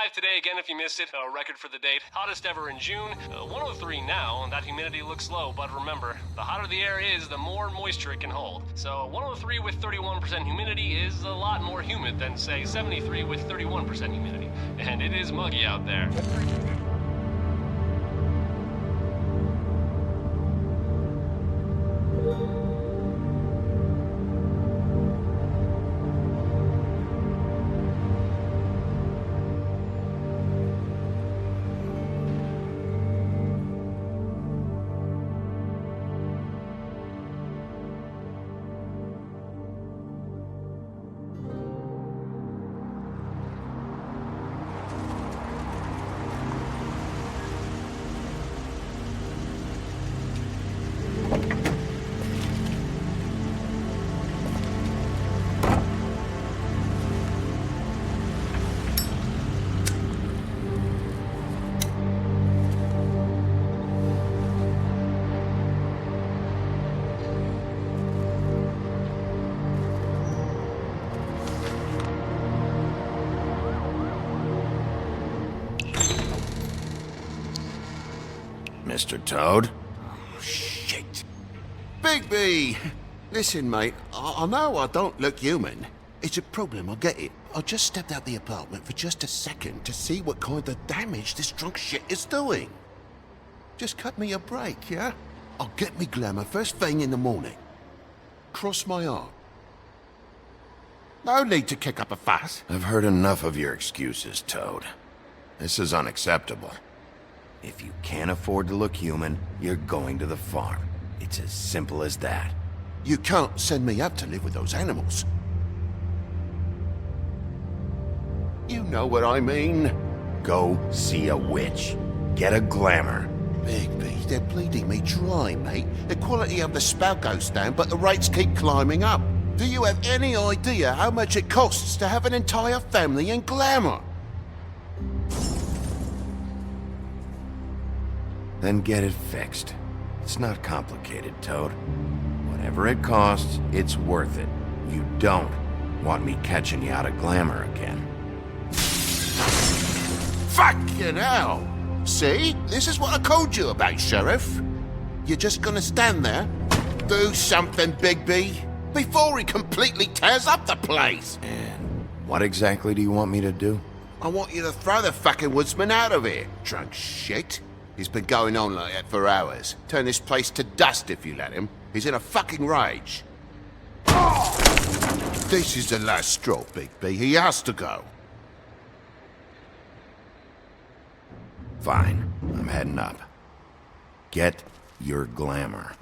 105 today again if you missed it. A record for the date. Hottest ever in June. 103 now, and that humidity looks low, but remember, the hotter the air is, the more moisture it can hold. So 103 with 31% humidity is a lot more humid than, say, 73 with 31% humidity. And it is muggy out there. Mr. Toad? Oh, shit. Bigby! Listen, mate, I know I don't look human. It's a problem, I get it. I just stepped out the apartment for just a second to see what kind of damage this drunk shit is doing. Just cut me a break, yeah? I'll get me glamour first thing in the morning. Cross my heart. No need to kick up a fuss. I've heard enough of your excuses, Toad. This is unacceptable. If you can't afford to look human, you're going to the farm. It's as simple as that. You can't send me up to live with those animals. You know what I mean. Go see a witch. Get a glamour. Bigby, they're bleeding me dry, mate. The quality of the spout goes down, but the rates keep climbing up. Do you have any idea how much it costs to have an entire family in glamour? Then get it fixed. It's not complicated, Toad. Whatever it costs, it's worth it. You don't want me catching you out of glamour again. Fucking hell! See? This is what I called you about, Sheriff. You're just gonna stand there? Do something, Bigby, before he completely tears up the place! And what exactly do you want me to do? I want you to throw the fucking woodsman out of here, drunk shit. He's been going on like that for hours. Turn this place to dust if you let him. He's in a fucking rage. This is the last straw, Bigby. He has to go. Fine. I'm heading up. Get your glamour.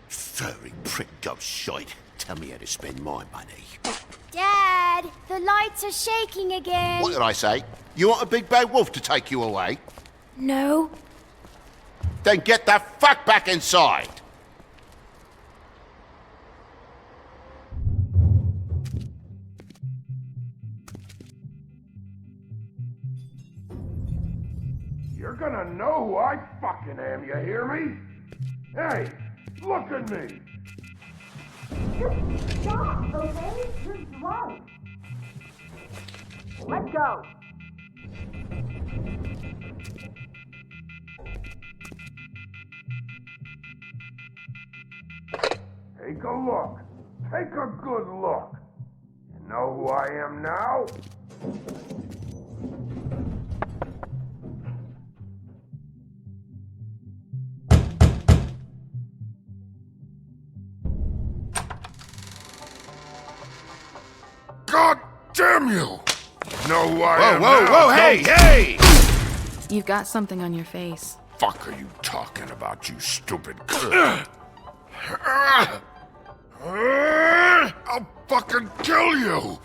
Furry prick job shite. Tell me how to spend my money. Dad, the lights are shaking again. What did I say? You want a big bad wolf to take you away? No. Then get the fuck back inside! You're gonna know who I fucking am, you hear me? Hey, look at me! Just stop, okay? You're drunk. Let go. Take a look. Take a good look. You know who I am now? God damn you! You know who I am now? Whoa, hey! You've got something on your face. Fuck are you talking about, you stupid I'll fucking kill you!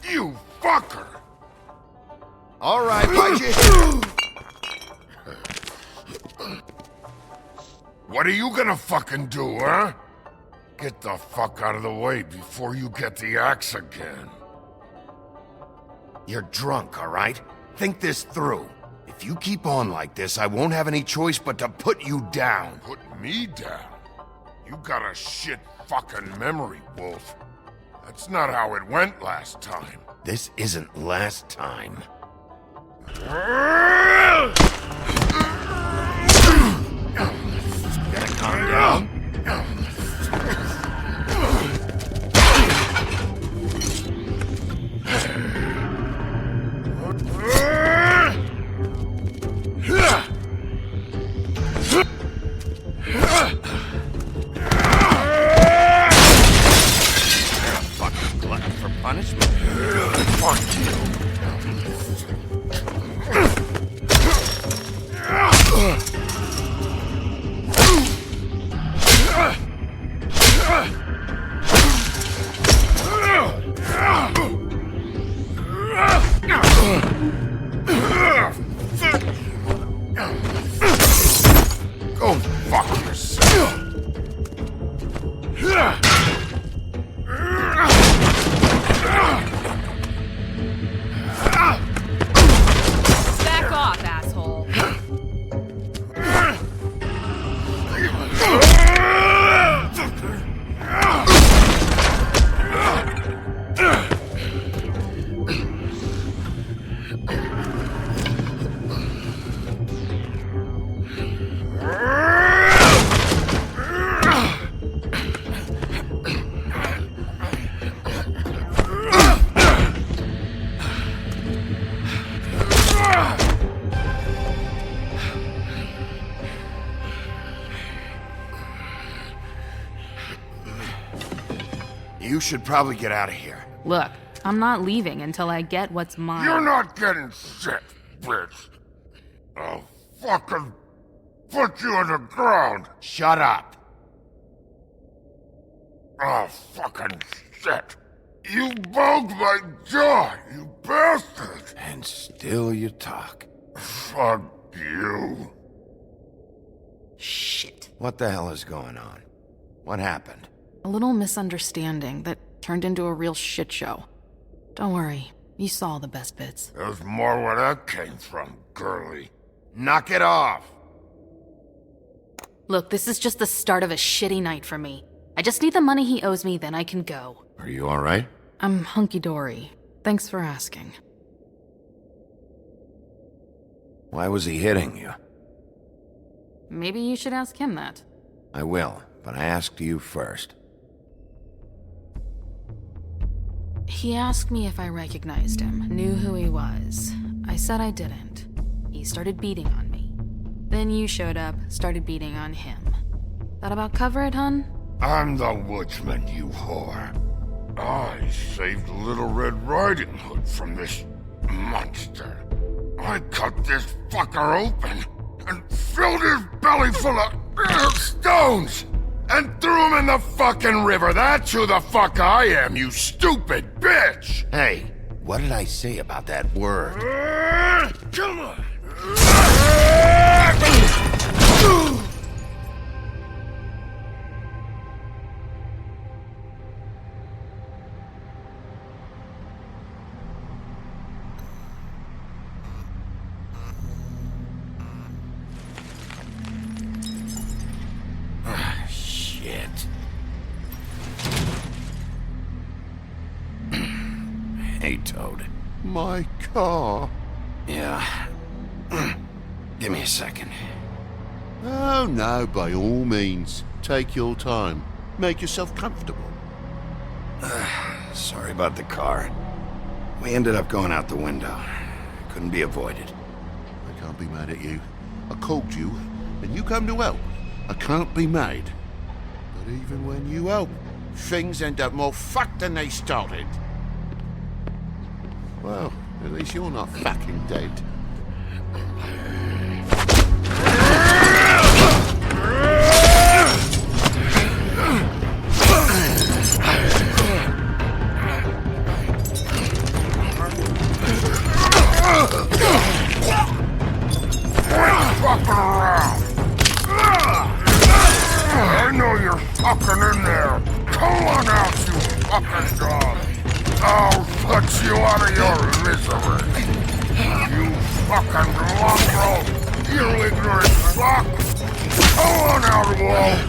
You fucker! All right, Pudgy. What are you gonna fucking do, huh? Get the fuck out of the way before you get the axe again. You're drunk, all right? Think this through. If you keep on like this, I won't have any choice but to put you down. Put me down? You got a shit fucking memory, Wolf. That's not how it went last time. This isn't last time. Gotta calm down. Fucking glutton for punishment. Fuck you. Go fuck yourself. Back off, asshole. You should probably get out of here. Look, I'm not leaving until I get what's mine. You're not getting shit, bitch. I'll fucking put you on the ground. Shut up. Oh, fucking shit. You broke my jaw, you bastard. And still you talk. Fuck you. Shit. What the hell is going on? What happened? A little misunderstanding that turned into a real shit show. Don't worry, you saw the best bits. There's more where that came from, girly. Knock it off! Look, this is just the start of a shitty night for me. I just need the money he owes me, then I can go. Are you alright? I'm hunky-dory. Thanks for asking. Why was he hitting you? Maybe you should ask him that. I will, but I asked you first. He asked me if I recognized him, knew who he was. I said I didn't. He started beating on me. Then you showed up, started beating on him. That about cover it, hun? I'm the woodsman, you whore. I saved Little Red Riding Hood from this monster. I cut this fucker open and filled his belly full of stones and threw him in the fucking river. That's who the fuck I am, you stupid bitch! Hey, what did I say about that word? Come on! Shit. Hey, Toad. My car? Yeah. Give me a second. Oh, no, by all means. Take your time. Make yourself comfortable. Sorry about the car. We ended up going out the window. Couldn't be avoided. I can't be mad at you. I called you, and you come to help. I can't be mad. But even when you help, things end up more fucked than they started. Well, at least you're not fucking dead. Fucking around! I know you're fucking in there! Come on out, you fucking dog! I'll put you out of your misery! You fucking mongrel! You ignorant fuck! Come on out, Wolf!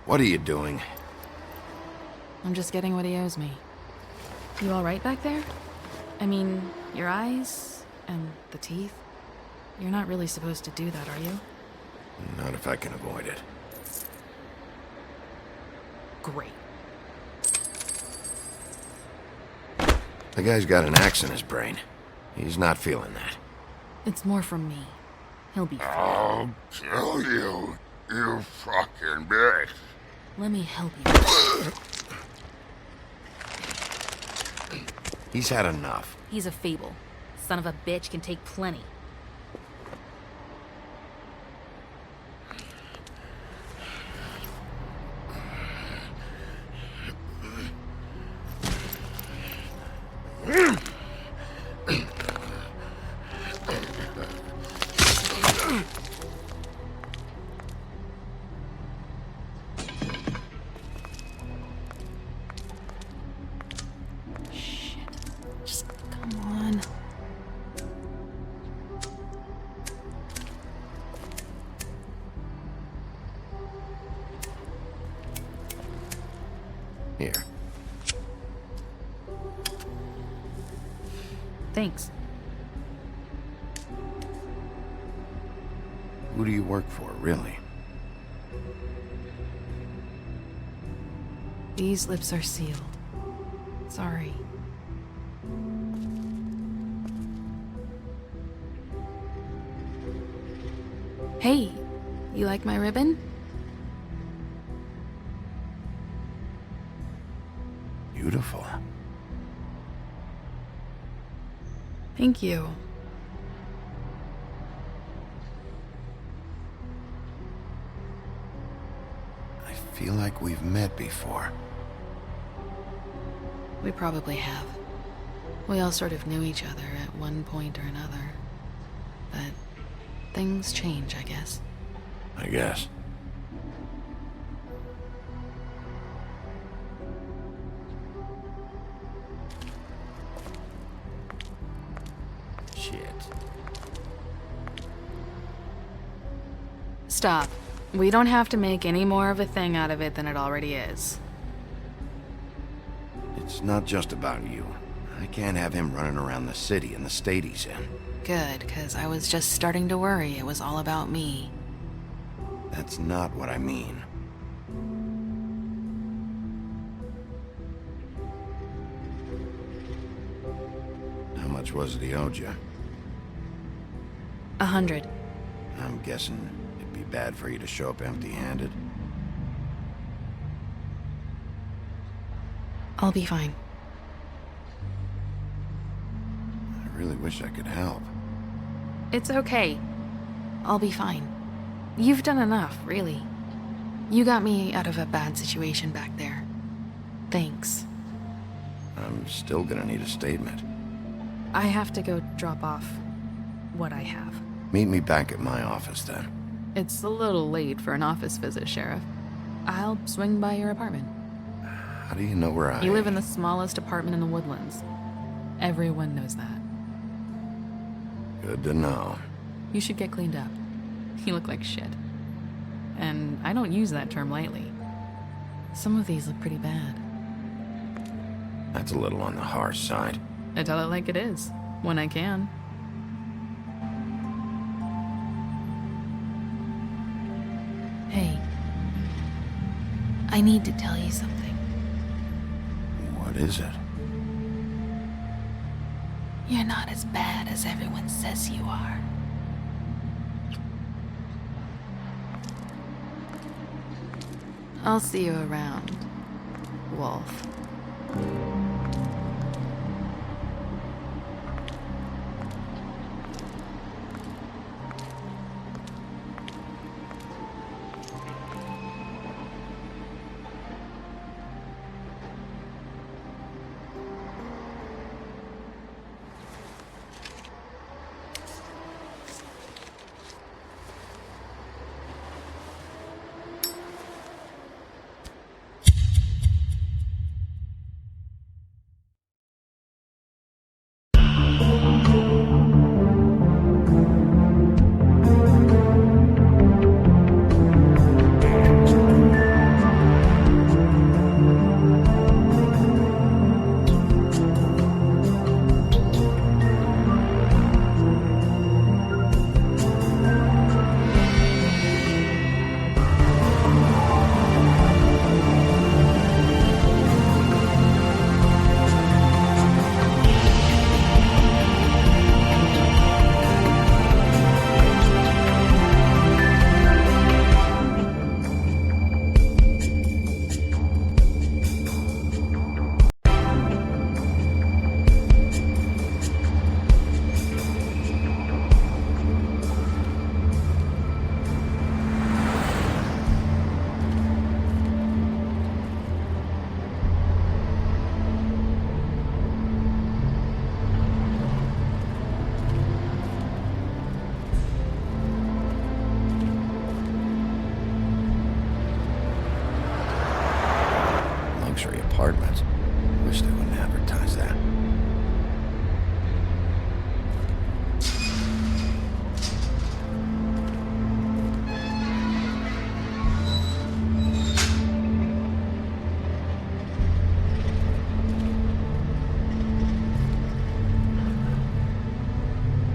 What are you doing? I'm just getting what he owes me. You alright back there? I mean, your eyes and the teeth? You're not really supposed to do that, are you? Not if I can avoid it. Great. The guy's got an axe in his brain. He's not feeling that. It's more from me. He'll be fine. I'll kill you, you fucking bitch. Let me help you. He's had enough. He's a fable. Son of a bitch can take plenty. Just come on. Here. Thanks. Who do you work for, really? These lips are sealed. Sorry. Hey, you like my ribbon? Beautiful. Thank you. I feel like we've met before. We probably have. We all sort of knew each other at one point or another. But things change, I guess. I guess. Shit. Stop. We don't have to make any more of a thing out of it than it already is. It's not just about you. I can't have him running around the city in the state he's in. Good, 'cause I was just starting to worry it was all about me. That's not what I mean. How much was it he owed you? 100. I'm guessing it'd be bad for you to show up empty-handed. I'll be fine. I really wish I could help. It's okay. I'll be fine. You've done enough, really. You got me out of a bad situation back there. Thanks. I'm still gonna need a statement. I have to go drop off what I have. Meet me back at my office then. It's a little late for an office visit, Sheriff. I'll swing by your apartment. How do you know where I... You live in the smallest apartment in the Woodlands. Everyone knows that. Good to know. You should get cleaned up. You look like shit. And I don't use that term lightly. Some of these look pretty bad. That's a little on the harsh side. I tell it like it is, when I can. Hey. I need to tell you something. What is it? You're not as bad as everyone says you are. I'll see you around, Wolf. apartments. Wish they wouldn't advertise that.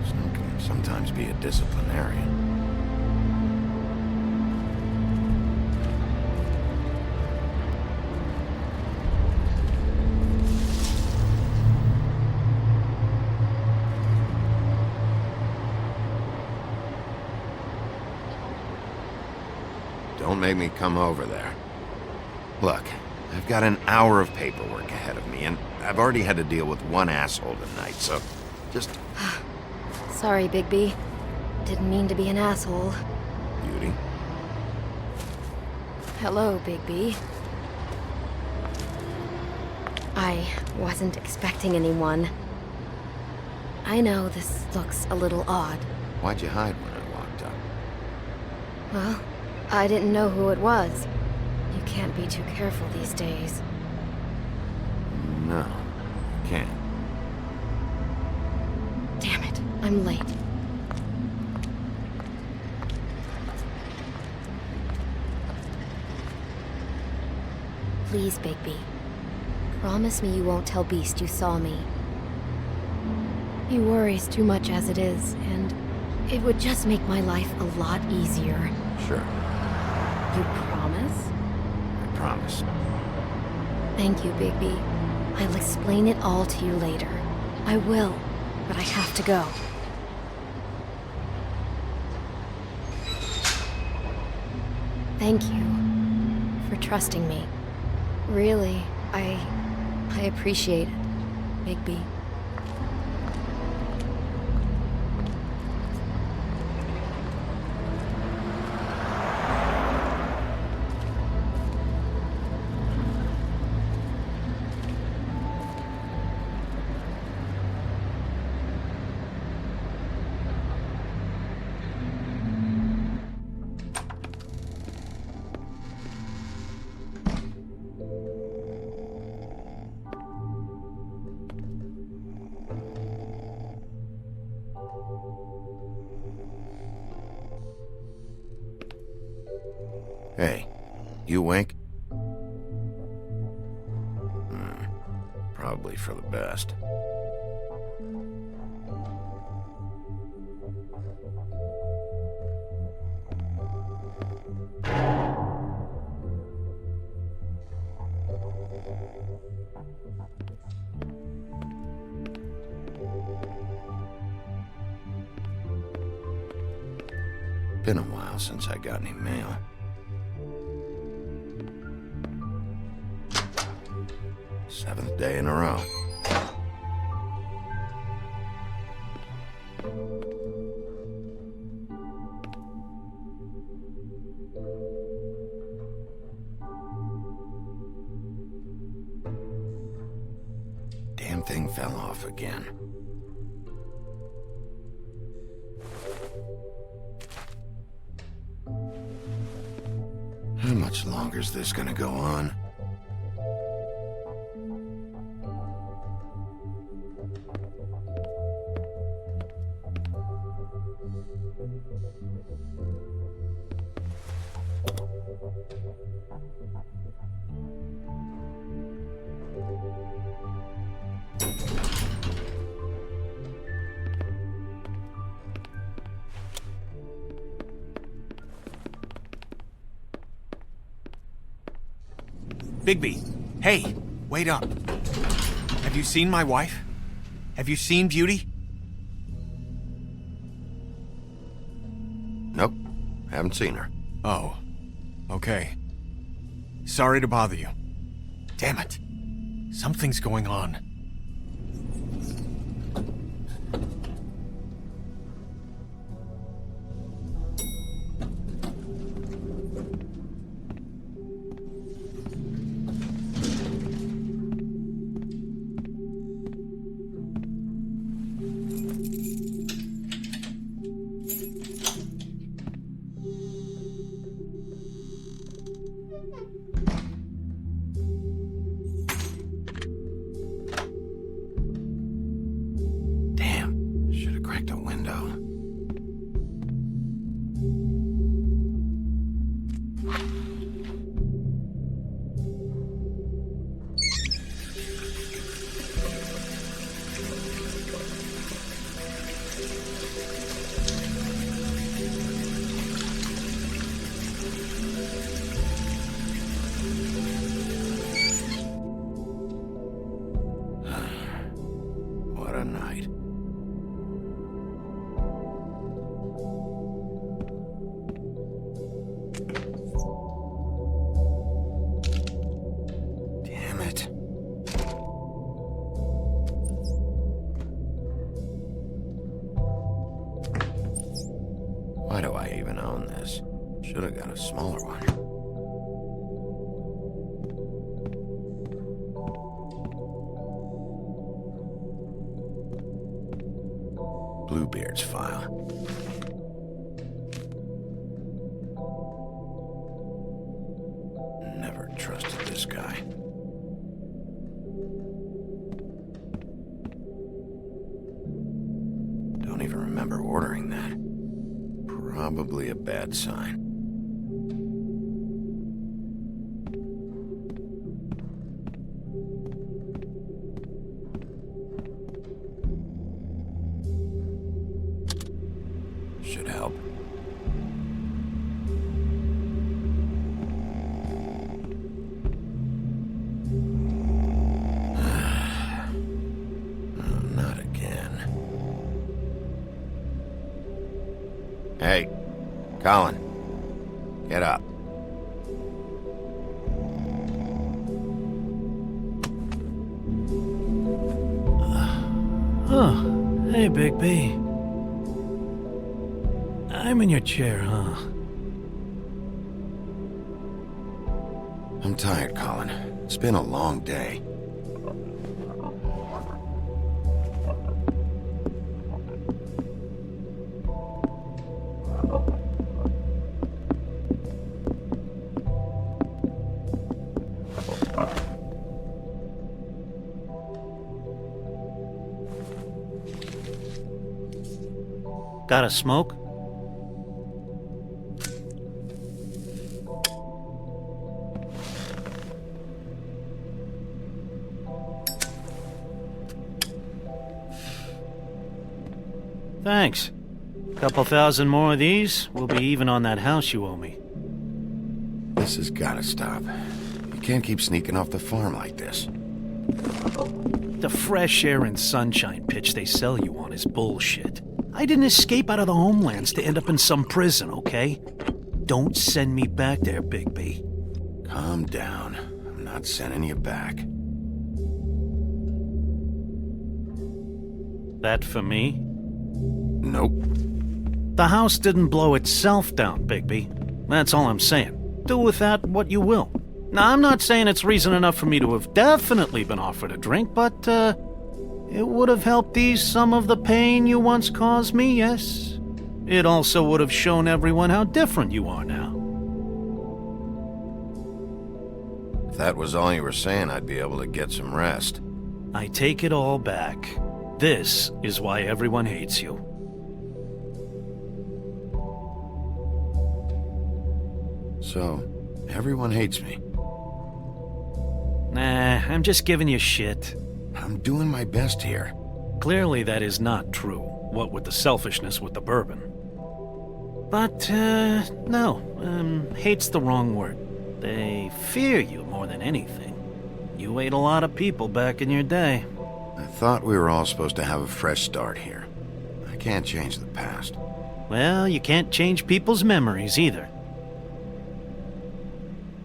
Snow can sometimes be a disciplinarian. Don't make me come over there. Look, I've got an hour of paperwork ahead of me, and I've already had to deal with one asshole tonight, so just... Sorry, Bigby. Didn't mean to be an asshole. Beauty. Hello, Bigby. I wasn't expecting anyone. I know this looks a little odd. Why'd you hide when I walked up? Well, I didn't know who it was. You can't be too careful these days. No, I can't. Damn it, I'm late. Please, Bigby. Promise me you won't tell Beast you saw me. He worries too much as it is, and it would just make my life a lot easier. Sure, You promise? I promise. Thank you, Bigby. I'll explain it all to you later. I will, but I have to go. Thank you for trusting me. Really, I appreciate it, Bigby. Hey, you awake? Probably for the best. Been a while since I got any mail. Seventh day in a row. Damn thing fell off again. How much longer is this gonna go on? Bigby, hey, wait up. Have you seen my wife? Have you seen Beauty? Nope, haven't seen her. Oh, okay. Sorry to bother you. Damn it. Something's going on. even own this. Should have got a smaller one. Bluebeard's file. Never trusted this guy. Don't even remember ordering that. Probably a bad sign. Should help. Not again. Hey, Colin. Get up. Oh, hey, Bigby. I'm in your chair, huh? I'm tired, Colin. It's been a long day. Got a smoke? Thanks. Couple thousand more of these, we'll be even on that house you owe me. This has gotta stop. You can't keep sneaking off the farm like this. The fresh air and sunshine pitch they sell you on is bullshit. I didn't escape out of the homelands to end up in some prison, okay? Don't send me back there, Bigby. Calm down. I'm not sending you back. That for me? Nope. The house didn't blow itself down, Bigby. That's all I'm saying. Do with that what you will. Now, I'm not saying it's reason enough for me to have definitely been offered a drink, but, it would have helped ease some of the pain you once caused me, yes? It also would have shown everyone how different you are now. If that was all you were saying, I'd be able to get some rest. I take it all back. This is why everyone hates you. So, everyone hates me. Nah, I'm just giving you shit. I'm doing my best here. Clearly that is not true, what with the selfishness with the bourbon. But, no, hate's the wrong word. They fear you more than anything. You ate a lot of people back in your day. I thought we were all supposed to have a fresh start here. I can't change the past. Well, you can't change people's memories either.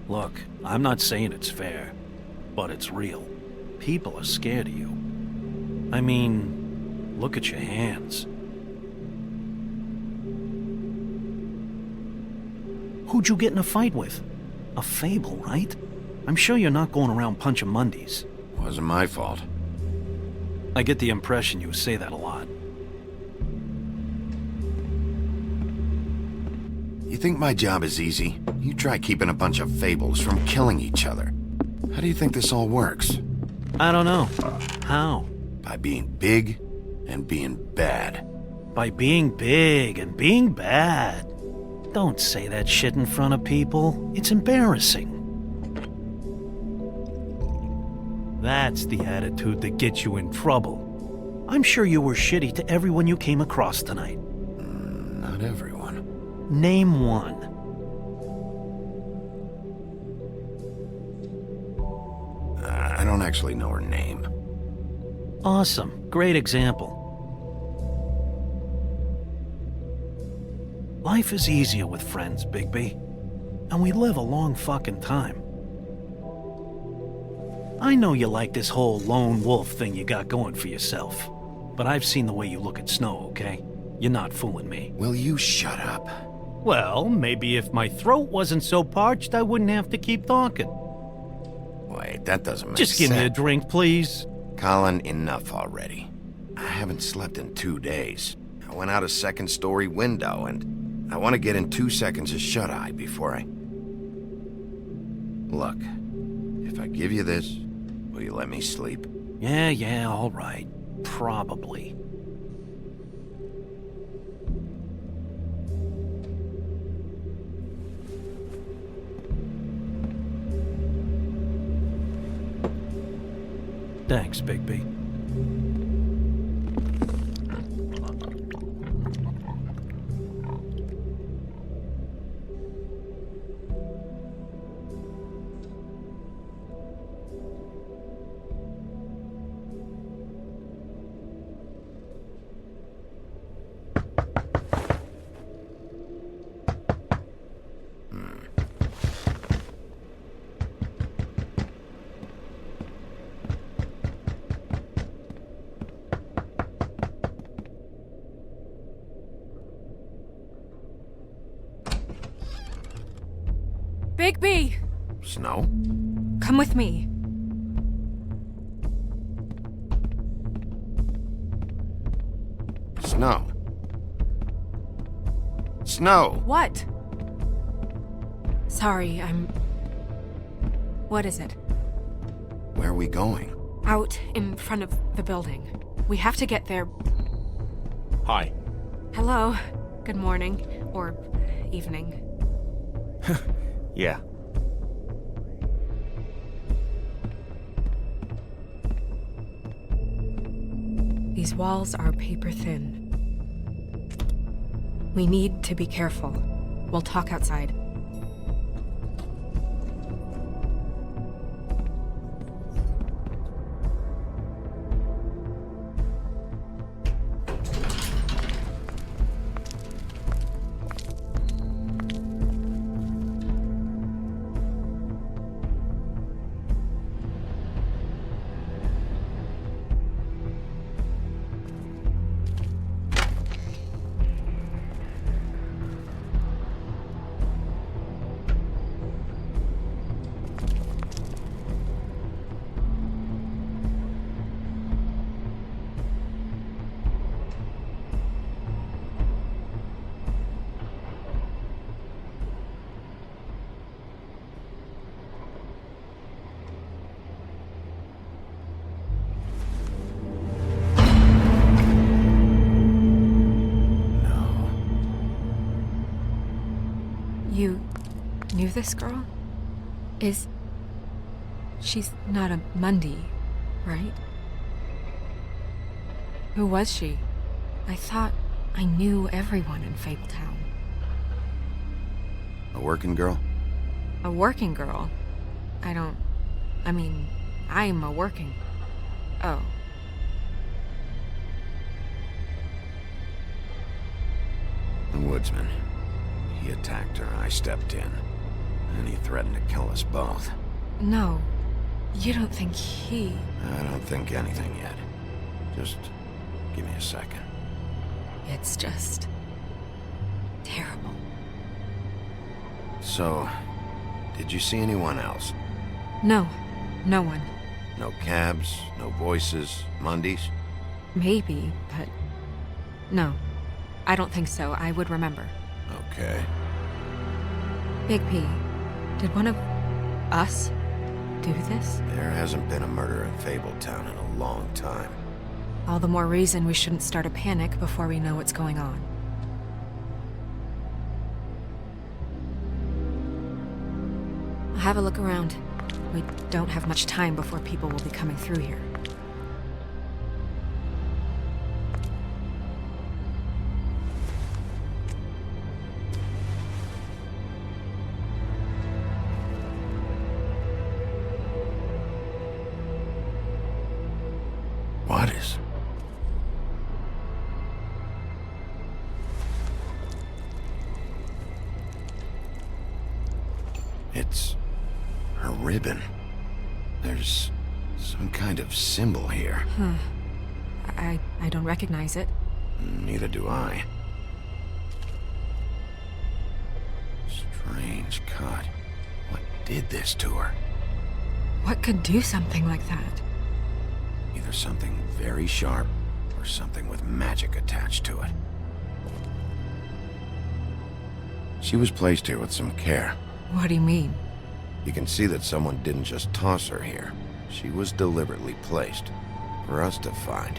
Look, I'm not saying it's fair, but it's real. People are scared of you. I mean, look at your hands. Who'd you get in a fight with? A Fable, right? I'm sure you're not going around punching Mondays. Wasn't my fault. I get the impression you say that a lot. You think my job is easy? You try keeping a bunch of Fables from killing each other. How do you think this all works? I don't know. How? By being big and being bad. By being big and being bad. Don't say that shit in front of people. It's embarrassing. That's the attitude that gets you in trouble. I'm sure you were shitty to everyone you came across tonight. Not everyone. Name one. I don't actually know her name. Awesome. Great example. Life is easier with friends, Bigby. And we live a long fucking time. I know you like this whole lone wolf thing you got going for yourself. But I've seen the way you look at Snow, okay? You're not fooling me. Will you shut up? Well, maybe if my throat wasn't so parched, I wouldn't have to keep talking. Wait, that doesn't make sense. Just give me a drink, please. Colin, enough already. I haven't slept in 2 days. I went out a second-story window, and I want to get in 2 seconds of shut-eye before I... Look, if I give you this, will you let me sleep? Yeah, all right. Probably. Thanks, Bigby. Bigby! Snow? Come with me. Snow. Snow! What? Sorry, What is it? Where are we going? Out in front of the building. We have to get there. Hi. Hello. Good morning. Or evening. Yeah. These walls are paper thin. We need to be careful. We'll talk outside. You knew this girl? She's not a Mundy, right? Who was she? I thought I knew everyone in Fabletown. A working girl? A working girl? I'm a working... Oh. The woodsman. He attacked her, I stepped in. And he threatened to kill us both. No. You don't think he... I don't think anything yet. Just give me a second. It's just... terrible. So, did you see anyone else? No. No one. No cabs, no voices, Mundies? Maybe, but... No. I don't think so. I would remember. Okay. Bigby, did one of us do this? There hasn't been a murder in Fabletown in a long time. All the more reason we shouldn't start a panic before we know what's going on. I'll have a look around. We don't have much time before people will be coming through here. What is? It's her ribbon. There's some kind of symbol here. I don't recognize it. Neither do I. Strange cut. What did this to her? What could do something like that? Either something very sharp, or something with magic attached to it. She was placed here with some care. What do you mean? You can see that someone didn't just toss her here. She was deliberately placed, for us to find.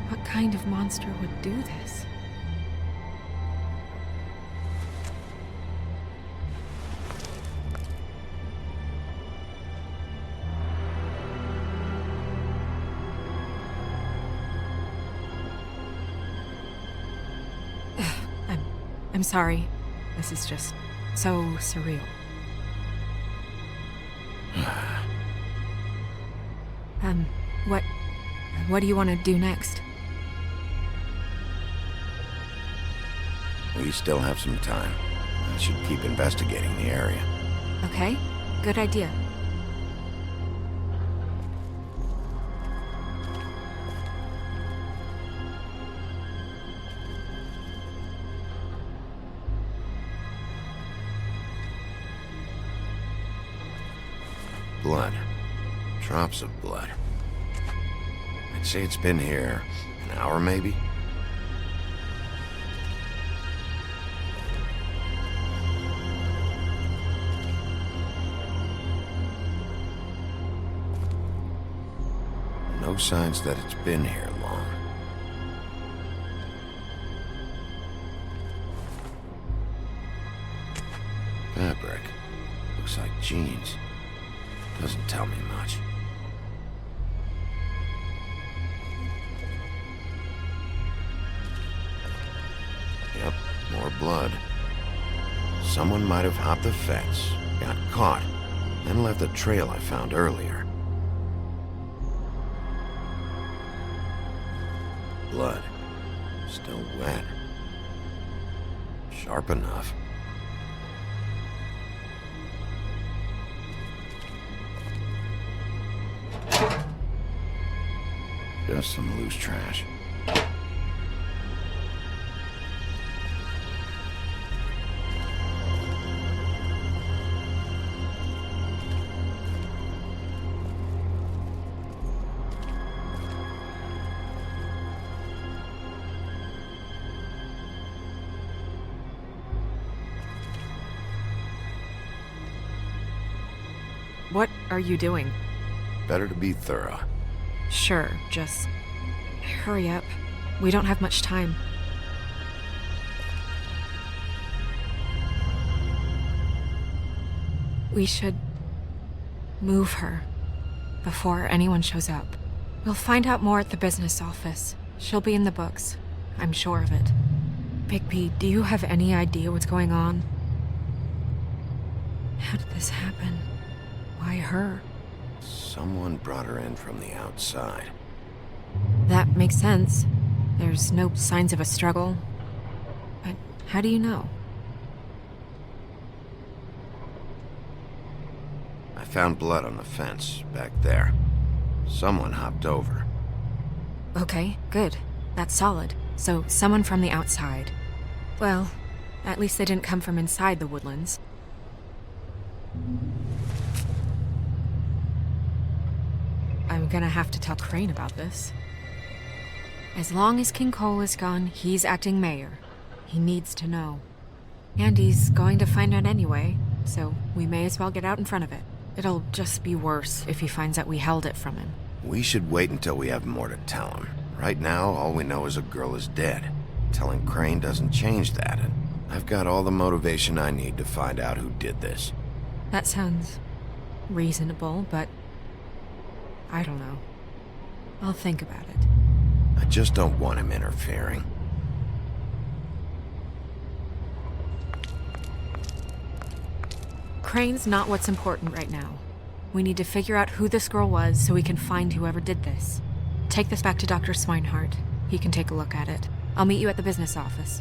What kind of monster would do this? I'm sorry. This is just so surreal. What do you want to do next? We still have some time. I should keep investigating the area. Okay, good idea. Blood. Drops of blood. I'd say it's been here an hour, maybe? No signs that it's been here long. Fabric. Looks like jeans. Doesn't tell me much. Yep, more blood. Someone might have hopped the fence, got caught, then left the trail I found earlier. Blood. Still wet. Sharp enough. Just some loose trash. What are you doing? Better to be thorough. Sure, just hurry up. We don't have much time. We should move her before anyone shows up. We'll find out more at the business office. She'll be in the books. I'm sure of it. Bigby, do you have any idea what's going on? How did this happen? Why her? Someone brought her in from the outside. That makes sense. There's no signs of a struggle. But how do you know? I found blood on the fence, back there. Someone hopped over. Okay, good. That's solid. So, someone from the outside. Well, at least they didn't come from inside the woodlands. I'm gonna have to tell Crane about this. As long as King Cole is gone, he's acting mayor. He needs to know. And he's going to find out anyway, so we may as well get out in front of it. It'll just be worse if he finds out we held it from him. We should wait until we have more to tell him. Right now, all we know is a girl is dead. Telling Crane doesn't change that, and I've got all the motivation I need to find out who did this. That sounds reasonable, but I don't know. I'll think about it. I just don't want him interfering. Crane's not what's important right now. We need to figure out who this girl was so we can find whoever did this. Take this back to Dr. Swinehart. He can take a look at it. I'll meet you at the business office.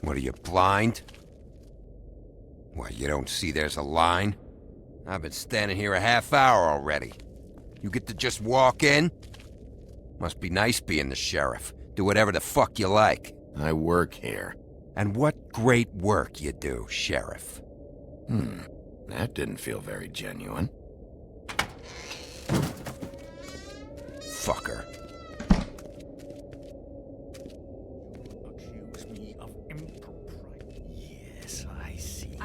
What are you, blind? What, you don't see there's a line? I've been standing here a half hour already. You get to just walk in? Must be nice being the sheriff. Do whatever the fuck you like. I work here. And what great work you do, Sheriff. That didn't feel very genuine. Fucker. Accuse me of impropriety. Yes, I see.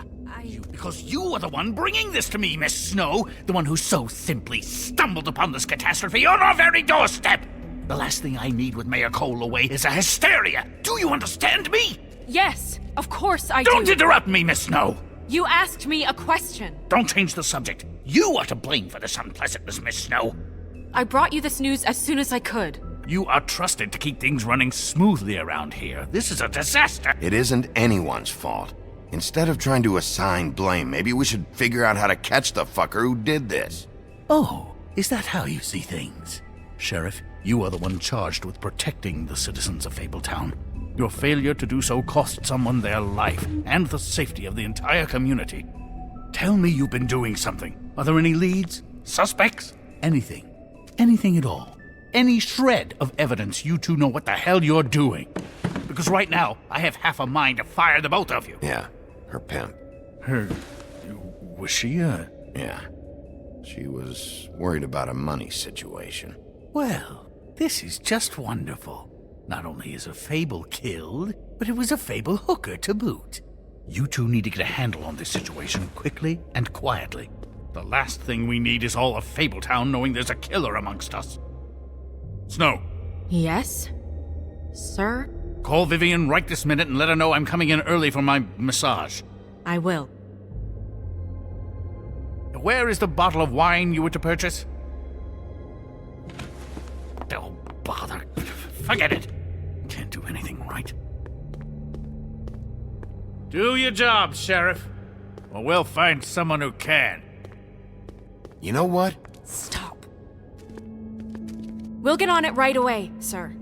Because you are the one bringing this to me, Miss Snow. The one who so simply stumbled upon this catastrophe on our very doorstep. The last thing I need with Mayor Cole away is a hysteria. Do you understand me? Yes, of course I do. Don't interrupt me, Miss Snow. You asked me a question. Don't change the subject. You are to blame for this unpleasantness, Miss Snow. I brought you this news as soon as I could. You are trusted to keep things running smoothly around here. This is a disaster. It isn't anyone's fault. Instead of trying to assign blame, maybe we should figure out how to catch the fucker who did this. Oh, is that how you see things? Sheriff, you are the one charged with protecting the citizens of Fabletown. Your failure to do so cost someone their life and the safety of the entire community. Tell me you've been doing something. Are there any leads? Suspects? Anything. Anything at all. Any shred of evidence you two know what the hell you're doing. Because right now, I have half a mind to fire the both of you. Yeah, her pimp. Was she Yeah. She was worried about a money situation. Well, this is just wonderful. Not only is a Fable killed, but it was a Fable hooker to boot. You two need to get a handle on this situation quickly and quietly. The last thing we need is all of Fabletown knowing there's a killer amongst us. Snow. Yes? Sir? Call Vivian right this minute and let her know I'm coming in early for my massage. I will. Where is the bottle of wine you were to purchase? Oh, bother. Forget it. Can't do anything right. Do your job, Sheriff, or we'll find someone who can. You know what? Stop. We'll get on it right away, sir.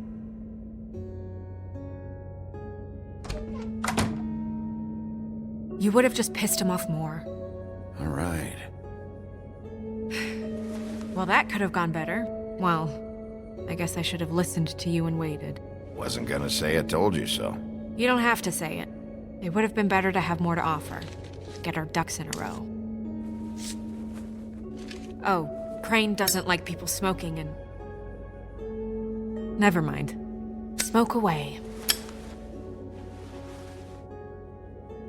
You would have just pissed him off more. All right. Well, that could have gone better. Well, I guess I should have listened to you and waited. Wasn't gonna say I told you so. You don't have to say it. It would have been better to have more to offer. Get our ducks in a row. Oh, Crane doesn't like people smoking and... Never mind. Smoke away.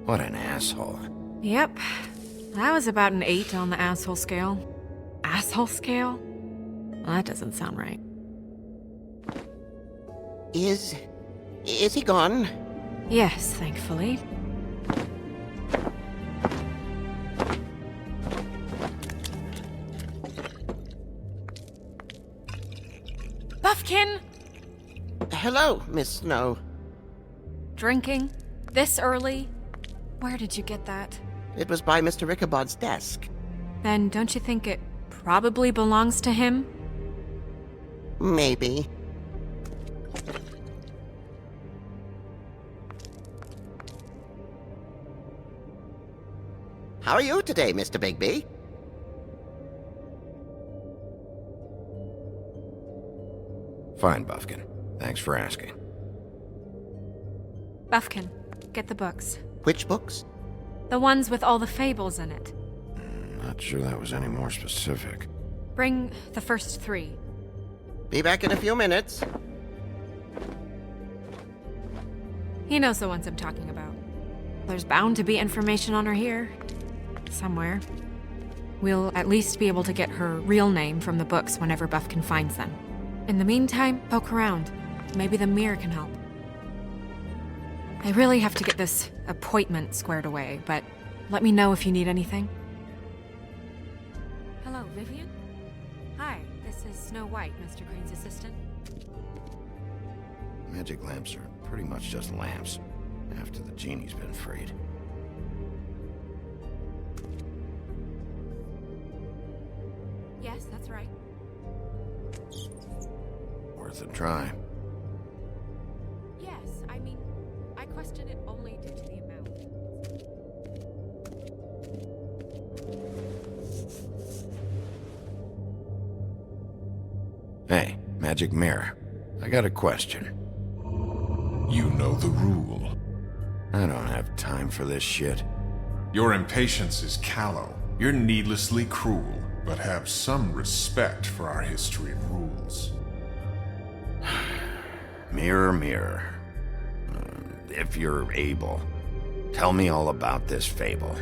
What an asshole. Yep. That was about an 8 on the asshole scale. Asshole scale? Well, that doesn't sound right. Is he gone? Yes, thankfully. Buffkin! Hello, Miss Snow. Drinking? This early? Where did you get that? It was by Mr. Ichabod's desk. Then don't you think it probably belongs to him? Maybe. How are you today, Mr. Bigby? Fine, Buffkin. Thanks for asking. Buffkin, get the books. Which books? The ones with all the fables in it. Not sure that was any more specific. Bring the first 3. Be back in a few minutes. He knows the ones I'm talking about. There's bound to be information on her here. Somewhere. We'll at least be able to get her real name from the books whenever Buffkin finds them. In the meantime, poke around. Maybe the mirror can help. I really have to get this appointment squared away, but let me know if you need anything. Hello, Vivian? Hi, this is Snow White, Mr. Crane's assistant. Magic lamps are pretty much just lamps, after the genie's been freed. Yes, that's right. Worth a try. Yes, I mean, I question it only to Magic mirror. I got a question. You know the rule. I don't have time for this shit. Your impatience is callow. You're needlessly cruel, but have some respect for our history of rules. Mirror, mirror. If you're able, tell me all about this fable.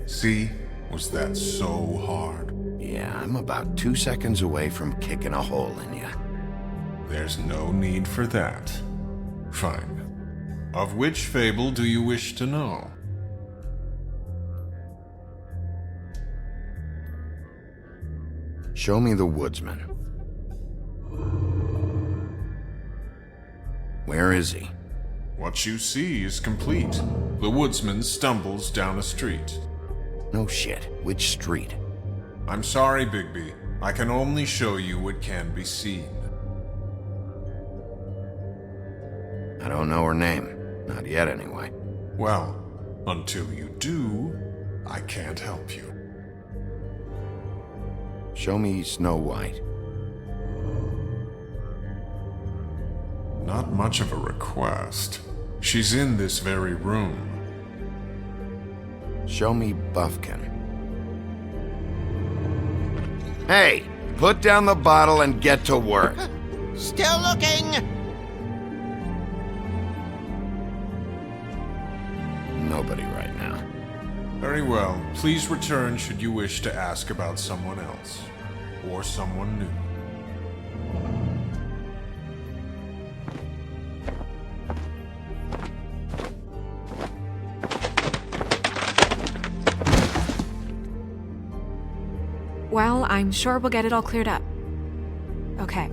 See? Was that so hard? Yeah, I'm about 2 seconds away from kicking a hole in you. There's no need for that. Fine. Of which fable do you wish to know? Show me the woodsman. Where is he? What you see is complete. The woodsman stumbles down a street. No shit. Which street? I'm sorry, Bigby. I can only show you what can be seen. I don't know her name. Not yet, anyway. Well, until you do, I can't help you. Show me Snow White. Not much of a request. She's in this very room. Show me Buffkin. Hey! Put down the bottle and get to work. Still looking! Nobody right now. Very well. Please return should you wish to ask about someone else. Or someone new. Well, I'm sure we'll get it all cleared up. Okay.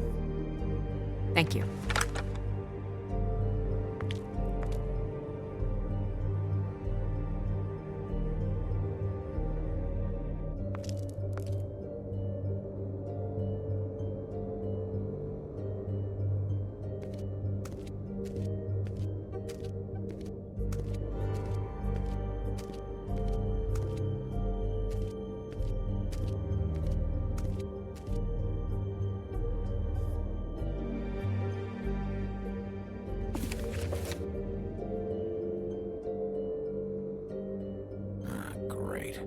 Thank you.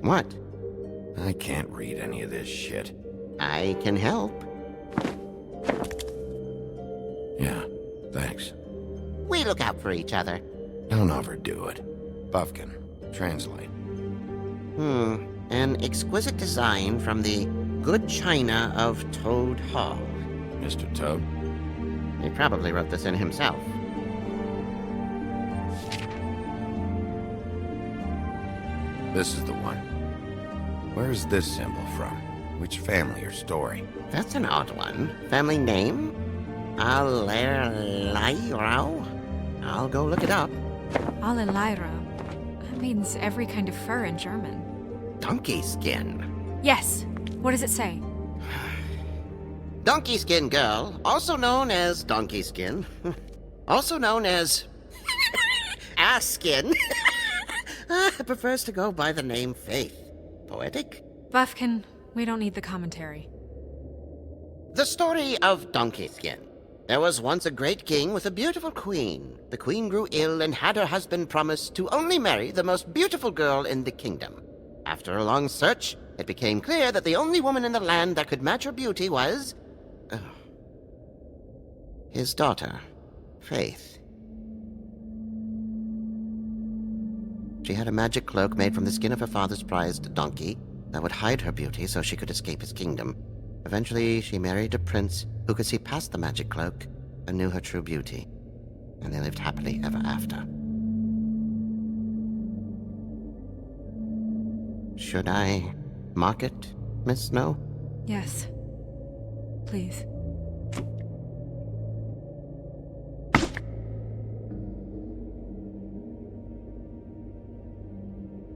What? I can't read any of this shit. I can help. Yeah, thanks. We look out for each other. Don't overdo it. Buffkin, translate. An exquisite design from the good china of Toad Hall. Mr. Toad? He probably wrote this in himself. This is the one. Where's this symbol from? Which family or story? That's an odd one. Family name? Allerleirauh? I'll go look it up. Allerleirauh. That means every kind of fur in German. Donkey skin. Yes. What does it say? Donkey skin girl, also known as donkey skin. Also known as ass skin. Prefers to go by the name Faith. Poetic? Buffkin, we don't need the commentary. The story of Donkey Skin. There was once a great king with a beautiful queen. The queen grew ill and had her husband promise to only marry the most beautiful girl in the kingdom. After a long search, it became clear that the only woman in the land that could match her beauty was... his daughter, Faith. She had a magic cloak made from the skin of her father's prized donkey that would hide her beauty so she could escape his kingdom. Eventually, she married a prince who could see past the magic cloak and knew her true beauty. And they lived happily ever after. Should I mark it, Miss Snow? Yes. Please.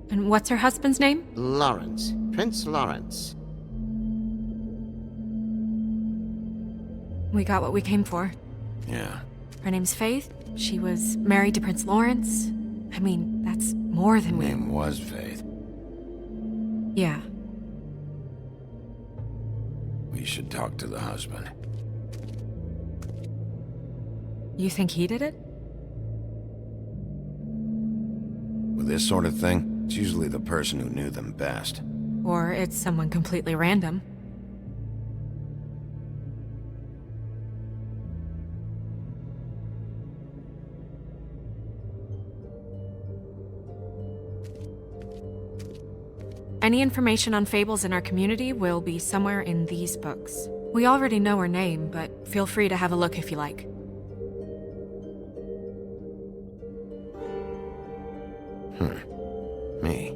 And what's her husband's name? Lawrence. Prince Lawrence. We got what we came for. Yeah. Her name's Faith. She was married to Prince Lawrence. I mean, that's more than Her name was Faith. Yeah. We should talk to the husband. You think he did it? With this sort of thing, it's usually the person who knew them best. Or it's someone completely random. Any information on Fables in our community will be somewhere in these books. We already know her name, but feel free to have a look if you like. Me.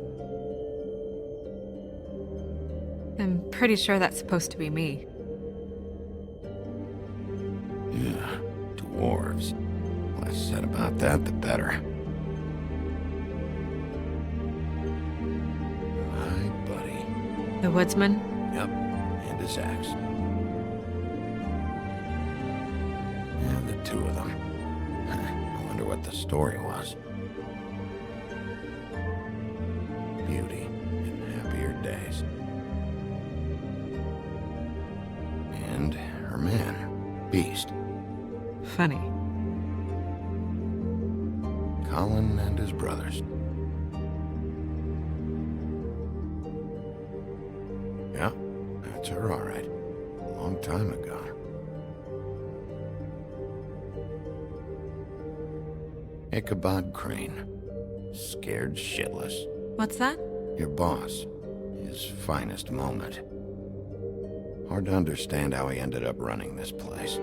I'm pretty sure that's supposed to be me. Yeah, dwarves. Less said about that, the better. Hi, buddy. The woodsman? Yep, and his axe. Yeah, the two of them. I wonder what the story was. Beauty in happier days. And her man, Beast. Funny. Colin and his brothers. Yeah, that's her, all right. A long time ago. Ichabod Crane. Scared shitless. What's that? Your boss. His finest moment. Hard to understand how he ended up running this place.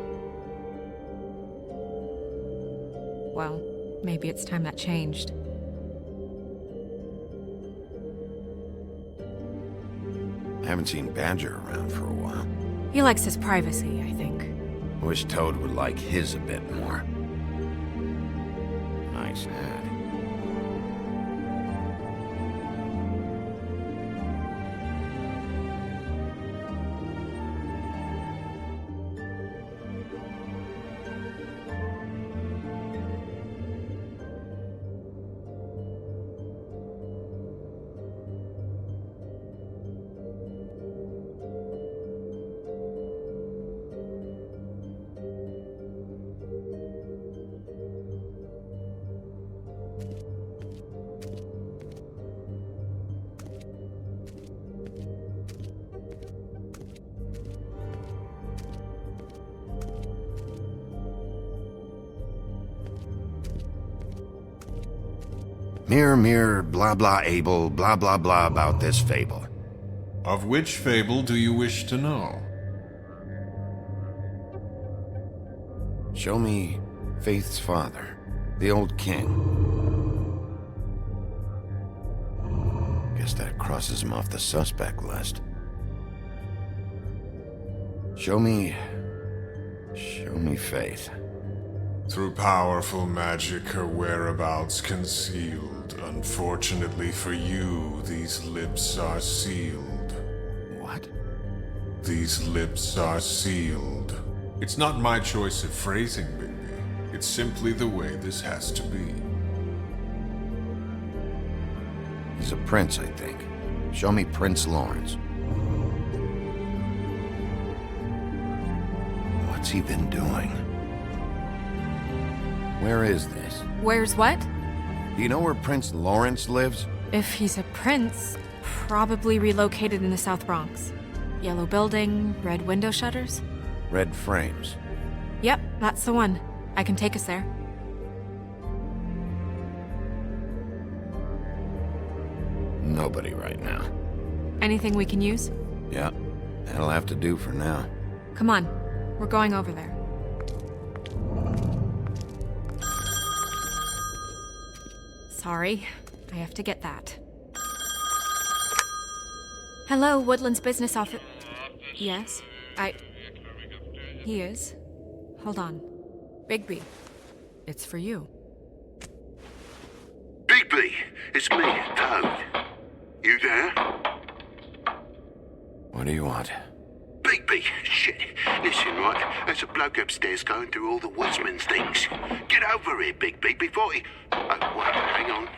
Well, maybe it's time that changed. I haven't seen Badger around for a while. He likes his privacy, I think. I wish Toad would like his a bit more. Nice hat. Mirror, blah blah able, blah blah blah about this fable. Of which fable do you wish to know? Show me Faith's father, the old king. Guess that crosses him off the suspect list. Show me Faith. Through powerful magic, her whereabouts concealed. Unfortunately for you, these lips are sealed. What? These lips are sealed. It's not my choice of phrasing, Bigby. It's simply the way this has to be. He's a prince, I think. Show me Prince Lawrence. What's he been doing? Where is this? Where's what? Do you know where Prince Lawrence lives? If he's a prince, probably relocated in the South Bronx. Yellow building, red window shutters? Red frames. Yep, that's the one. I can take us there. Nobody right now. Anything we can use? Yeah, that'll have to do for now. Come on, we're going over there. Sorry, I have to get that. Hello, Woodland's business office. Yes, He is. Hold on. Bigby, it's for you. Bigby, it's me, Toad. You there? What do you want? Bigby, shit. Listen, right, there's a bloke upstairs going through all the woodsman's things. Get over here, Bigby, before he... Oh, wait, hang on.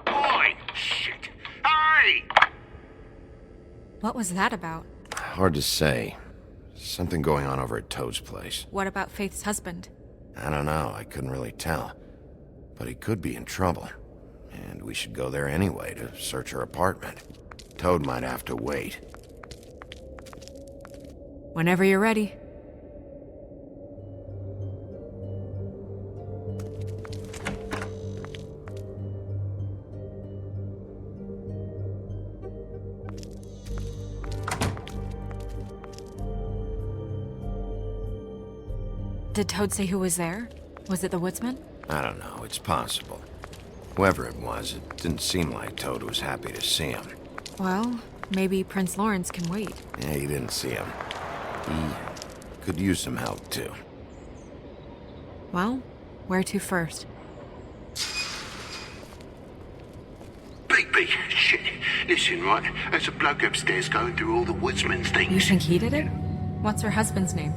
Oi, shit. Hey! What was that about? Hard to say. something going on over at Toad's place. What about Faith's husband? I don't know, I couldn't really tell. But he could be in trouble. And we should go there anyway to search her apartment. Toad might have to wait. Whenever you're ready. Did Toad say who was there? Was it the woodsman? I don't know, it's possible. Whoever it was, it didn't seem like Toad was happy to see him. Well, maybe Prince Lawrence can wait. Yeah, he didn't see him. He could use some help, too. Well, where to first? Bigby, shit. Listen, right, there's a bloke upstairs going through all the woodsman's things. You think he did it? What's her husband's name?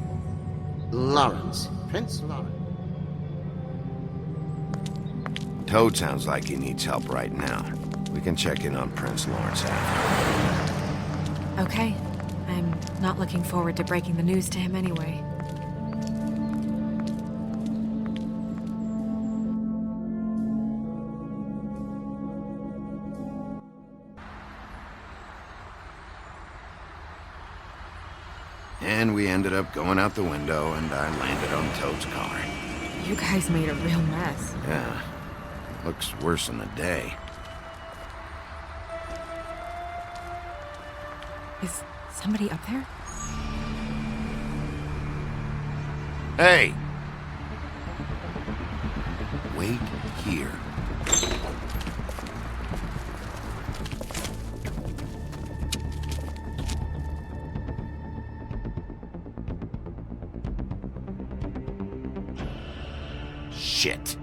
Lawrence. Prince Lawrence. Toad sounds like he needs help right now. We can check in on Prince Lawrence after. Okay. I'm not looking forward to breaking the news to him anyway. And we ended up going out the window, and I landed on Toad's car. You guys made a real mess. Yeah. Looks worse in the day. Is somebody up there? Hey! Wait here. Shit.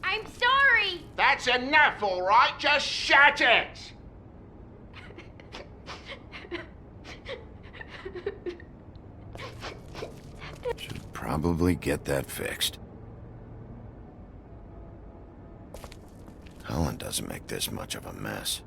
I'm sorry! That's enough, all right? Just shut it! Should probably get that fixed. Helen doesn't make this much of a mess.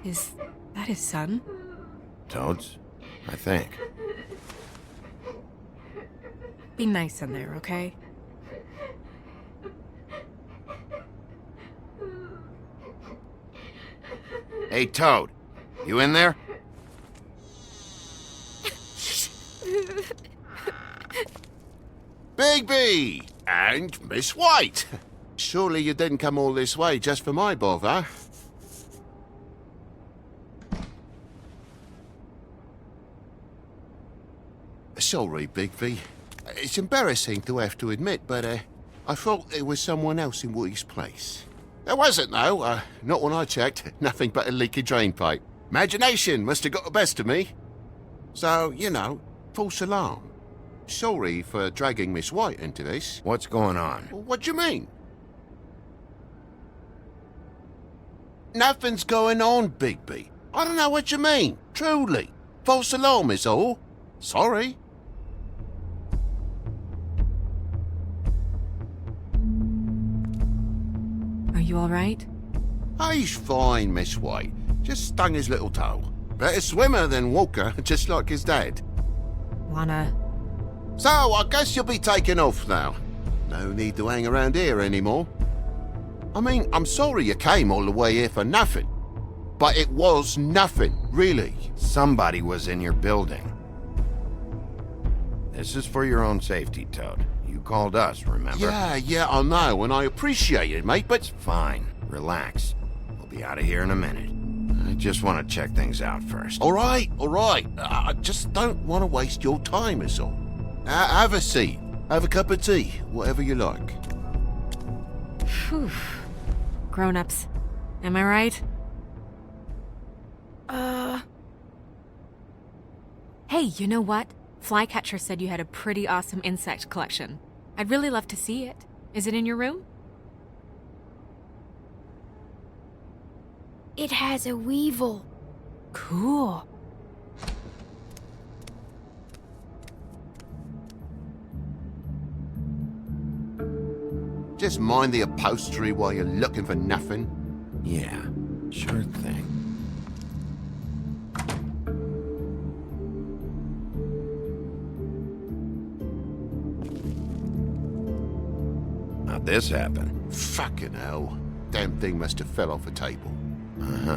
Is that his son? Toad's? I think. Be nice in there, okay? Hey, Toad. You in there? Bigby! And Miss White! Surely you didn't come all this way just for my bother? Sorry, Bigby. It's embarrassing to have to admit, but I thought there was someone else in Woody's place. There wasn't, though. Not when I checked. Nothing but a leaky drain pipe. Imagination must have got the best of me. So, you know, false alarm. Sorry for dragging Miss White into this. What's going on? What do you mean? Nothing's going on, Bigby. I don't know what you mean. Truly. False alarm is all. Sorry. Are you alright? He's fine, Miss White. Just stung his little toe. Better swimmer than walker, just like his dad. Wanna... So, I guess you'll be taking off now. No need to hang around here anymore. I mean, I'm sorry you came all the way here for nothing. But it was nothing, really. Somebody was in your building. This is for your own safety, Toad. You called us, remember? Yeah, I know, and I appreciate it, mate, but... Fine. Relax. We'll be out of here in a minute. I just want to check things out first. All right. I just don't want to waste your time, is all. Have a seat. Have a cup of tea, whatever you like. Phew. Grown-ups. Am I right? Hey, you know what? Flycatcher said you had a pretty awesome insect collection. I'd really love to see it. Is it in your room? It has a weevil. Cool. Just mind the upholstery while you're looking for nothing. Yeah, sure thing. How'd this happen? Fucking hell. Damn thing must have fell off a table. Uh-huh.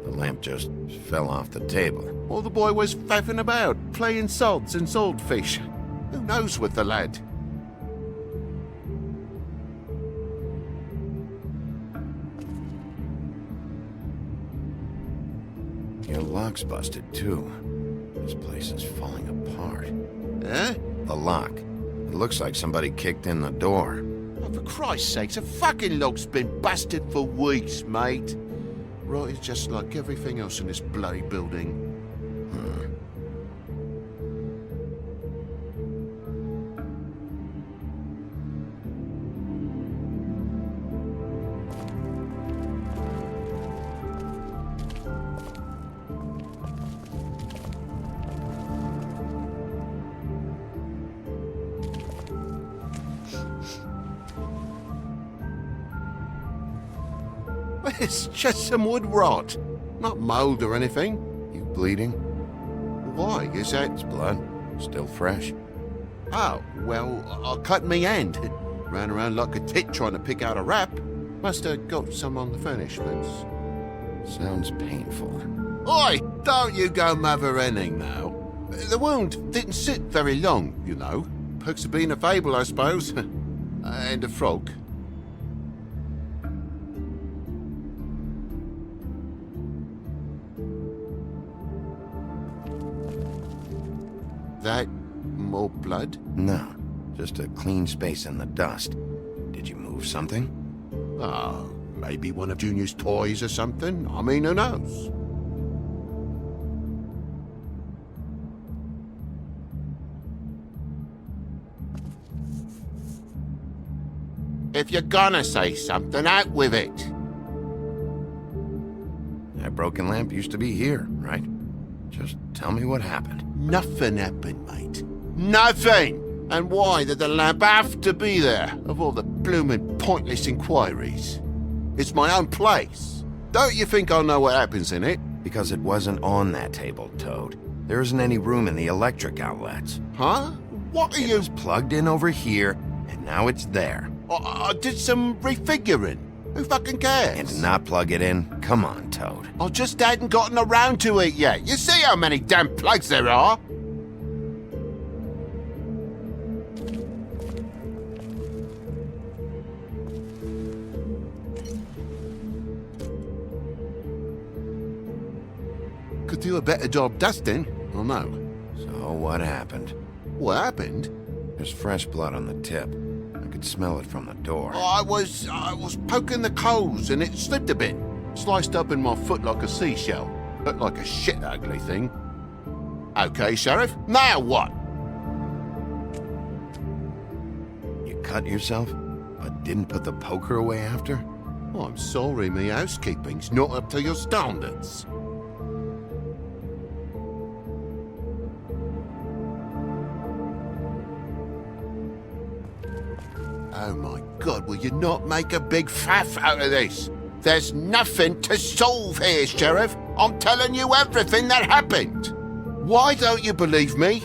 The lamp just fell off the table. Or the boy was faffing about, playing sods and swordfish. Who knows with the lad? Your lock's busted, too. This place is falling apart. Eh? The lock. It looks like somebody kicked in the door. Oh, for Christ's sakes, a fucking lock's been busted for weeks, mate. Right, it's just like everything else in this bloody building. It's just some wood rot. Not mold or anything. You bleeding? Why? Is that... It's blood. Still fresh. Oh, well, I cut me hand. Ran around like a tit trying to pick out a wrap. Must have got some on the furnishments. Sounds painful. Oi! Don't you go mother-henning now. The wound didn't sit very long, you know. Perks of being a fable, I suppose. And a frog. That more blood? No, just a clean space in the dust. Did you move something? Oh, maybe one of Junior's toys or something. I mean, who knows? If you're gonna say something, out with it. That broken lamp used to be here, right? Just tell me what happened. Nothing happened, mate. Nothing! And why did the lamp have to be there, of all the bloomin' pointless inquiries? It's my own place. Don't you think I'll know what happens in it? Because it wasn't on that table, Toad. There isn't any room in the electric outlets. Huh? What are you... It was plugged in over here, and now it's there. I did some refiguring. Who fucking cares? And to not plug it in? Come on, Toad. I just hadn't gotten around to it yet. You see how many damn plugs there are? Could do a better job dusting, or no? So what happened? What happened? There's fresh blood on the tip. I could smell it from the door. I was poking the coals and it slipped a bit. Sliced up in my foot like a seashell. Looked like a shit ugly thing. Okay, Sheriff, now what? You cut yourself, but didn't put the poker away after? Oh, I'm sorry, me housekeeping's not up to your standards. Oh my God, will you not make a big faff out of this? There's nothing to solve here, Sheriff. I'm telling you everything that happened. Why don't you believe me?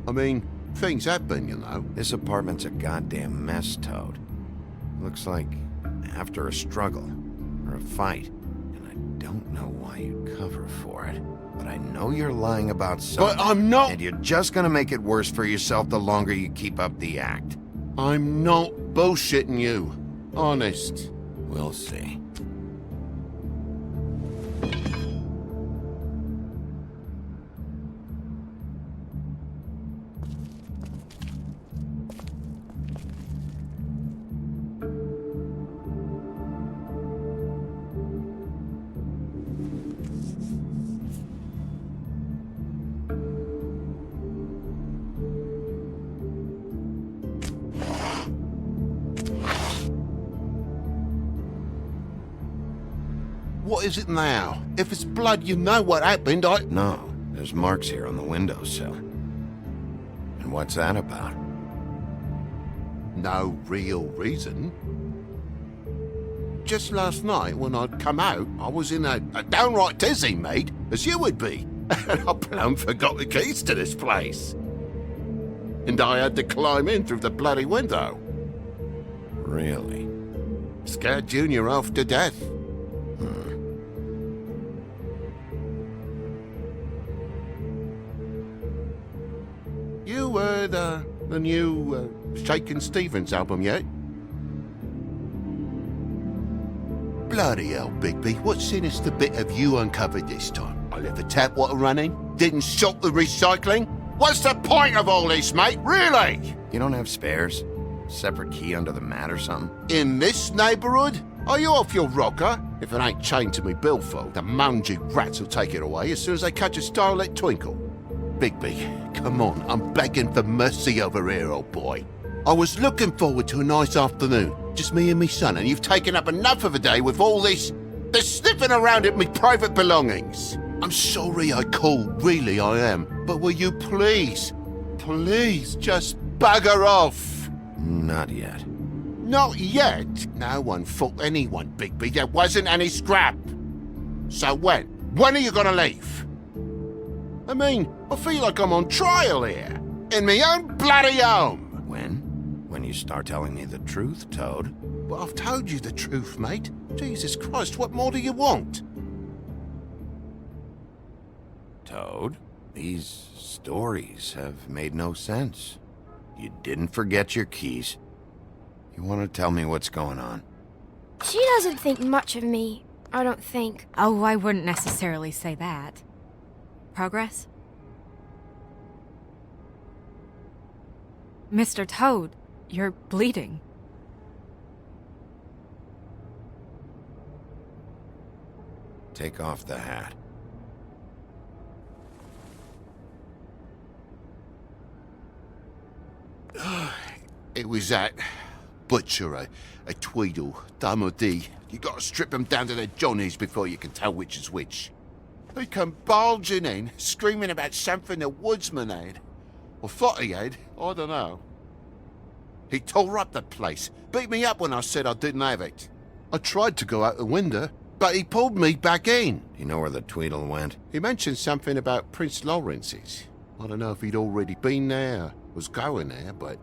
I mean, things happen, you know. This apartment's a goddamn mess, Toad. Looks like after a struggle, or a fight. And I don't know why you'd cover for it. But I know you're lying about something. But I'm not... And you're just gonna make it worse for yourself the longer you keep up the act. I'm not bullshitting you. Honest. We'll see. What is it now? If it's blood, you know what happened, No, there's marks here on the windowsill. And what's that about? No real reason. Just last night, when I'd come out, I was in a downright dizzy, mate, as you would be. And I plumb forgot the keys to this place. And I had to climb in through the bloody window. Really? Scared Junior off to death. You heard the new Shakin' Stevens album yet? Bloody hell, Bigby, what sinister bit have you uncovered this time? I left the tap water running, didn't stop the recycling. What's the point of all this, mate? Really? You don't have spares? Separate key under the mat or something? In this neighborhood? Are you off your rocker? If it ain't chained to me billfold, the mangy rats will take it away as soon as they catch a starlit twinkle. Bigby, come on, I'm begging for mercy over here, old boy. I was looking forward to a nice afternoon, just me and me son, and you've taken up enough of a day with all this sniffing around at me private belongings. I'm sorry I called, really I am, but will you please just bugger off? Not yet. Not yet? No one fought anyone, Bigby. There wasn't any scrap. So when? When are you gonna leave? I mean, I feel like I'm on trial here. In my own bloody home. When? When you start telling me the truth, Toad. Well, I've told you the truth, mate. Jesus Christ, what more do you want? Toad, these stories have made no sense. You didn't forget your keys. You want to tell me what's going on? She doesn't think much of me, I don't think. Oh, I wouldn't necessarily say that. Progress? Mr. Toad, you're bleeding. Take off the hat. It was that butcher, a Tweedle, Dumody. You gotta strip 'em down to their johnnies before you can tell which is which. They come bulging in, screaming about something the woodsman had. Or thought he had, I don't know. He tore up the place, beat me up when I said I didn't have it. I tried to go out the window, but he pulled me back in. Do you know where the Tweedle went? He mentioned something about Prince Lawrence's. I don't know if he'd already been there, was going there, but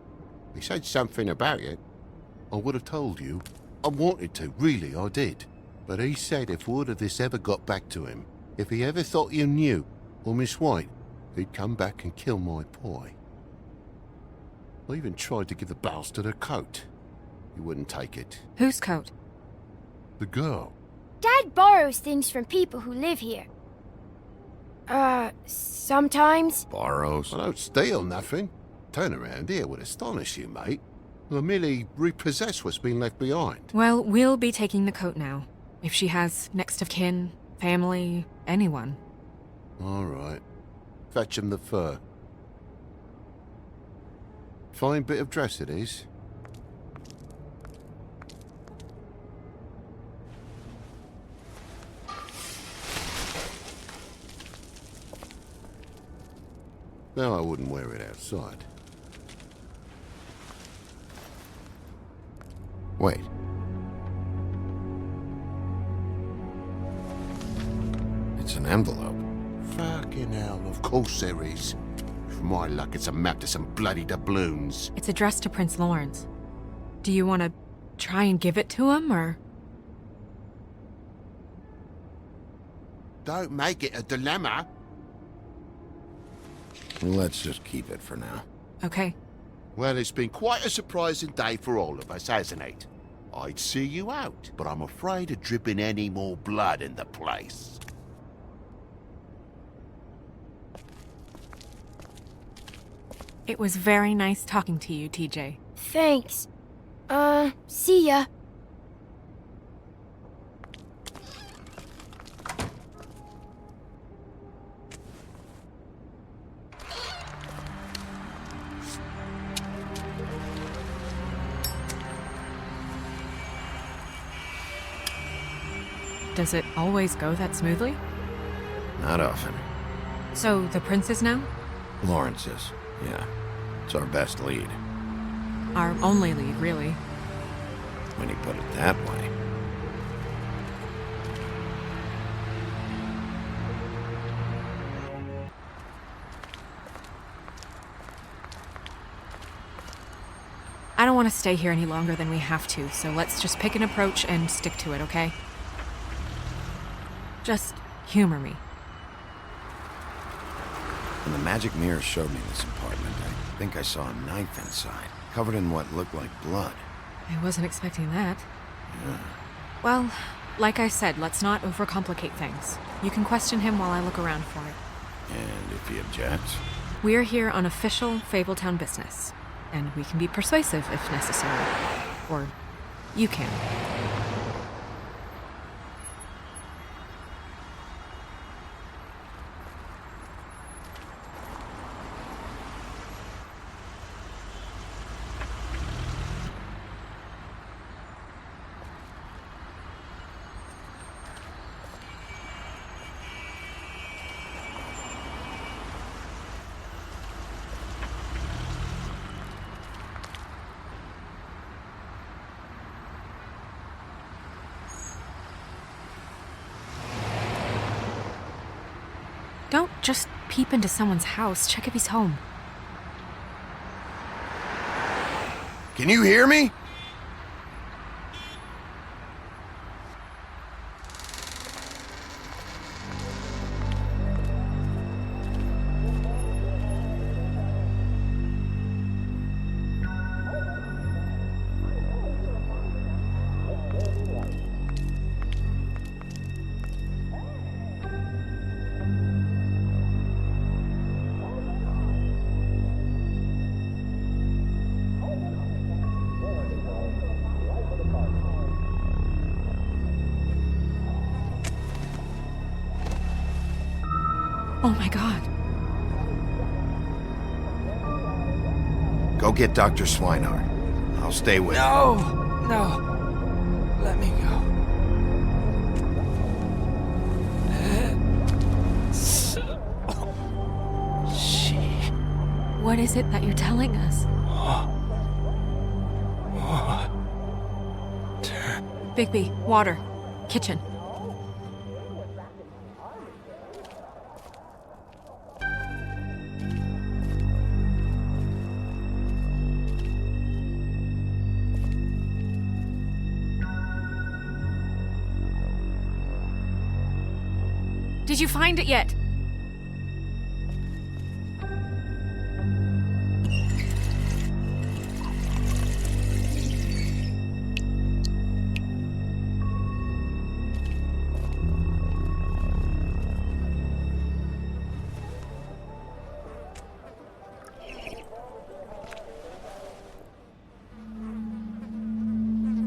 he said something about it. I would have told you. I wanted to, really, I did. But he said if word of this ever got back to him, if he ever thought you knew, or Miss White, he'd come back and kill my boy. I even tried to give the bastard a coat. He wouldn't take it. Whose coat? The girl. Dad borrows things from people who live here. Sometimes. Borrows? I don't steal nothing. Turn around here would astonish you, mate. I merely repossess what's been left behind. Well, we'll be taking the coat now. If she has next of kin, family, anyone. All right. Fetch him the fur. Fine bit of dress it is. No, I wouldn't wear it outside. Wait. It's an envelope. Fucking hell, of course there is. For my luck, it's a map to some bloody doubloons. It's addressed to Prince Lawrence. Do you want to try and give it to him, or...? Don't make it a dilemma. Let's just keep it for now. Okay. Well, it's been quite a surprising day for all of us, hasn't it? I'd see you out, but I'm afraid of dripping any more blood in the place. It was very nice talking to you, TJ. Thanks. See ya. Does it always go that smoothly? Not often. So, the prince is now? Lawrence is, yeah. It's our best lead. Our only lead, really. When you put it that way. I don't want to stay here any longer than we have to, so let's just pick an approach and stick to it, okay? Just humor me. When the magic mirror showed me this apartment, I think I saw a knife inside, covered in what looked like blood. I wasn't expecting that. Yeah. Well, like I said, let's not overcomplicate things. You can question him while I look around for it. And if he objects? We're here on official Fabletown business, and we can be persuasive if necessary. Or you can. Don't just peep into someone's house. Check if he's home. Can you hear me? Oh my god. Go get Dr. Swinehart. I'll stay with you. No. Let me go. What is it that you're telling us? Bigby, water. Kitchen. Did you find it yet?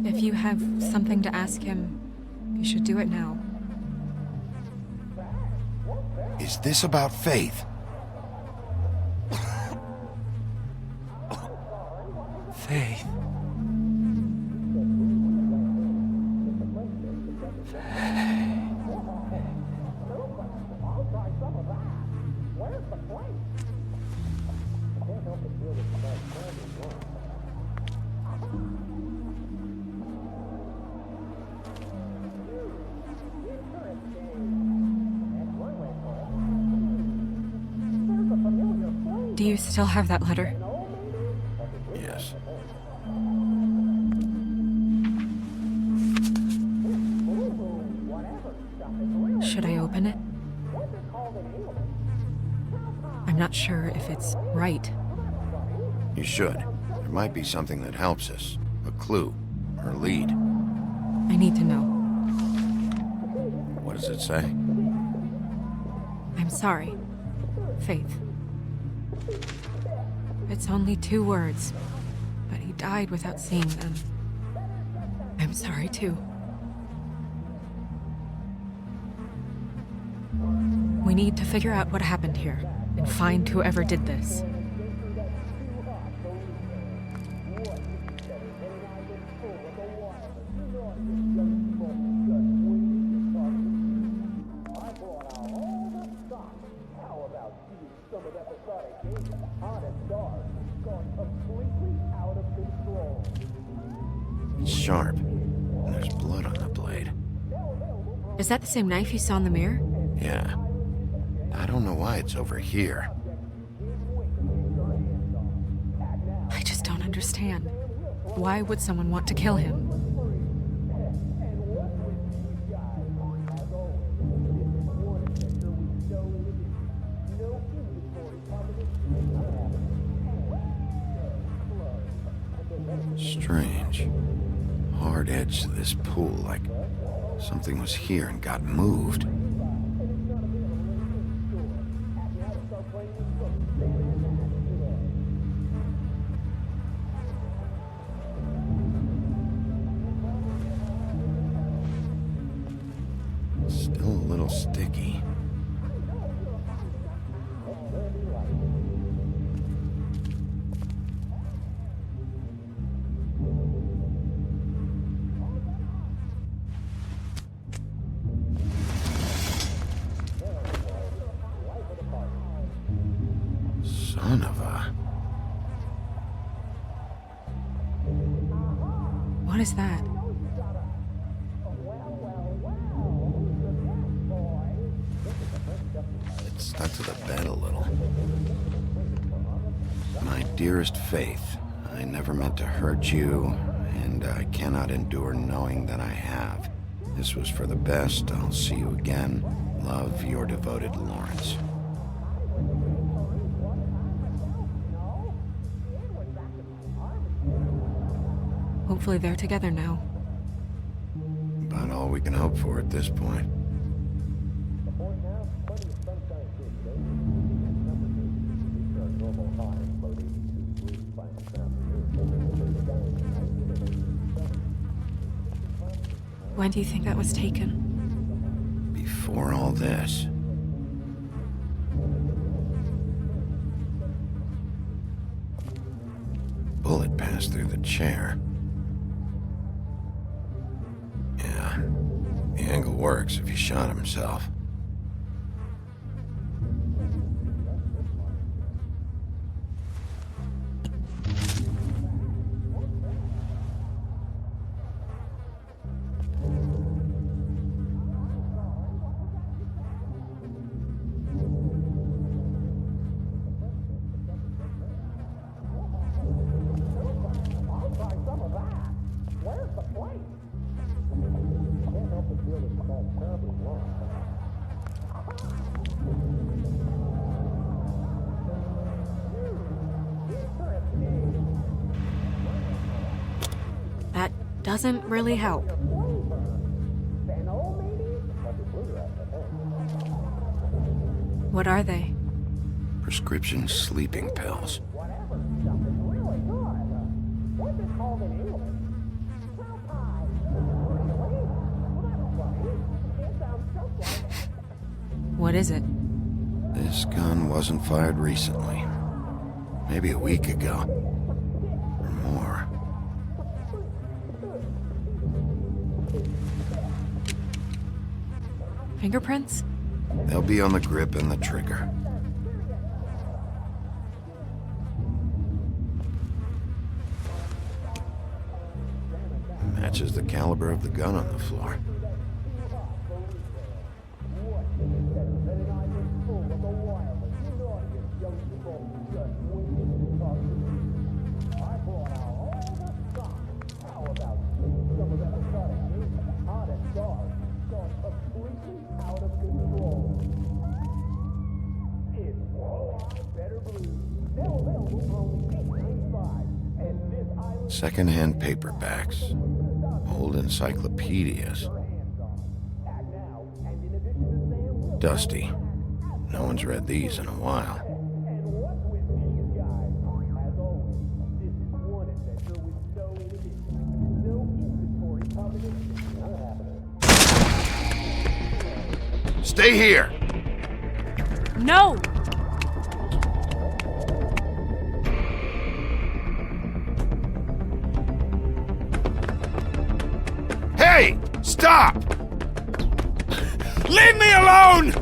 If you have something to ask him, you should do it now. Is this about Faith? Faith. Do you still have that letter? Yes. Should I open it? I'm not sure if it's right. You should. There might be something that helps us. A clue. Or a lead. I need to know. What does it say? I'm sorry. Faith. It's only 2 words, but he died without seeing them. I'm sorry, too. We need to figure out what happened here, and find whoever did this. sharp. And there's blood on the blade. Is that the same knife you saw in the mirror? Yeah. I don't know why it's over here. I just don't understand. Why would someone want to kill him? Strange. Hard edge to this pool, like something was here and got moved. Still a little sticky. Son of a... What is that? It stuck to the bed a little. My dearest Faith, I never meant to hurt you, and I cannot endure knowing that I have. This was for the best. I'll see you again. Love, your devoted Lawrence. Hopefully they're together now. About all we can hope for at this point. When do you think that was taken? Before all this. Bullet passed through the chair. Yeah, the angle works if he shot himself. That doesn't really help. What are they? Prescription sleeping pills. What is it? This gun wasn't fired recently. Maybe a week ago. Or more. Fingerprints? They'll be on the grip and the trigger. Matches the caliber of the gun on the floor. Second-hand paperbacks, old encyclopedias. Dusty. No one's read these in a while. Stay here! No! Hey! Stop! Leave me alone!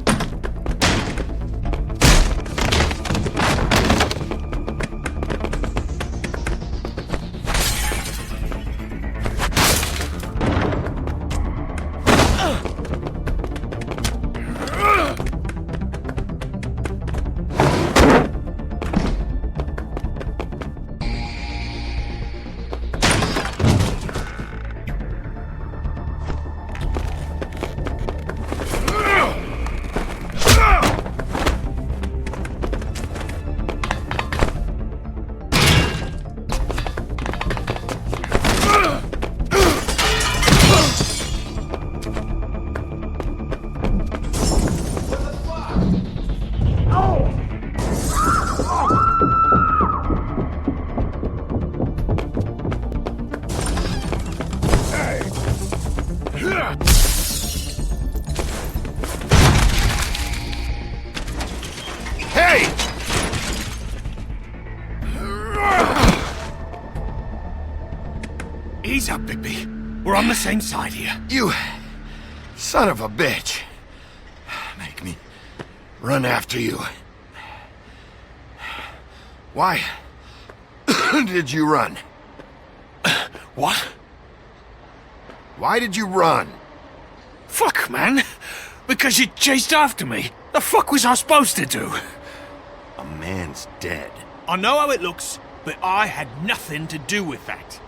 Hey! Ease up, Bigby. We're on the same side here. You son of a bitch. Make me run after you. Why did you run? What? Why did you run? Fuck, man. Because you chased after me. The fuck was I supposed to do? A man's dead. I know how it looks, but I had nothing to do with that.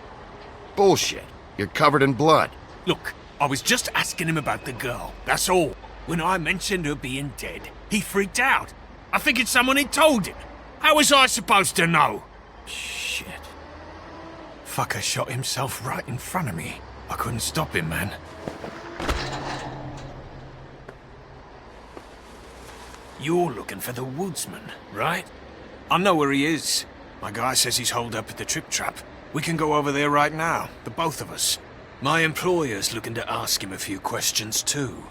Bullshit. You're covered in blood. Look, I was just asking him about the girl, that's all. When I mentioned her being dead, he freaked out. I figured someone had told him. How was I supposed to know? Shit. Fucker shot himself right in front of me. I couldn't stop him, man. You're looking for the woodsman, right? I know where he is. My guy says he's holed up at the Trip Trap. We can go over there right now, the both of us. My employer's looking to ask him a few questions too.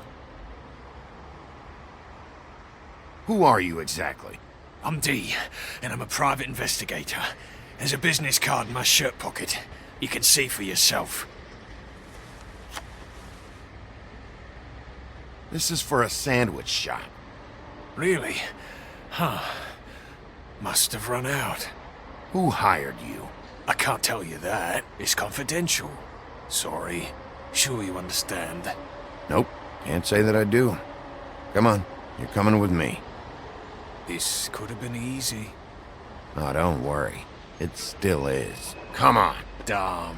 Who are you exactly? I'm D, and I'm a private investigator. There's a business card in my shirt pocket. You can see for yourself. This is for a sandwich shop. Really? Huh. Must have run out. Who hired you? I can't tell you that. It's confidential. Sorry. Sure you understand. Nope. Can't say that I do. Come on. You're coming with me. This could have been easy. Oh, don't worry. It still is. Come on. Dumb.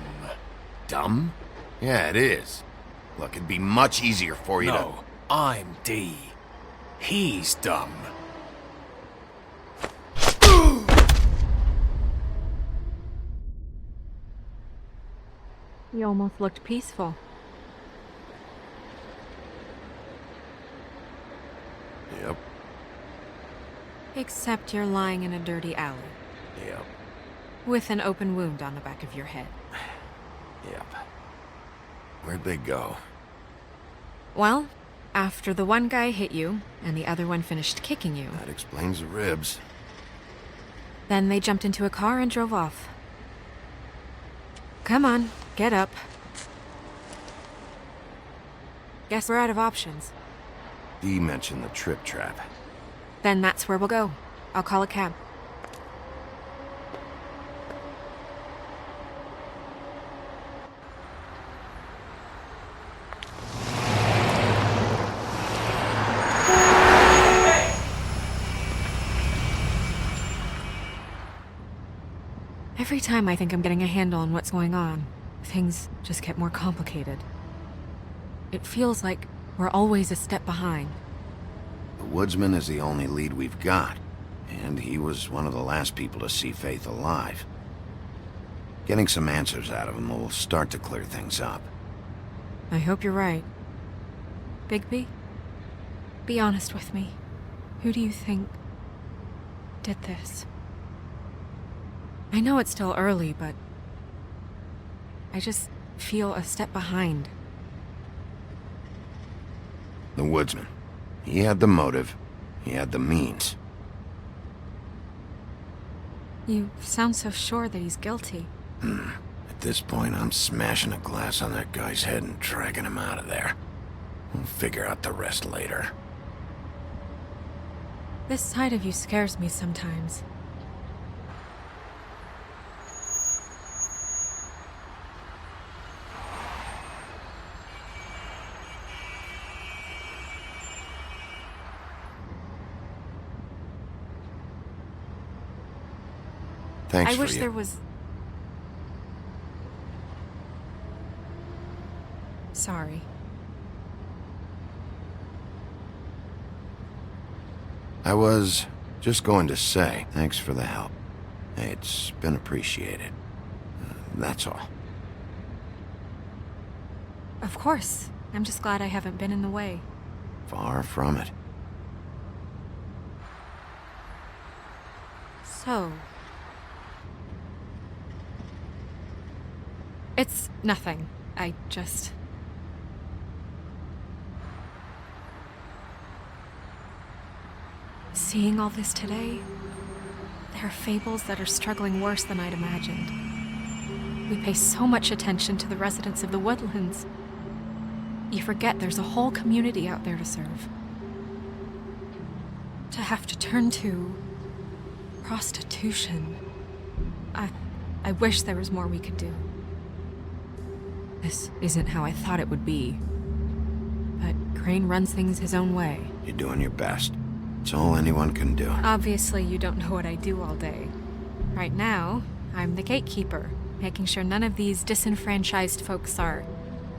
Dumb? Yeah, it is. Look, it'd be much easier for you to... No, I'm D. He's dumb. You almost looked peaceful. Yep. Except you're lying in a dirty alley. Yep. With an open wound on the back of your head. Yep. Where'd they go? Well, after the one guy hit you, and the other one finished kicking you, That explains the ribs. then they jumped into a car and drove off. Come on, get up. Guess we're out of options. Dee mentioned the Trip Trap. Then that's where we'll go. I'll call a cab. Every time I think I'm getting a handle on what's going on, things just get more complicated. It feels like we're always a step behind. The woodsman is the only lead we've got, and he was one of the last people to see Faith alive. Getting some answers out of him will start to clear things up. I hope you're right. Bigby, be honest with me. Who do you think did this? I know it's still early, but I just feel a step behind. The woodsman. He had the motive. He had the means. You sound so sure that he's guilty. At this point, I'm smashing a glass on that guy's head and dragging him out of there. We'll figure out the rest later. This side of you scares me sometimes. Thanks I for wish you. there was... Sorry. I was just going to say, thanks for the help. It's been appreciated. That's all. Of course. I'm just glad I haven't been in the way. Far from it. So... It's nothing. I just... Seeing all this today, there are fables that are struggling worse than I'd imagined. We pay so much attention to the residents of the woodlands. You forget there's a whole community out there to serve. To have to turn to prostitution. I wish there was more we could do. This isn't how I thought it would be. But Crane runs things his own way. You're doing your best. It's all anyone can do. Obviously, you don't know what I do all day. Right now, I'm the gatekeeper, making sure none of these disenfranchised folks are,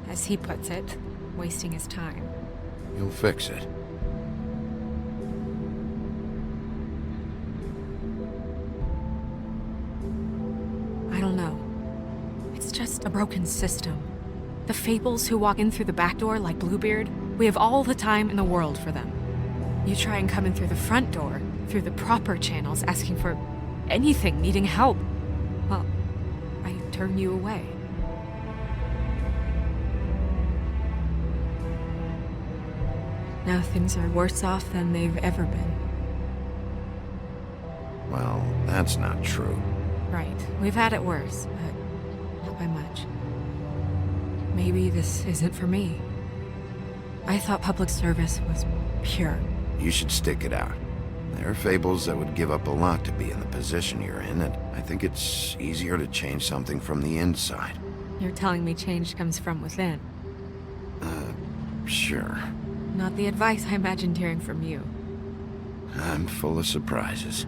as he puts it, wasting his time. You'll fix it. I don't know. It's just a broken system. The Fables who walk in through the back door like Bluebeard, we have all the time in the world for them. You try and come in through the front door, through the proper channels, asking for anything, needing help. Well, I turn you away. Now things are worse off than they've ever been. Well, that's not true. Right. We've had it worse, but not by much. Maybe this isn't for me. I thought public service was pure. You should stick it out. There are fables that would give up a lot to be in the position you're in, and I think it's easier to change something from the inside. You're telling me change comes from within. Sure. Not the advice I imagined hearing from you. I'm full of surprises.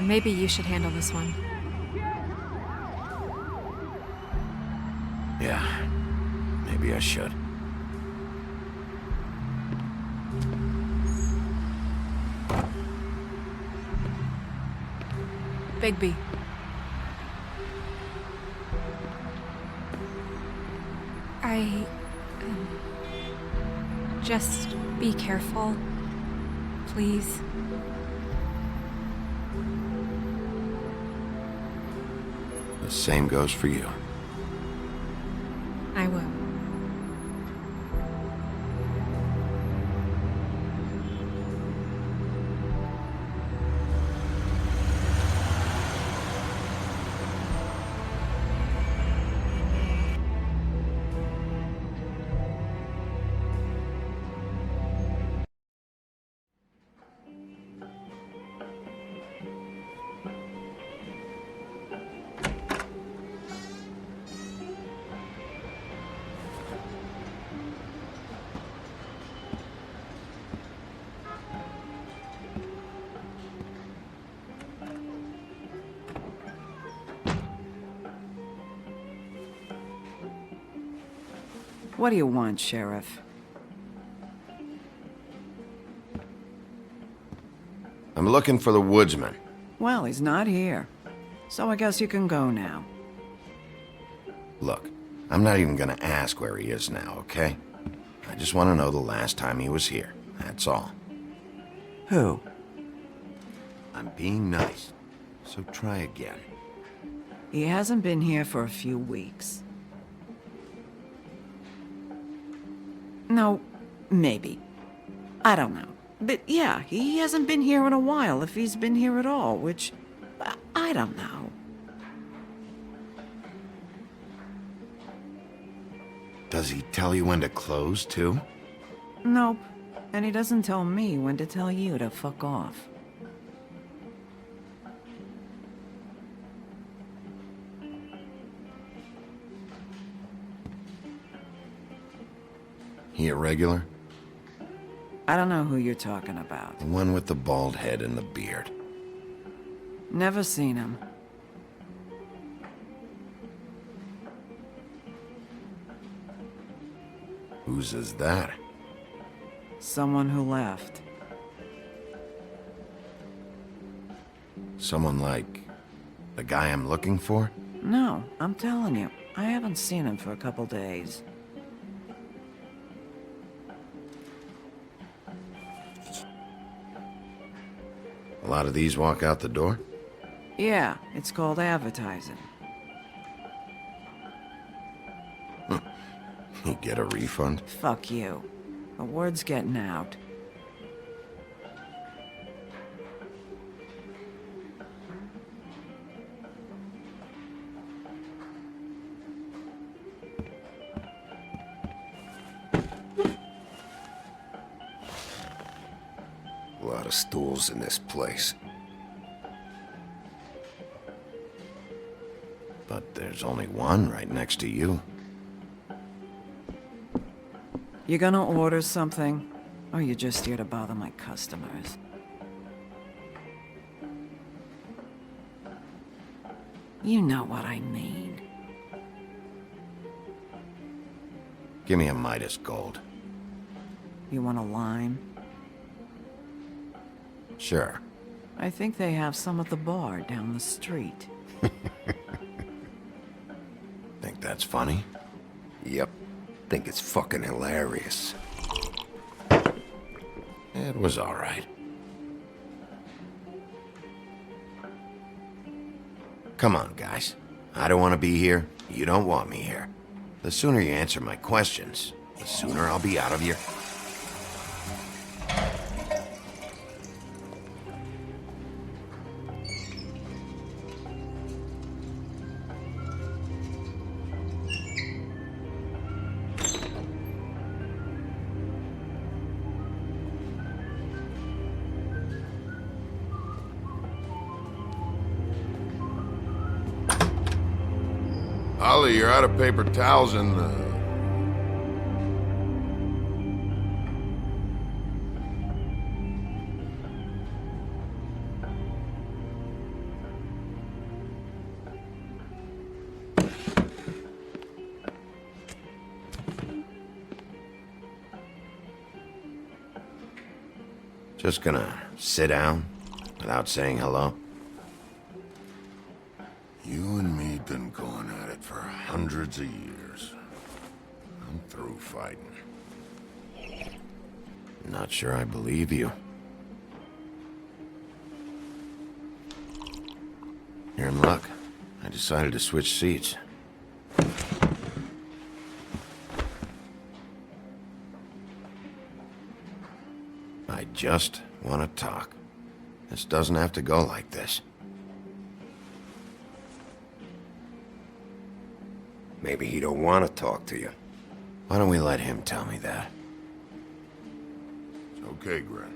Maybe you should handle this one. Yeah, maybe I should. Bigby. Just be careful, please. The same goes for you. I will. What do you want, Sheriff? I'm looking for the woodsman. Well, he's not here. So I guess you can go now. Look, I'm not even gonna ask where he is now, okay? I just want to know the last time he was here. That's all. Who? I'm being nice, so try again. He hasn't been here for a few weeks. No, maybe. I don't know. But yeah, he hasn't been here in a while, if he's been here at all, which... I don't know. Does he tell you when to close, too? Nope. And he doesn't tell me when to tell you to fuck off. He a regular? I don't know who you're talking about. The one with the bald head and the beard. Never seen him. Whose is that? Someone who left. Someone like... the guy I'm looking for? No, I'm telling you. I haven't seen him for a couple days. A lot of these walk out the door? Yeah, it's called advertising. get a refund? Fuck you. The word's getting out. A lot of stools in this place. But there's only one right next to you. You gonna order something? Or you just here to bother my customers? You know what I mean. Give me a Midas Gold. You want a lime? Sure. I think they have some at the bar down the street. Think that's funny? Yep. Think it's fucking hilarious. It was all right. Come on, guys. I don't want to be here. You don't want me here. The sooner you answer my questions, the sooner I'll be out of your... Ollie, you're out of paper towels and, Just gonna sit down without saying hello? You and me been going at it for hundreds of years. I'm through fighting. Not sure I believe you. You're in luck. I decided to switch seats. I just want to talk. This doesn't have to go like this. Maybe he don't want to talk to you. Why don't we let him tell me that? It's okay, Gren.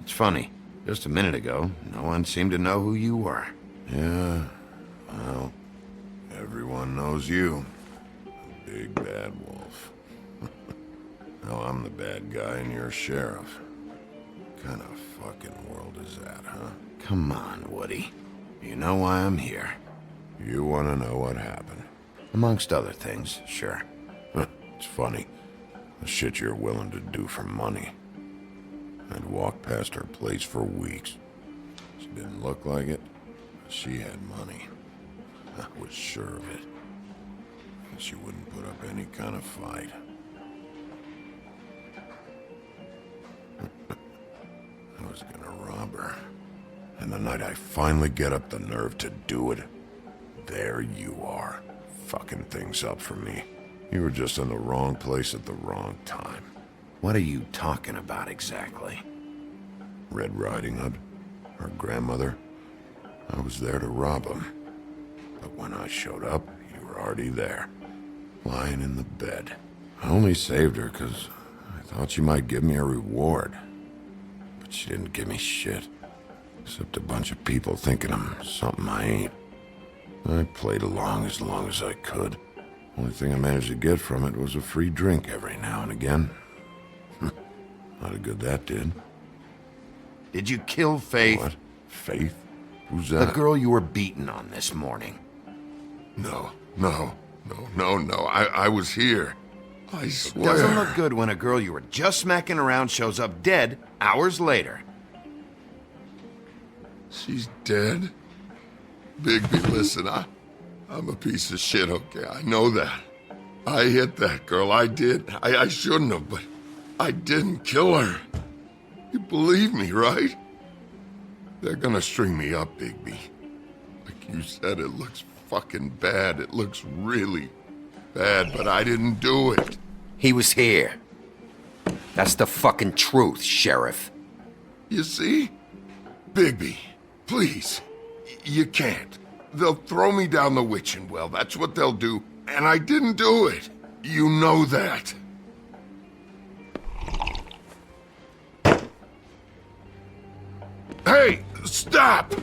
It's funny. Just a minute ago, no one seemed to know who you were. Yeah, well, everyone knows you. The big bad wolf. Now I'm the bad guy and you're sheriff. What kind of fucking world is that, huh? Come on, Woody. You know why I'm here. You want to know what happened? Amongst other things, sure. It's funny. The shit you're willing to do for money. I'd walk past her place for weeks. She didn't look like it, but she had money. I was sure of it. And she wouldn't put up any kind of fight. I was gonna rob her. And the night I finally get up the nerve to do it, there you are, fucking things up for me. You were just in the wrong place at the wrong time. What are you talking about exactly? Red Riding Hood, her grandmother. I was there to rob him. But when I showed up, you were already there, lying in the bed. I only saved her because I thought she might give me a reward. But she didn't give me shit. Except a bunch of people thinking I'm something I ain't. I played along as I could. Only thing I managed to get from it was a free drink every now and again. Not a good that did. Did you kill Faith? What? Faith? Who's The that? girl you were beating on this morning. No. I was here. I swear. Doesn't look good when a girl you were just smacking around shows up dead hours later. She's dead? Bigby, listen, I'm a piece of shit, okay? I know that. I hit that girl, I did. I shouldn't have, but I didn't kill her. You believe me, right? They're gonna string me up, Bigby. Like you said, it looks fucking bad. It looks really bad, but I didn't do it. He was here. That's the fucking truth, Sheriff. You see? Bigby, please. You can't. They'll throw me down the witching well. That's what they'll do. And I didn't do it. You know that. Hey, stop!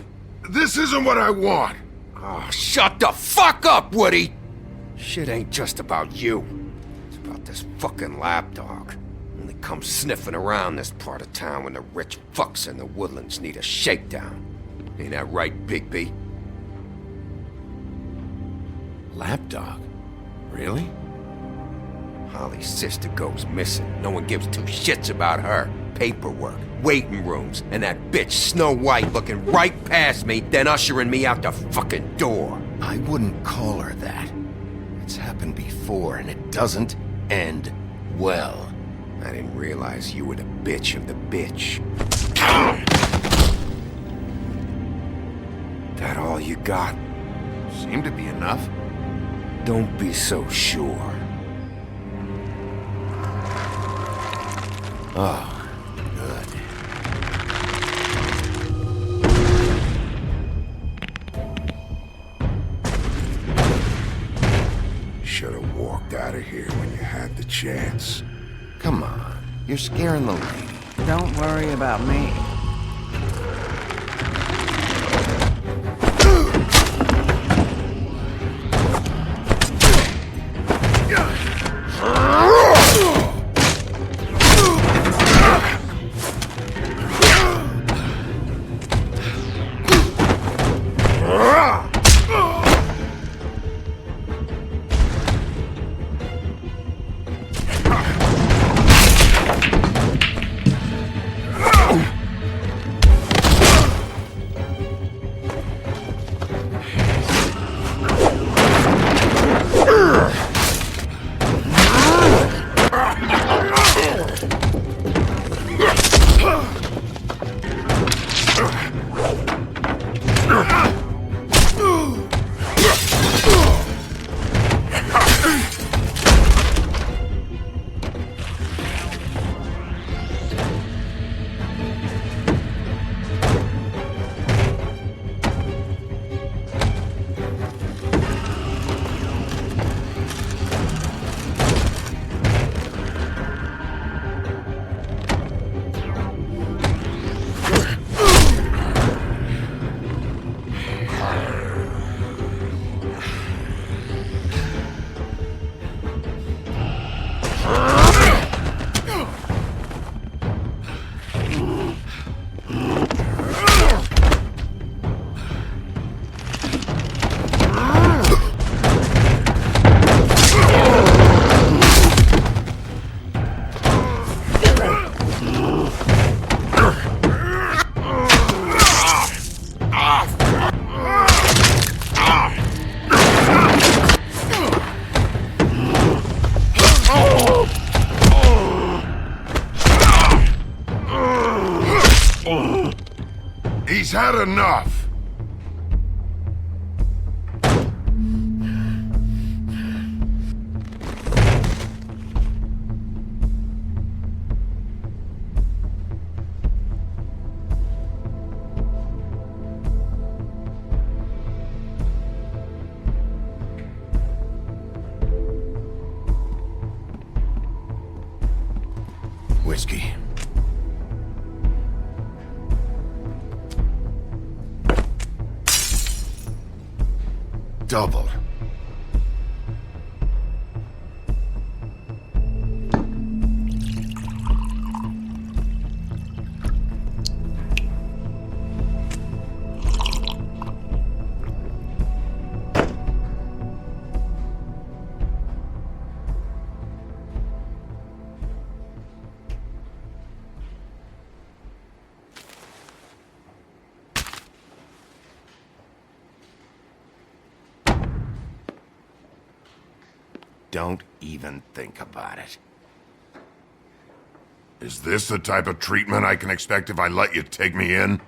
This isn't what I want. Oh, shut the fuck up, Woody! Shit ain't just about you. It's about this fucking lapdog. Only comes sniffing around this part of town when the rich fucks in the woodlands need a shakedown. Ain't that right, Bigby? Lapdog? Really? Holly's sister goes missing. No one gives two shits about her. Paperwork, waiting rooms, and that bitch Snow White looking right past me, then ushering me out the fucking door. I wouldn't call her that. It's happened before, and it doesn't end well. I didn't realize you were the bitch of the bitch. That all you got? Seemed to be enough. Don't be so sure. Oh, good. Should have walked out of here when you had the chance. Come on, you're scaring the lady. Don't worry about me. He's had enough. Whiskey. Double. Don't even think about it. Is this the type of treatment I can expect if I let you take me in?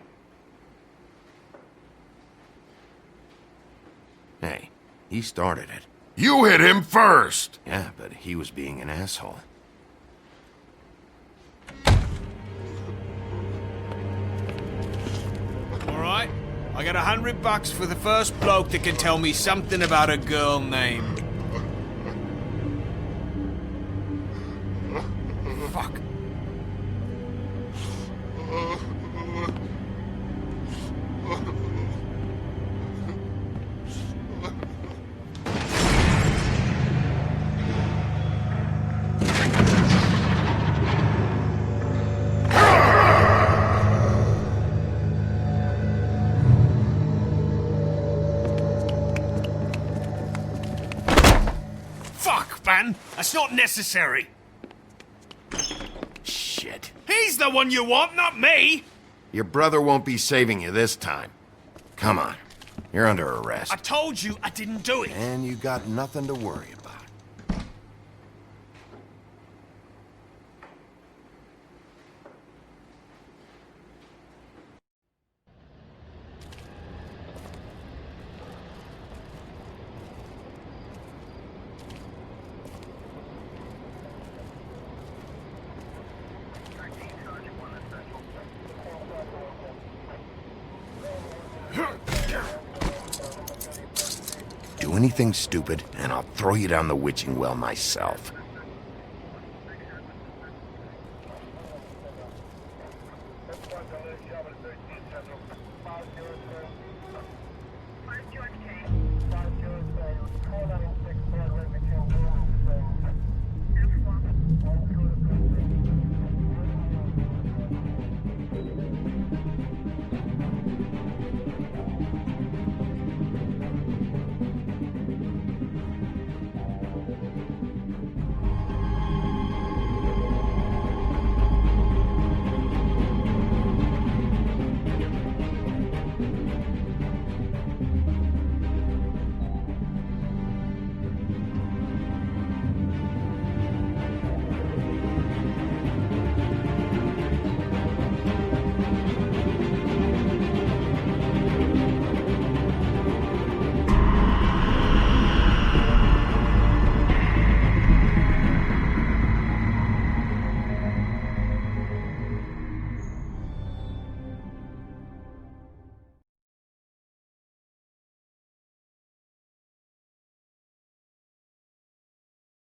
Hey, he started it. You hit him first! Yeah, but he was being an asshole. Alright, I got $100 for the first bloke that can tell me something about a girl named... Fuck. Fuck, man! That's not necessary! Shit. He's the one you want, not me! Your brother won't be saving you this time. Come on. You're under arrest. I told you I didn't do it! And you got nothing to worry about. Do anything stupid, and I'll throw you down the witching well myself.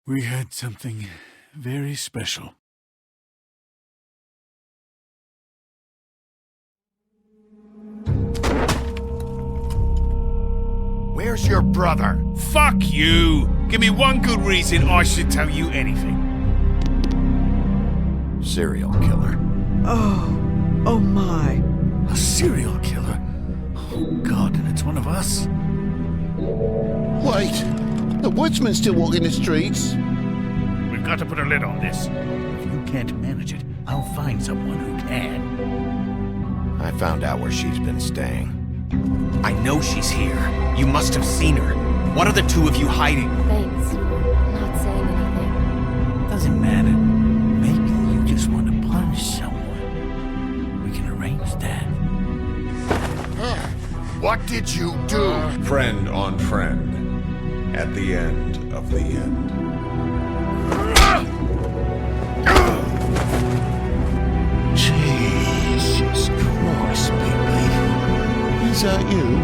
We had something very special. Where's your brother? Fuck you! Give me one good reason I should tell you anything. Serial killer. Oh my. A serial killer? Oh God, and it's one of us? Wait, the woodsman's still walking the streets. We've got to put a lid on this. If you can't manage it, I'll find someone who can. I found out where she's been staying. I know she's here. You must have seen her. What are the two of you hiding? Thanks for not saying anything. Doesn't matter. Maybe you just want to punish someone. We can arrange that. What did you do? Friend on friend. At the end of the end. Jesus Christ, Bigby. Is that you?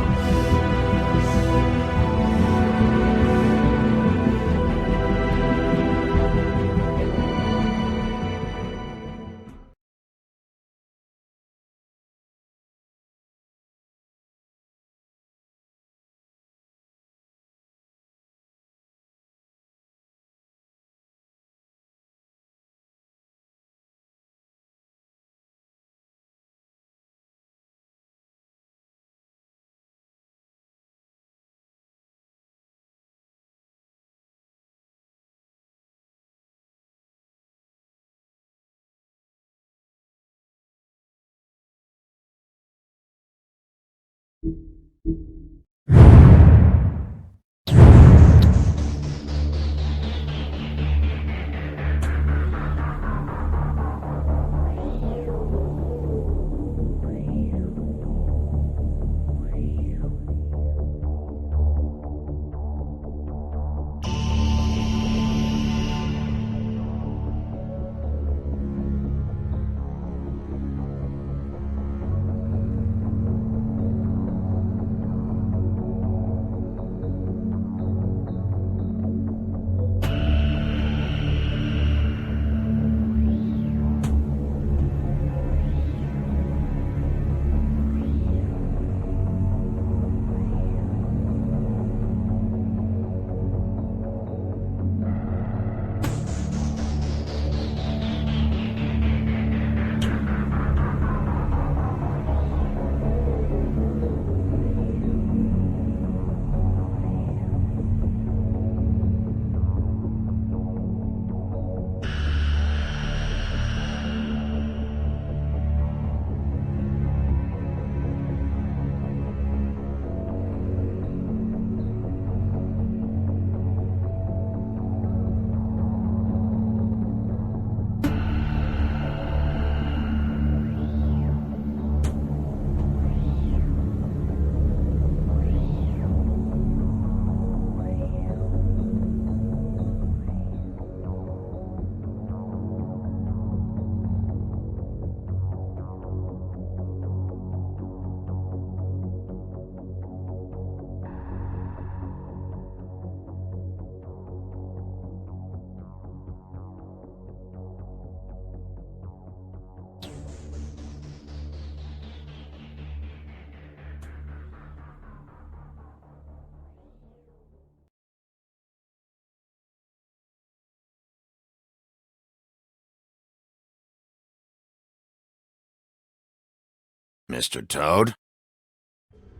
Mr. Toad?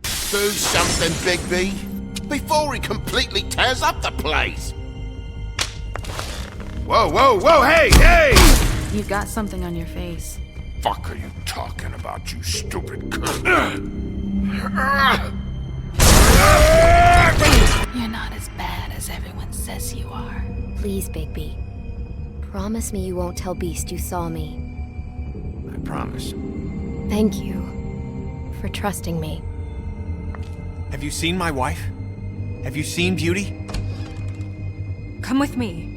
Do something, Bigby, before he completely tears up the place. Whoa, whoa, whoa, hey, hey! You've got something on your face. Fuck are you talking about, you stupid cunt? You're not as bad as everyone says you are. Please, Bigby. Promise me you won't tell Beast you saw me. I promise. Thank you for trusting me. Have you seen my wife? Have you seen Beauty? Come with me.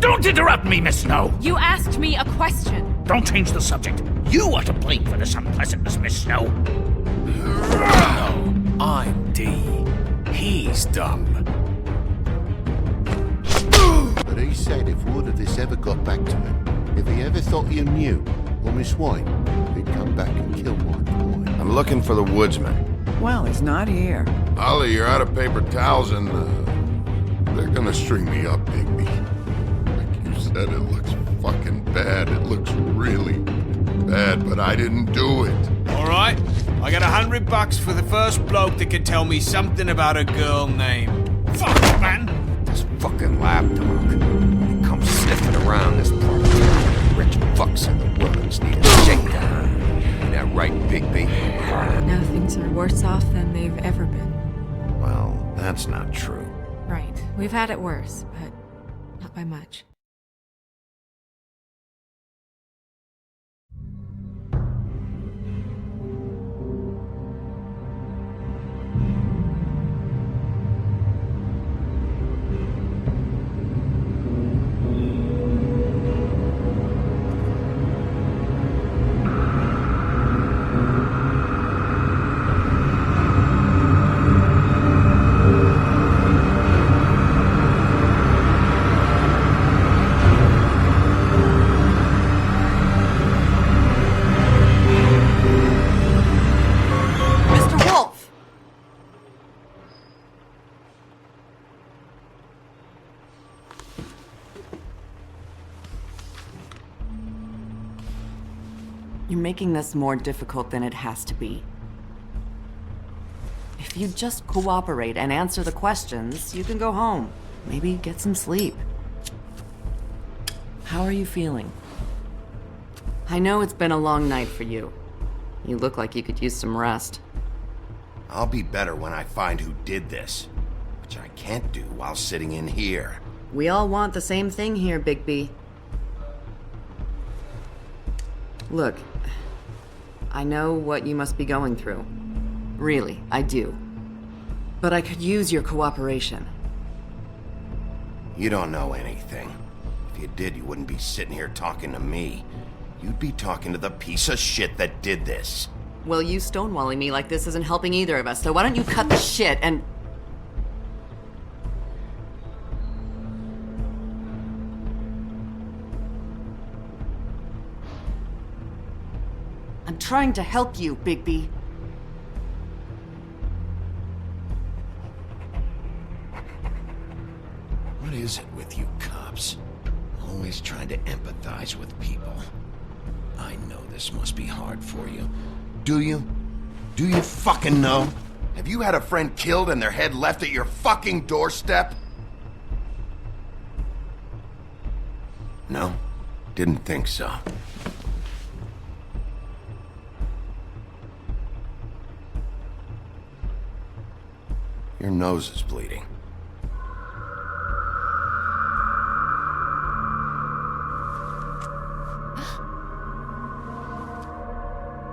Don't interrupt me, Miss Snow! You asked me a question. Don't change the subject. You are to blame for this unpleasantness, Miss Snow. No, I'm D. He's dumb. But he said if word of this ever got back to him, if he ever thought you knew, or Miss White, he'd come back and kill my boy. I'm looking for the woodsman. Well, he's not here. Ollie, you're out of paper towels and, they're gonna string me up, Bigby. Like you said, it looks fucking bad. It looks really bad, but I didn't do it. Alright, I got $100 for the first bloke that can tell me something about a girl named... Fuck, man! This fucking lapdog. He comes sniffing around this part of town. Rich fucks in the woods need a shakedown. Ain't that right, Bigby? Now things are worse off than they've ever been. Well, that's not true. Right. We've had it worse, but not by much. You're making this more difficult than it has to be. If you just cooperate and answer the questions, you can go home. Maybe get some sleep. How are you feeling? I know it's been a long night for you. You look like you could use some rest. I'll be better when I find who did this, which I can't do while sitting in here. We all want the same thing here, Bigby. Look, I know what you must be going through. Really, I do. But I could use your cooperation. You don't know anything. If you did, you wouldn't be sitting here talking to me. You'd be talking to the piece of shit that did this. Well, you stonewalling me like this isn't helping either of us, so why don't you cut the shit and... I'm trying to help you, Bigby. What is it with you cops? Always trying to empathize with people. I know this must be hard for you. Do you? Do you fucking know? Have you had a friend killed and their head left at your fucking doorstep? No? Didn't think so. Your nose is bleeding.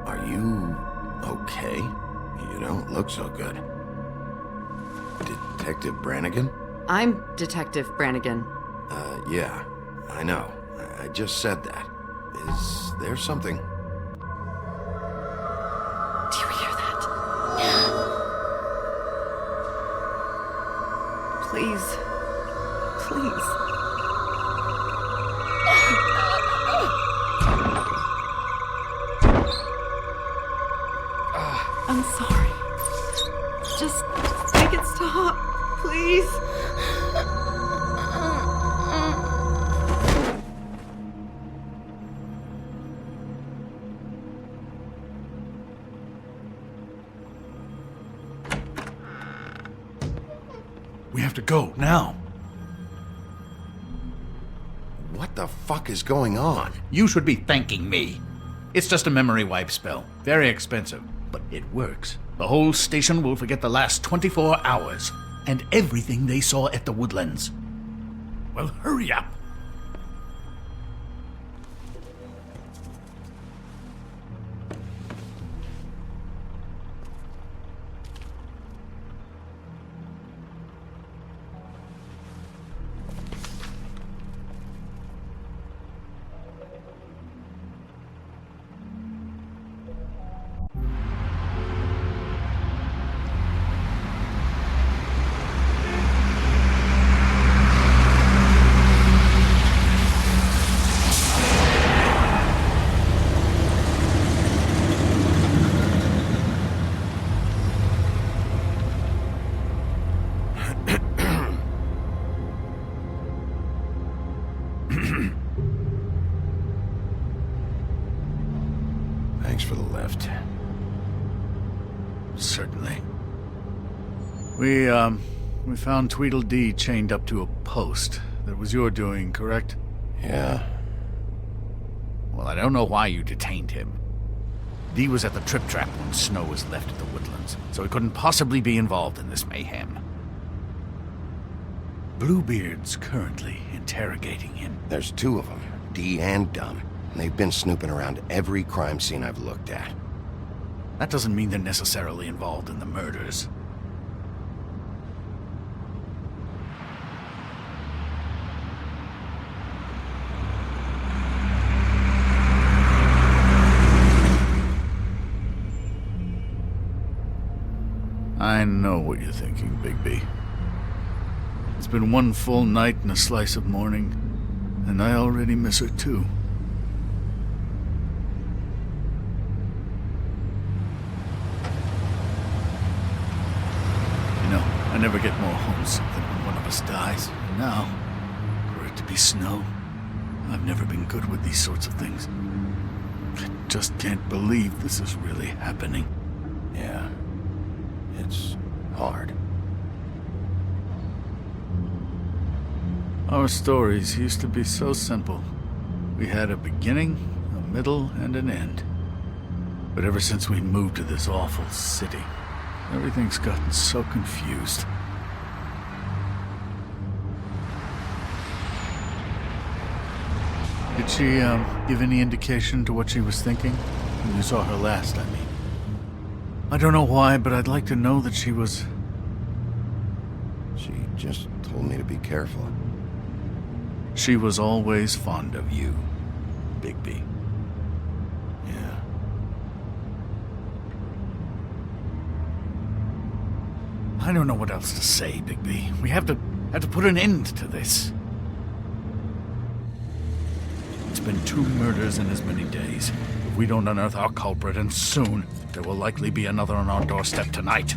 Are you okay? You don't look so good. Detective Brannigan? I'm Detective Brannigan. Yeah, I know. I just said that. Is there something? Do you hear that? Please. Please. I'm sorry. Just make it stop, please. We have to go, now. What the fuck is going on? You should be thanking me. It's just a memory wipe spell. Very expensive, but it works. The whole station will forget the last 24 hours, and everything they saw at the Woodlands. Well, hurry up. Thanks for the lift. Certainly. We found Tweedledee chained up to a post. That was your doing, correct? Yeah. Well, I don't know why you detained him. Dee was at the Trip Trap when Snow was left at the Woodlands, so he couldn't possibly be involved in this mayhem. Bluebeard's currently interrogating him. There's two of them, Dee and Dumb. And they've been snooping around every crime scene I've looked at. That doesn't mean they're necessarily involved in the murders. I know what you're thinking, Bigby. It's been one full night and a slice of morning, and I already miss her too. You know, I never get more homesick than when one of us dies. And now, for it to be Snow, I've never been good with these sorts of things. I just can't believe this is really happening. Yeah. It's hard. Our stories used to be so simple. We had a beginning, a middle, and an end. But ever since we moved to this awful city, everything's gotten so confused. Did she, give any indication to what she was thinking? When you saw her last, I mean. I don't know why, but I'd like to know that she was... She just told me to be careful. She was always fond of you, Bigby. Yeah. I don't know what else to say, Bigby. We have to put an end to this. It's been 2 murders in as many days. If we don't unearth our culprit, and soon, there will likely be another on our doorstep tonight.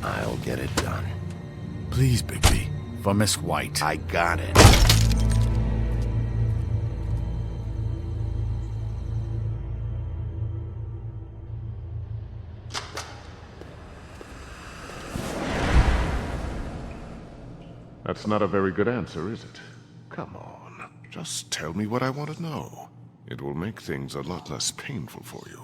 I'll get it done. Please, Bigby. For Miss White. I got it. That's not a very good answer, is it? Come on, just tell me what I want to know. It will make things a lot less painful for you,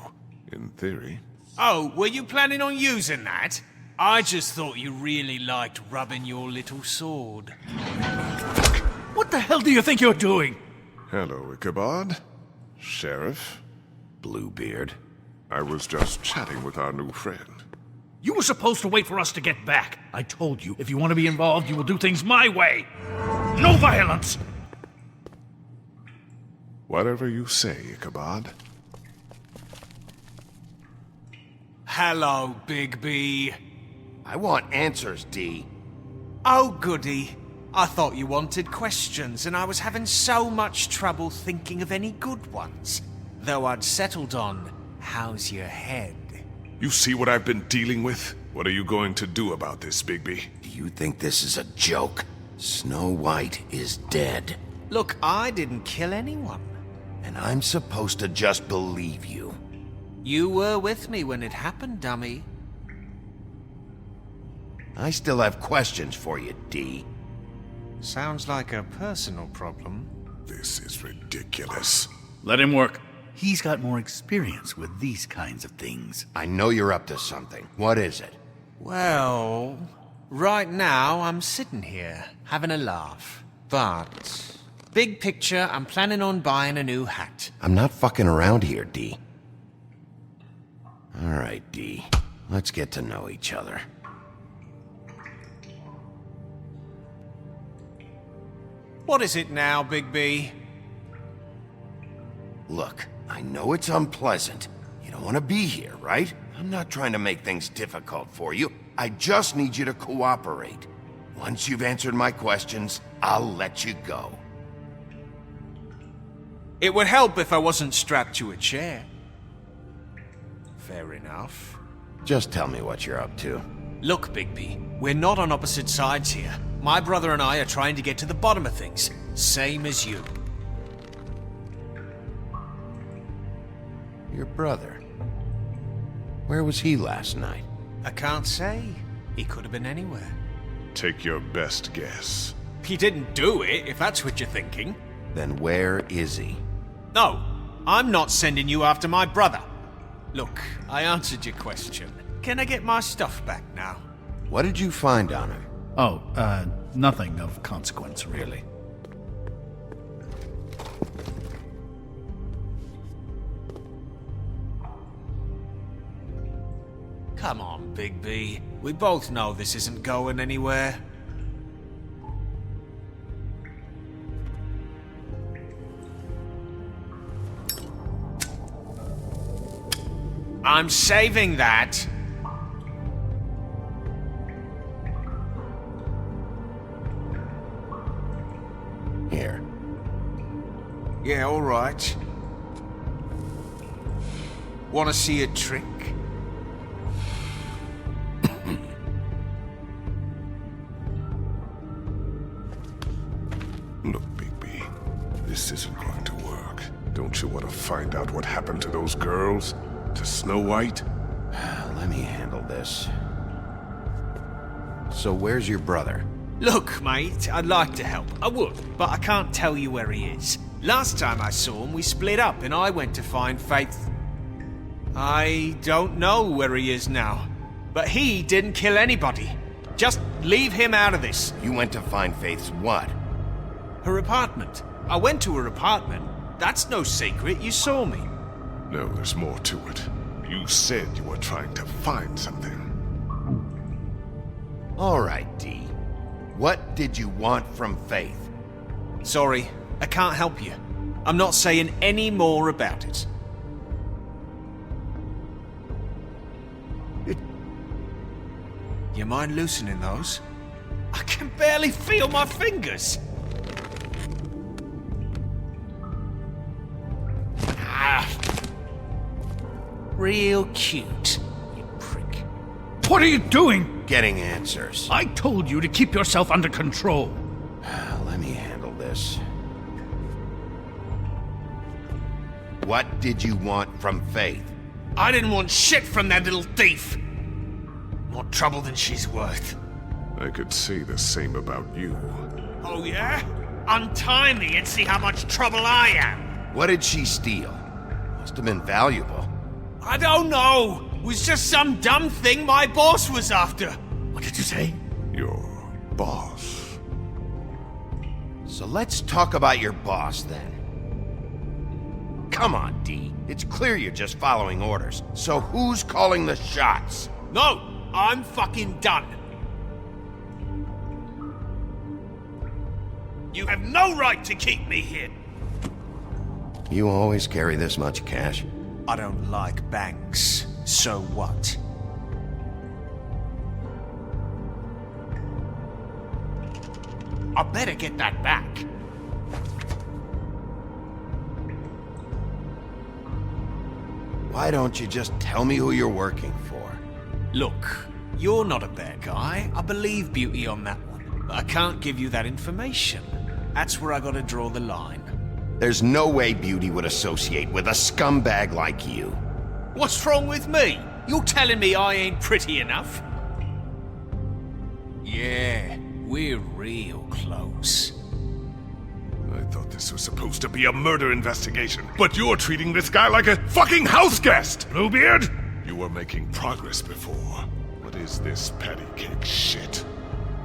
in theory. Oh, were you planning on using that? I just thought you really liked rubbing your little sword. What the hell do you think you're doing? Hello, Ichabod. Sheriff. Bluebeard. I was just chatting with our new friend. You were supposed to wait for us to get back. I told you, if you want to be involved, you will do things my way. No violence! Whatever you say, Ichabod. Hello, Bigby. I want answers, Dee. Oh, goody. I thought you wanted questions, and I was having so much trouble thinking of any good ones. Though I'd settled on, how's your head? You see what I've been dealing with? What are you going to do about this, Bigby? Do you think this is a joke? Snow White is dead. Look, I didn't kill anyone. And I'm supposed to just believe you. You were with me when it happened, dummy. I still have questions for you, D. Sounds like a personal problem. This is ridiculous. Let him work. He's got more experience with these kinds of things. I know you're up to something. What is it? Well, right now I'm sitting here, having a laugh. But, big picture, I'm planning on buying a new hat. I'm not fucking around here, D. All right, D. Let's get to know each other. What is it now, Bigby? Look, I know it's unpleasant. You don't want to be here, right? I'm not trying to make things difficult for you. I just need you to cooperate. Once you've answered my questions, I'll let you go. It would help if I wasn't strapped to a chair. Fair enough. Just tell me what you're up to. Look, Bigby, we're not on opposite sides here. My brother and I are trying to get to the bottom of things, same as you. Your brother? Where was he last night? I can't say. He could have been anywhere. Take your best guess. He didn't do it, if that's what you're thinking. Then where is he? No, I'm not sending you after my brother. Look, I answered your question. Can I get my stuff back now? What did you find on him? Oh, nothing of consequence, really. Come on, Bigby. We both know this isn't going anywhere. I'm saving that. Here. Yeah, all right. Want to see a trick? Look, Bigby, this isn't going to work. Don't you want to find out what happened to those girls? To Snow White? Let me handle this. So where's your brother? Look, mate, I'd like to help. I would, but I can't tell you where he is. Last time I saw him, we split up and I went to find Faith. I don't know where he is now, but he didn't kill anybody. Just leave him out of this. You went to find Faith's what? Her apartment. I went to her apartment. That's no secret, you saw me. No, there's more to it. You said you were trying to find something. All right, D. What did you want from Faith? Sorry, I can't help you. I'm not saying any more about it. You mind loosening those? I can barely feel my fingers. Real cute, you prick. What are you doing? Getting answers. I told you to keep yourself under control. Let me handle this. What did you want from Faith? I didn't want shit from that little thief. More trouble than she's worth. I could say the same about you. Oh yeah? Untie me and see how much trouble I am. What did she steal? Must have been valuable. I don't know. It was just some dumb thing my boss was after. What did you say? Your boss. So let's talk about your boss then. Come on, D. It's clear you're just following orders. So who's calling the shots? No, I'm fucking done. You have no right to keep me here. You always carry this much cash? I don't like banks. So what? I better get that back. Why don't you just tell me who you're working for? Look, you're not a bad guy. I believe Beauty on that one. But I can't give you that information. That's where I gotta draw the line. There's no way Beauty would associate with a scumbag like you. What's wrong with me? You're telling me I ain't pretty enough? Yeah, we're real close. I thought this was supposed to be a murder investigation, but you're treating this guy like a fucking house guest, Bluebeard! You were making progress before. What is this patty cake shit?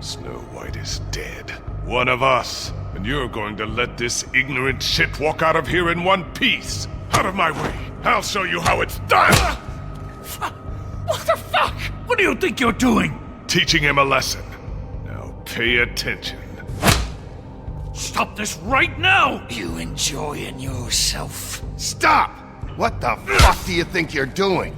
Snow White is dead. One of us. And you're going to let this ignorant shit walk out of here in one piece. Out of my way. I'll show you how it's done! What the fuck? What do you think you're doing? Teaching him a lesson. Now pay attention. Stop this right now! You enjoying yourself? Stop! What the fuck do you think you're doing?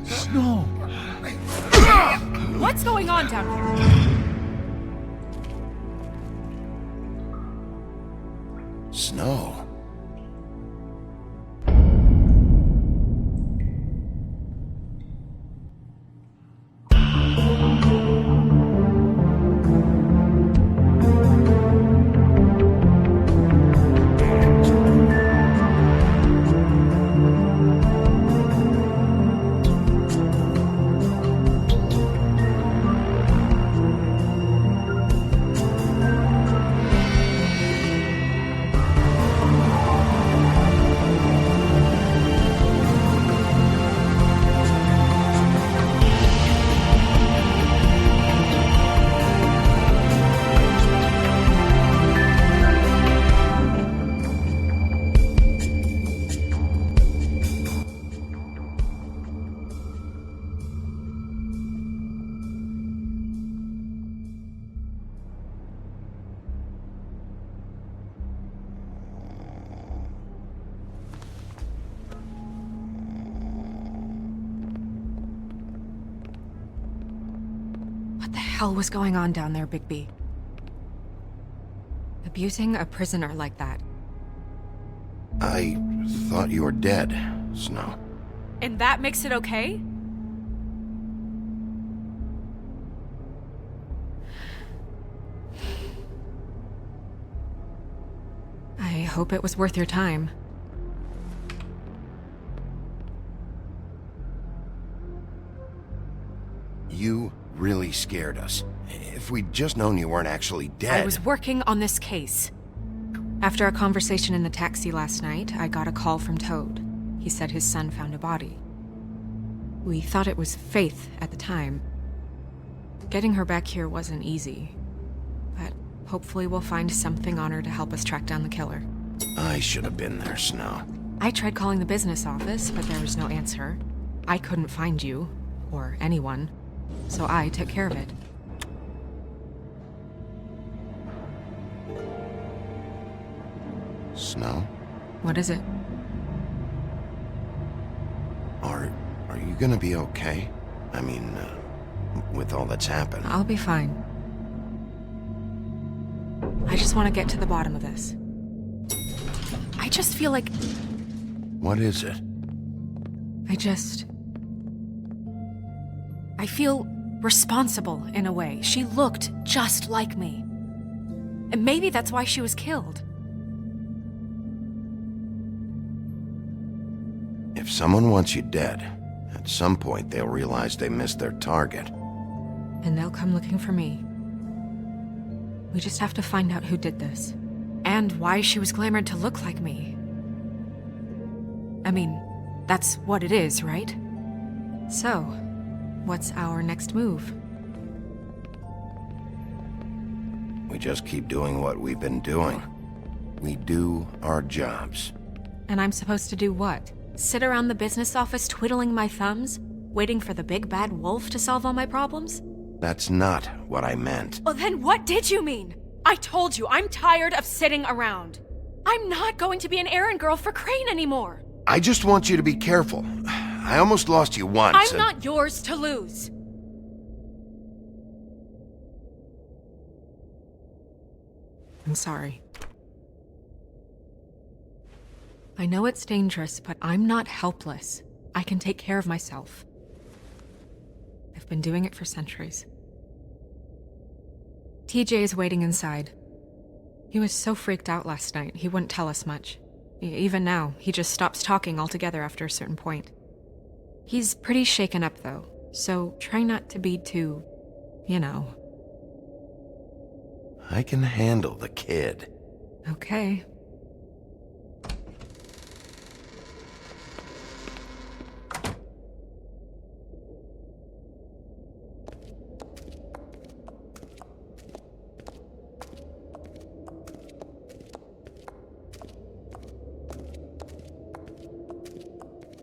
Snow! What's going on down here? Snow. What the hell was going on down there, Bigby? Abusing a prisoner like that. I thought you were dead, Snow. And that makes it okay? I hope it was worth your time. You really scared us. If we'd just known you weren't actually dead... I was working on this case. After our conversation in the taxi last night, I got a call from Toad. He said his son found a body. We thought it was Faith at the time. Getting her back here wasn't easy. But hopefully we'll find something on her to help us track down the killer. I should have been there, Snow. I tried calling the business office, but there was no answer. I couldn't find you, or anyone, so I took care of it. Snow? What is it? Are you gonna be okay? I mean, with all that's happened. I'll be fine. I just want to get to the bottom of this. I just feel like... What is it? I feel responsible in a way. She looked just like me. And maybe that's why she was killed. If someone wants you dead, at some point they'll realize they missed their target. And they'll come looking for me. We just have to find out who did this. And why she was glamored to look like me. I mean, that's what it is, right? So, what's our next move? We just keep doing what we've been doing. We do our jobs. And I'm supposed to do what? Sit around the business office twiddling my thumbs, waiting for the big bad wolf to solve all my problems? That's not what I meant. Well, then what did you mean? I told you, I'm tired of sitting around. I'm not going to be an errand girl for Crane anymore. I just want you to be careful. I almost lost you once. I'm not yours to lose. I'm sorry. I know it's dangerous, but I'm not helpless. I can take care of myself. They've been doing it for centuries. TJ is waiting inside. He was so freaked out last night, he wouldn't tell us much. Even now, he just stops talking altogether after a certain point. He's pretty shaken up, though, so try not to be too, you know. I can handle the kid. Okay.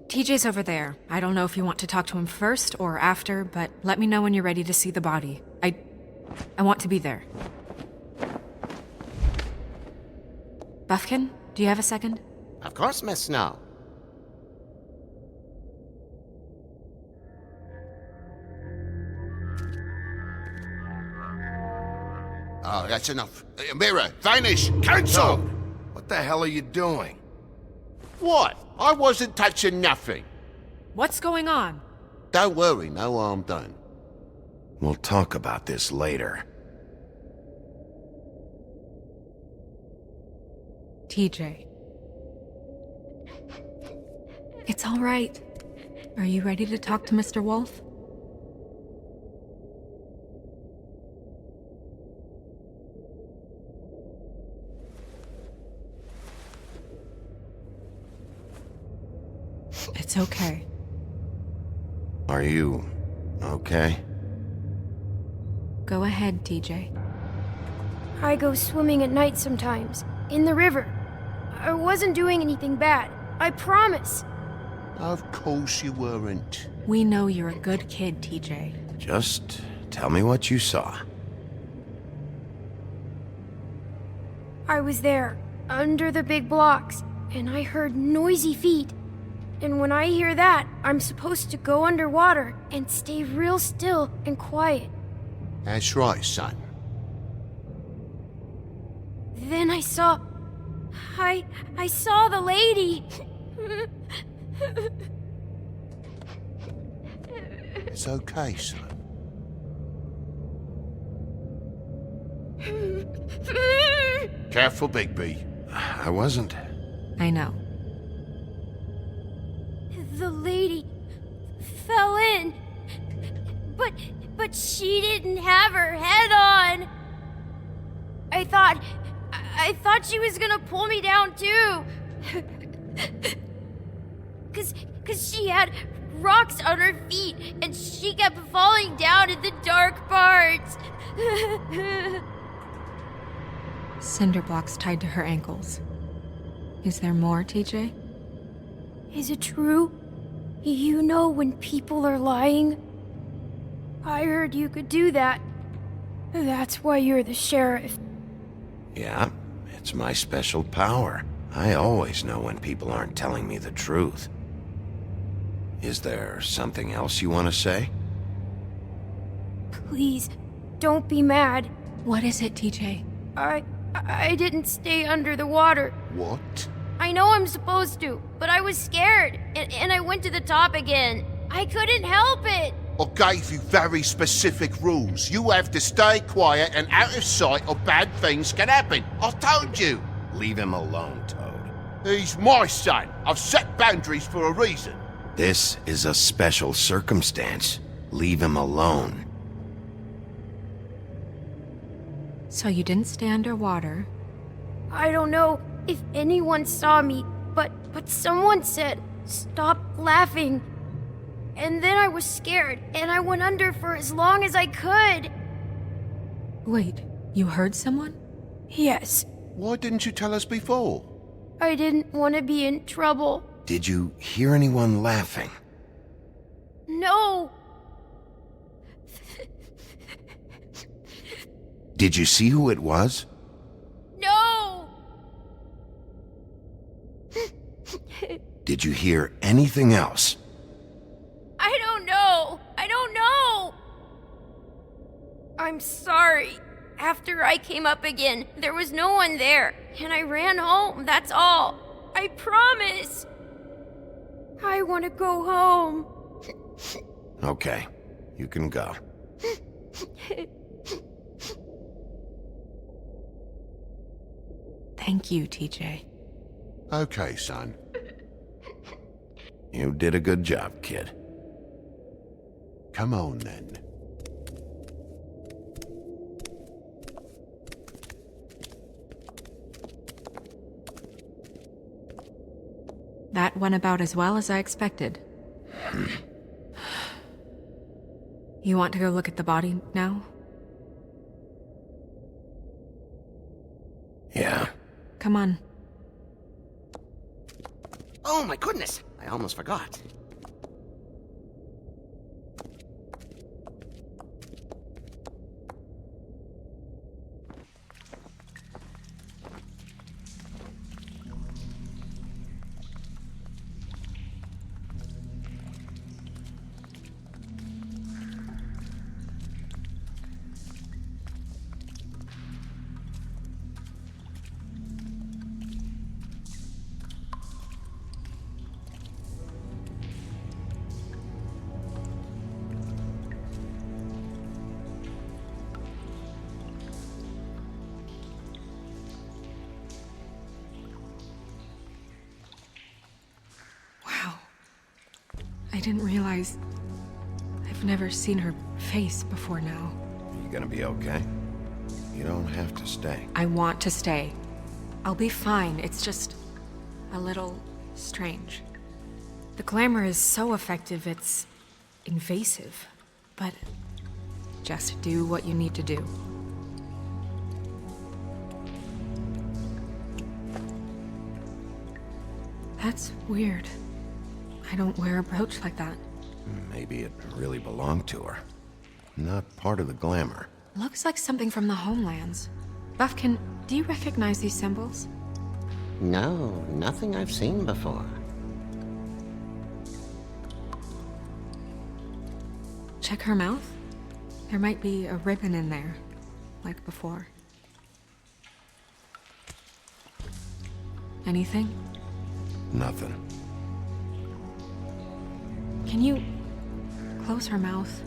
TJ's over there. I don't know if you want to talk to him first or after, but let me know when you're ready to see the body. I want to be there. Buffkin, do you have a second? Of course, Miss Snow. Oh, that's enough. Mirror, vanish, cancel! What the hell are you doing? What? I wasn't touching nothing. What's going on? Don't worry, no harm done. We'll talk about this later. TJ. It's all right. Are you ready to talk to Mr. Wolf? It's okay. Are you okay? Go ahead, TJ. I go swimming at night sometimes, in the river. I wasn't doing anything bad, I promise. Of course you weren't. We know you're a good kid, TJ. Just tell me what you saw. I was there, under the big blocks, and I heard noisy feet. And when I hear that, I'm supposed to go underwater and stay real still and quiet. That's right, son. Then I saw the lady. It's okay, son. Careful, Bigby. I wasn't. I know. The lady fell in. But she didn't have her head on. I thought she was gonna pull me down too. Cause she had rocks on her feet and she kept falling down in the dark parts. Cinder blocks tied to her ankles. Is there more, TJ? Is it true? You know when people are lying? I heard you could do that. That's why you're the sheriff. Yeah, it's my special power. I always know when people aren't telling me the truth. Is there something else you want to say? Please, don't be mad. What is it, TJ? I didn't stay under the water. What? I know I'm supposed to, but I was scared, and I went to the top again. I couldn't help it. I gave you very specific rules. You have to stay quiet and out of sight or bad things can happen. I told you. Leave him alone, Toad. He's my son. I've set boundaries for a reason. This is a special circumstance. Leave him alone. So you didn't stay underwater? I don't know if anyone saw me, but someone said, "Stop laughing." And then I was scared, and I went under for as long as I could. Wait, you heard someone? Yes. Why didn't you tell us before? I didn't want to be in trouble. Did you hear anyone laughing? No. Did you see who it was? No. Did you hear anything else? I don't know. I don't know. I'm sorry. After I came up again, there was no one there, and I ran home, that's all. I promise. I want to go home. Okay. You can go. Thank you, TJ. Okay, son. You did a good job, kid. Come on, then. That went about as well as I expected. You want to go look at the body now? Yeah. Come on. Oh my goodness! I almost forgot. I didn't realize... I've never seen her face before now. You gonna be okay? You don't have to stay. I want to stay. I'll be fine. It's just... a little... strange. The glamour is so effective, it's... invasive. But... just do what you need to do. That's weird. I don't wear a brooch like that. Maybe it really belonged to her. Not part of the glamour. Looks like something from the homelands. Buffkin, do you recognize these symbols? No, nothing I've seen before. Check her mouth. There might be a ribbon in there, like before. Anything? Nothing. Can you close her mouth?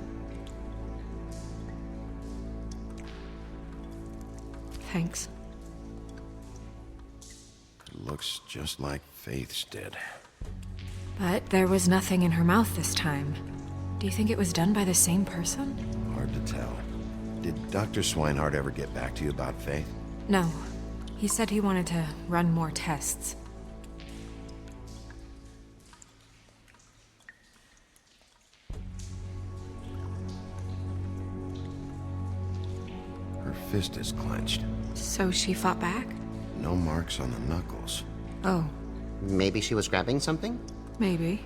Thanks. It looks just like Faith's did. But there was nothing in her mouth this time. Do you think it was done by the same person? Hard to tell. Did Dr. Swinehart ever get back to you about Faith? No. He said he wanted to run more tests. Her fist is clenched. So she fought back? No marks on the knuckles. Oh. Maybe she was grabbing something? Maybe.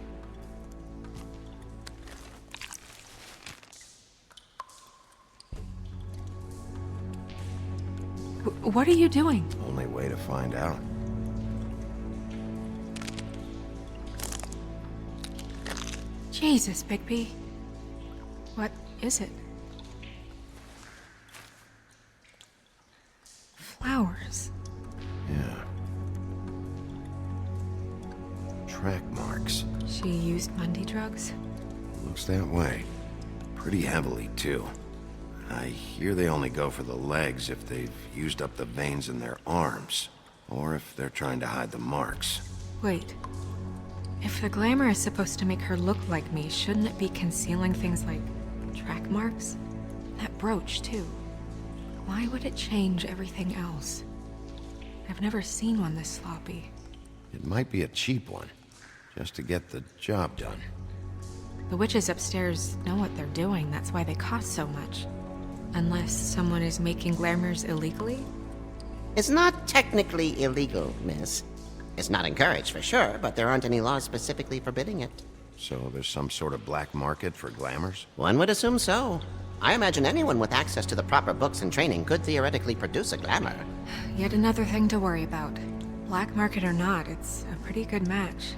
What are you doing? Only way to find out. Jesus, Bigby. What is it? Flowers. Yeah. Track marks. She used Mundy drugs? Looks that way. Pretty heavily, too. I hear they only go for the legs if they've used up the veins in their arms, or if they're trying to hide the marks. Wait. If the glamour is supposed to make her look like me, shouldn't it be concealing things like track marks? That brooch, too. Why would it change everything else? I've never seen one this sloppy. It might be a cheap one, just to get the job done. The witches upstairs know what they're doing, that's why they cost so much. Unless someone is making glamours illegally? It's not technically illegal, miss. It's not encouraged for sure, but there aren't any laws specifically forbidding it. So there's some sort of black market for glamours? One would assume so. I imagine anyone with access to the proper books and training could theoretically produce a glamour. Yet another thing to worry about. Black market or not, it's a pretty good match.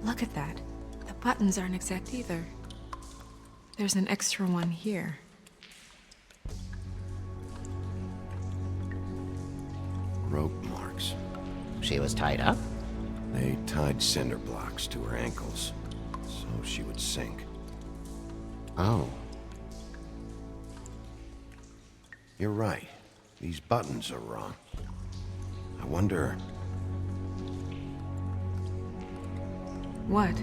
Look at that. The buttons aren't exact either. There's an extra one here. Rope marks. She was tied up? They tied cinder blocks to her ankles, so she would sink. Oh. You're right. These buttons are wrong. I wonder... What?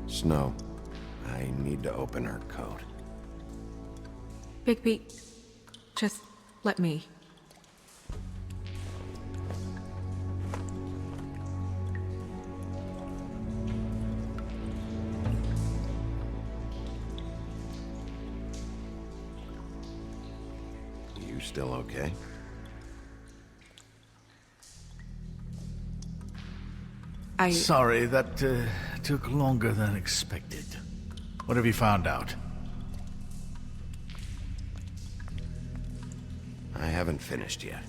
Snow, I need to open her coat. Bigby, just let me. You still okay? Sorry, that took longer than expected. What have you found out? I haven't finished yet.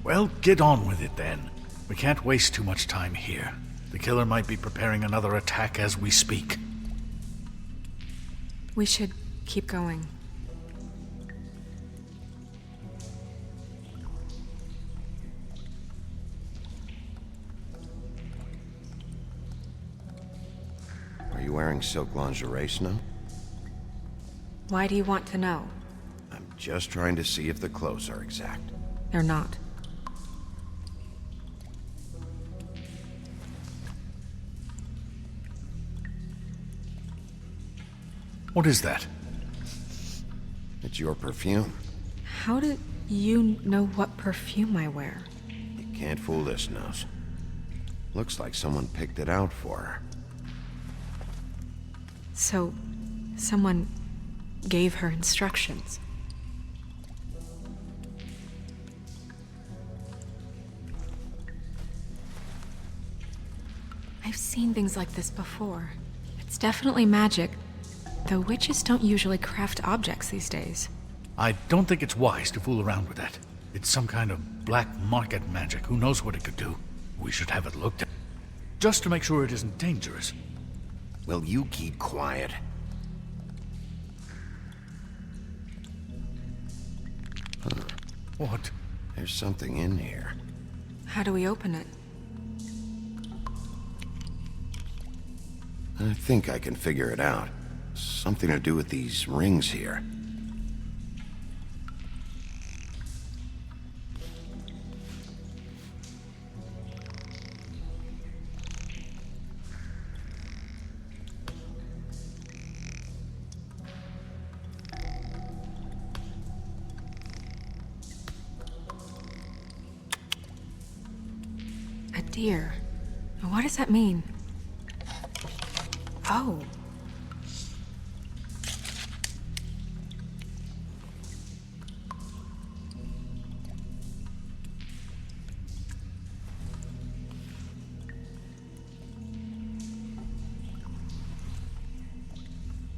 Well, get on with it then. We can't waste too much time here. The killer might be preparing another attack as we speak. We should keep going. Are you wearing silk lingerie, Snow? Why do you want to know? I'm just trying to see if the clothes are exact. They're not. What is that? It's your perfume. How do you know what perfume I wear? You can't fool this nose. Looks like someone picked it out for her. So, someone gave her instructions. I've seen things like this before. It's definitely magic, though witches don't usually craft objects these days. I don't think it's wise to fool around with that. It's some kind of black market magic. Who knows what it could do? We should have it looked at. Just to make sure it isn't dangerous. Will you keep quiet? Huh. What? There's something in here. How do we open it? I think I can figure it out. Something to do with these rings here. A deer. What does that mean? Oh.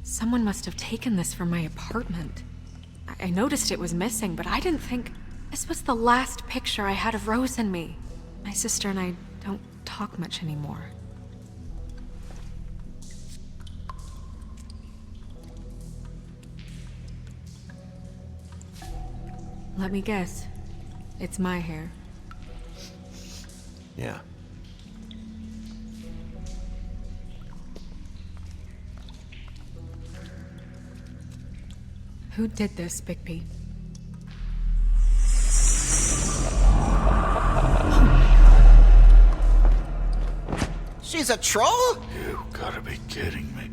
Someone must have taken this from my apartment. I noticed it was missing, but I didn't think... This was the last picture I had of Rose and me. My sister and I don't talk much anymore. Let me guess. It's my hair. Yeah. Who did this, Bigby? She's a troll? You gotta be kidding me.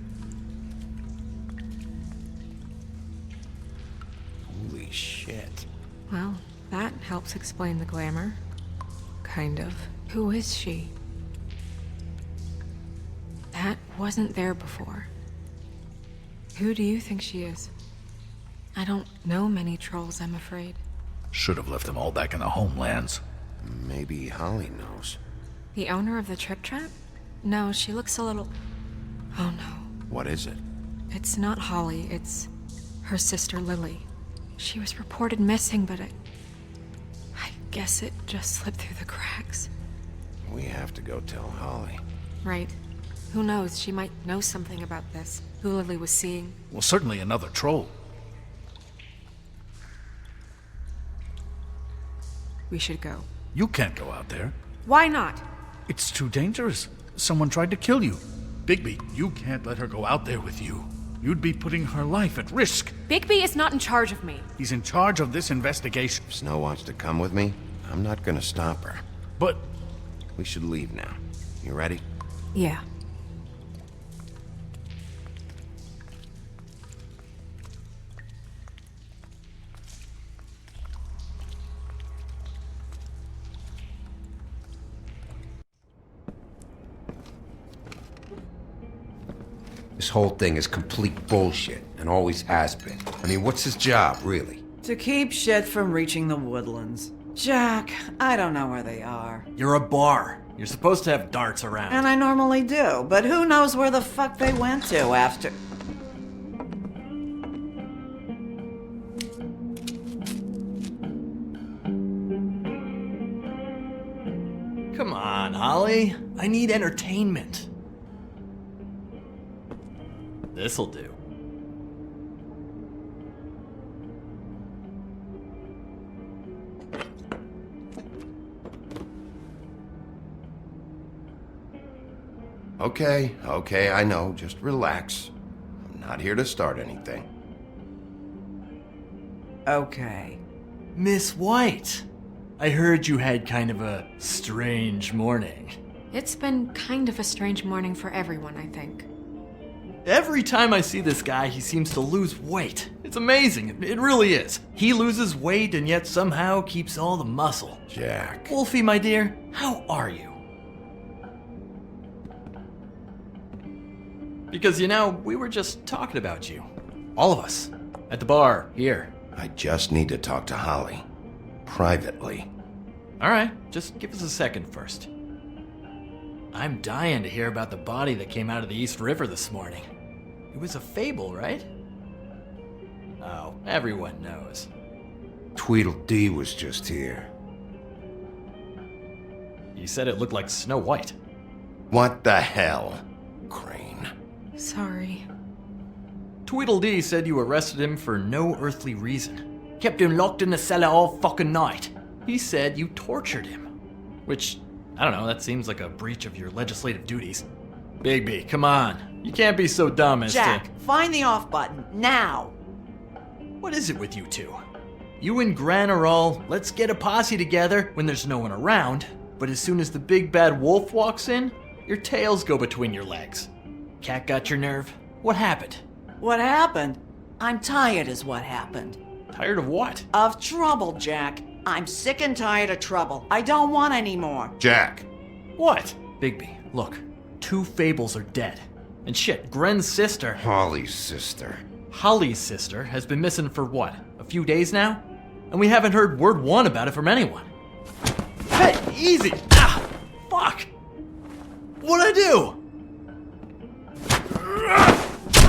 Holy shit. Well, that helps explain the glamour. Kind of. Who is she? That wasn't there before. Who do you think she is? I don't know many trolls, I'm afraid. Should have left them all back in the homelands. Maybe Holly knows. The owner of the Trip Trap? No, she looks a little... Oh no. What is it? It's not Holly, it's her sister Lily. She was reported missing, but I guess it just slipped through the cracks. We have to go tell Holly. Right. Who knows, she might know something about this. Who Lily was seeing. Well, certainly another troll. We should go. You can't go out there. Why not? It's too dangerous. someone tried to kill you. Bigby, you can't let her go out there with you. You'd be putting her life at risk. Bigby is not in charge of me. He's in charge of this investigation. If Snow wants to come with me, I'm not gonna stop her. But... We should leave now. You ready? Yeah. This whole thing is complete bullshit, and always has been. I mean, what's his job, really? To keep shit from reaching the woodlands. Jack, I don't know where they are. You're a bar. You're supposed to have darts around. And I normally do, but who knows where the fuck they went to after... Come on, Holly. I need entertainment. This'll do. Okay, I know. Just relax. I'm not here to start anything. Okay. Miss White, I heard you had kind of a strange morning. It's been kind of a strange morning for everyone, I think. Every time I see this guy, he seems to lose weight. It's amazing. It really is. He loses weight and yet somehow keeps all the muscle. Jack. Wolfie, my dear, how are you? Because, you know, we were just talking about you. All of us. At the bar, here. I just need to talk to Holly. Privately. Alright, just give us a second first. I'm dying to hear about the body that came out of the East River this morning. It was a fable, right? Oh, everyone knows. Tweedledee was just here. You said it looked like Snow White. What the hell, Crane? Sorry. Tweedledee said you arrested him for no earthly reason. Kept him locked in the cellar all fucking night. He said you tortured him. Which, I don't know, that seems like a breach of your legislative duties. Bigby, come on. You can't be so dumb as Jack, find the off button, now! What is it with you two? You and Gran are all, let's get a posse together when there's no one around, but as soon as the big bad wolf walks in, your tails go between your legs. Cat got your nerve? What happened? What happened? I'm tired is what happened. Tired of what? Of trouble, Jack. I'm sick and tired of trouble. I don't want any more. Jack! What? Bigby, look. 2 Fables are dead. And shit, Gren's sister... Holly's sister. Holly's sister has been missing for what? A few days now? And we haven't heard word one about it from anyone. Hey, easy! Ah! Fuck! What'd I do?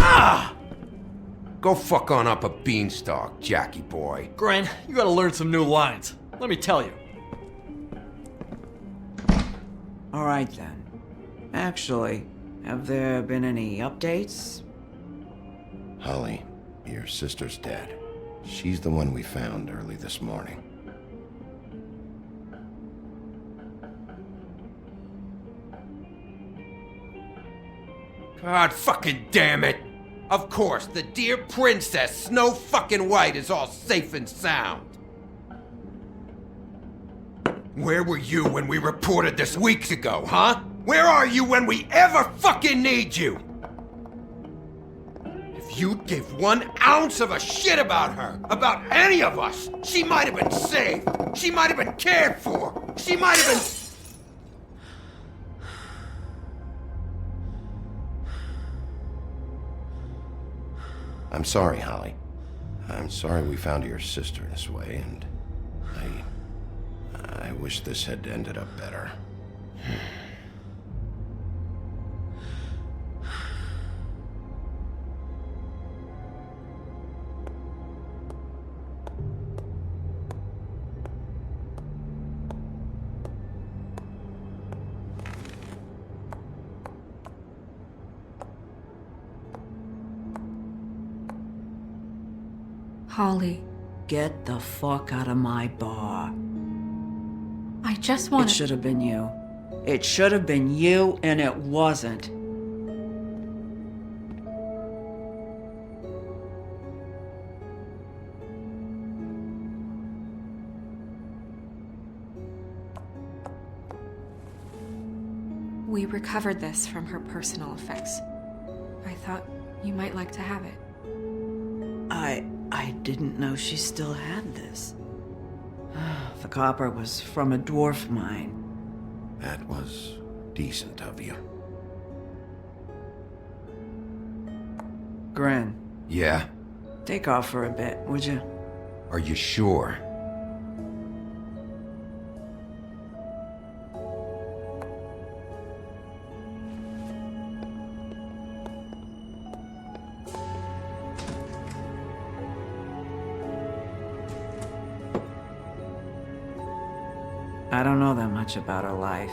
Ah! Go fuck on up a beanstalk, Jackie boy. Gren, you gotta learn some new lines. Let me tell you. Alright then. Actually, have there been any updates? Holly, your sister's dead. She's the one we found early this morning. God fucking damn it! Of course, the dear princess, Snow fucking White, is all safe and sound. Where were you when we reported this weeks ago, huh? Where are you when we ever fucking need you? If you'd give 1 ounce of a shit about her, about any of us, she might have been saved. She might have been cared for. She might have been... I'm sorry, Holly. I'm sorry we found your sister this way, and I wish this had ended up better. Holly. Get the fuck out of my bar. I just want It should have been you. It should have been you, and it wasn't. We recovered this from her personal effects. I thought you might like to have it. I didn't know she still had this. The copper was from a dwarf mine. That was decent of you. Gren, Yeah? take off for a bit, would you? Are you sure? I don't know that much about her life.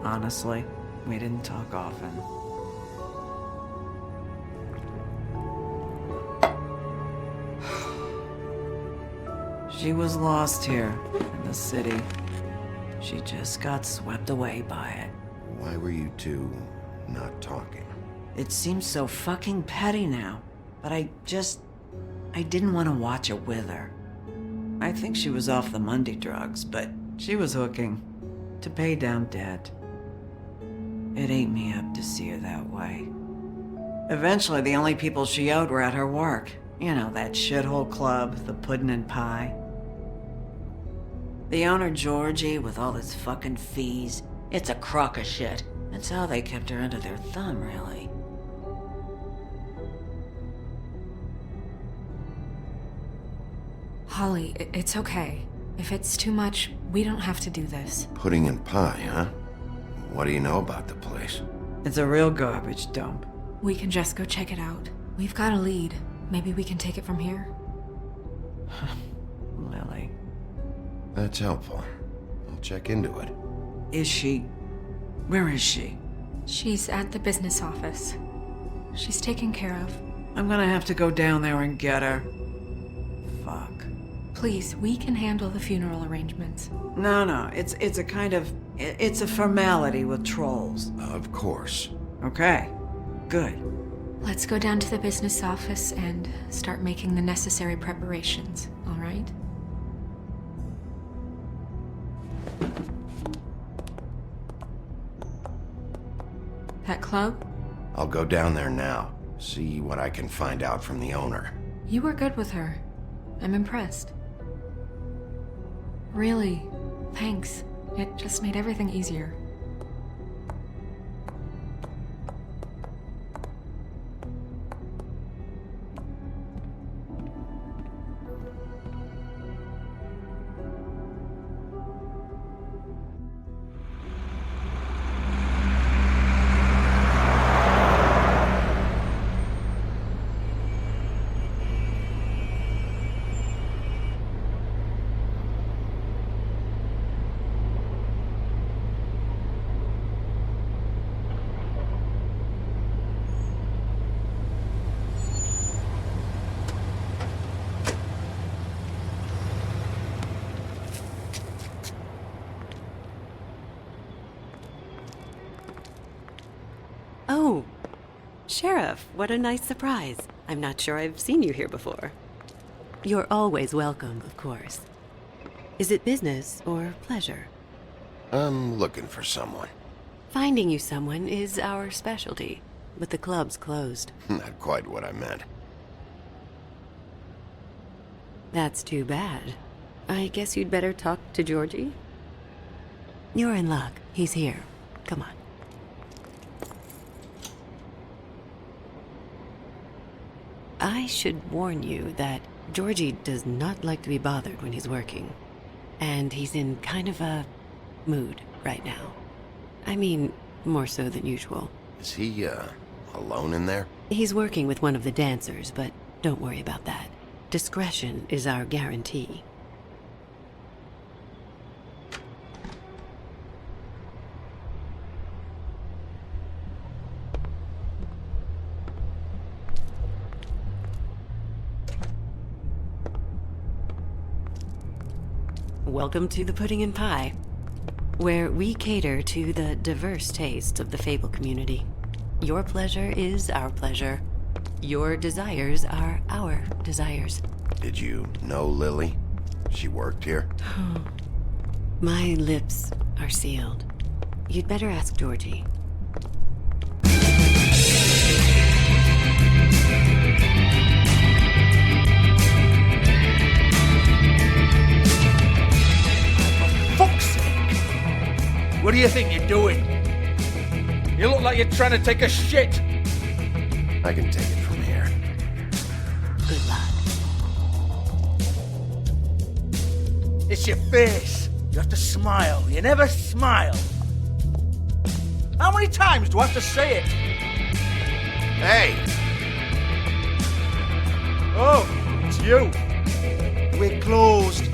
Honestly, we didn't talk often. She was lost here in the city. She just got swept away by it. Why were you two not talking? It seems so fucking petty now, but I didn't want to watch it with her. I think she was off the Monday drugs, but she was hooking to pay down debt. It ate me up to see her that way. Eventually, the only people she owed were at her work. You know, that shithole club, the Puddin' and Pie. The owner, Georgie, with all his fucking fees, it's a crock of shit. That's how they kept her under their thumb, really. Holly, it's okay. If it's too much, we don't have to do this. Pudding and pie, huh? What do you know about the place? It's a real garbage dump. We can just go check it out. We've got a lead. Maybe we can take it from here. Lily. That's helpful. I'll check into it. Is she... Where is she? She's at the business office. She's taken care of. I'm gonna have to go down there and get her. Fuck. Please, we can handle the funeral arrangements. No, it's a kind of... It's a formality with trolls. Of course. Okay, good. Let's go down to the business office and start making the necessary preparations, all right? That club? I'll go down there now. See what I can find out from the owner. You were good with her. I'm impressed. Really, thanks. It just made everything easier. Oh, Sheriff, what a nice surprise. I'm not sure I've seen you here before. You're always welcome, of course. Is it business or pleasure? I'm looking for someone. Finding you someone is our specialty, but the club's closed. Not quite what I meant. That's too bad. I guess you'd better talk to Georgie. You're in luck. He's here. Come on. I should warn you that Georgie does not like to be bothered when he's working. And he's in kind of a mood right now. I mean, more so than usual. Is he, alone in there? He's working with one of the dancers, but don't worry about that. Discretion is our guarantee. Welcome to the Pudding and Pie. where we cater to the diverse tastes of the Fable community. Your pleasure is our pleasure. Your desires are our desires. Did you know Lily? She worked here? My lips are sealed. You'd better ask Georgie. Fuck's sake! What do you think you're doing? You look like you're trying to take a shit. I can take it from here. Good luck. It's your face. You have to smile. You never smile. How many times do I have to say it? Hey! Oh, it's you. We're closed.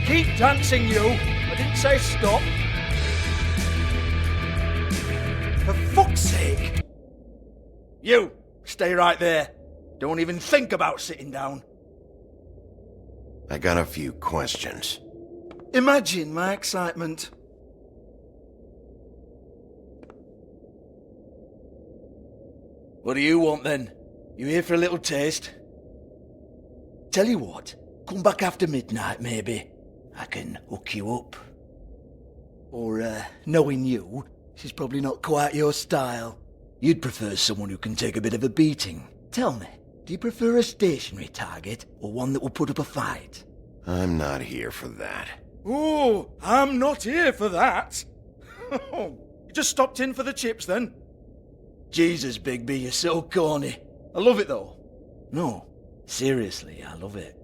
Keep dancing, you. I didn't say stop. For fuck's sake. You, stay right there. Don't even think about sitting down. I got a few questions. Imagine my excitement. What do you want then? You here for a little taste? Tell you what, come back after midnight maybe. I can hook you up. Or, knowing you, she's probably not quite your style. You'd prefer someone who can take a bit of a beating. Tell me, do you prefer a stationary target or one that will put up a fight? I'm not here for that. Oh, I'm not here for that. You just stopped in for the chips then? Jesus, Bigby, you're so corny. I love it though. No, seriously, I love it.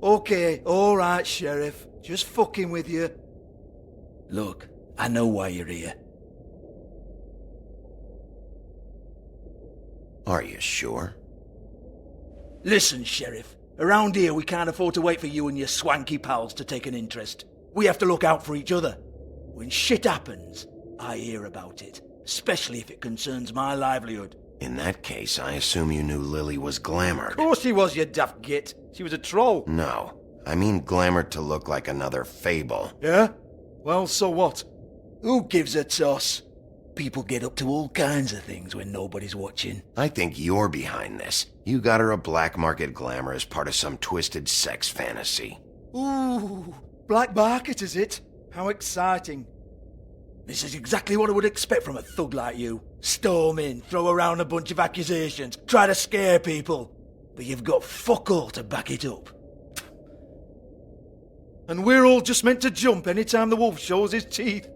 Okay, alright, Sheriff. Just fucking with you. Look, I know why you're here. Are you sure? Listen, Sheriff. Around here, we can't afford to wait for you and your swanky pals to take an interest. We have to look out for each other. When shit happens, I hear about it. Especially if it concerns my livelihood. In that case, I assume you knew Lily was glamored. Of course she was, you daft git. She was a troll. No. I mean glamored to look like another Fable. Yeah? Well, so what? Who gives a toss? People get up to all kinds of things when nobody's watching. I think you're behind this. You got her a black market glamour as part of some twisted sex fantasy. Ooh, black market is it? How exciting. This is exactly what I would expect from a thug like you. Storm in, throw around a bunch of accusations, try to scare people. But you've got fuck all to back it up. And we're all just meant to jump any time the wolf shows his teeth.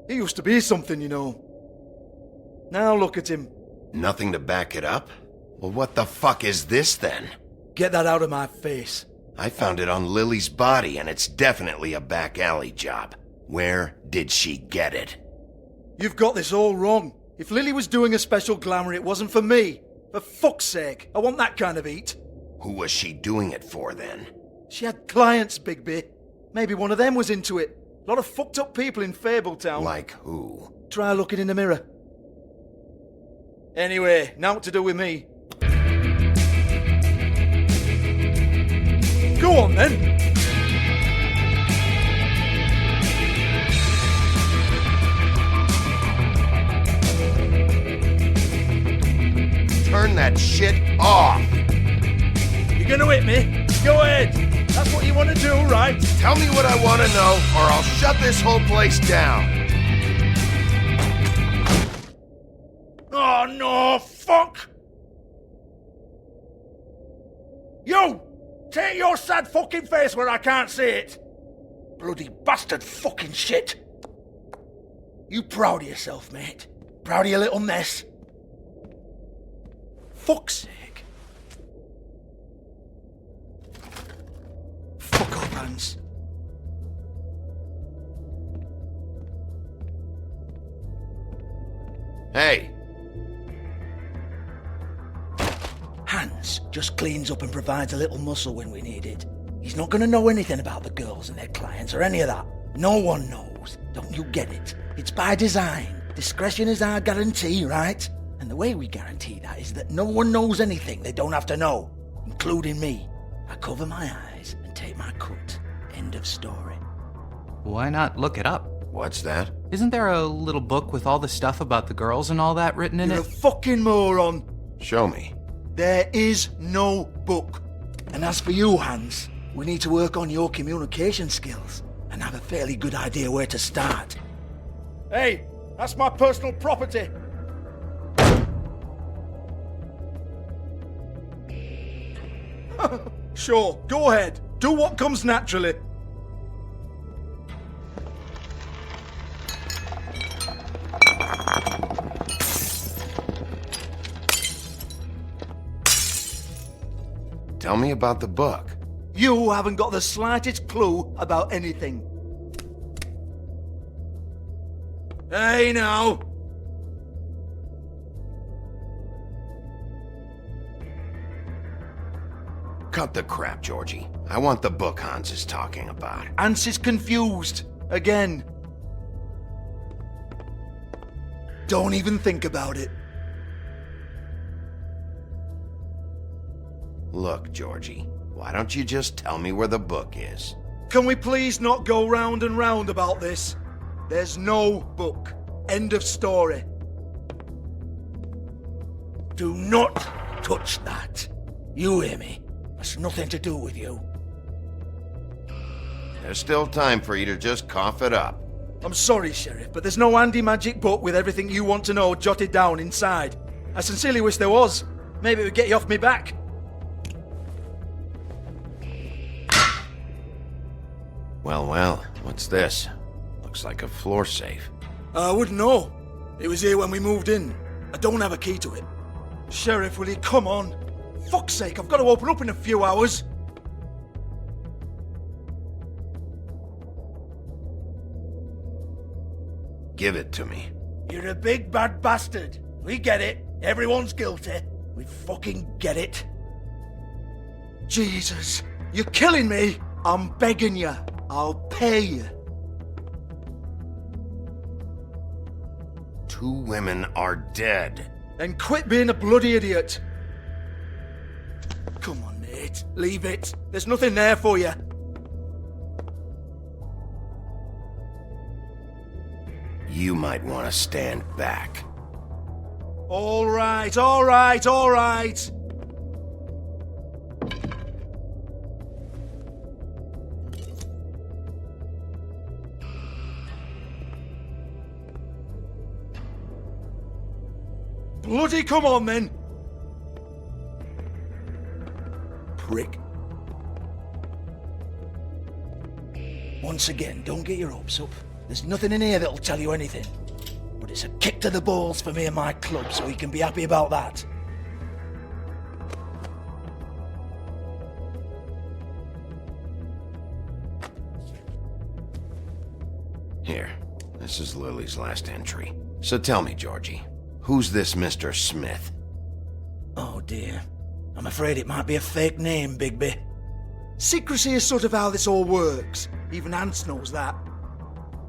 He used to be something, you know. Now look at him. Nothing to back it up? Well, what the fuck is this then? Get that out of my face. I found it on Lily's body, and it's definitely a back alley job. Where did she get it? You've got this all wrong. If Lily was doing a special glamour, it wasn't for me. For fuck's sake, I want that kind of eat. Who was she doing it for, then? She had clients, Bigby. Maybe one of them was into it. A lot of fucked up people in Fabletown. Like who? Try looking in the mirror. Anyway, now what to do with me. Go on then. Turn that shit off! You're gonna hit me? Go ahead. That's what you want to do, right? Tell me what I want to know, or I'll shut this whole place down. Oh no, fuck! You! Take your sad fucking face where I can't see it! Bloody bastard fucking shit! You proud of yourself, mate? Proud of your little mess? Fuck's sake. Fuck off, Hans. Hey! Hans just cleans up and provides a little muscle when we need it. He's not gonna know anything about the girls and their clients or any of that. No one knows. Don't you get it? It's by design. Discretion is our guarantee, right? And the way we guarantee that is that no one knows anything they don't have to know, including me. I cover my eyes and take my cut. End of story. Why not look it up? What's that? Isn't there a little book with all the stuff about the girls and all that written in You're it? a fucking moron. Show me. There is no book. And as for you, Hans, we need to work on your communication skills and have a fairly good idea where to start. Hey, that's my personal property. Sure, go ahead. Do what comes naturally. Tell me about the book. You haven't got the slightest clue about anything. Hey, now. Cut the crap, Georgie. I want the book Hans is talking about. Hans is confused. Again. Don't even think about it. Look, Georgie, why don't you just tell me where the book is? Can we please not go round and round about this? There's no book. End of story. Do not touch that. You hear me? That's nothing to do with you. There's still time for you to just cough it up. I'm sorry, Sheriff, but there's no handy magic book with everything you want to know jotted down inside. I sincerely wish there was. Maybe it would get you off me back. Well, what's this? Looks like a floor safe. I wouldn't know. It was here when we moved in. I don't have a key to it. Sheriff, will you come on? Fuck's sake, I've got to open up in a few hours. Give it to me. You're a big bad bastard. We get it. Everyone's guilty. We fucking get it. Jesus, you're killing me. I'm begging you. I'll pay you. 2 women are dead. Then quit being a bloody idiot. Come on, Nate. Leave it. There's nothing there for you. You might want to stand back. All right, all right, all right. Bloody come on, then. Prick. Once again, don't get your hopes up. There's nothing in here that'll tell you anything. But it's a kick to the balls for me and my club, so you can be happy about that. Here, this is Lily's last entry. So tell me, Georgie, who's this Mr. Smith? Oh dear. I'm afraid it might be a fake name, Bigby. Secrecy is sort of how this all works. Even Hans knows that.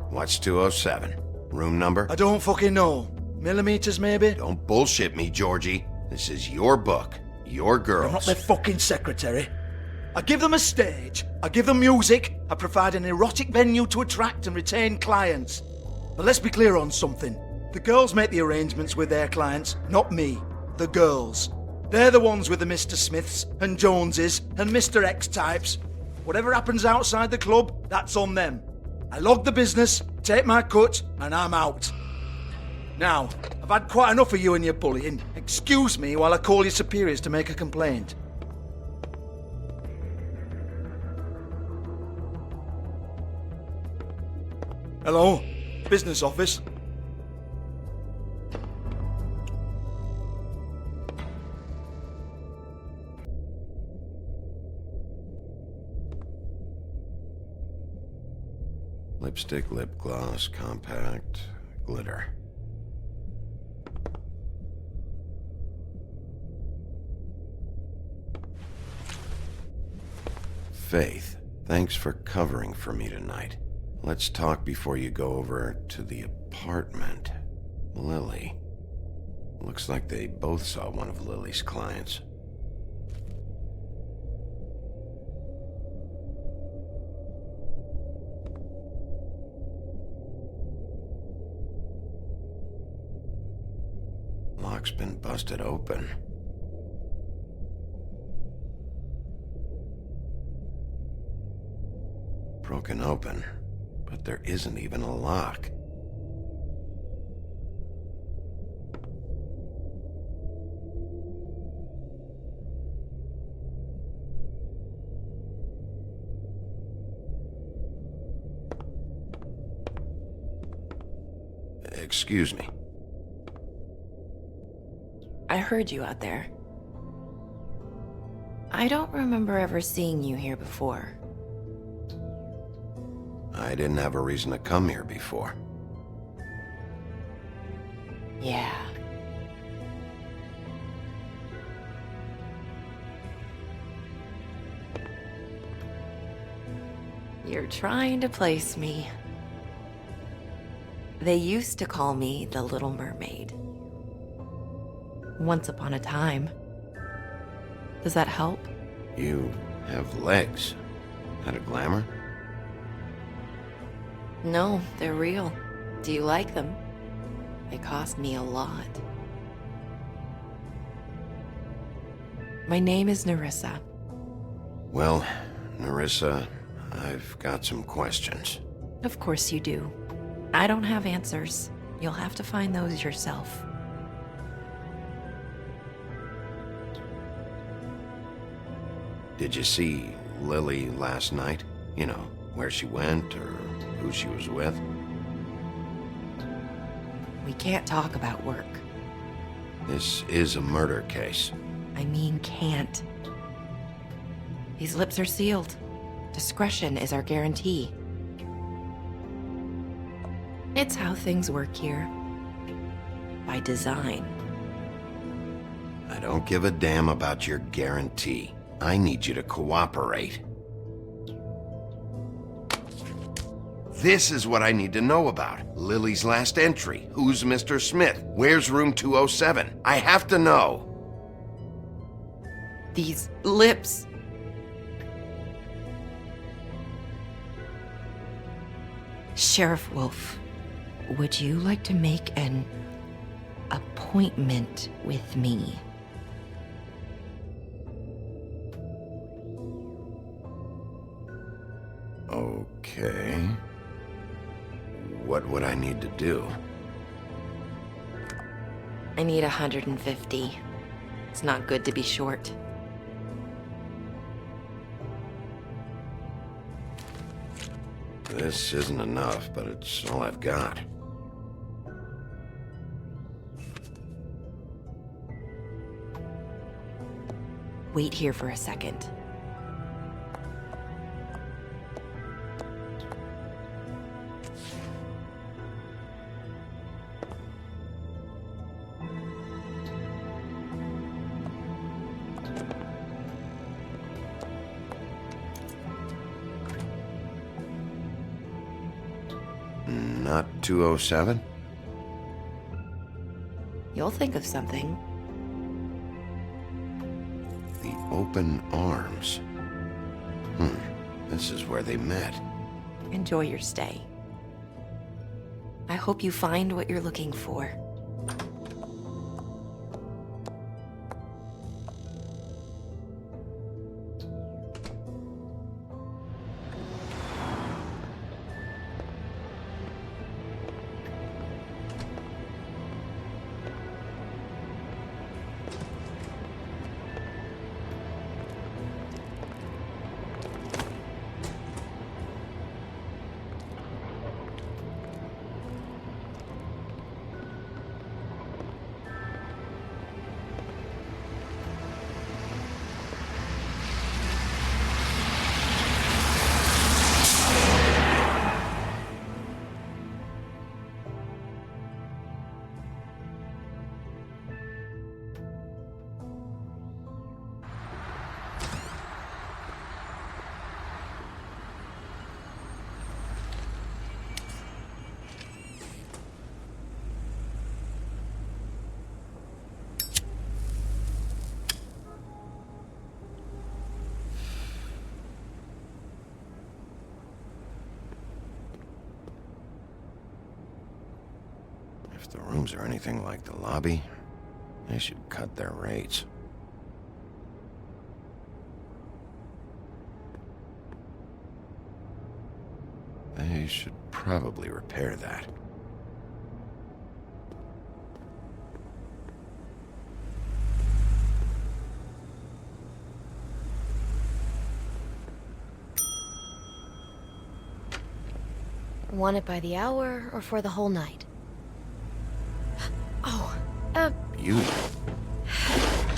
What's 207? Room number? I don't fucking know. Millimeters, maybe? Don't bullshit me, Georgie. This is your book. Your girls. I'm not their fucking secretary. I give them a stage. I give them music. I provide an erotic venue to attract and retain clients. But let's be clear on something. The girls make the arrangements with their clients, not me. The girls. They're the ones with the Mr. Smiths and Joneses and Mr. X types. Whatever happens outside the club, that's on them. I log the business, take my cut, and I'm out. Now, I've had quite enough of you and your bullying. Excuse me while I call your superiors to make a complaint. Hello? Business office? Lipstick, lip gloss, compact, glitter. Faith, thanks for covering for me tonight. Let's talk before you go over to the apartment. Lily. Looks like they both saw one of Lily's clients. Lock's been busted open. Broken open, but there isn't even a lock. Excuse me. I heard you out there. I don't remember ever seeing you here before. I didn't have a reason to come here before. Yeah. You're trying to place me. They used to call me the Little Mermaid. Once upon a time. Does that help? You have legs. That a glamour? No, they're real. Do you like them? They cost me a lot. My name is Nerissa. Well, Nerissa, I've got some questions. Of course you do. I don't have answers. You'll have to find those yourself. Did you see Lily last night? You know, where she went or who she was with? We can't talk about work. This is a murder case. I mean can't. These lips are sealed. Discretion is our guarantee. It's how things work here. By design. I don't give a damn about your guarantee. I need you to cooperate. This is what I need to know about. Lily's last entry. Who's Mr. Smith? Where's room 207? I have to know. These lips. Sheriff Wolf, would you like to make an appointment with me? Okay. What would I need to do? I need 150. It's not good to be short. This isn't enough, but it's all I've got. Wait here for a second. Not 207? You'll think of something. The open arms. This is where they met. Enjoy your stay. I hope you find what you're looking for. If the rooms are anything like the lobby, they should cut their rates. They should probably repair that. Want it by the hour or for the whole night? Oh, You?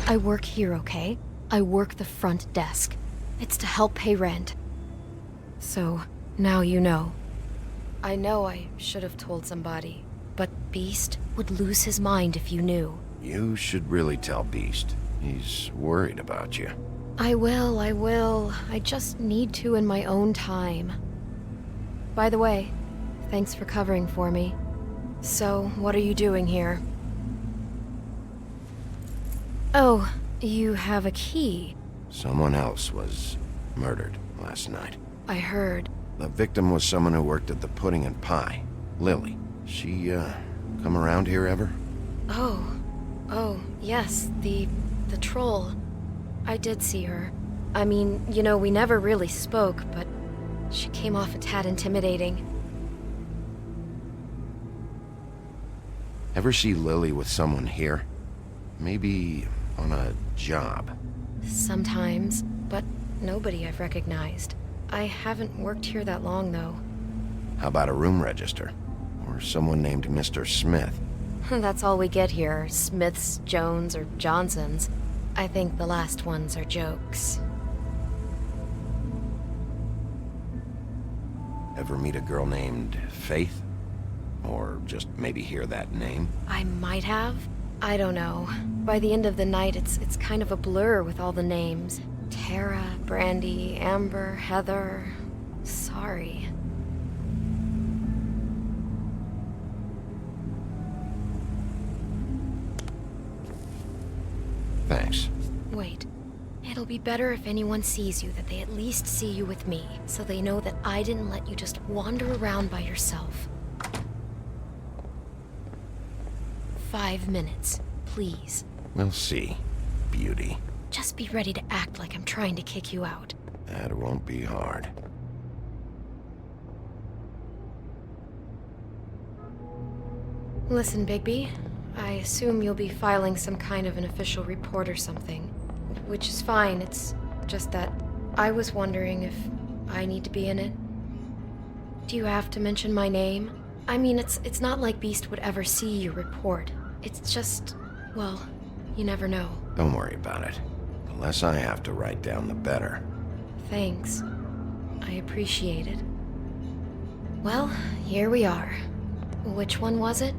I work here, okay? I work the front desk. It's to help pay rent. So, now you know. I know I should have told somebody, but Beast would lose his mind if you knew. You should really tell Beast. He's worried about you. I will. I just need to in my own time. By the way, thanks for covering for me. So, what are you doing here? Oh, you have a key. Someone else was murdered last night. I heard. The victim was someone who worked at the Pudding and Pie. Lily. She, come around here ever? Oh, yes, the troll. I did see her. I mean, you know, we never really spoke, but she came off a tad intimidating. Ever see Lily with someone here? Maybe on a job. Sometimes, but nobody I've recognized. I haven't worked here that long, though. How about a room register? Or someone named Mr. Smith? That's all we get here, Smiths, Jones, or Johnsons. I think the last ones are jokes. Ever meet a girl named Faith? Or just maybe hear that name? I might have. I don't know. By the end of the night, it's kind of a blur with all the names. Tara, Brandy, Amber, Heather... Sorry. Thanks. Wait. It'll be better if anyone sees you that they at least see you with me, so they know that I didn't let you just wander around by yourself. 5 minutes, please. We'll see, beauty. Just be ready to act like I'm trying to kick you out. That won't be hard. Listen, Bigby. I assume you'll be filing some kind of an official report or something. Which is fine, it's just that I was wondering if I need to be in it. Do you have to mention my name? I mean, it's not like Beast would ever see your report. It's just, well, you never know. Don't worry about it. The less I have to write down, the better. Thanks. I appreciate it. Well, here we are. Which one was it?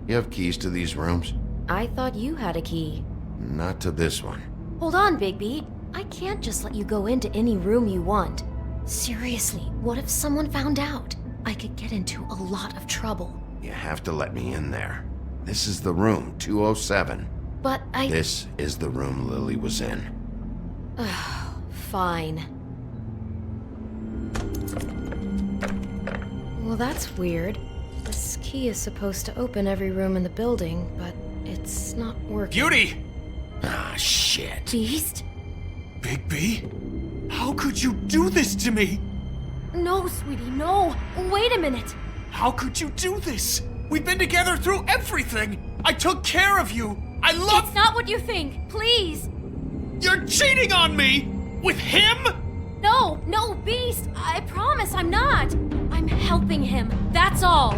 You have keys to these rooms? I thought you had a key. Not to this one. Hold on, Bigby. I can't just let you go into any room you want. Seriously, what if someone found out? I could get into a lot of trouble. You have to let me in there. This is the room, 207. But This is the room Lily was in. Fine. Well, that's weird. This key is supposed to open every room in the building, but it's not working. Beauty! Ah, shit. Beast? Bigby? How could you do this to me? No, sweetie, no! Wait a minute! How could you do this? We've been together through everything! I took care of you! I love— It's not what you think! Please! You're cheating on me! With him? No, Beast! I promise I'm not! I'm helping him, that's all!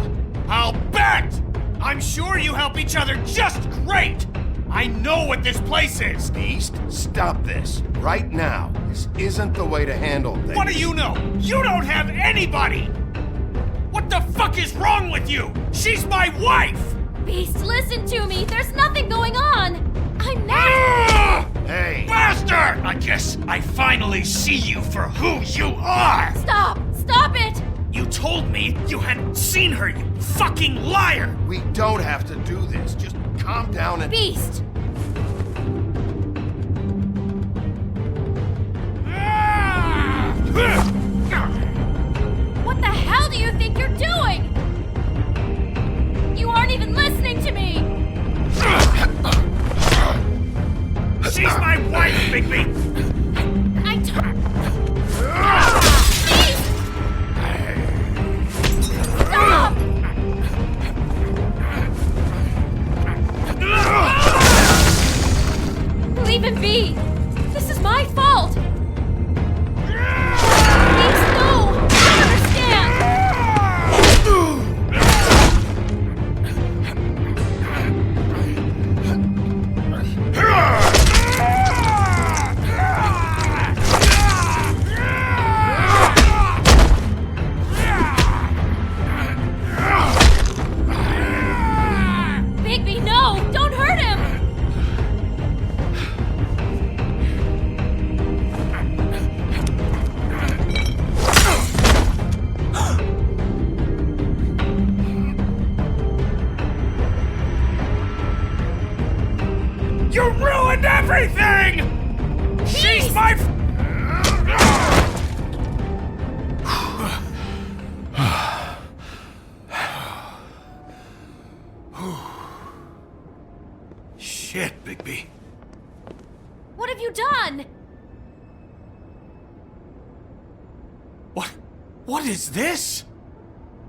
I'll bet! I'm sure you help each other just great! I know what this place is! Beast, stop this. Right now. This isn't the way to handle things. What do you know? You don't have anybody! What the fuck is wrong with you? She's my wife! Beast, listen to me! There's nothing going on! I'm not— Hey! Bastard! I guess I finally see you for who you are! Stop! Stop it! You told me you had seen her, you fucking liar! We don't have to do this. Just calm down and... Beast! What the hell do you think you're doing? You aren't even listening to me! She's my wife, Bigby! Beast! Stop! Leave him be! This is my fault! Beast, no! I understand! Bigby, no! Don't hurt him! You ruined everything! She's my... Shit, Bigby. What have you done? What is this?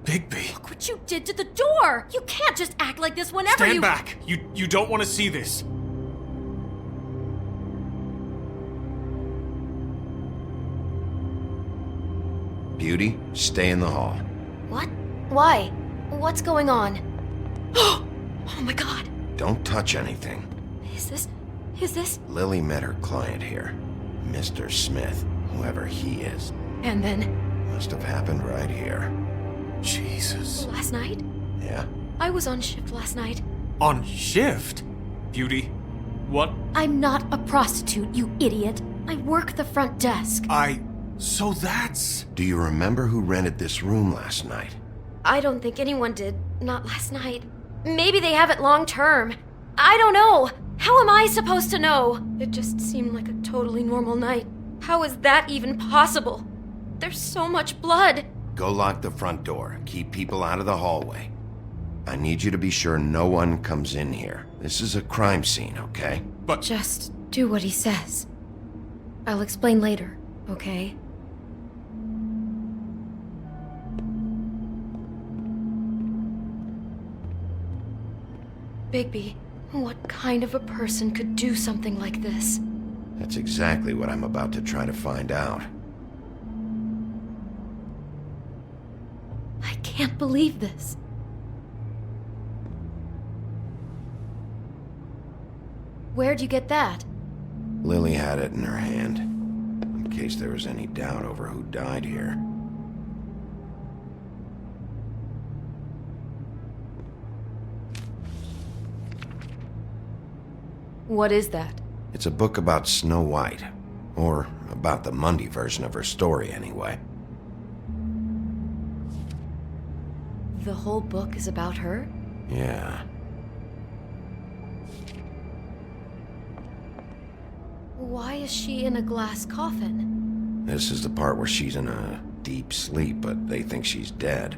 Bigby. Look what you did to the door! You can't just act like this whenever Stand you- back. You don't want to see this. Beauty, stay in the hall. What? Why? What's going on? Oh my god. Don't touch anything. Is this? Lily met her client here. Mr. Smith, whoever he is. And then, Must have happened right here. Jesus. last night? Yeah? I was on shift last night. On shift? Beauty, what? I'm not a prostitute, you idiot. I work the front desk. So that's... Do you remember who rented this room last night? I don't think anyone did. Not last night. Maybe they have it long term. I don't know. How am I supposed to know? It just seemed like a totally normal night. How is that even possible? There's so much blood. Go lock the front door. Keep people out of the hallway. I need you to be sure no one comes in here. This is a crime scene, okay? But... Just do what he says. I'll explain later, okay? Bigby, what kind of a person could do something like this? That's exactly what I'm about to try to find out. I can't believe this. Where'd you get that? Lily had it in her hand, in case there was any doubt over who died here. What is that? It's a book about Snow White. Or about the Mundy version of her story, anyway. The whole book is about her? Yeah. Why is she in a glass coffin? This is the part where she's in a deep sleep, but they think she's dead.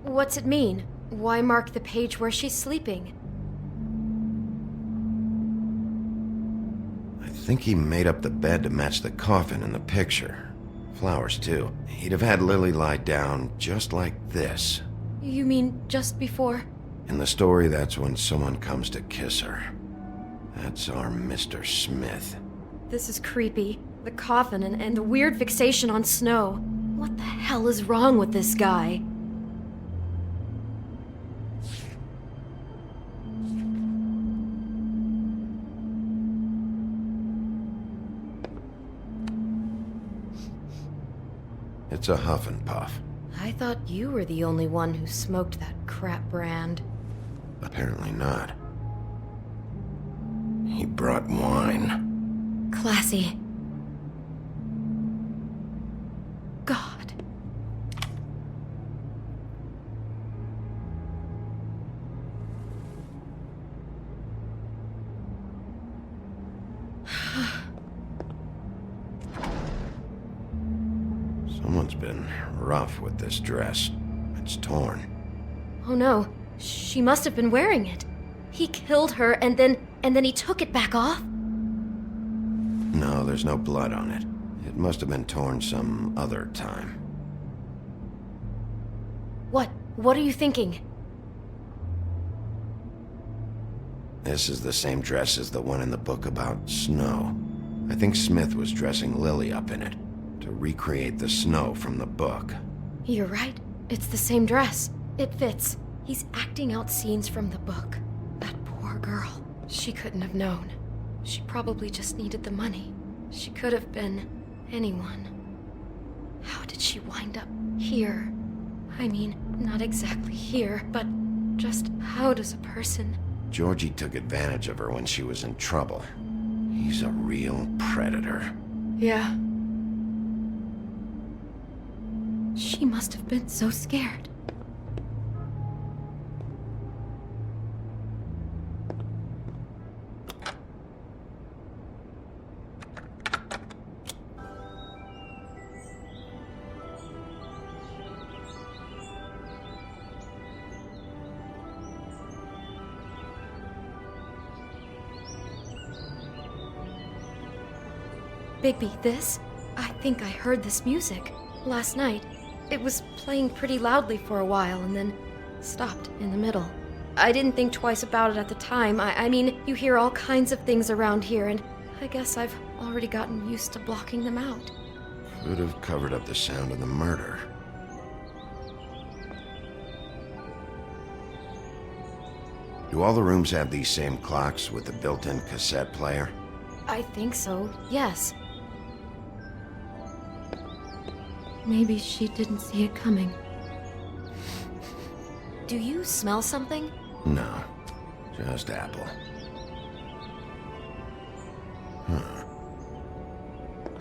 What's it mean? Why mark the page where she's sleeping? I think he made up the bed to match the coffin in the picture. Flowers, too. He'd have had Lily lie down just like this. You mean just before? In the story, that's when someone comes to kiss her. That's our Mr. Smith. This is creepy. The coffin and the weird fixation on snow. What the hell is wrong with this guy? It's a huff and puff. I thought you were the only one who smoked that crap brand. Apparently not. He brought wine. Classy. God. Someone's been rough with this dress. It's torn. Oh no, she must have been wearing it. He killed her and then he took it back off? No, there's no blood on it. It must have been torn some other time. What are you thinking? This is the same dress as the one in the book about snow. I think Smith was dressing Lily up in it, to recreate the snow from the book. You're right. It's the same dress. It fits. He's acting out scenes from the book. That poor girl. She couldn't have known. She probably just needed the money. She could have been anyone. How did she wind up here? I mean, not exactly here, but just how does a person... Georgie took advantage of her when she was in trouble. He's a real predator. Yeah. She must have been so scared. Bigby, this? I think I heard this music last night. It was playing pretty loudly for a while and then stopped in the middle. I didn't think twice about it at the time. I mean, you hear all kinds of things around here, and I guess I've already gotten used to blocking them out. Could have covered up the sound of the murder. Do all the rooms have these same clocks with the built-in cassette player? I think so, yes. Maybe she didn't see it coming. Do you smell something? No, just apple. Huh.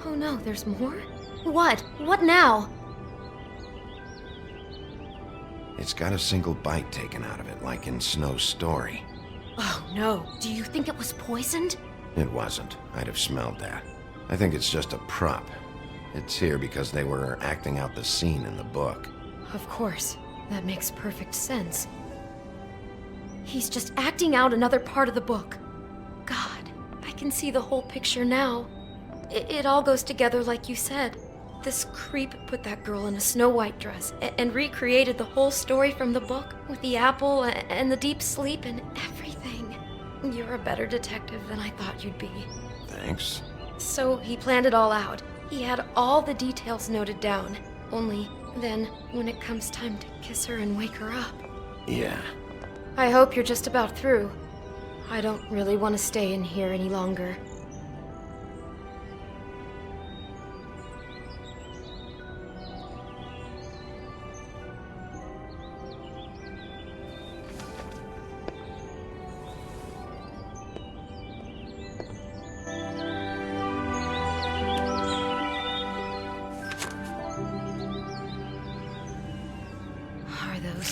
Oh no, there's more? What? What now? It's got a single bite taken out of it, like in Snow's story. Oh no, do you think it was poisoned? It wasn't. I'd have smelled that. I think it's just a prop. It's here because they were acting out the scene in the book. Of course. That makes perfect sense. He's just acting out another part of the book. God, I can see the whole picture now. It all goes together like you said. This creep put that girl in a Snow White dress and recreated the whole story from the book with the apple and the deep sleep and everything. You're a better detective than I thought you'd be. Thanks. So he planned it all out. He had all the details noted down. Only then, when it comes time to kiss her and wake her up. Yeah. I hope you're just about through. I don't really want to stay in here any longer.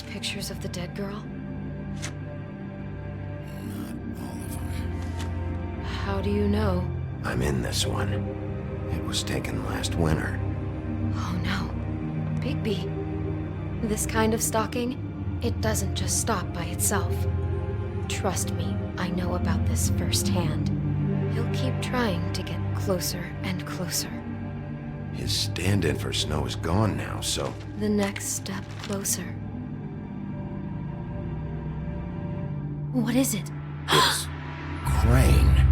Pictures of the dead girl? Not all of them. How do you know? I'm in this one. It was taken last winter. Oh no. Bigby. This kind of stalking, it doesn't just stop by itself. Trust me, I know about this firsthand. He'll keep trying to get closer and closer. His stand-in for Snow is gone now, so... The next step closer. What is it? It's... Crane.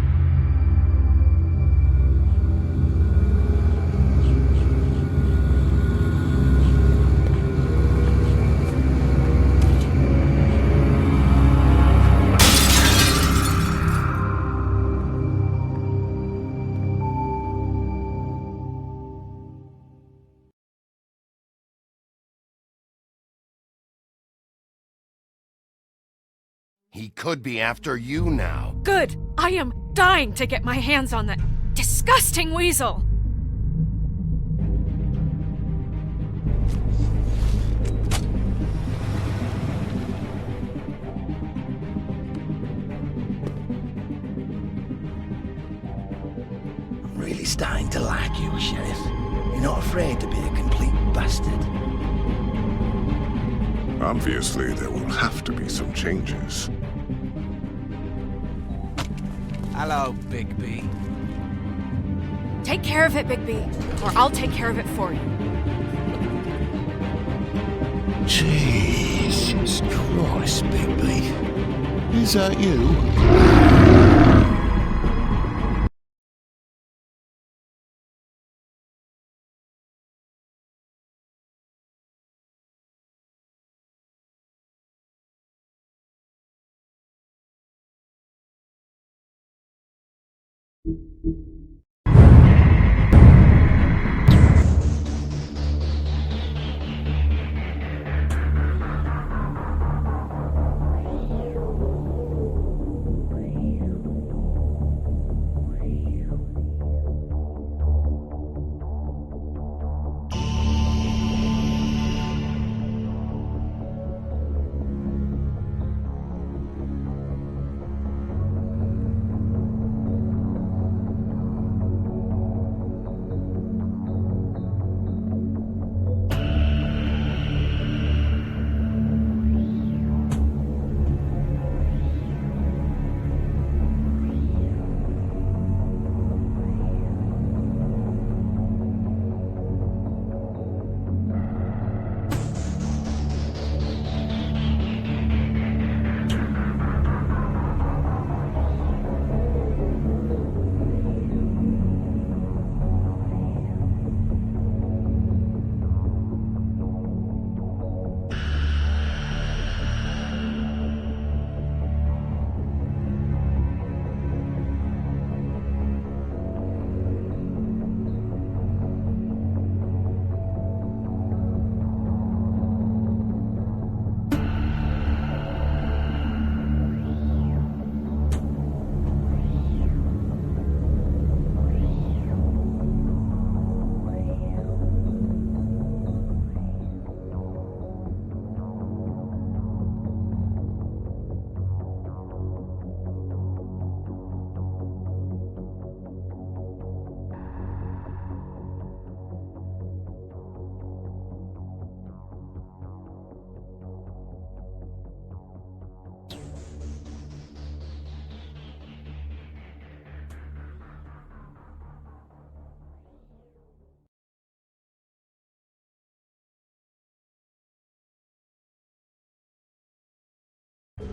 He could be after you now. Good! I am dying to get my hands on that disgusting weasel! I'm really starting to like you, Sheriff. You're not afraid to be a complete bastard. Obviously, there will have to be some changes. Hello, Bigby. Take care of it, Bigby, or I'll take care of it for you. Jesus Christ, Bigby. Is that you?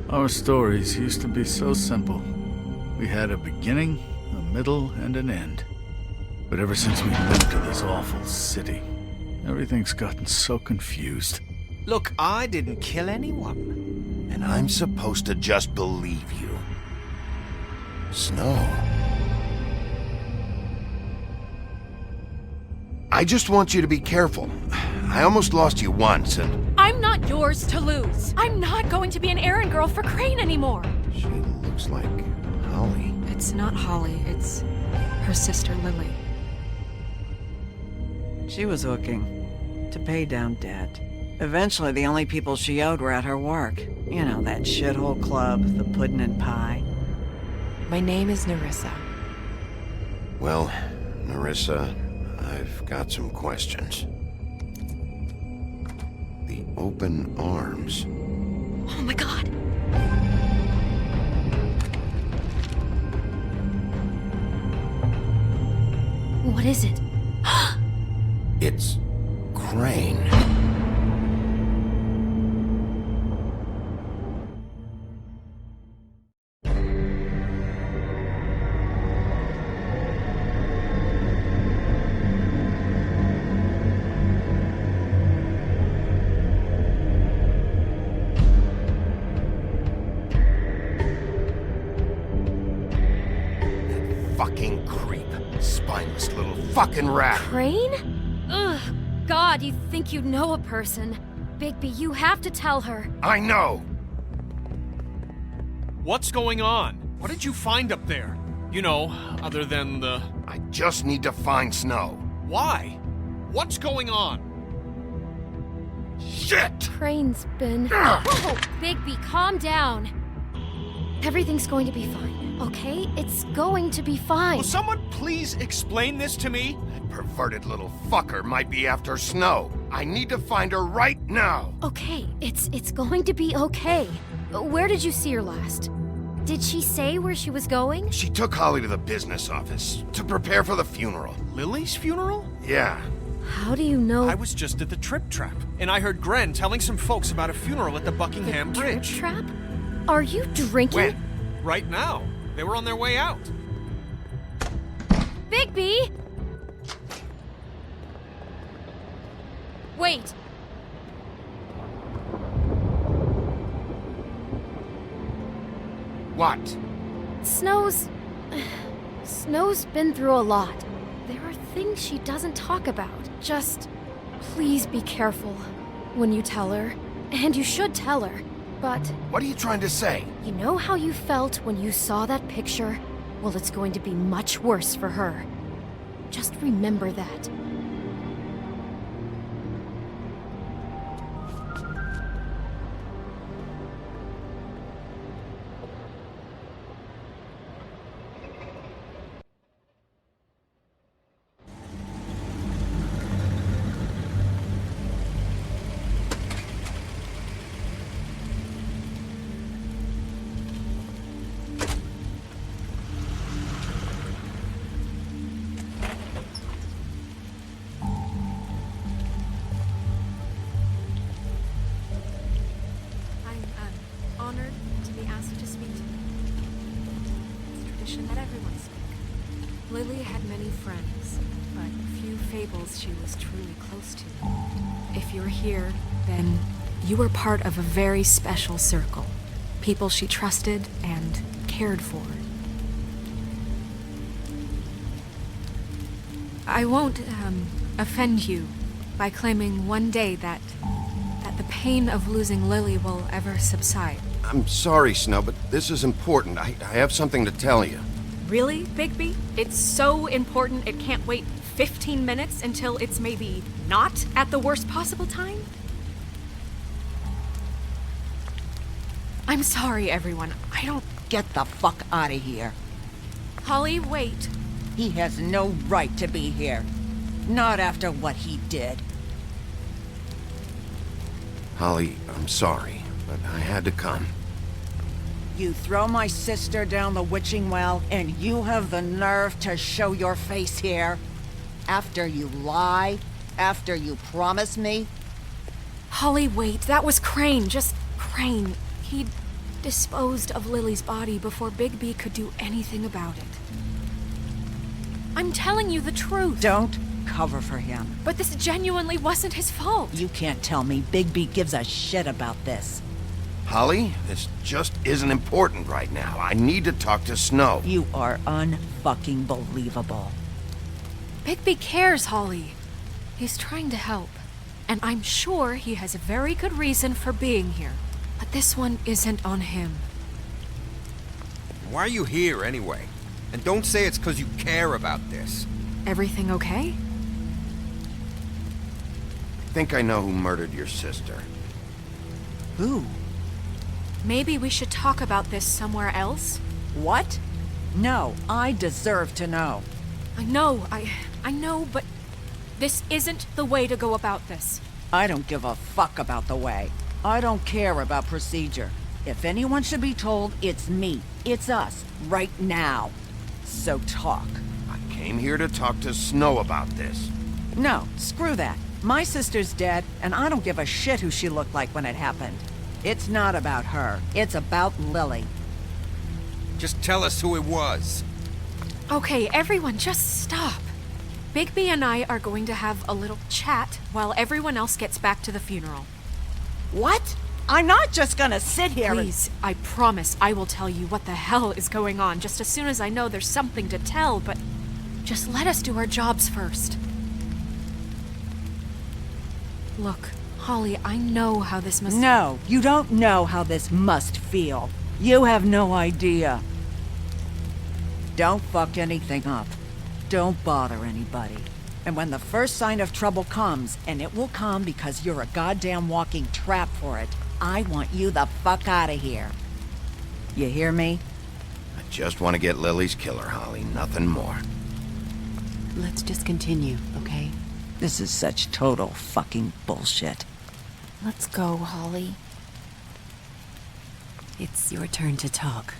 Our stories used to be so simple. We had a beginning, a middle, and an end. But ever since we moved to this awful city, everything's gotten so confused. Look, I didn't kill anyone. And I'm supposed to just believe you. Snow. I just want you to be careful. I almost lost you once, and... I'm not yours to lose. I'm not going to be an errand girl for Crane anymore. She looks like Holly. It's not Holly, it's her sister Lily. She was hooking to pay down debt. Eventually, the only people she owed were at her work. You know, that shithole club, the puddin' and pie. My name is Nerissa. Well, Nerissa, I've got some questions. The open arms. Oh my god! What is it? It's Crane. Fucking creep. Spineless little fucking rat. Crane? Ugh, God, you think you know a person. Bigby, you have to tell her. I know. What's going on? What did you find up there? You know, other than the... I just need to find Snow. Why? What's going on? Shit! Crane's been... Whoa, Bigby, calm down. Everything's going to be fine, okay? It's going to be fine. Will someone please explain this to me? That perverted little fucker might be after Snow. I need to find her right now. Okay, it's going to be okay. Where did you see her last? Did she say where she was going? She took Holly to the business office to prepare for the funeral. Lily's funeral? Yeah. How do you know? I was just at the Trip Trap, and I heard Gren telling some folks about a funeral at the Buckingham Bridge. Trip Trap? Are you drinking? When? Right now. They were on their way out. Bigby! Wait. What? Snow's been through a lot. There are things she doesn't talk about. Just please be careful when you tell her. And you should tell her. But what are you trying to say? You know how you felt when you saw that picture? Well, it's going to be much worse for her. Just remember that. Honored to be asked to speak to you. It's tradition that everyone speak. Lily had many friends, but few Fables she was truly close to. If you're here, then you were part of a very special circle. People she trusted and cared for. I won't, offend you by claiming one day that the pain of losing Lily will ever subside. I'm sorry, Snow, but this is important. I have something to tell you. Really, Bigby? It's so important it can't wait 15 minutes until it's maybe not at the worst possible time? I'm sorry, everyone. I don't... Get the fuck out of here. Holly, wait. He has no right to be here. Not after what he did. Holly, I'm sorry, but I had to come. You throw my sister down the witching well, and you have the nerve to show your face here? After you lie? After you promise me? Holly, wait. That was Crane. Just Crane. He disposed of Lily's body before Bigby could do anything about it. I'm telling you the truth. Don't cover for him. But this genuinely wasn't his fault. You can't tell me Bigby gives a shit about this. Holly, this just isn't important right now. I need to talk to Snow. You are unfucking believable. Bigby cares, Holly. He's trying to help. And I'm sure he has a very good reason for being here. But this one isn't on him. Why are you here, anyway? And don't say it's because you care about this. Everything okay? I think I know who murdered your sister. Who? Maybe we should talk about this somewhere else? What? No, I deserve to know. I know, but this isn't the way to go about this. I don't give a fuck about the way. I don't care about procedure. If anyone should be told, it's me. It's us, right now. So talk. I came here to talk to Snow about this. No, screw that. My sister's dead, and I don't give a shit who she looked like when it happened. It's not about her. It's about Lily. Just tell us who it was. Okay, everyone, just stop. Bigby and I are going to have a little chat while everyone else gets back to the funeral. What? I'm not just gonna sit here Please, I promise I will tell you what the hell is going on just as soon as I know there's something to tell, but just let us do our jobs first. Look, Holly, I know how this must... No, you don't know how this must feel. You have no idea. Don't fuck anything up. Don't bother anybody. And when the first sign of trouble comes, and it will come because you're a goddamn walking trap for it, I want you the fuck out of here. You hear me? I just want to get Lily's killer, Holly. Nothing more. Let's just continue, okay? This is such total fucking bullshit. Let's go, Holly. It's your turn to talk.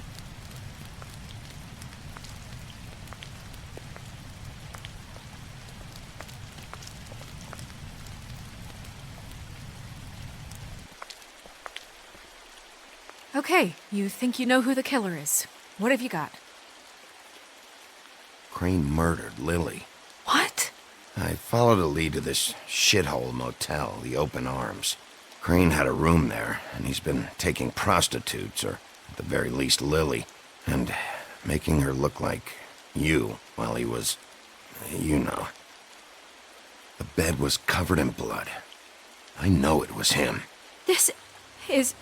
Okay, you think you know who the killer is. What have you got? Crane murdered Lily. What? I followed a lead to this shithole motel, the Open Arms. Crane had a room there, and he's been taking prostitutes, or at the very least Lily, and making her look like you while he was, you know. The bed was covered in blood. I know it was him. This is...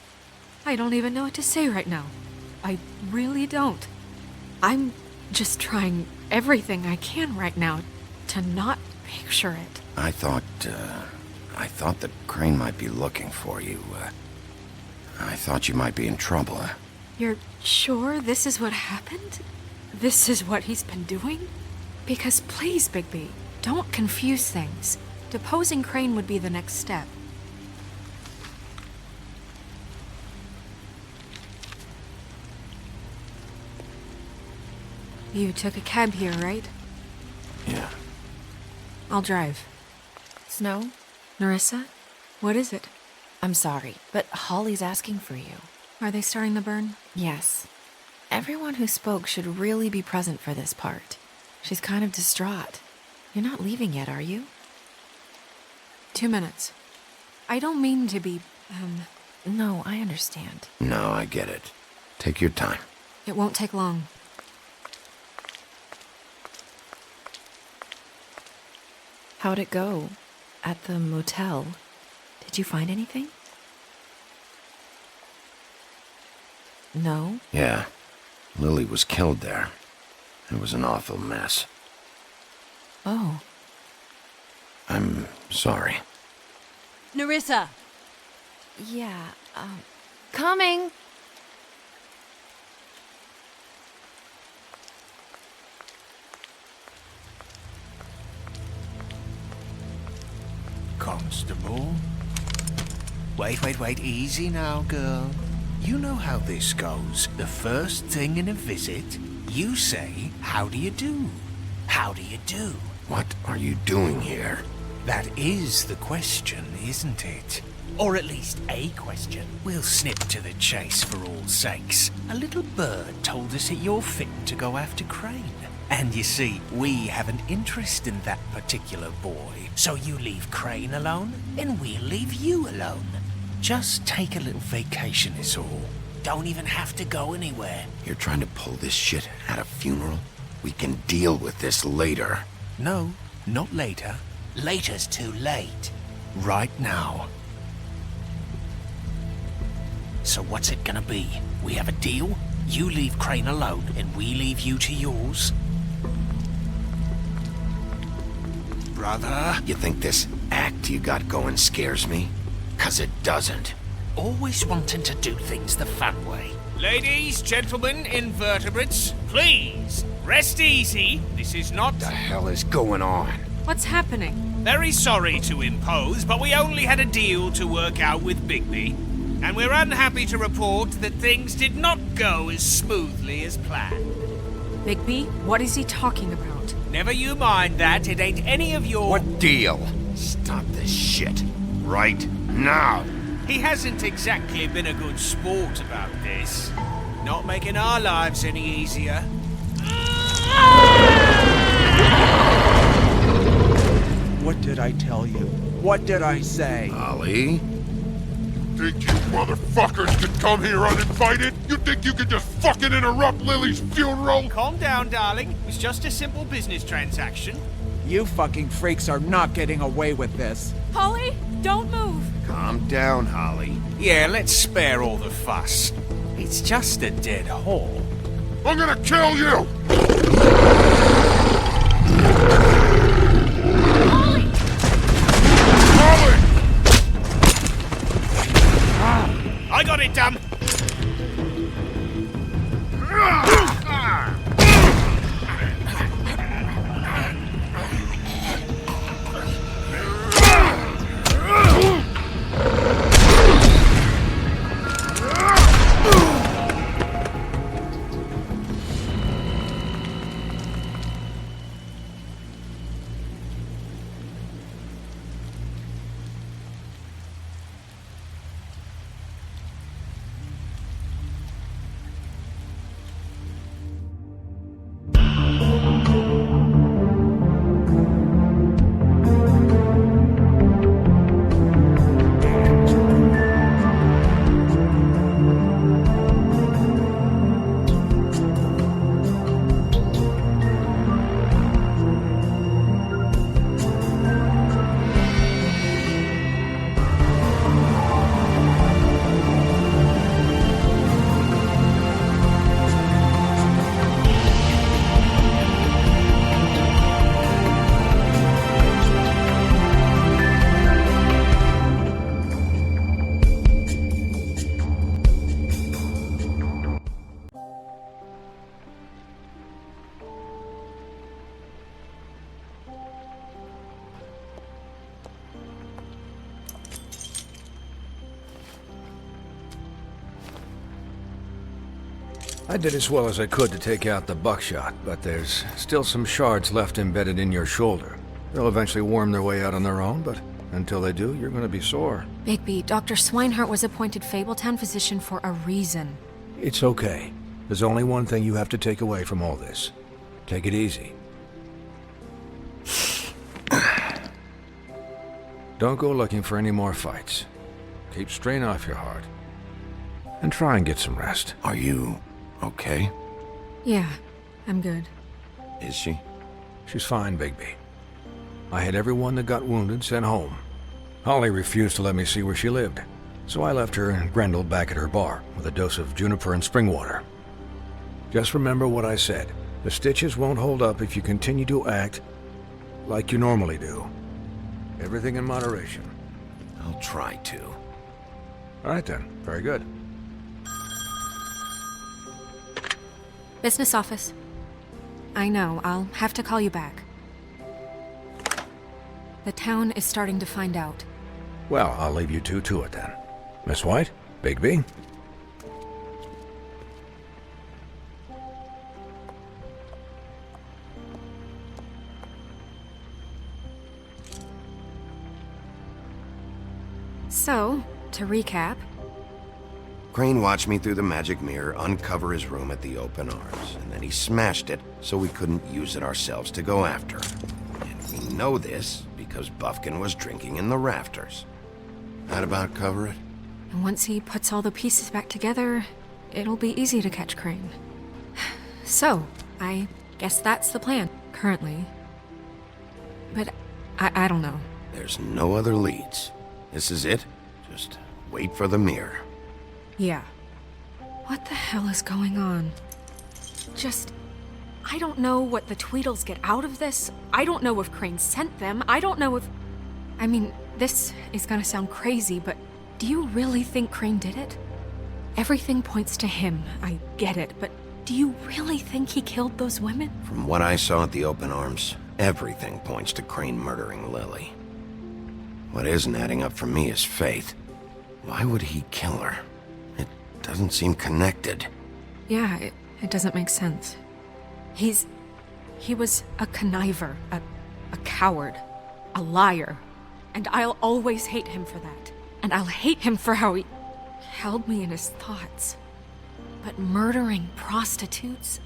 I don't even know what to say right now. I really don't. I'm just trying everything I can right now to not picture it. I thought that Crane might be looking for you. I thought you might be in trouble. You're sure this is what happened? This is what he's been doing? Because please, Bigby, don't confuse things. Deposing Crane would be the next step. You took a cab here, right? Yeah. I'll drive. Snow? Nerissa? What is it? I'm sorry, but Holly's asking for you. Are they starting the burn? Yes. Everyone who spoke should really be present for this part. She's kind of distraught. You're not leaving yet, are you? 2 minutes. I don't mean to be, No, I understand. No, I get it. Take your time. It won't take long. How'd it go? At the motel? Did you find anything? No? Yeah. Lily was killed there. It was an awful mess. Oh. I'm sorry. Nerissa! Yeah, coming! Constable? Wait, easy now, girl. You know how this goes. The first thing in a visit, you say, "How do you do? How do you do?" What are you doing here? That is the question, isn't it? Or at least a question. We'll snip to the chase for all sakes. A little bird told us that you're fitting to go after Crane. And you see, we have an interest in that particular boy. So you leave Crane alone, and we'll leave you alone. Just take a little vacation is all. Don't even have to go anywhere. You're trying to pull this shit at a funeral? We can deal with this later. No, not later. Later's too late. Right now. So what's it gonna be? We have a deal? You leave Crane alone, and we leave you to yours? Brother? You think this act you got going scares me? 'Cause it doesn't. Always wanting to do things the fun way. Ladies, gentlemen, invertebrates, please, rest easy. This is not... What the hell is going on? What's happening? Very sorry to impose, but we only had a deal to work out with Bigby. And we're unhappy to report that things did not go as smoothly as planned. Bigby, what is he talking about? Never you mind that, it ain't any of your... What deal? Stop this shit. Right now. He hasn't exactly been a good sport about this. Not making our lives any easier. What did I tell you? What did I say? Ollie? Think you motherfuckers could come here uninvited? You think you could just fucking interrupt Lily's funeral? Calm down, darling. It's just a simple business transaction. You fucking freaks are not getting away with this. Holly, don't move! Calm down, Holly. Yeah, let's spare all the fuss. It's just a dead whore. I'm gonna kill you! I got it done! I did as well as I could to take out the buckshot, but there's still some shards left embedded in your shoulder. They'll eventually worm their way out on their own, but until they do, you're gonna be sore. Bigby, Dr. Swinehart was appointed Fabletown physician for a reason. It's okay. There's only one thing you have to take away from all this. Take it easy. Don't go looking for any more fights. Keep strain off your heart. And try and get some rest. Are you okay? Yeah, I'm good. Is she? She's fine, Bigby. I had everyone that got wounded sent home. Holly refused to let me see where she lived, so I left her and Grendel back at her bar with a dose of juniper and spring water. Just remember what I said. The stitches won't hold up if you continue to act like you normally do. Everything in moderation. I'll try to. All right then. Very good. Business office. I know, I'll have to call you back. The town is starting to find out. Well, I'll leave you two to it then. Miss White, Bigby. So, to recap... Crane watched me through the magic mirror uncover his room at the Open Arms, and then he smashed it so we couldn't use it ourselves to go after him. And we know this because Buffkin was drinking in the rafters. That about cover it? And once he puts all the pieces back together, it'll be easy to catch Crane. So, I guess that's the plan, currently. But I don't know. There's no other leads. This is it. Just wait for the mirror. Yeah. What the hell is going on? I don't know what the Tweedles get out of this. I don't know if Crane sent them. I don't know if... I mean, this is gonna sound crazy, but do you really think Crane did it? Everything points to him, I get it, but do you really think he killed those women? From what I saw at the Open Arms, everything points to Crane murdering Lily. What isn't adding up for me is Faith. Why would he kill her? It doesn't seem connected. Yeah, it doesn't make sense. He was a conniver, a coward, a liar. And I'll always hate him for that. And I'll hate him for how he held me in his thoughts. But murdering prostitutes?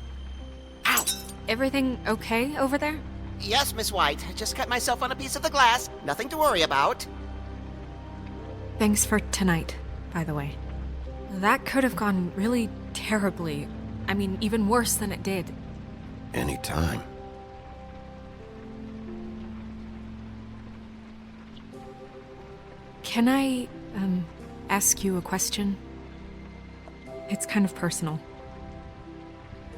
Ow! Everything okay over there? Yes, Miss White. Just cut myself on a piece of the glass. Nothing to worry about. Thanks for tonight, by the way. That could have gone really terribly. I mean, even worse than it did. Anytime. Can I, ask you a question? It's kind of personal.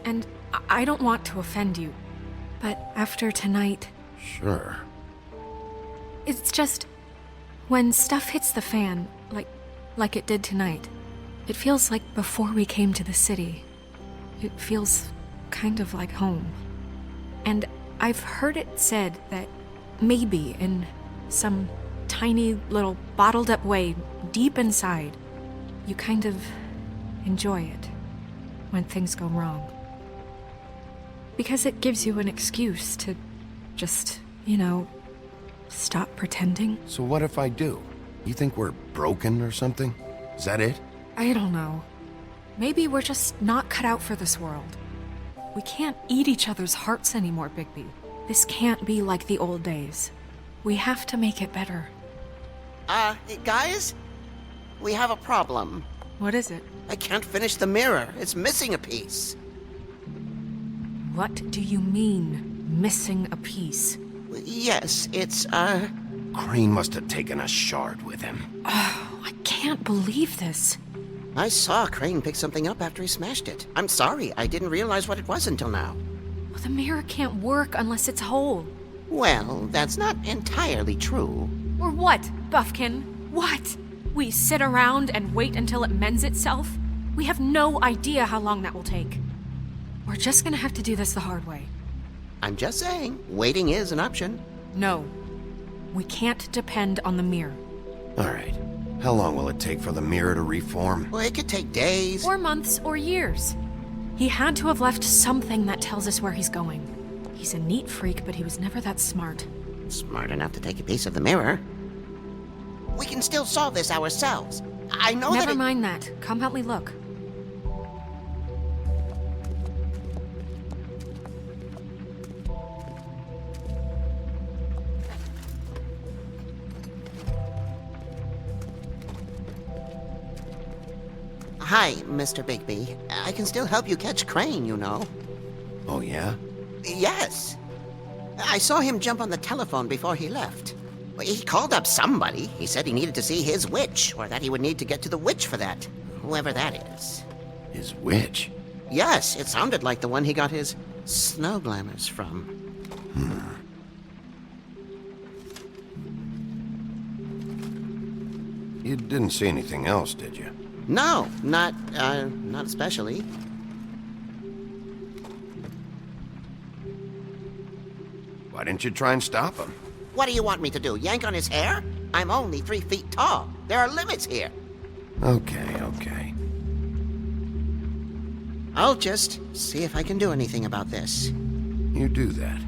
And I don't want to offend you, but after tonight, Sure. it's just when stuff hits the fan, like it did tonight, it feels like before we came to the city. It feels kind of like home. And I've heard it said that maybe in some tiny little bottled up way deep inside, you kind of enjoy it when things go wrong. Because it gives you an excuse to just, stop pretending. So what if I do? You think we're broken or something? Is that it? I don't know. Maybe we're just not cut out for this world. We can't eat each other's hearts anymore, Bigby. This can't be like the old days. We have to make it better. Guys? We have a problem. What is it? I can't finish the mirror. It's missing a piece. What do you mean, missing a piece? Yes, it's, Crane must have taken a shard with him. Oh, I can't believe this. I saw Crane pick something up after he smashed it. I'm sorry, I didn't realize what it was until now. Well, the mirror can't work unless it's whole. Well, that's not entirely true. Or what, Buffkin? What? We sit around and wait until it mends itself? We have no idea how long that will take. We're just gonna have to do this the hard way. I'm just saying, waiting is an option. No. We can't depend on the mirror. All right. How long will it take for the mirror to reform? Well, it could take days. Or months or years. He had to have left something that tells us where he's going. He's a neat freak, but he was never that smart. Smart enough to take a piece of the mirror. We can still solve this ourselves. I know Never mind that. Come help me look. Hi, Mr. Bigby. I can still help you catch Crane, you know. Oh, yeah? Yes. I saw him jump on the telephone before he left. He called up somebody. He said he needed to see his witch, or that he would need to get to the witch for that. Whoever that is. His witch? Yes, it sounded like the one he got his snow glamours from. You didn't see anything else, did you? No, not especially. Why didn't you try and stop him? What do you want me to do, yank on his hair? I'm only 3 feet tall. There are limits here. Okay. I'll just see if I can do anything about this. You do that.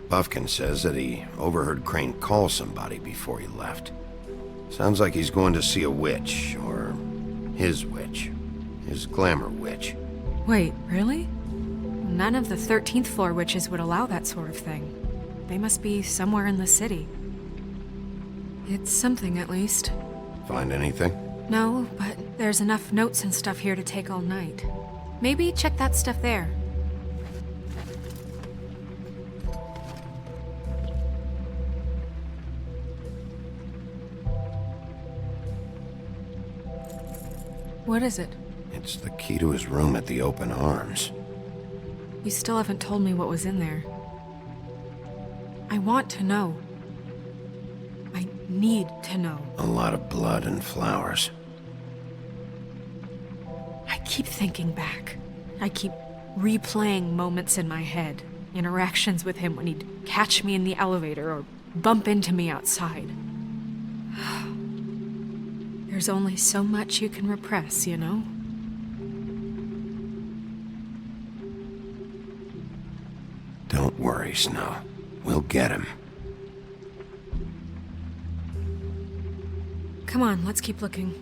Buffkin says that he overheard Crane call somebody before he left. Sounds like he's going to see a witch, or his witch. His glamour witch. Wait, really? None of the 13th floor witches would allow that sort of thing. They must be somewhere in the city. It's something, at least. Find anything? No, but there's enough notes and stuff here to take all night. Maybe check that stuff there. What is it? It's the key to his room at the Open Arms. You still haven't told me what was in there. I want to know. I need to know. A lot of blood and flowers. I keep thinking back. I keep replaying moments in my head. Interactions with him when he'd catch me in the elevator or bump into me outside. There's only so much you can repress, you know? Don't worry, Snow. We'll get him. Come on, let's keep looking.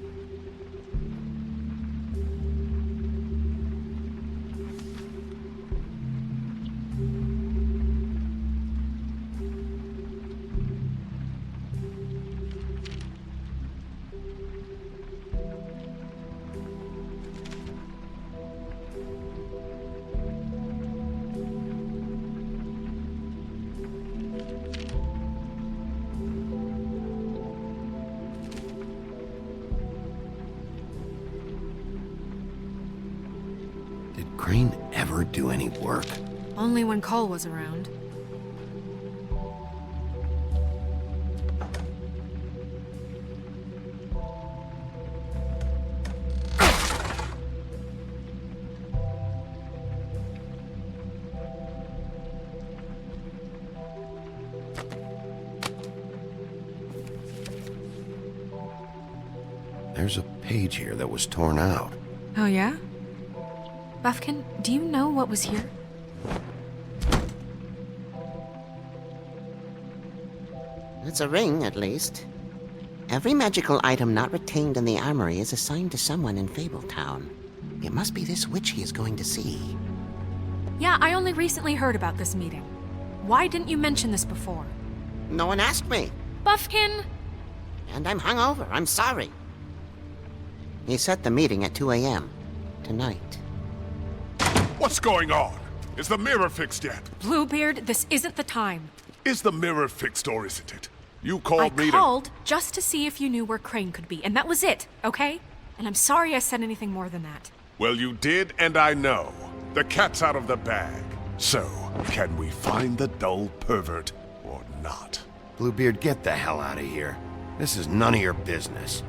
Crane ever do any work? Only when Cole was around. There's a page here that was torn out. Oh, yeah? Buffkin, do you know what was here? It's a ring, at least. Every magical item not retained in the armory is assigned to someone in Fabletown. It must be this witch he is going to see. Yeah, I only recently heard about this meeting. Why didn't you mention this before? No one asked me. Buffkin! And I'm hungover. I'm sorry. He set the meeting at 2 a.m. tonight. What's going on? Is the mirror fixed yet? Bluebeard, this isn't the time. Is the mirror fixed or isn't it? You called me I called just to see if you knew where Crane could be, and that was it, okay? And I'm sorry I said anything more than that. Well, you did, and I know. The cat's out of the bag. So, can we find the dull pervert or not? Bluebeard, get the hell out of here. This is none of your business.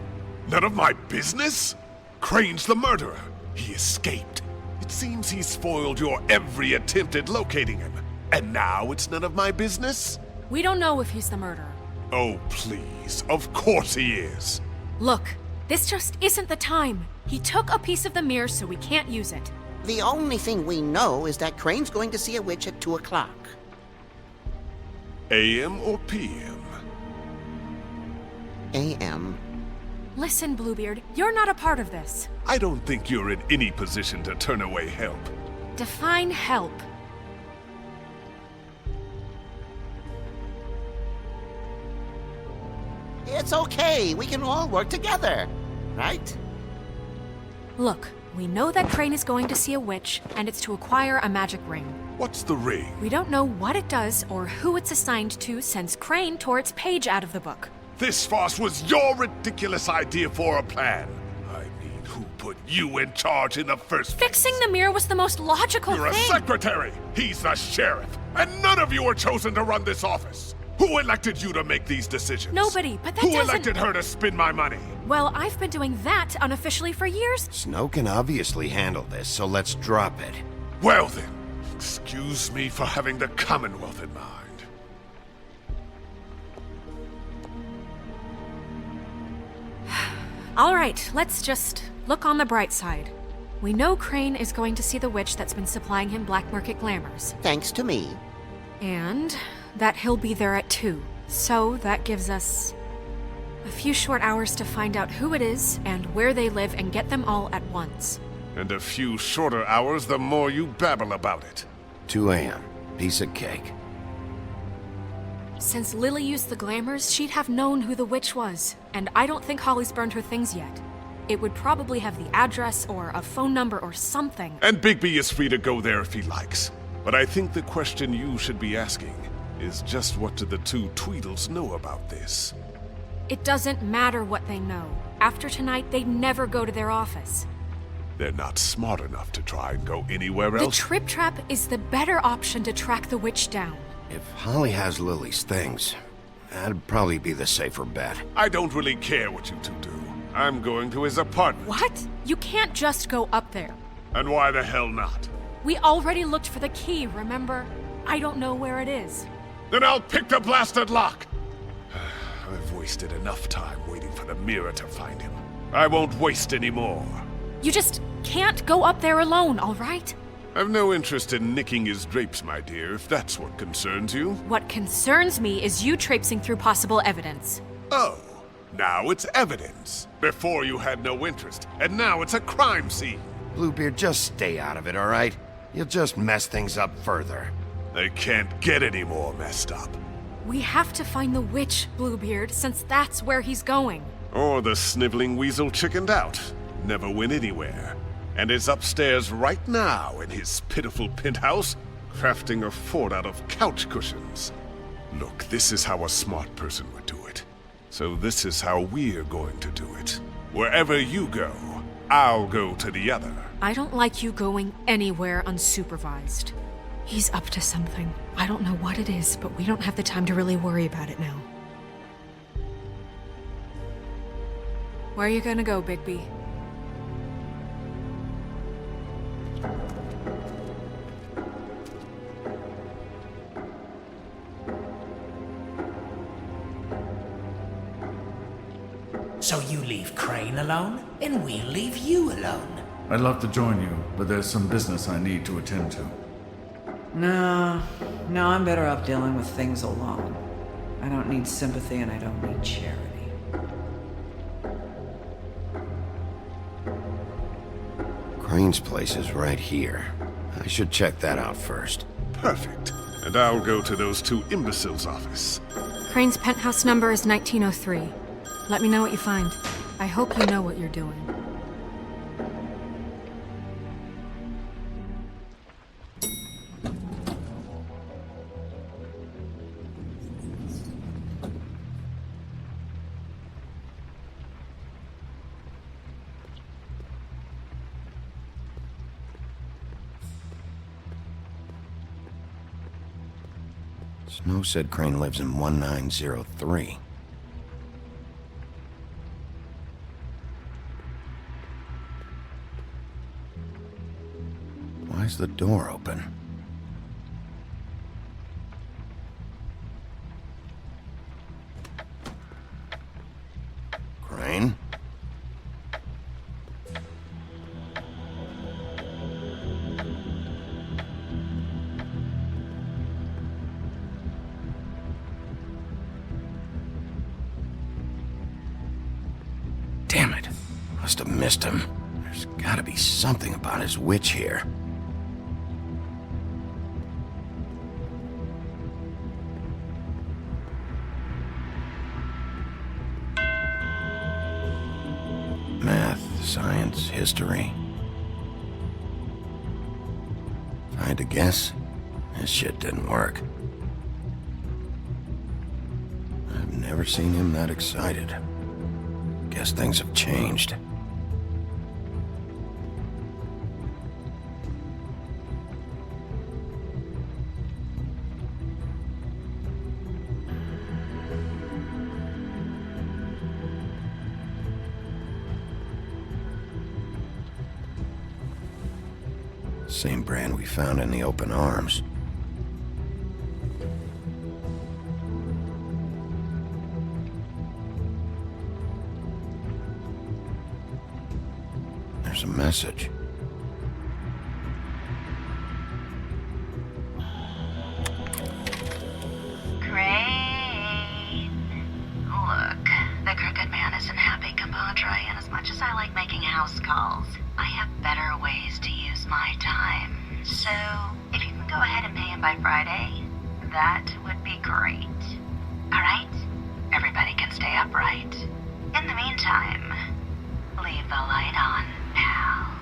None of my business? Crane's the murderer. He escaped. It seems he spoiled your every attempt at locating him. And now it's none of my business? We don't know if he's the murderer. Oh, please. Of course he is. Look, this just isn't the time. He took a piece of the mirror, so we can't use it. The only thing we know is that Crane's going to see a witch at 2 o'clock. AM or PM? AM. Listen, Bluebeard, you're not a part of this. I don't think you're in any position to turn away help. Define help. It's okay. We can all work together, right? Look, we know that Crane is going to see a witch, and it's to acquire a magic ring. What's the ring? We don't know what it does or who it's assigned to since Crane tore its page out of the book. This farce was your ridiculous idea for a plan. I mean, who put you in charge in the first place? Fixing the mirror was the most logical You're thing. a secretary. He's the sheriff. And none of you were chosen to run this office. Who elected you to make these decisions? Nobody, but that Who doesn't... elected her to spend my money? Well, I've been doing that unofficially for years. Snow can obviously handle this, so let's drop it. Well then, excuse me for having the Commonwealth in mind. All right, let's just look on the bright side. We know Crane is going to see the witch that's been supplying him black market glamours. Thanks to me. And that he'll be there at 2. So that gives us a few short hours to find out who it is and where they live and get them all at once. And a few shorter hours the more you babble about it. 2 a.m. Piece of cake. Since Lily used the glamours, she'd have known who the witch was. And I don't think Holly's burned her things yet. It would probably have the address or a phone number or something. And Bigby is free to go there if he likes. But I think the question you should be asking is just what do the two Tweedles know about this? It doesn't matter what they know. After tonight, they'd never go to their office. They're not smart enough to try and go anywhere The else. Trip Trap is the better option to track the witch down. If Holly has Lily's things, that'd probably be the safer bet. I don't really care what you two do. I'm going to his apartment. What? You can't just go up there. And why the hell not? We already looked for the key, remember? I don't know where it is. Then I'll pick the blasted lock! I've wasted enough time waiting for the mirror to find him. I won't waste any more. You just can't go up there alone, all right? I've no interest in nicking his drapes, my dear, if that's what concerns you. What concerns me is you traipsing through possible evidence. Oh, now it's evidence. Before you had no interest, and now it's a crime scene. Bluebeard, just stay out of it, all right? You'll just mess things up further. They can't get any more messed up. We have to find the witch, Bluebeard, since that's where he's going. Or the sniveling weasel chickened out. Never went anywhere. And is upstairs right now in his pitiful penthouse, crafting a fort out of couch cushions. Look, this is how a smart person would do it. So this is how we're going to do it. Wherever you go, I'll go to the other. I don't like you going anywhere unsupervised. He's up to something. I don't know what it is, but we don't have the time to really worry about it now. Where are you gonna go, Bigby? So you leave Crane alone, and we'll leave you alone. I'd love to join you, but there's some business I need to attend to. No, I'm better off dealing with things alone. I don't need sympathy and I don't need charity. Crane's place is right here. I should check that out first. Perfect. And I'll go to those two imbeciles' office. Crane's penthouse number is 1903. Let me know what you find. I hope you know what you're doing. Snow said Crane lives in 1903. Why's the door open? Crane? Damn it. Must have missed him. There's gotta be something about his witch here. Math, science, history. If I had to guess, this shit didn't work. I've never seen him that excited. Guess things have changed. Same brand we found in the open arms. There's a message. Crane. Look, the crooked man isn't happy, compadre, and as much as I like making house calls, I have better ways to use my time. So, if you can go ahead and pay him by Friday, that would be great. Alright? Everybody can stay upright. In the meantime, leave the light on, pal.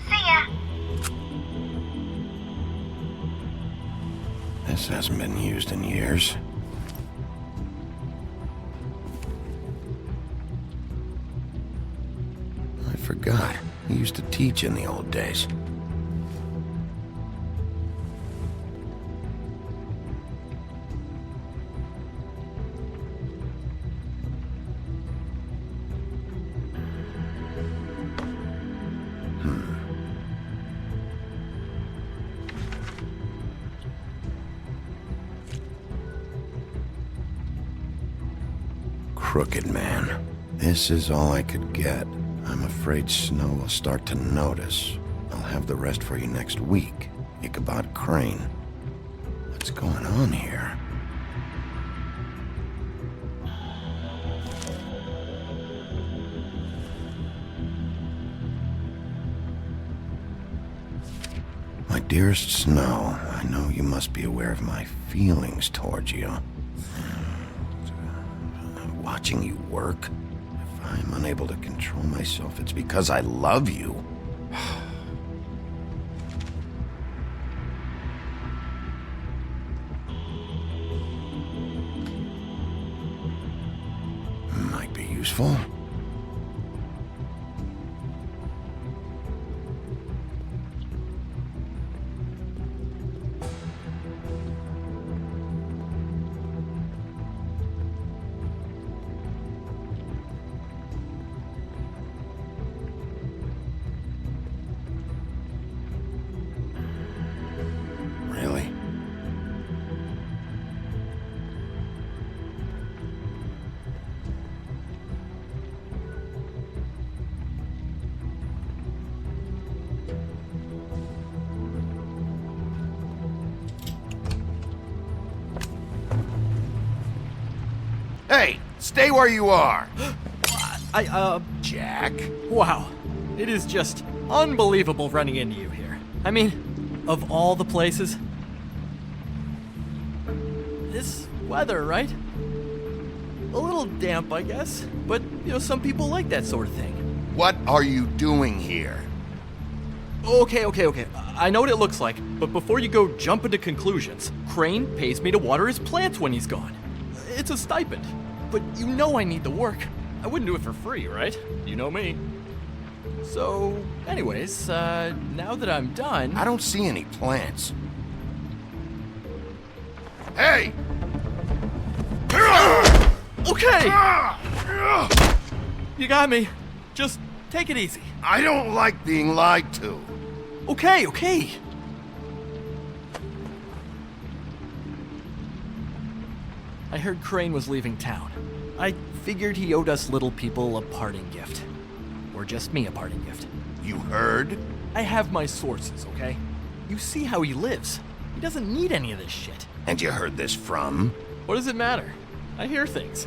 See ya! This hasn't been used in years. I forgot. He used to teach in the old days. Crooked man. This is all I could get. I'm afraid Snow will start to notice. I'll have the rest for you next week. Ichabod Crane. What's going on here? My dearest Snow, I know you must be aware of my feelings towards you. Watching you work, if I'm unable to control myself, it's because I love you. Might be useful. Hey, stay where you are! Jack? Wow. It is just unbelievable running into you here. I mean, of all the places. This weather, right? A little damp, I guess. But, some people like that sort of thing. What are you doing here? Okay. I know what it looks like, but before you go jump into conclusions, Crane pays me to water his plants when he's gone. It's a stipend. But I need the work. I wouldn't do it for free, right? You know me. So, anyways, now that I'm done... I don't see any plants. Hey! Okay! You got me. Just take it easy. I don't like being lied to. Okay. I heard Crane was leaving town. I figured he owed us little people a parting gift. Or just me a parting gift. You heard? I have my sources, okay? You see how he lives. He doesn't need any of this shit. And you heard this from? What does it matter? I hear things.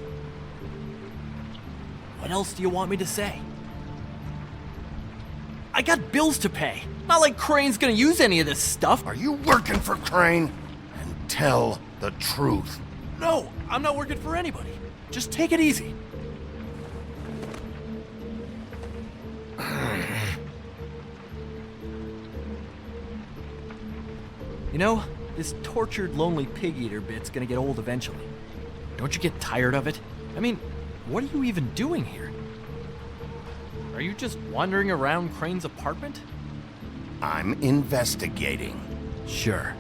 What else do you want me to say? I got bills to pay. Not like Crane's gonna use any of this stuff. Are you working for Crane? And tell the truth. No, I'm not working for anybody. Just take it easy. This tortured, lonely pig-eater bit's gonna get old eventually. Don't you get tired of it? I mean, what are you even doing here? Are you just wandering around Crane's apartment? I'm investigating. Sure.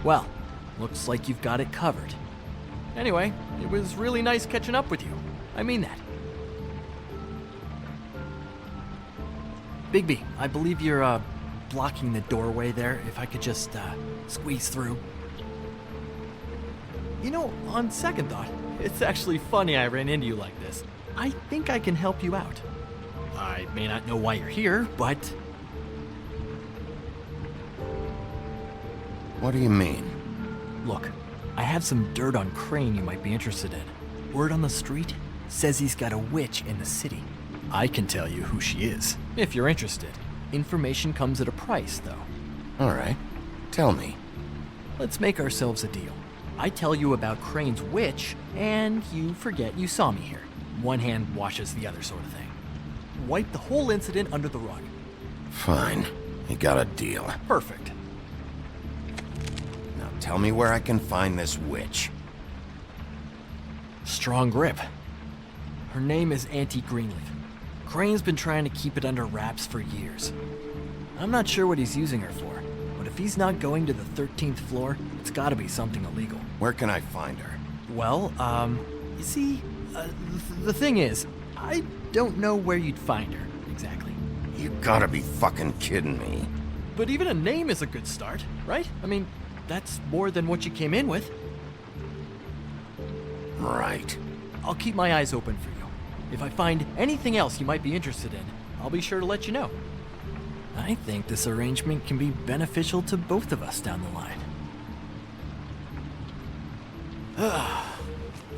Well, looks like you've got it covered. Anyway, it was really nice catching up with you. I mean that. Bigby, I believe you're, blocking the doorway there. If I could just, squeeze through. On second thought, it's actually funny I ran into you like this. I think I can help you out. I may not know why you're here, but... What do you mean? Look, I have some dirt on Crane you might be interested in. Word on the street says he's got a witch in the city. I can tell you who she is, if you're interested. Information comes at a price, though. All right. Tell me. Let's make ourselves a deal. I tell you about Crane's witch, and you forget you saw me here. One hand washes the other sort of thing. Wipe the whole incident under the rug. Fine. You got a deal. Perfect. Now tell me where I can find this witch. Strong grip. Her name is Auntie Greenleaf. Crane's been trying to keep it under wraps for years. I'm not sure what he's using her for, but if he's not going to the 13th floor, it's gotta be something illegal. Where can I find her? Well, you see, the thing is, I don't know where you'd find her, exactly. You gotta be fucking kidding me. But even a name is a good start, right? I mean, that's more than what you came in with. Right. I'll keep my eyes open for you. If I find anything else you might be interested in, I'll be sure to let you know. I think this arrangement can be beneficial to both of us down the line.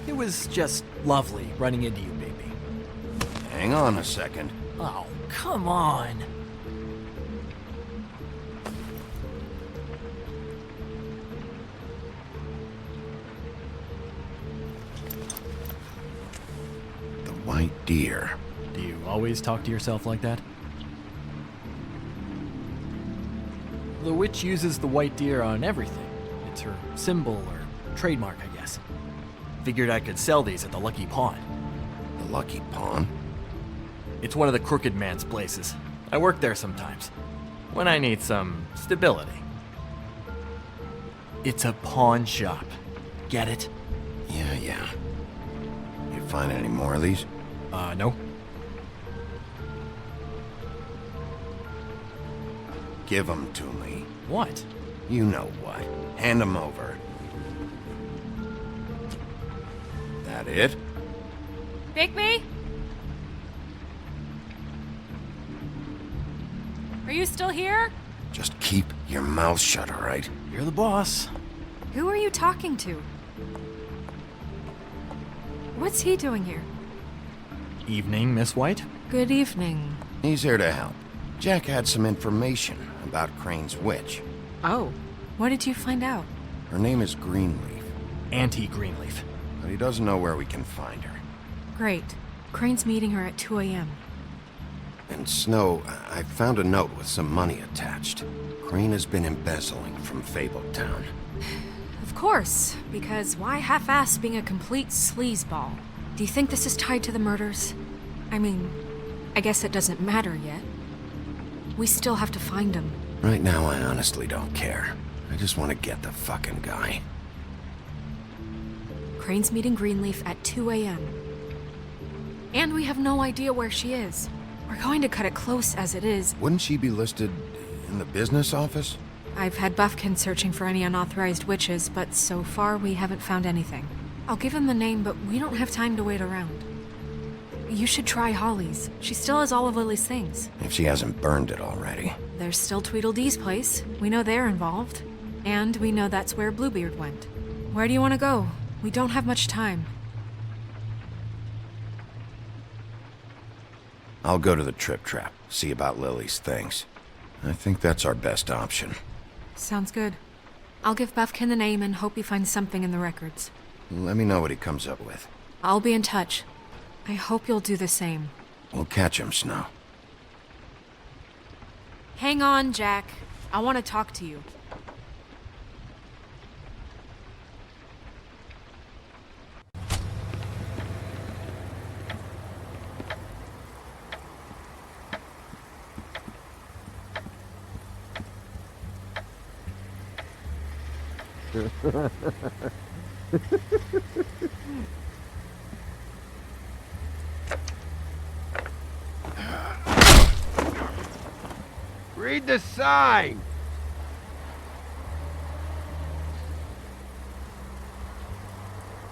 It was just lovely running into you, baby. Hang on a second. Oh, come on. White deer. Do you always talk to yourself like that? The witch uses the white deer on everything. It's her symbol or trademark, I guess. Figured I could sell these at the Lucky Pawn. The Lucky Pawn? It's one of the crooked man's places. I work there sometimes, when I need some stability. It's a pawn shop. Get it? Yeah. You find any more of these? No. Give them to me. What? You know what. Hand them over. That it? Bigby? Are you still here? Just keep your mouth shut, all right? You're the boss. Who are you talking to? What's he doing here? Evening, Miss White. Good evening. He's here to help. Jack had some information about Crane's witch. Oh, what did you find out? Her name is Greenleaf. Auntie Greenleaf. But he doesn't know where we can find her. Great. Crane's meeting her at 2 a.m. And Snow, I found a note with some money attached. Crane has been embezzling from Fabletown. Of course, because why half-ass being a complete sleazeball? Do you think this is tied to the murders? I mean, I guess it doesn't matter yet. We still have to find him. Right now, I honestly don't care. I just want to get the fucking guy. Crane's meeting Greenleaf at 2 a.m. And we have no idea where she is. We're going to cut it close as it is. Wouldn't she be listed in the business office? I've had Buffkin searching for any unauthorized witches, but so far we haven't found anything. I'll give him the name, but we don't have time to wait around. You should try Holly's. She still has all of Lily's things. If she hasn't burned it already. There's still Tweedledee's place. We know they're involved. And we know that's where Bluebeard went. Where do you want to go? We don't have much time. I'll go to the Trip Trap, see about Lily's things. I think that's our best option. Sounds good. I'll give Buffkin the name and hope he finds something in the records. Let me know what he comes up with. I'll be in touch. I hope you'll do the same. We'll catch him, Snow. Hang on, Jack. I want to talk to you. Read the sign!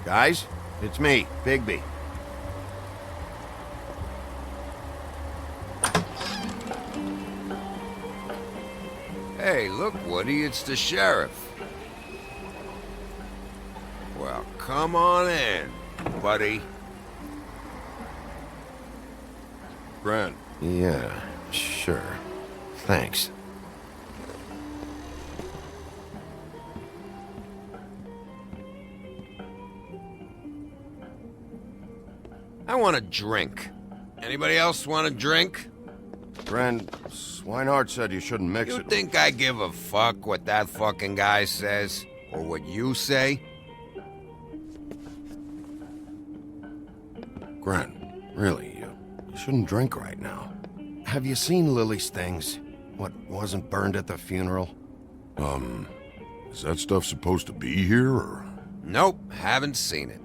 Guys, it's me, Bigby. Hey, look, Woody, it's the sheriff. Well, come on in, buddy. Brent. Yeah, sure. Thanks. I want a drink. Anybody else want a drink? Brent, Swinehart said you shouldn't mix You it. think I give a fuck what that fucking guy says? Or what you say? Grant, really, you shouldn't drink right now. Have you seen Lily's things? What wasn't burned at the funeral? Is that stuff supposed to be here, or? Nope, haven't seen it.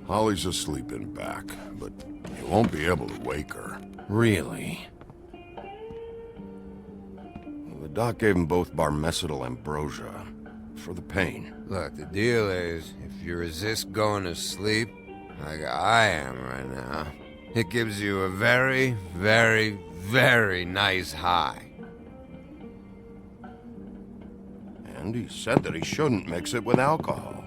Holly's asleep in back, but you won't be able to wake her. Really? The doc gave them both barmecidal ambrosia for the pain. Look, the deal is, if you resist going to sleep, like I am right now, it gives you a very, very, very nice high. And he said that he shouldn't mix it with alcohol.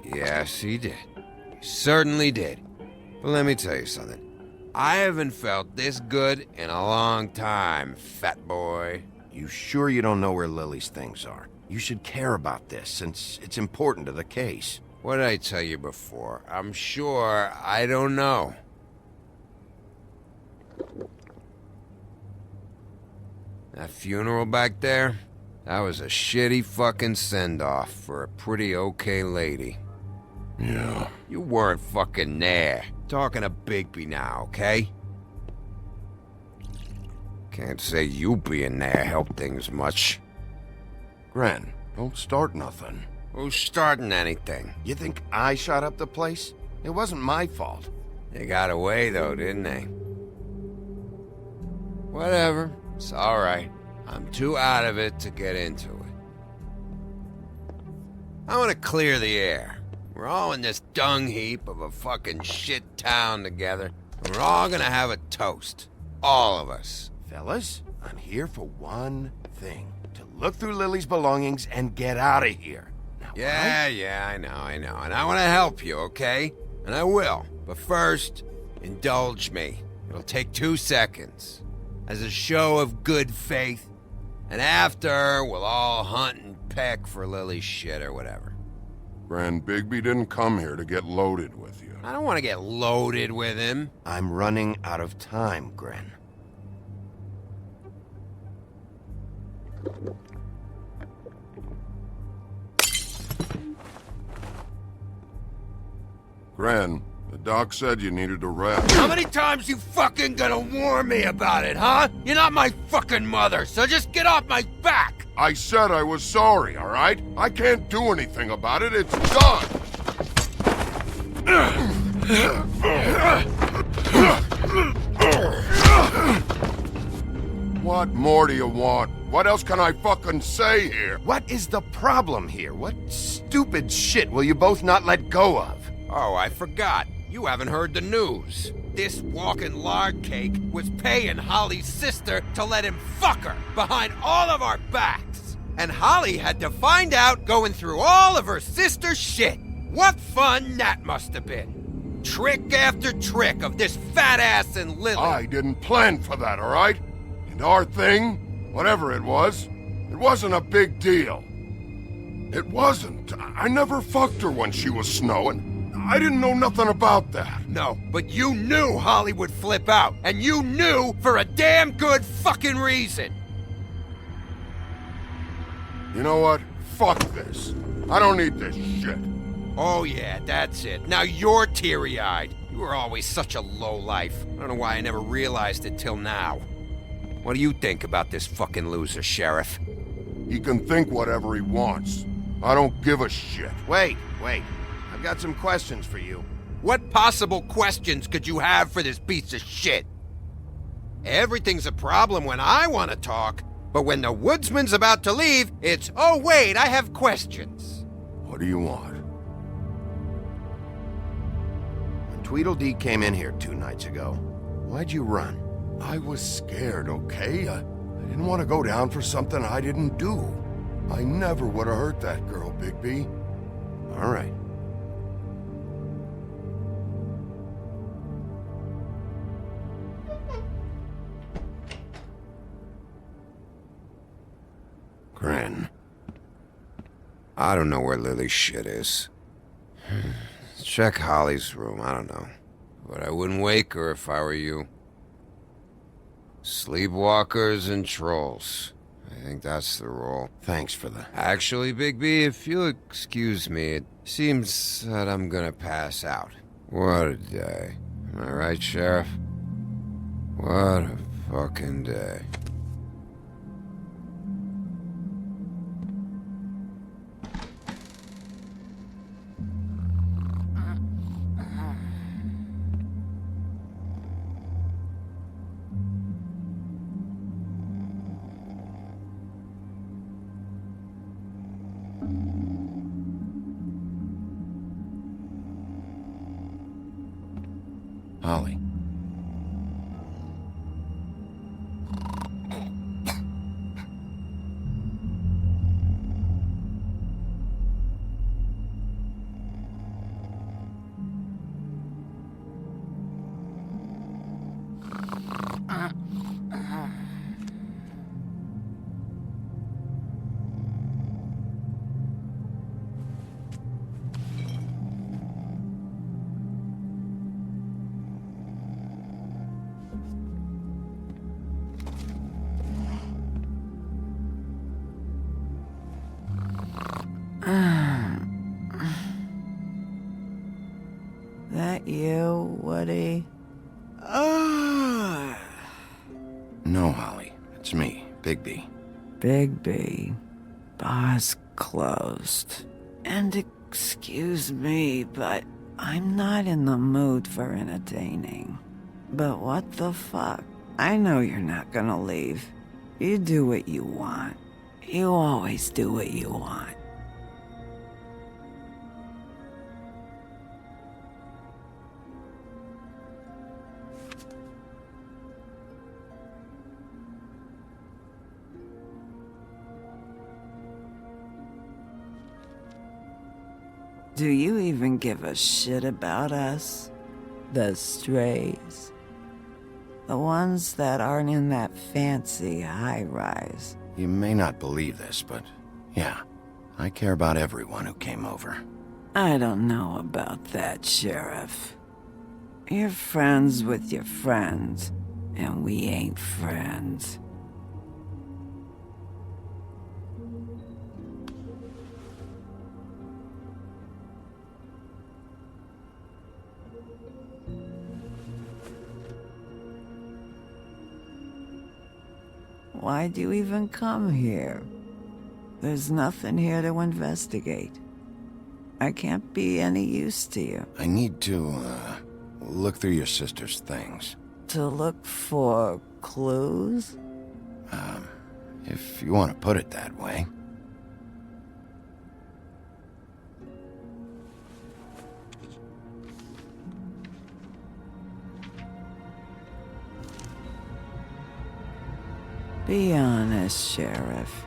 Yes, he did. He certainly did. But let me tell you something. I haven't felt this good in a long time, fat boy. You sure you don't know where Lily's things are? You should care about this, since it's important to the case. What did I tell you before? I'm sure I don't know. That funeral back there? That was a shitty fucking send-off for a pretty okay lady. Yeah. You weren't fucking there. Talking to Bigby now, okay? Can't say you being there helped things much. Gren, don't start nothing. Who's starting anything? You think I shot up the place? It wasn't my fault. They got away, though, didn't they? Whatever. It's alright. I'm too out of it to get into it. I want to clear the air. We're all in this dung heap of a fucking shit town together, and we're all gonna have a toast. All of us. Fellas, I'm here for one thing. To look through Lily's belongings and get out of here. Now, Yeah, I know. And I want to help you, okay? And I will. But first, indulge me. It'll take 2 seconds. As a show of good faith. And after, we'll all hunt and peck for Lily's shit or whatever. Grand Bigby didn't come here to get loaded with you. I don't want to get loaded with him. I'm running out of time, Gren. Gren, the doc said you needed a rest. How many times you fucking gonna warn me about it, huh? You're not my fucking mother, so just get off my back! I said I was sorry, all right? I can't do anything about it. It's done! What more do you want? What else can I fucking say here? What is the problem here? What stupid shit will you both not let go of? Oh, I forgot. You haven't heard the news. This walking lard cake was paying Holly's sister to let him fuck her behind all of our backs. And Holly had to find out going through all of her sister's shit. What fun that must have been. Trick after trick of this fat ass and Lily. I didn't plan for that, all right? And our thing, whatever it wasn't a big deal. It wasn't. I never fucked her when she was snowing. I didn't know nothing about that. No, but you knew Holly would flip out. And you knew for a damn good fucking reason. You know what? Fuck this. I don't need this shit. Oh yeah, that's it. Now you're teary-eyed. You were always such a lowlife. I don't know why I never realized it till now. What do you think about this fucking loser, Sheriff? He can think whatever he wants. I don't give a shit. Wait. I've got some questions for you. What possible questions could you have for this piece of shit? Everything's a problem when I want to talk, but when the woodsman's about to leave, it's, oh wait, I have questions. What do you want? When Tweedledee came in here 2 nights ago, why'd you run? I was scared, okay? I didn't want to go down for something I didn't do. I never would have hurt that girl, Bigby. All right. Gren. I don't know where Lily's shit is. Check Holly's room, I don't know. But I wouldn't wake her if I were you. Sleepwalkers and trolls. I think that's the rule. Thanks for the... Actually, Bigby, if you'll excuse me, it seems that I'm gonna pass out. What a day. Am I right, Sheriff? What a fucking day. Holly. That you, Woody? No, Holly. It's me, Bigby. Bigby. Bar's closed. And excuse me, but I'm not in the mood for entertaining. But what the fuck? I know you're not gonna leave. You do what you want. You always do what you want. Do you even give a shit about us? The strays? The ones that aren't in that fancy high-rise. You may not believe this, but yeah, I care about everyone who came over. I don't know about that, Sheriff. You're friends with your friends, and we ain't friends. Why'd you even come here? There's nothing here to investigate. I can't be any use to you. I need to, look through your sister's things. To look for clues? If you want to put it that way. Be honest, Sheriff.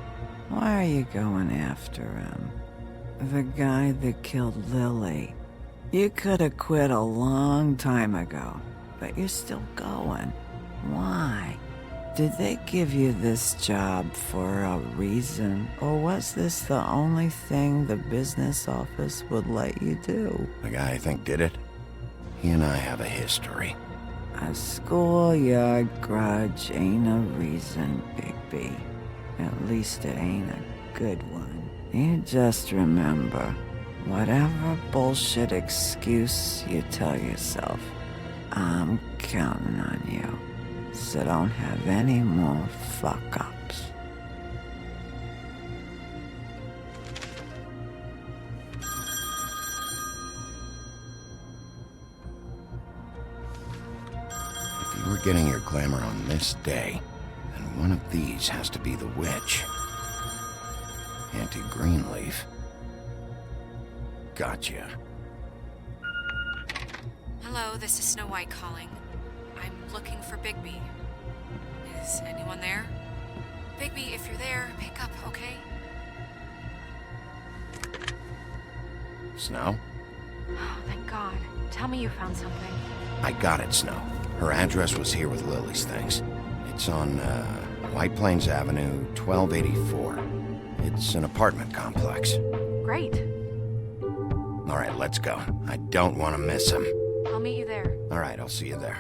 Why are you going after him? The guy that killed Lily. You could have quit a long time ago, but you're still going. Why? Did they give you this job for a reason, or was this the only thing the business office would let you do? The guy I think did it, he and I have a history. A schoolyard grudge ain't a reason, Bigby. At least it ain't a good one. You just remember, whatever bullshit excuse you tell yourself, I'm counting on you. So don't have any more fuck-ups. If you were getting your glamour on this day, then one of these has to be the witch. Auntie Greenleaf. Gotcha. Hello, this is Snow White calling. I'm looking for Bigby. Is anyone there? Bigby, if you're there, pick up, okay? Snow? Oh, thank God. Tell me you found something. I got it, Snow. Her address was here with Lily's things. It's on, White Plains Avenue, 1284. It's an apartment complex. Great. All right, let's go. I don't want to miss him. I'll meet you there. All right, I'll see you there.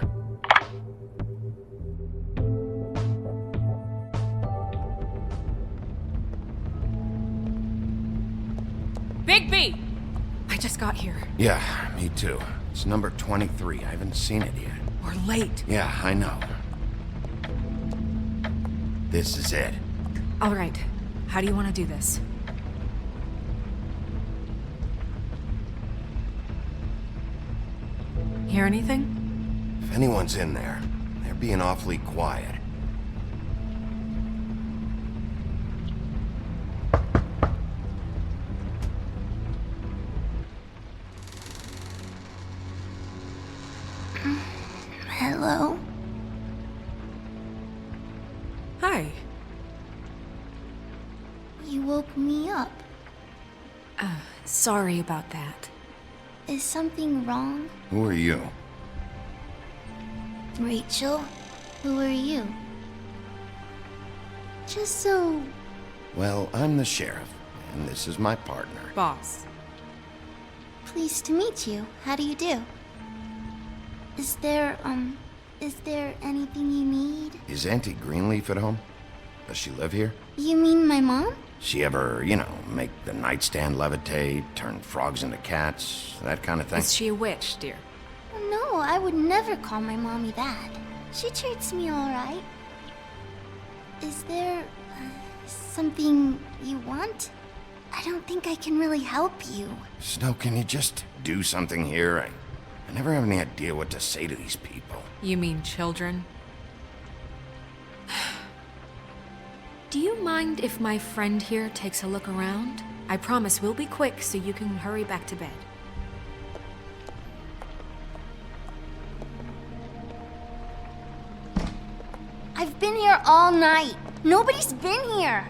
Bigby! I just got here. Yeah, me too. It's number 23. I haven't seen it yet. We're late. Yeah, I know. This is it. All right. How do you want to do this? Hear anything? If anyone's in there, they're being awfully quiet. Hello? Hi. You woke me up. Sorry about that. Is something wrong? Who are you? Rachel? Who are you? Just so... Well, I'm the sheriff, and this is my partner. Boss. Pleased to meet you. How do you do? Is there anything you need? Is Auntie Greenleaf at home? Does she live here? You mean my mom? She ever, make the nightstand levitate, turn frogs into cats, that kind of thing? Is she a witch, dear? No, I would never call my mommy that. She treats me all right. Is there something you want? I don't think I can really help you. Snow, can you just do something here? I never have any idea what to say to these people. You mean children? Do you mind if my friend here takes a look around? I promise we'll be quick so you can hurry back to bed. I've been here all night. Nobody's been here.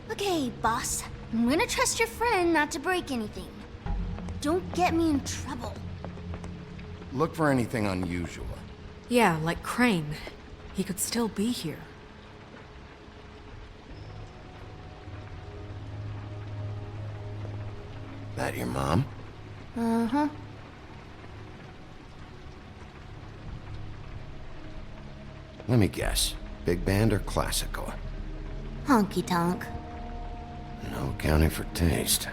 Look Okay, boss. I'm gonna trust your friend not to break anything. Don't get me in trouble. Look for anything unusual. Yeah, like Crane. He could still be here. That your mom? Uh-huh. Let me guess. Big band or classical? Honky tonk. No accounting for taste.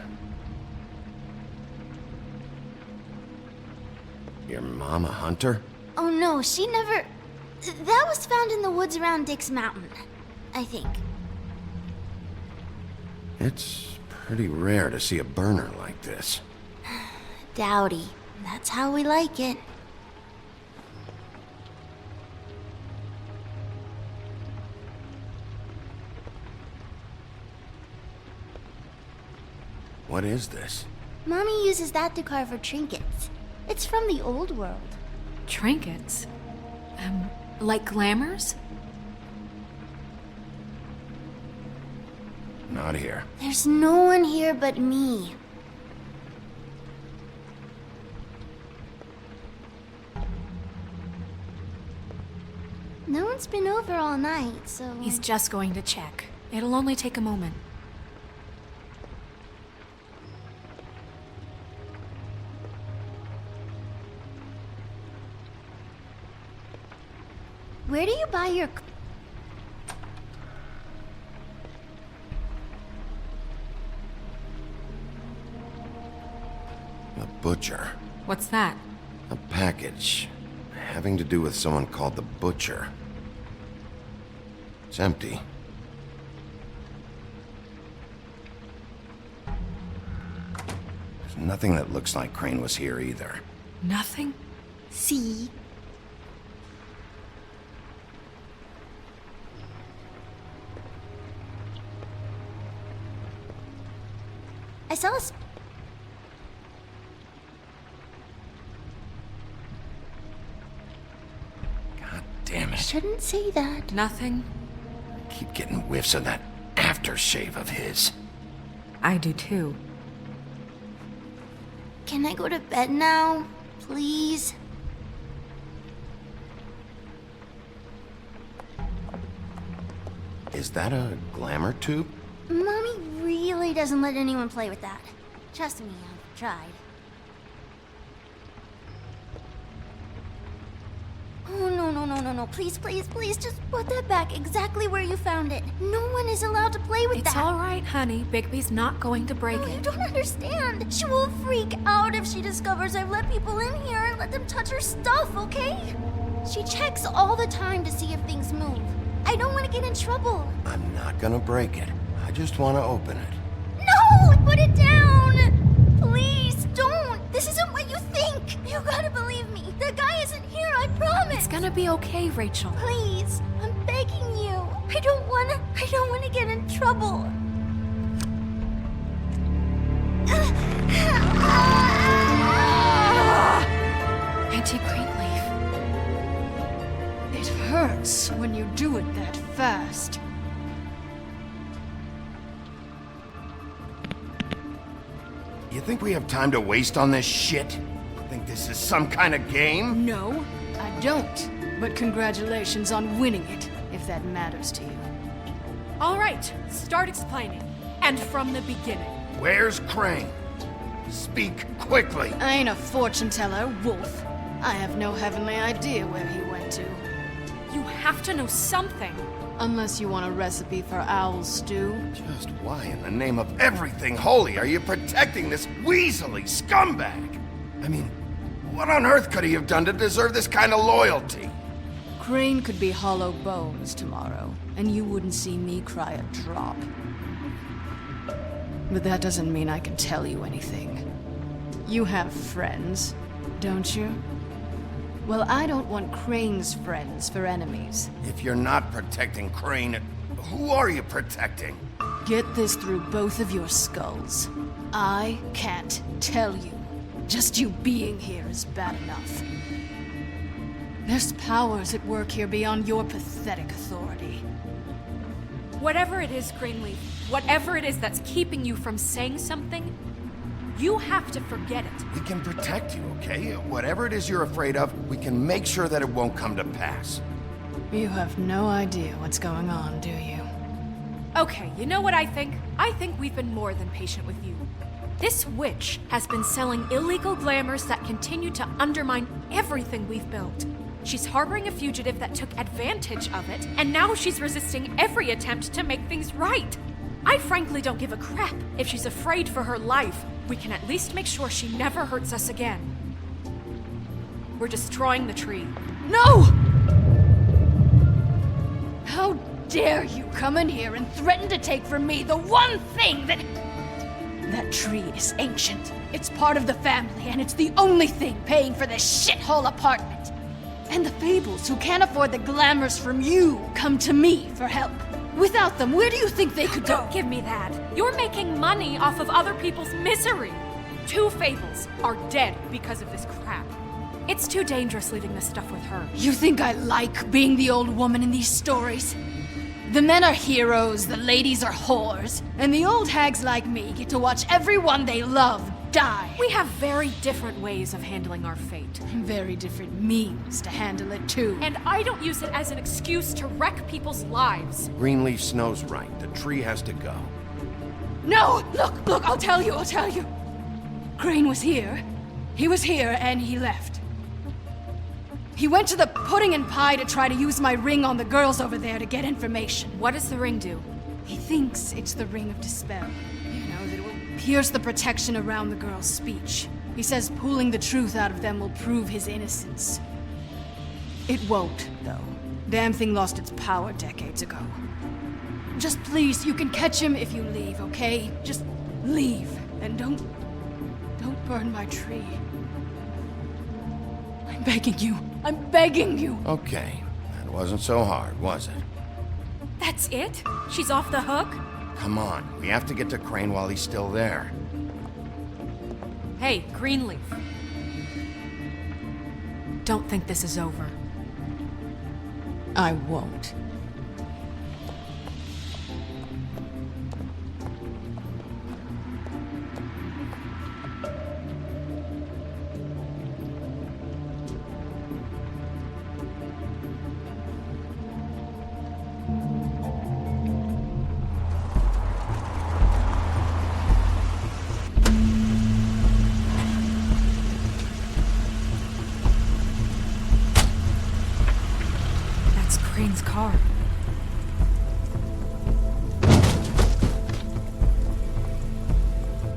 Your mom a hunter? Oh no, she never... That was found in the woods around Dick's Mountain, I think. It's pretty rare to see a burner like this. Dowdy. That's how we like it. What is this? Mommy uses that to carve her trinkets. It's from the old world. Trinkets? Like glamours? Not here. There's no one here but me. No one's been over all night, so... He's just going to check. It'll only take a moment. Where do you buy your... A butcher. What's that? A package. Having to do with someone called the Butcher. It's empty. There's nothing that looks like Crane was here either. Nothing? See? I saw a... God damn it. Shouldn't say that. Nothing? Keep getting whiffs of that aftershave of his. I do too. Can I go to bed now? Please? Is that a glamour tube? Mommy really doesn't let anyone play with that. Trust me, I've tried. Oh, no. Please, just put that back exactly where you found it. No one is allowed to play with that. It's all right, honey. Bigby's not going to break it. You don't understand. She will freak out if she discovers I've let people in here and let them touch her stuff, okay? She checks all the time to see if things move. I don't want to get in trouble. I'm not gonna break it. I just want to open it. No! Put it down! Please, don't! This isn't what you think! You gotta believe me. The guy isn't here, I promise! It's gonna be okay, Rachel. Please, I'm begging you. I don't wanna get in trouble. Auntie Greenleaf. It hurts when you do it that fast. You think we have time to waste on this shit? Think this is some kind of game? No, I don't. But congratulations on winning it, if that matters to you. All right, start explaining. And from the beginning. Where's Crane? Speak quickly. I ain't a fortune teller, Wolf. I have no heavenly idea where he went to. You have to know something. Unless you want a recipe for owl stew. Just why in the name of everything holy are you protecting this weaselly scumbag? I mean, what on earth could he have done to deserve this kind of loyalty? Crane could be hollow bones tomorrow, and you wouldn't see me cry a drop. But that doesn't mean I can tell you anything. You have friends, don't you? Well, I don't want Crane's friends for enemies. If you're not protecting Crane, who are you protecting? Get this through both of your skulls. I can't tell you. Just you being here is bad enough. There's powers at work here beyond your pathetic authority. Whatever it is, Greenleaf, Whatever it is that's keeping you from saying something, you have to forget it. We can protect you, okay? Whatever it is you're afraid of, we can make sure that it won't come to pass. You have no idea what's going on, do you? Okay, you know what I think? I think we've been more than patient with you. This witch has been selling illegal glamours that continue to undermine everything we've built. She's harboring a fugitive that took advantage of it, and now she's resisting every attempt to make things right. I frankly don't give a crap if she's afraid for her life. We can at least make sure she never hurts us again. We're destroying the tree. No! How dare you come in here and threaten to take from me the one thing that... That tree is ancient. It's part of the family, and it's the only thing paying for this shithole apartment. And the Fables, who can't afford the glamours from you, come to me for help. Without them, where do you think they could go? Don't give me that. You're making money off of other people's misery. 2 Fables are dead because of this crap. It's too dangerous leaving this stuff with her. You think I like being the old woman in these stories? The men are heroes, the ladies are whores, and the old hags like me get to watch everyone they love die. We have very different ways of handling our fate. Very different means to handle it, too. And I don't use it as an excuse to wreck people's lives. Greenleaf Snow's right. The tree has to go. No! Look, I'll tell you. Crane was here. He was here, and he left. He went to the pudding and pie to try to use my ring on the girls over there to get information. What does the ring do? He thinks it's the ring of dispel. You know, that it will pierce the protection around the girls' speech. He says pulling the truth out of them will prove his innocence. It won't, though. Damn thing lost its power decades ago. Just please, you can catch him if you leave, okay? Just leave, and don't burn my tree. I'm begging you. Okay, that wasn't so hard, was it? That's it? She's off the hook? Come on, we have to get to Crane while he's still there. Hey, Greenleaf. Don't think this is over. I won't. Crane's car.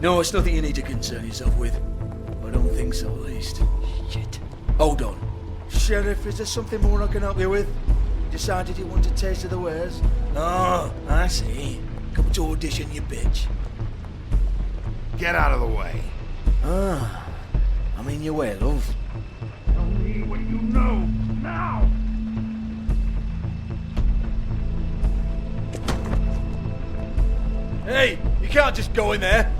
No, it's nothing you need to concern yourself with. I don't think so, at least. Shit. Hold on. Sheriff, is there something more I can help you with? Decided you want a taste of the wares? Oh, I see. Come to audition, you bitch. Get out of the way. Ah, I'm in your way, love. Tell me what you know, now! Hey, you can't just go in there.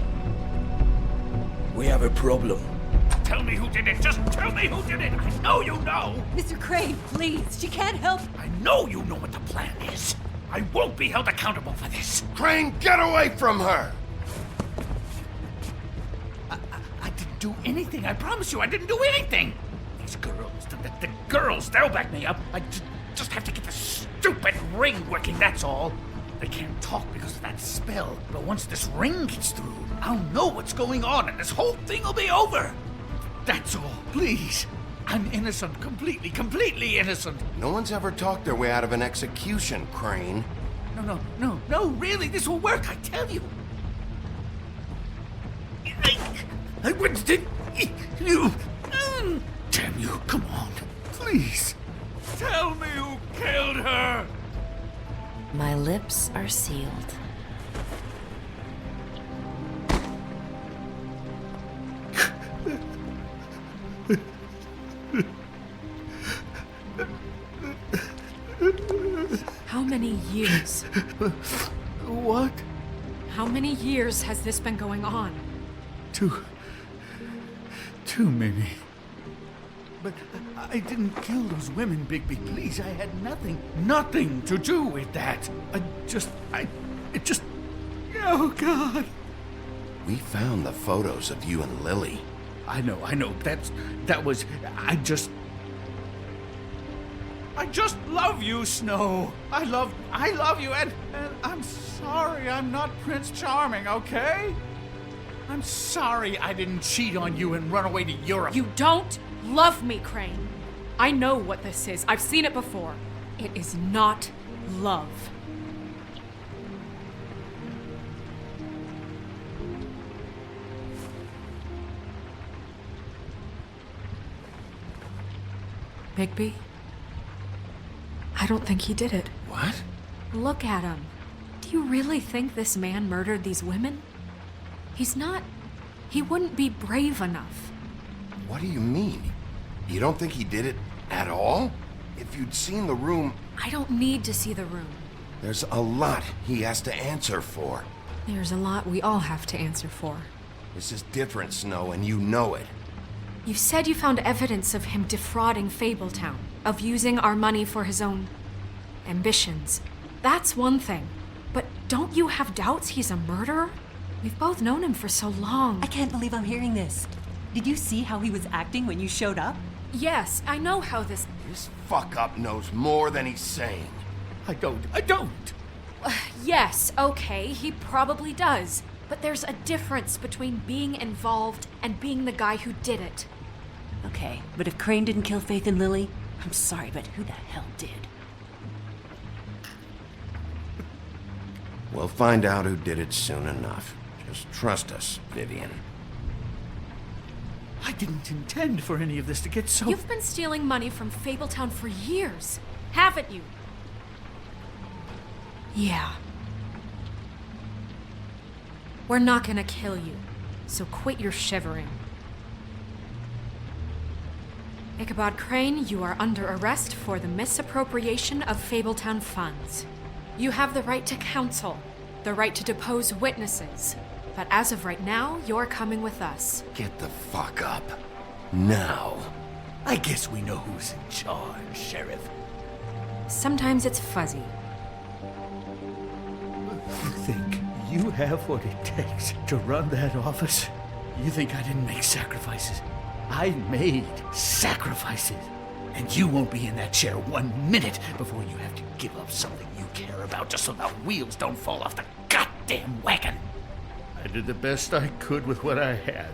We have a problem. Tell me who did it! Just tell me who did it! I know you know! Mr. Crane, please, she can't help. I know you know what the plan is. I won't be held accountable for this. Crane, get away from her! I didn't do anything. I promise you, I didn't do anything. These girls, the girls, they'll back me up. I just have to get the stupid ring working, that's all. They can't talk because of that spell, but once this ring gets through, I'll know what's going on and this whole thing will be over. That's all, please. I'm innocent, completely innocent. No one's ever talked their way out of an execution, Crane. No, really, this will work, I tell you. I wouldn't did you. Damn you, come on, please. Tell me who killed her. My lips are sealed. How many years? What? How many years has this been going on? Too many. But I didn't kill those women, Bigby. Please, I had nothing to do with that. It just Oh, God. We found the photos of you and Lily. I know. I just love you, Snow. I love you, and I'm sorry I'm not Prince Charming, okay? I'm sorry I didn't cheat on you and run away to Europe. You don't love me, Crane. I know what this is. I've seen it before. It is not love. Bigby? I don't think he did it. What? Look at him. Do you really think this man murdered these women? He's not... He wouldn't be brave enough. What do you mean? You don't think he did it at all? If you'd seen the room... I don't need to see the room. There's a lot he has to answer for. There's a lot we all have to answer for. This is different, Snow, and you know it. You said you found evidence of him defrauding Fabletown, of using our money for his own ambitions. That's one thing. But don't you have doubts he's a murderer? We've both known him for so long. I can't believe I'm hearing this. Did you see how he was acting when you showed up? Yes, I know how this... This fuck-up knows more than he's saying. I don't. Yes, okay, he probably does. But there's a difference between being involved and being the guy who did it. Okay, but if Crane didn't kill Faith and Lily, I'm sorry, but who the hell did? We'll find out who did it soon enough. Just trust us, Vivian. I didn't intend for any of this to get so... You've been stealing money from Fabletown for years, haven't you? Yeah. We're not gonna kill you, so quit your shivering. Ichabod Crane, you are under arrest for the misappropriation of Fabletown funds. You have the right to counsel, the right to depose witnesses, but as of right now, you're coming with us. Get the fuck up. Now. I guess we know who's in charge, Sheriff. Sometimes it's fuzzy. You think you have what it takes to run that office? You think I didn't make sacrifices? I made sacrifices. And you won't be in that chair 1 minute before you have to give up something you care about just so the wheels don't fall off the goddamn wagon. I did the best I could with what I had,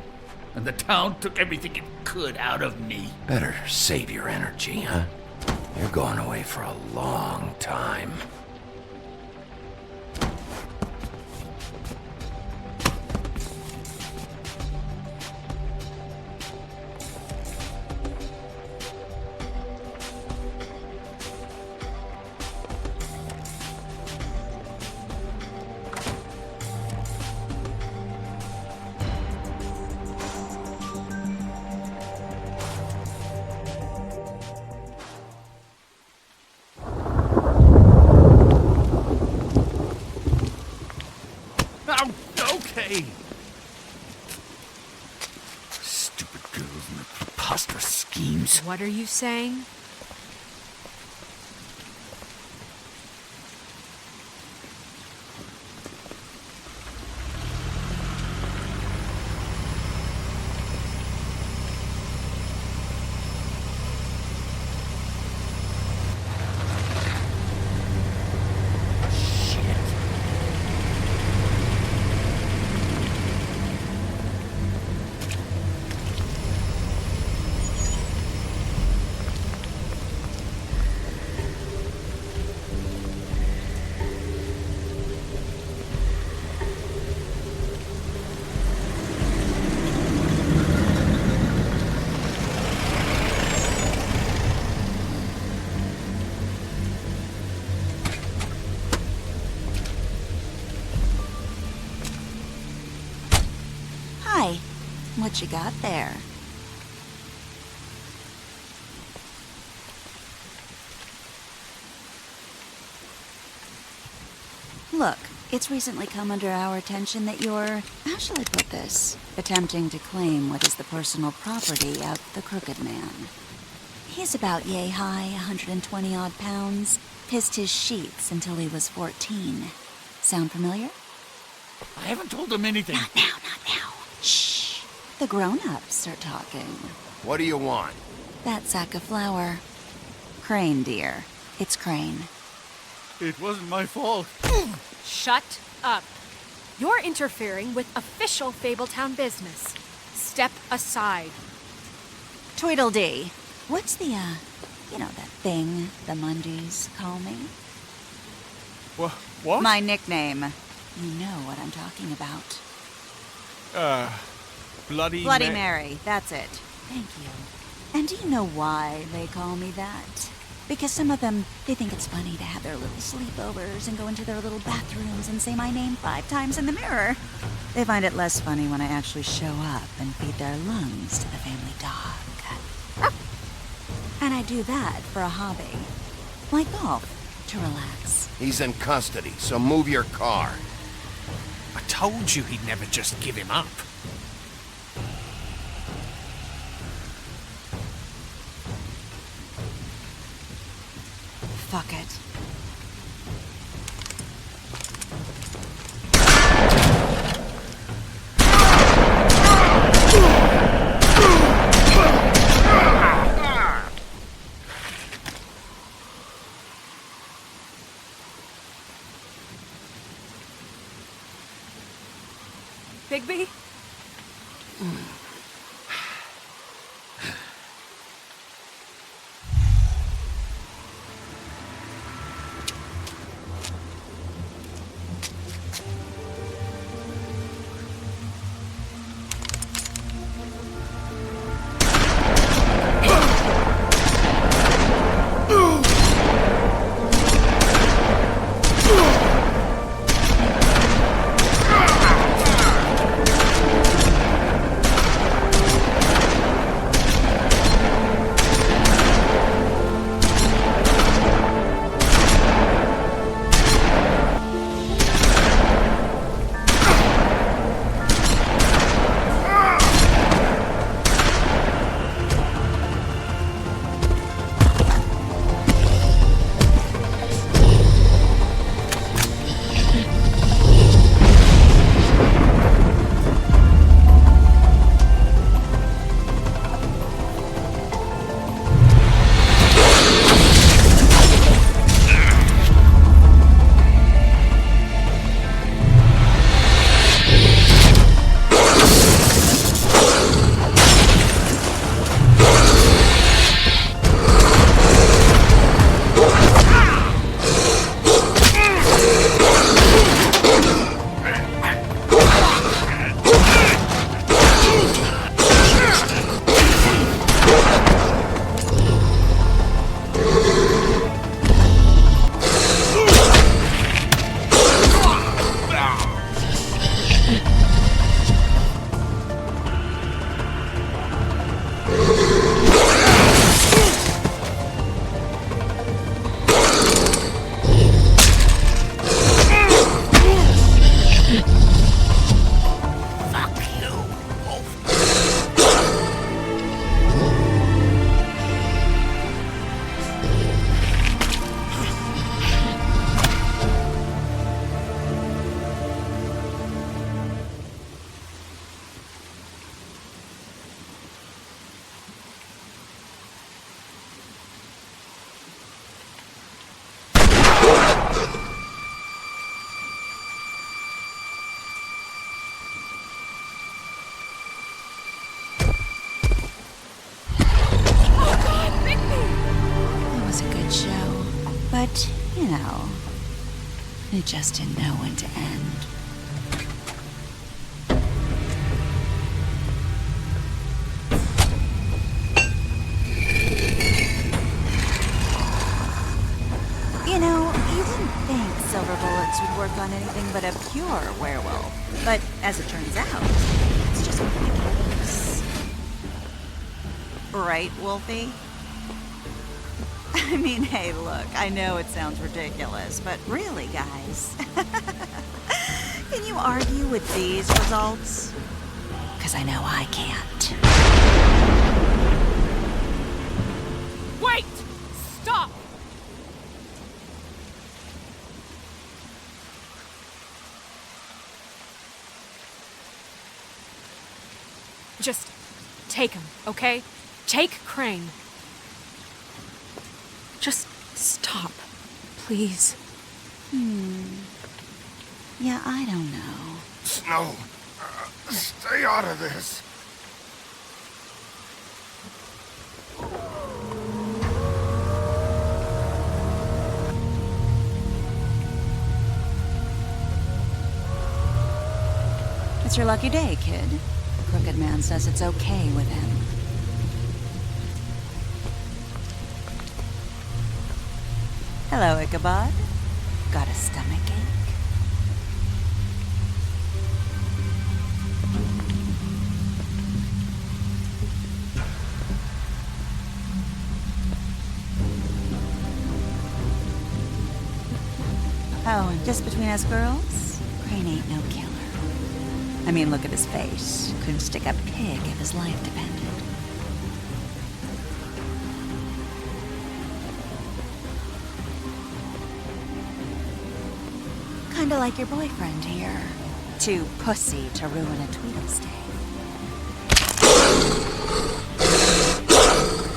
and the town took everything it could out of me. Better save your energy, huh? You're going away for a long time. Stupid girls and their preposterous schemes. What are you saying? Hi. What you got there? Look, it's recently come under our attention that you're, how shall I put this, attempting to claim what is the personal property of the Crooked Man. He's about yay high, 120 odd pounds, pissed his sheets until he was 14. Sound familiar? I haven't told them anything. Not now. Shh. The grown-ups are talking. What do you want? That sack of flour. Crane, dear. It's Crane. It wasn't my fault. Shut up. You're interfering with official Fabletown business. Step aside. Tweedledee. What's the, that thing the Mundies call me? What? My nickname. You know what I'm talking about. Bloody Mary. That's it. Thank you. And do you know why they call me that? Because some of them, they think it's funny to have their little sleepovers and go into their little bathrooms and say my name 5 times in the mirror. They find it less funny when I actually show up and feed their lungs to the family dog. And I do that for a hobby. Like golf, to relax. He's in custody, so move your car. I told you he'd never just give him up. Fuck it. Bigby? But, it just didn't know when to end. You wouldn't think silver bullets would work on anything but a pure werewolf. But as it turns out, it's just ridiculous. Right, Wolfie? I mean, hey, look, I know it sounds ridiculous, but really, guys, can you argue with these results? Because I know I can't. Wait! Stop! Just take him, okay? Take Crane. Just stop, please. Yeah, I don't know. Snow, stay out of this. It's your lucky day, kid. The Crooked Man says it's okay with him. Hello, Ichabod. Got a stomachache? Oh, and just between us girls, Crane ain't no killer. I mean, look at his face. Couldn't stick a pig if his life depended. Kinda like your boyfriend here. Too pussy to ruin a Tweedle's day.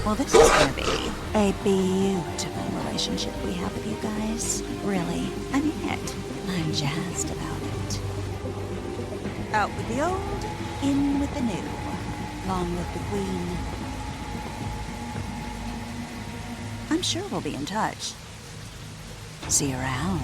Well, this is gonna be a beautiful relationship we have with you guys. Really, I mean it. I'm jazzed about it. Out with the old, in with the new. Long live the Queen. I'm sure we'll be in touch. See you around.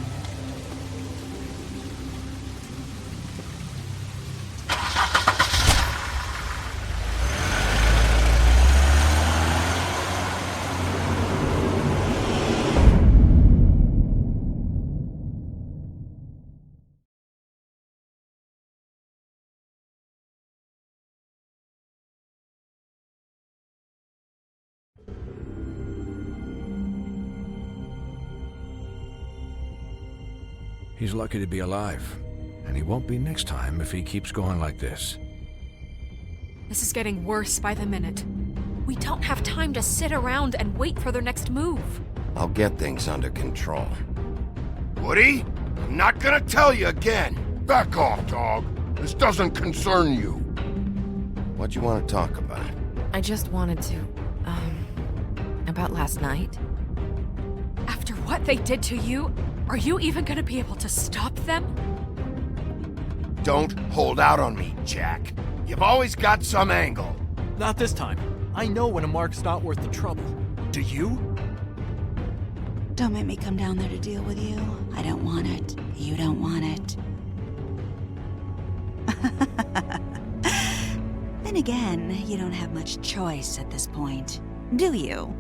He's lucky to be alive, and he won't be next time if he keeps going like this. This is getting worse by the minute. We don't have time to sit around and wait for their next move. I'll get things under control. Woody, I'm not gonna tell you again. Back off, dog. This doesn't concern you. What you want to talk about? I just wanted to, about last night. After what they did to you, are you even gonna be able to stop them? Don't hold out on me, Jack. You've always got some angle. Not this time. I know when a mark's not worth the trouble. Do you? Don't make me come down there to deal with you. I don't want it. You don't want it. Then again, you don't have much choice at this point, do you?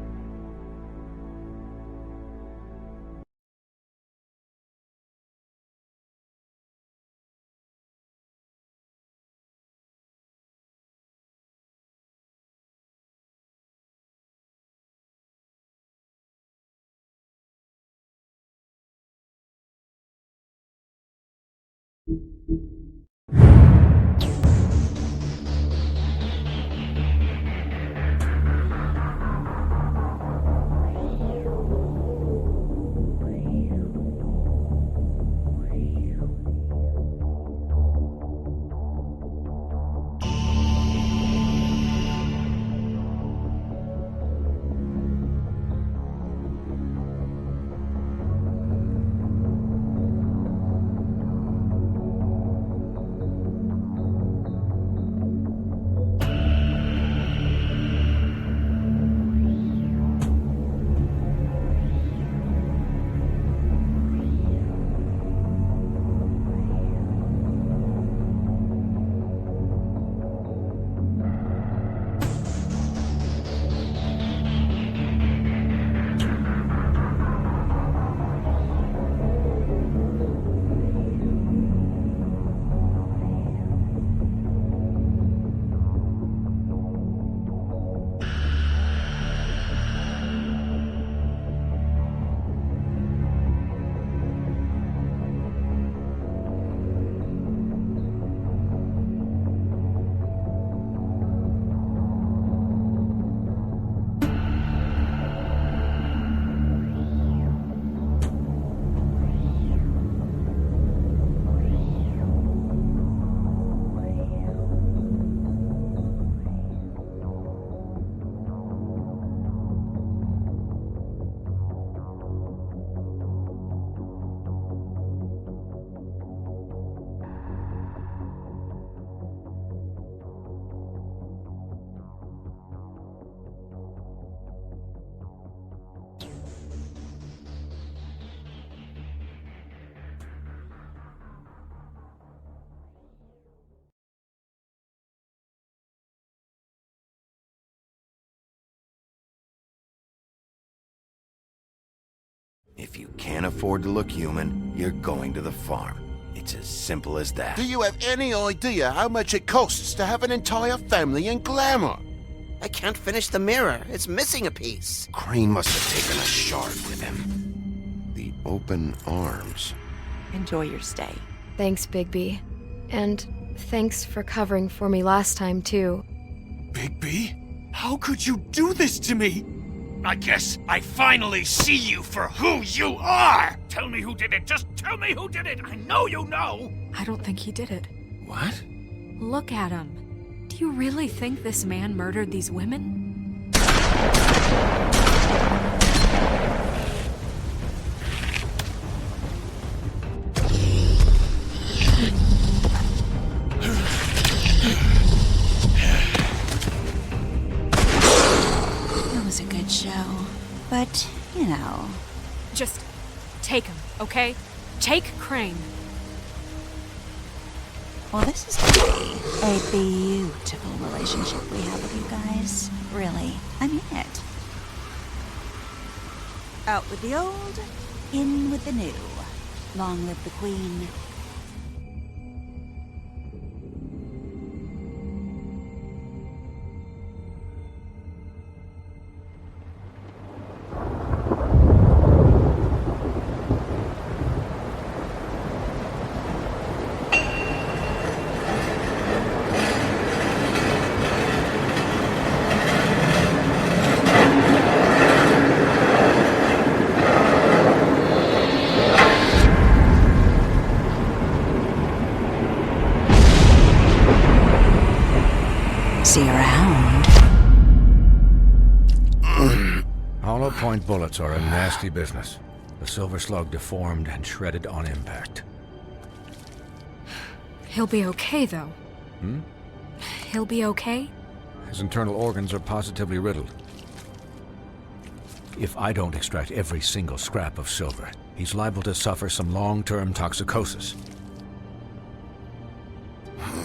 If you can't afford to look human, you're going to the farm. It's as simple as that. Do you have any idea how much it costs to have an entire family in glamour? I can't finish the mirror. It's missing a piece. Crane must have taken a shard with him. The open arms. Enjoy your stay. Thanks, Bigby. And thanks for covering for me last time, too. Bigby? How could you do this to me? I guess I finally see you for who you are! Tell me who did it! Just tell me who did it! I know you know! I don't think he did it. What? Look at him. Do you really think this man murdered these women? It was a good show, but, you know. Just take him, okay? Take Crane. Well, this is gonna be a beautiful relationship we have with you guys. Really, I mean it. Out with the old, in with the new. Long live the Queen. See you around. Hollow point bullets are a nasty business. The silver slug deformed and shredded on impact. He'll be okay, though. Hmm? He'll be okay? His internal organs are positively riddled. If I don't extract every single scrap of silver, he's liable to suffer some long-term toxicosis.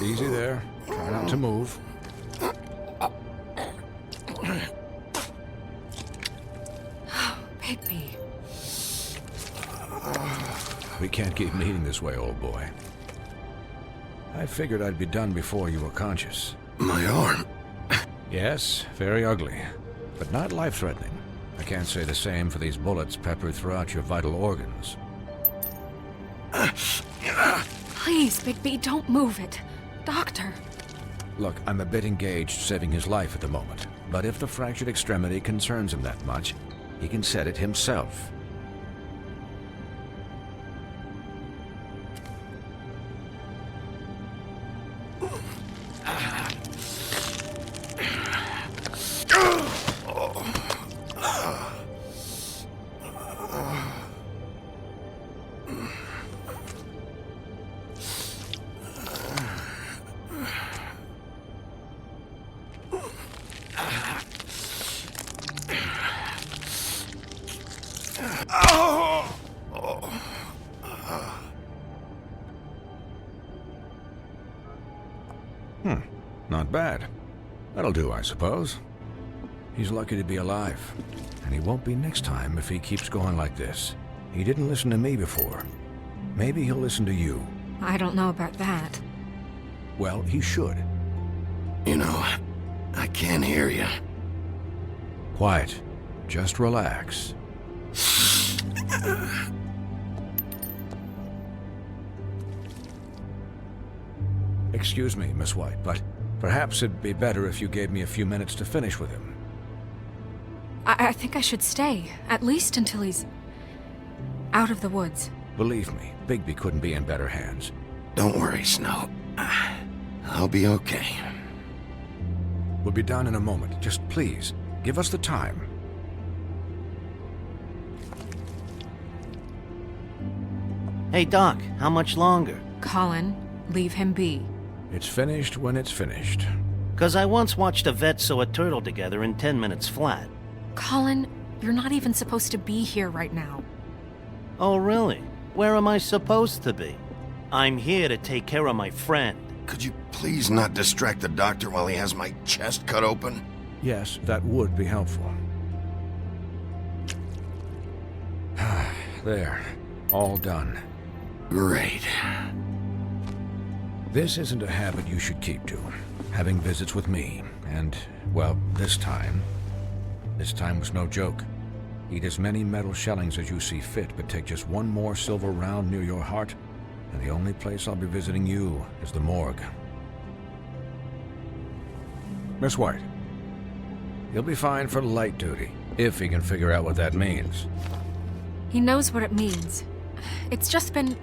Easy there. Try not to move. Bigby. We can't keep meeting this way, old boy. I figured I'd be done before you were conscious. My arm. Yes, very ugly, but not life-threatening. I can't say the same for these bullets peppered throughout your vital organs. Please, Bigby, don't move it. Doctor. Look, I'm a bit engaged saving his life at the moment, but if the fractured extremity concerns him that much, he can set it himself. Not bad. That'll do, I suppose. He's lucky to be alive. And he won't be next time if he keeps going like this. He didn't listen to me before. Maybe he'll listen to you. I don't know about that. Well, he should. You know, I can't hear you. Quiet. Just relax. Excuse me, Miss White, but perhaps it'd be better if you gave me a few minutes to finish with him. I think I should stay, at least until he's out of the woods. Believe me, Bigby couldn't be in better hands. Don't worry, Snow. I'll be okay. We'll be done in a moment. Just please, give us the time. Hey, Doc, how much longer? Colin, leave him be. It's finished when it's finished. 'Cause I once watched a vet sew a turtle together in 10 minutes flat. Colin, you're not even supposed to be here right now. Oh, really? Where am I supposed to be? I'm here to take care of my friend. Could you please not distract the doctor while he has my chest cut open? Yes, that would be helpful. There. All done. Great. This isn't a habit you should keep to. Having visits with me. And, well, this time was no joke. Eat as many metal shellings as you see fit, but take just one more silver round near your heart, and the only place I'll be visiting you is the morgue. Miss White, you'll be fine for light duty, if he can figure out what that means. He knows what it means. It's just been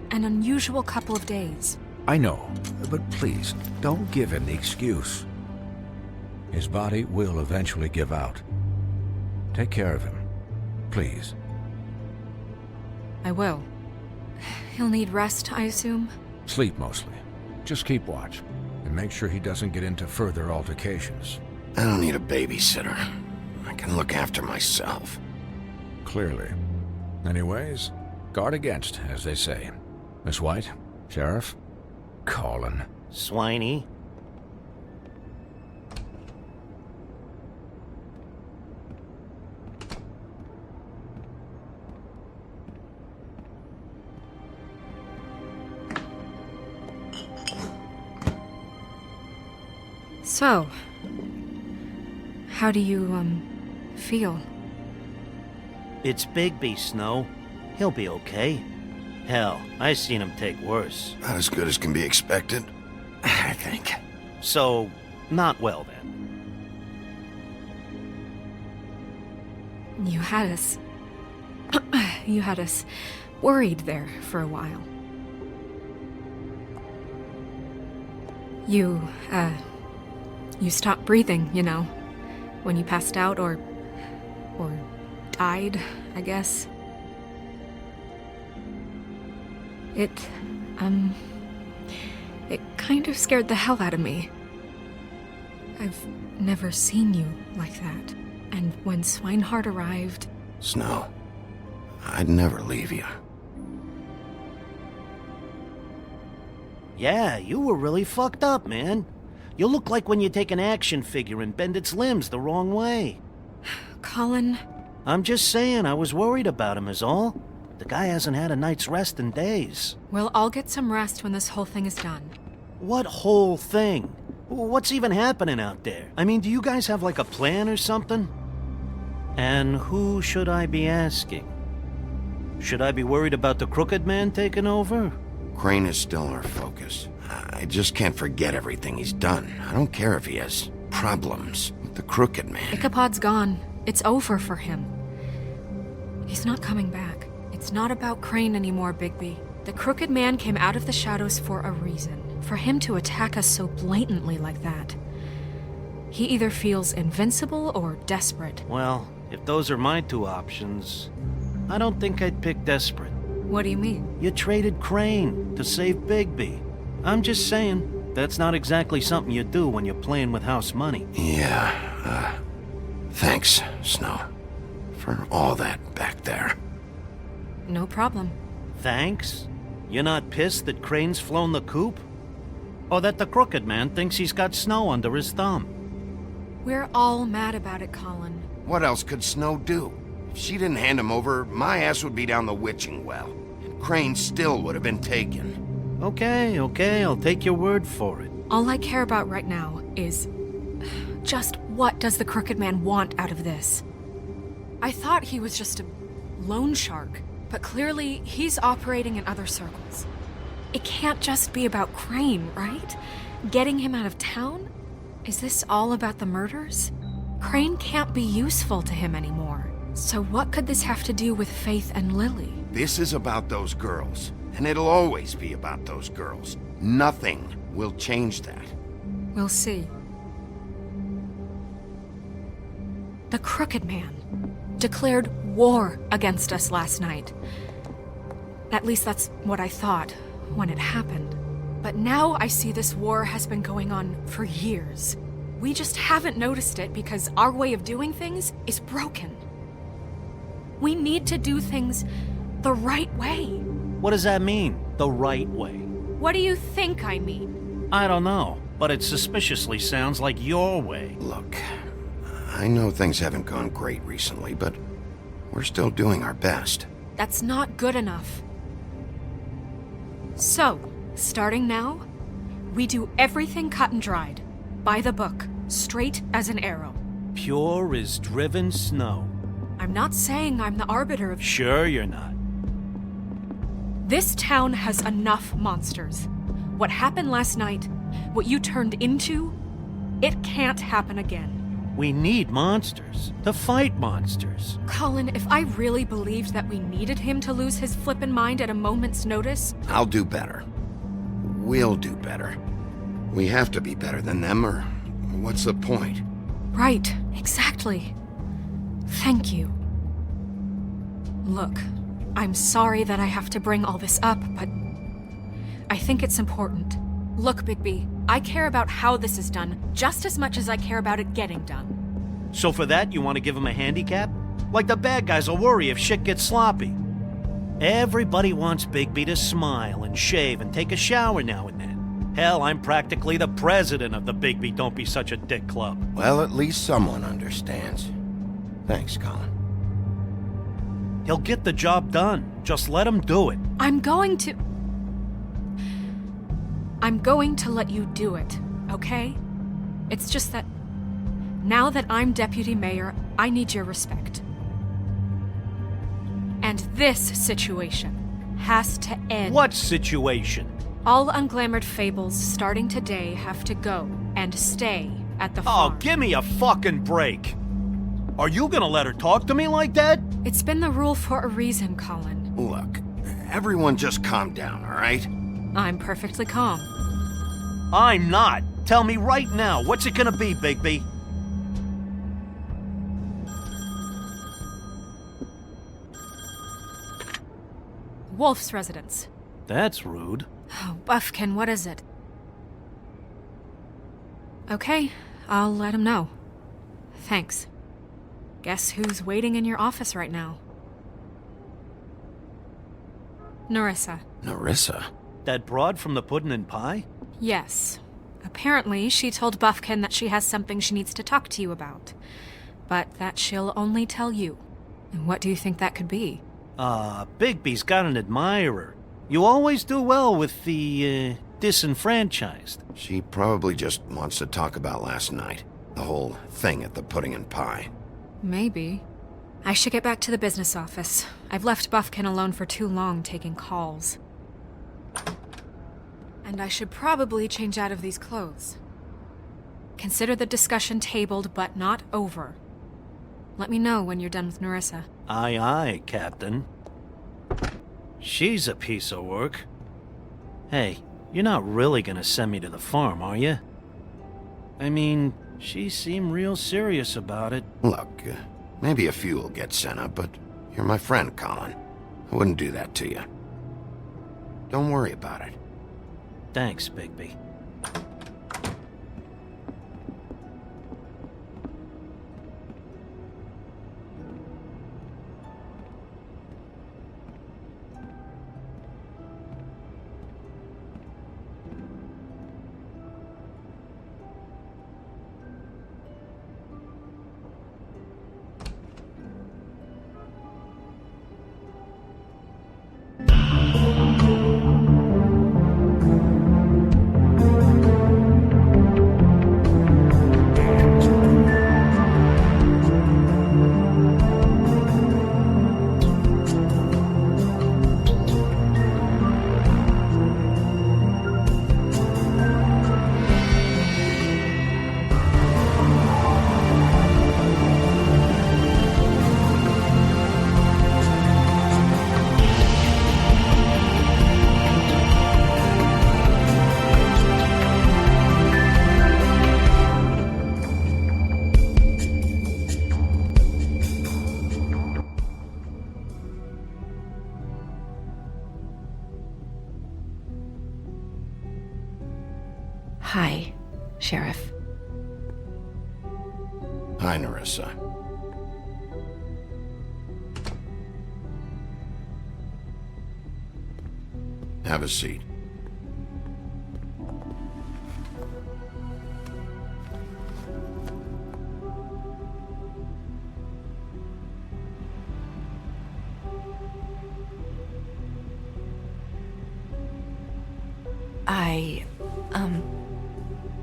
an unusual couple of days. I know, but please, don't give him the excuse. His body will eventually give out. Take care of him, please. I will. He'll need rest, I assume? Sleep mostly. Just keep watch, and make sure he doesn't get into further altercations. I don't need a babysitter. I can look after myself. Clearly. Anyways, guard against, as they say. Miss White, Sheriff, Colin. Swiney. So, how do you, feel? It's Bigby, Snow. He'll be okay. Hell, I seen him take worse. Not as good as can be expected, I think. So, not well then. You had us... you had us worried there for a while. You stopped breathing, you know, when you passed out or died, I guess. It kind of scared the hell out of me. I've never seen you like that. And when Swinehart arrived... Snow, I'd never leave you. Yeah, you were really fucked up, man. You look like when you take an action figure and bend its limbs the wrong way. Colin... I'm just saying, I was worried about him is all. The guy hasn't had a night's rest in days. Well, I'll get some rest when this whole thing is done. What whole thing? What's even happening out there? I mean, do you guys have like a plan or something? And who should I be asking? Should I be worried about the Crooked Man taking over? Crane is still our focus. I just can't forget everything he's done. I don't care if he has problems with the Crooked Man. Ichabod's gone. It's over for him. He's not coming back. It's not about Crane anymore, Bigby. The Crooked Man came out of the shadows for a reason. For him to attack us so blatantly like that. He either feels invincible or desperate. Well, if those are my two options, I don't think I'd pick desperate. What do you mean? You traded Crane to save Bigby. I'm just saying, that's not exactly something you do when you're playing with house money. Yeah, thanks, Snow, for all that back there. No problem. Thanks? You're not pissed that Crane's flown the coop? Or that the Crooked Man thinks he's got Snow under his thumb? We're all mad about it, Colin. What else could Snow do? If she didn't hand him over, my ass would be down the witching well. And Crane still would have been taken. Okay, I'll take your word for it. All I care about right now is... just what does the Crooked Man want out of this? I thought he was just a loan shark, but clearly he's operating in other circles. It can't just be about Crane, right? Getting him out of town? Is this all about the murders? Crane can't be useful to him anymore. So what could this have to do with Faith and Lily? This is about those girls, and it'll always be about those girls. Nothing will change that. We'll see. The Crooked Man declared war against us last night. At least that's what I thought when it happened. But now I see this war has been going on for years. We just haven't noticed it because our way of doing things is broken. We need to do things the right way. What does that mean, the right way? What do you think I mean? I don't know, but it suspiciously sounds like your way. Look, I know things haven't gone great recently, but we're still doing our best. That's not good enough. So, starting now, we do everything cut and dried. By the book, straight as an arrow. Pure as driven snow. I'm not saying I'm the arbiter of... Sure you're not. This town has enough monsters. What happened last night, what you turned into, it can't happen again. We need monsters. To fight monsters. Colin, if I really believed that we needed him to lose his flippin' mind at a moment's notice... I'll do better. We'll do better. We have to be better than them, or what's the point? Right, exactly. Thank you. Look, I'm sorry that I have to bring all this up, but I think it's important. Look, Bigby, I care about how this is done just as much as I care about it getting done. So for that, you want to give him a handicap? Like the bad guys will worry if shit gets sloppy. Everybody wants Bigby to smile and shave and take a shower now and then. Hell, I'm practically the president of the Bigby Don't Be Such a Dick Club. Well, at least someone understands. Thanks, Colin. He'll get the job done. Just let him do it. I'm going to let you do it, okay? It's just that now that I'm deputy mayor, I need your respect. And this situation has to end. What situation? All unglamored fables starting today have to go and stay at the farm. Oh, give me a fucking break. Are you gonna let her talk to me like that? It's been the rule for a reason, Colin. Look, everyone just calm down, all right? I'm perfectly calm. I'm not. Tell me right now, what's it gonna be, Bigby? Wolf's residence. That's rude. Oh, Buffkin, what is it? Okay, I'll let him know. Thanks. Guess who's waiting in your office right now? Nerissa. Nerissa? That broad from the puddin' and pie? Yes. Apparently, she told Buffkin that she has something she needs to talk to you about. But that she'll only tell you. And what do you think that could be? Bigby's got an admirer. You always do well with the, disenfranchised. She probably just wants to talk about last night. The whole thing at the pudding and pie. Maybe. I should get back to the business office. I've left Buffkin alone for too long taking calls. And I should probably change out of these clothes. Consider the discussion tabled, but not over. Let me know when you're done with Nerissa. Aye, aye, Captain. She's a piece of work. Hey, you're not really gonna send me to the farm, are you? I mean, she seemed real serious about it. Look, maybe a few will get sent up, but you're my friend, Colin. I wouldn't do that to you. Don't worry about it. Thanks, Bigby. Hi, Sheriff. Hi, Nerissa. Have a seat.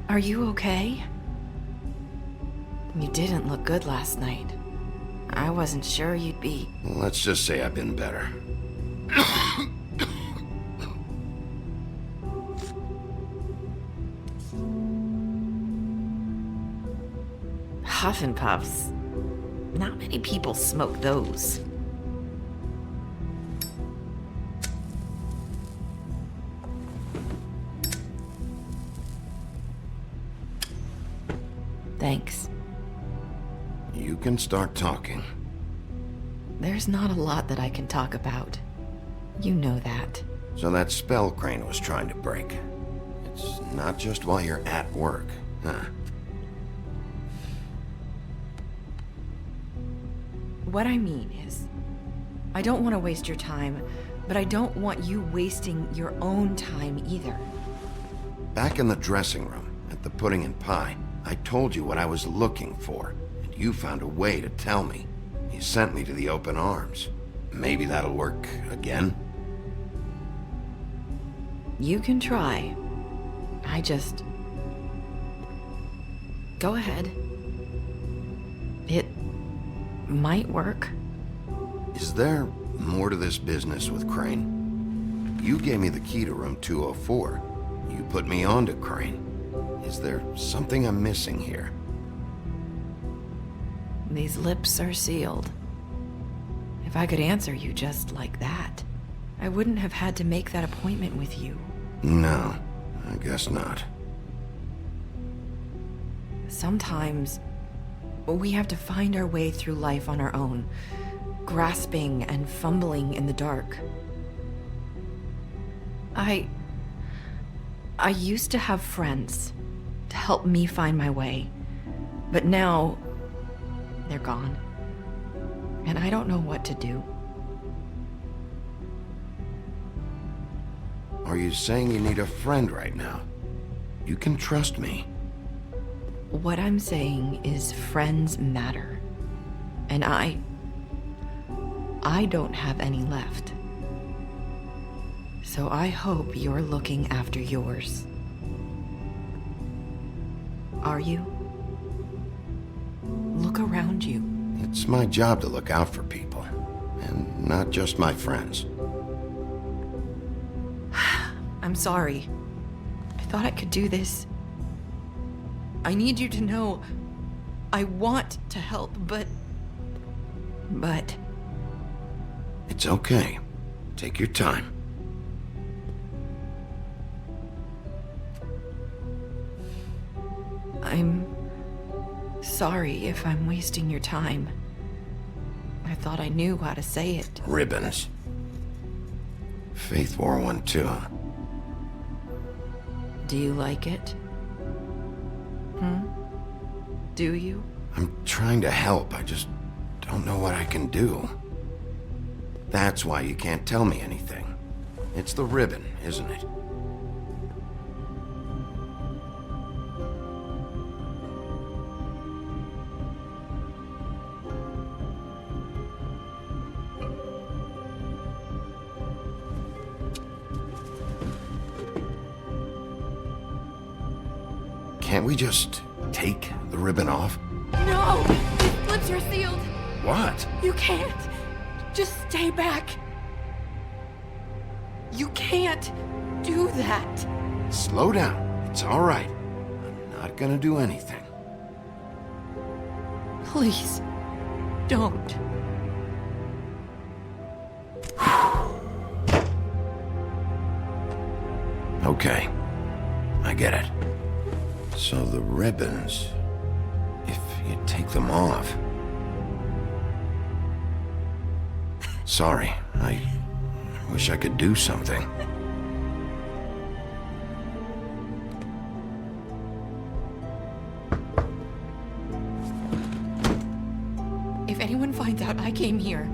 Are you okay? You didn't look good last night. I wasn't sure you'd be... Let's just say I've been better. Huff and Puffs. Not many people smoke those. Thanks. You can start talking. There's not a lot that I can talk about. You know that. So that spell Crane was trying to break. It's not just while you're at work, huh? What I mean is, I don't want to waste your time, but I don't want you wasting your own time either. Back in the dressing room, at the pudding and pie, I told you what I was looking for, and you found a way to tell me. You sent me to the open arms. Maybe that'll work again? You can try. I just... Go ahead. It might work. Is there more to this business with Crane? You gave me the key to room 204. You put me onto Crane. Is there something I'm missing here? These lips are sealed. If I could answer you just like that, I wouldn't have had to make that appointment with you. No, I guess not. Sometimes, we have to find our way through life on our own, grasping and fumbling in the dark. I used to have friends to help me find my way, but now they're gone, and I don't know what to do. Are you saying you need a friend right now? You can trust me. What I'm saying is friends matter, and I don't have any left. So I hope you're looking after yours. Are you? Look around you. It's my job to look out for people, and not just my friends. I'm sorry. I thought I could do this. I need you to know I want to help, but... It's okay. Take your time. I'm sorry if I'm wasting your time. I thought I knew how to say it. Ribbons. Faith wore one too. Do you like it? Do you? I'm trying to help. I just don't know what I can do. That's why you can't tell me anything. It's the ribbon, isn't it? Can't we just take the ribbon off? No! These lips are sealed! What? You can't! Just stay back! You can't do that! Slow down. It's all right. I'm not gonna do anything. Please, don't. Okay. I get it. So the ribbons, if you take them off... Sorry, I wish I could do something. If anyone finds out I came here...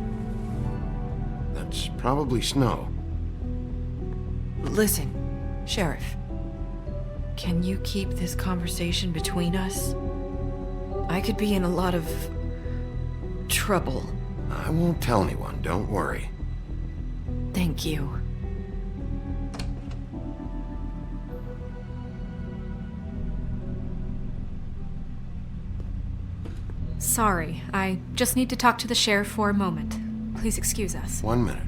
That's probably Snow. Listen, Sheriff. Can you keep this conversation between us? I could be in a lot of... trouble. I won't tell anyone, don't worry. Thank you. sorry. I just need to talk to the sheriff for a moment. Please excuse us. 1 minute.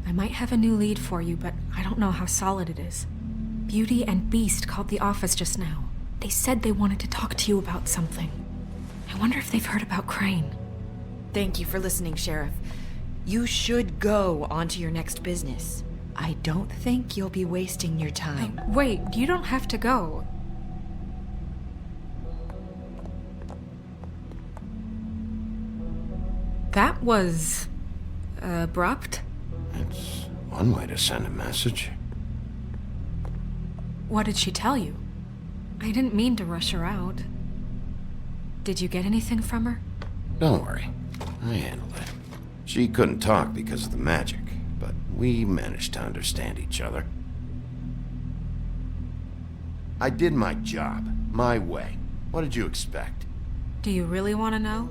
I might have a new lead for you, but I don't know how solid it is. Beauty and Beast called the office just now. They said they wanted to talk to you about something. I wonder if they've heard about Crane. Thank you for listening, Sheriff. You should go on to your next business. I don't think you'll be wasting your time. Wait, you don't have to go. That was abrupt. It's one way to send a message. What did she tell you? I didn't mean to rush her out. Did you get anything from her? Don't worry. I handled it. She couldn't talk because of the magic, but we managed to understand each other. I did my job, my way. What did you expect? Do you really want to know?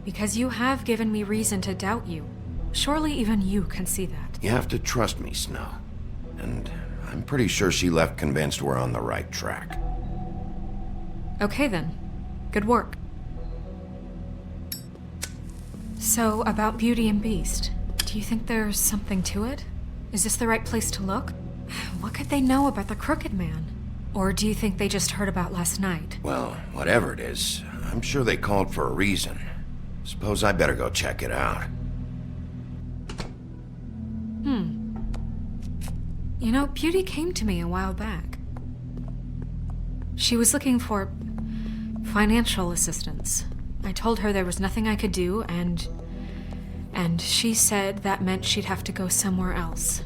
Because you have given me reason to doubt you. Surely even you can see that. You have to trust me, Snow. And I'm pretty sure she left convinced we're on the right track. Okay then. Good work. So, about Beauty and Beast, do you think there's something to it? Is this the right place to look? What could they know about the Crooked Man? Or do you think they just heard about last night? Well, whatever it is, I'm sure they called for a reason. Suppose I better go check it out. You know, Beauty came to me a while back. She was looking for financial assistance. I told her there was nothing I could do, and she said that meant she'd have to go somewhere else.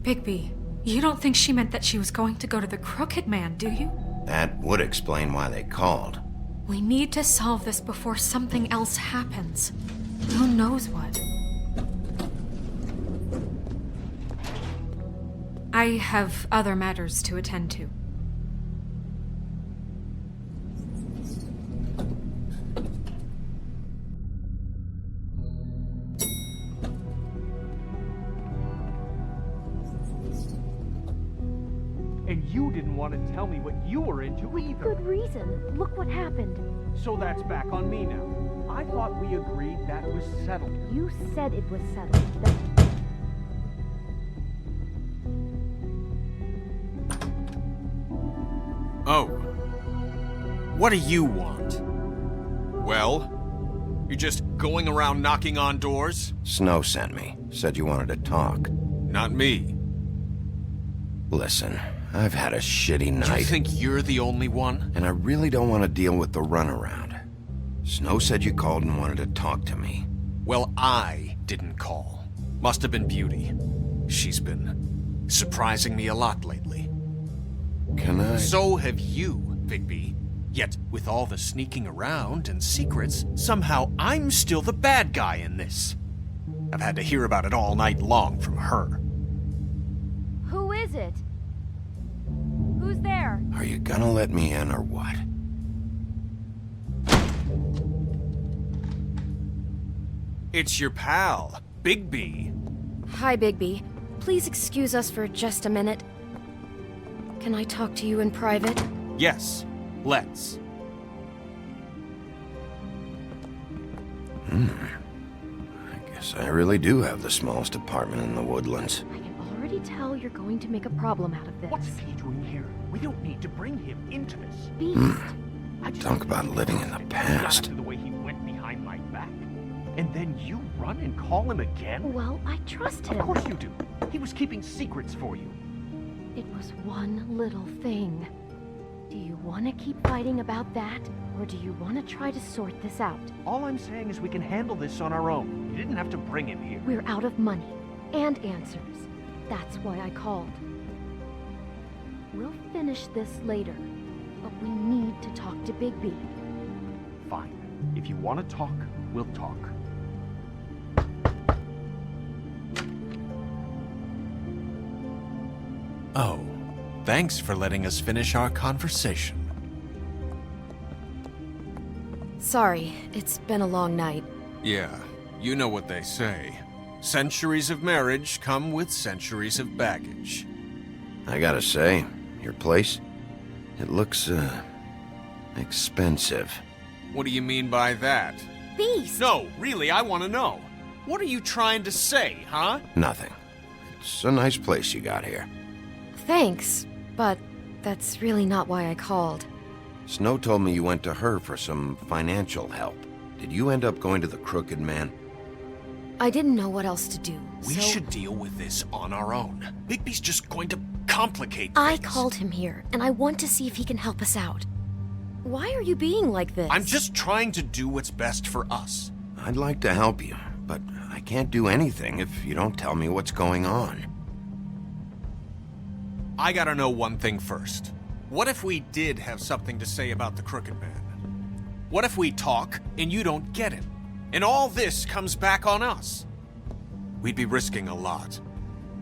Bigby, you don't think she meant that she was going to go to the Crooked Man, do you? That would explain why they called. We need to solve this before something else happens. Who knows what? I have other matters to attend to. And you didn't want to tell me what you were into either. Good reason. Look what happened. So that's back on me now. I thought we agreed that was settled. You said it was settled. Oh. What do you want? Well? You're just going around knocking on doors? Snow sent me. Said you wanted to talk. Not me. Listen, I've had a shitty night. You think you're the only one? And I really don't want to deal with the runaround. Snow said you called and wanted to talk to me. Well, I didn't call. Must have been Beauty. She's been surprising me a lot lately. Can I? So have you, Bigby. Yet, with all the sneaking around and secrets, somehow I'm still the bad guy in this. I've had to hear about it all night long from her. Who is it? Who's there? Are you gonna let me in or what? It's your pal, Bigby. Hi, Bigby. Please excuse us for just a minute. Can I talk to you in private? Yes, let's. I guess I really do have the smallest apartment in the woodlands. I can already tell you're going to make a problem out of this. What's he doing here? We don't need to bring him into this. Beast. Talk about living in the past. The way he went behind my back. And then you run and call him again? Well, I trust him. Of course you do. He was keeping secrets for you. It was one little thing. Do you want to keep fighting about that, or do you want to try to sort this out? All I'm saying is we can handle this on our own. You didn't have to bring him here. We're out of money and answers. That's why I called. We'll finish this later, but we need to talk to Bigby. Fine. If you want to talk, we'll talk. Oh, thanks for letting us finish our conversation. Sorry, it's been a long night. Yeah, you know what they say. Centuries of marriage come with centuries of baggage. I gotta say, your place, it looks, Expensive. What do you mean by that? Beast! No, really, I want to know. What are you trying to say, huh? Nothing. It's a nice place you got here. Thanks, but that's really not why I called. Snow told me you went to her for some financial help. Did you end up going to the Crooked Man? I didn't know what else to do, We so should deal with this on our own. Bigby's just going to complicate I things. called him here, and I want to see if he can help us out. Why are you being like this? I'm just trying to do what's best for us. I'd like to help you, but I can't do anything if you don't tell me what's going on. I gotta know one thing first. What if we did have something to say about the Crooked Man? What if we talk and you don't get him? And all this comes back on us? We'd be risking a lot.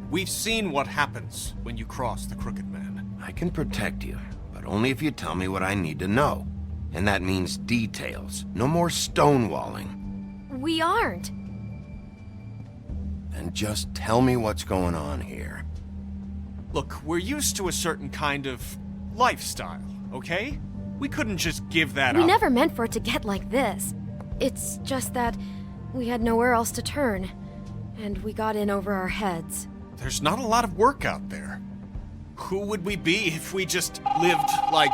We've seen what happens when you cross the Crooked Man. I can protect you, but only if you tell me what I need to know. And that means details. No more stonewalling. We aren't. Then just tell me what's going on here. Look, we're used to a certain kind of lifestyle, okay? We couldn't just give that We up. never meant for it to get like this. It's just that we had nowhere else to turn, and we got in over our heads. There's not a lot of work out there. Who would we be if we just lived like...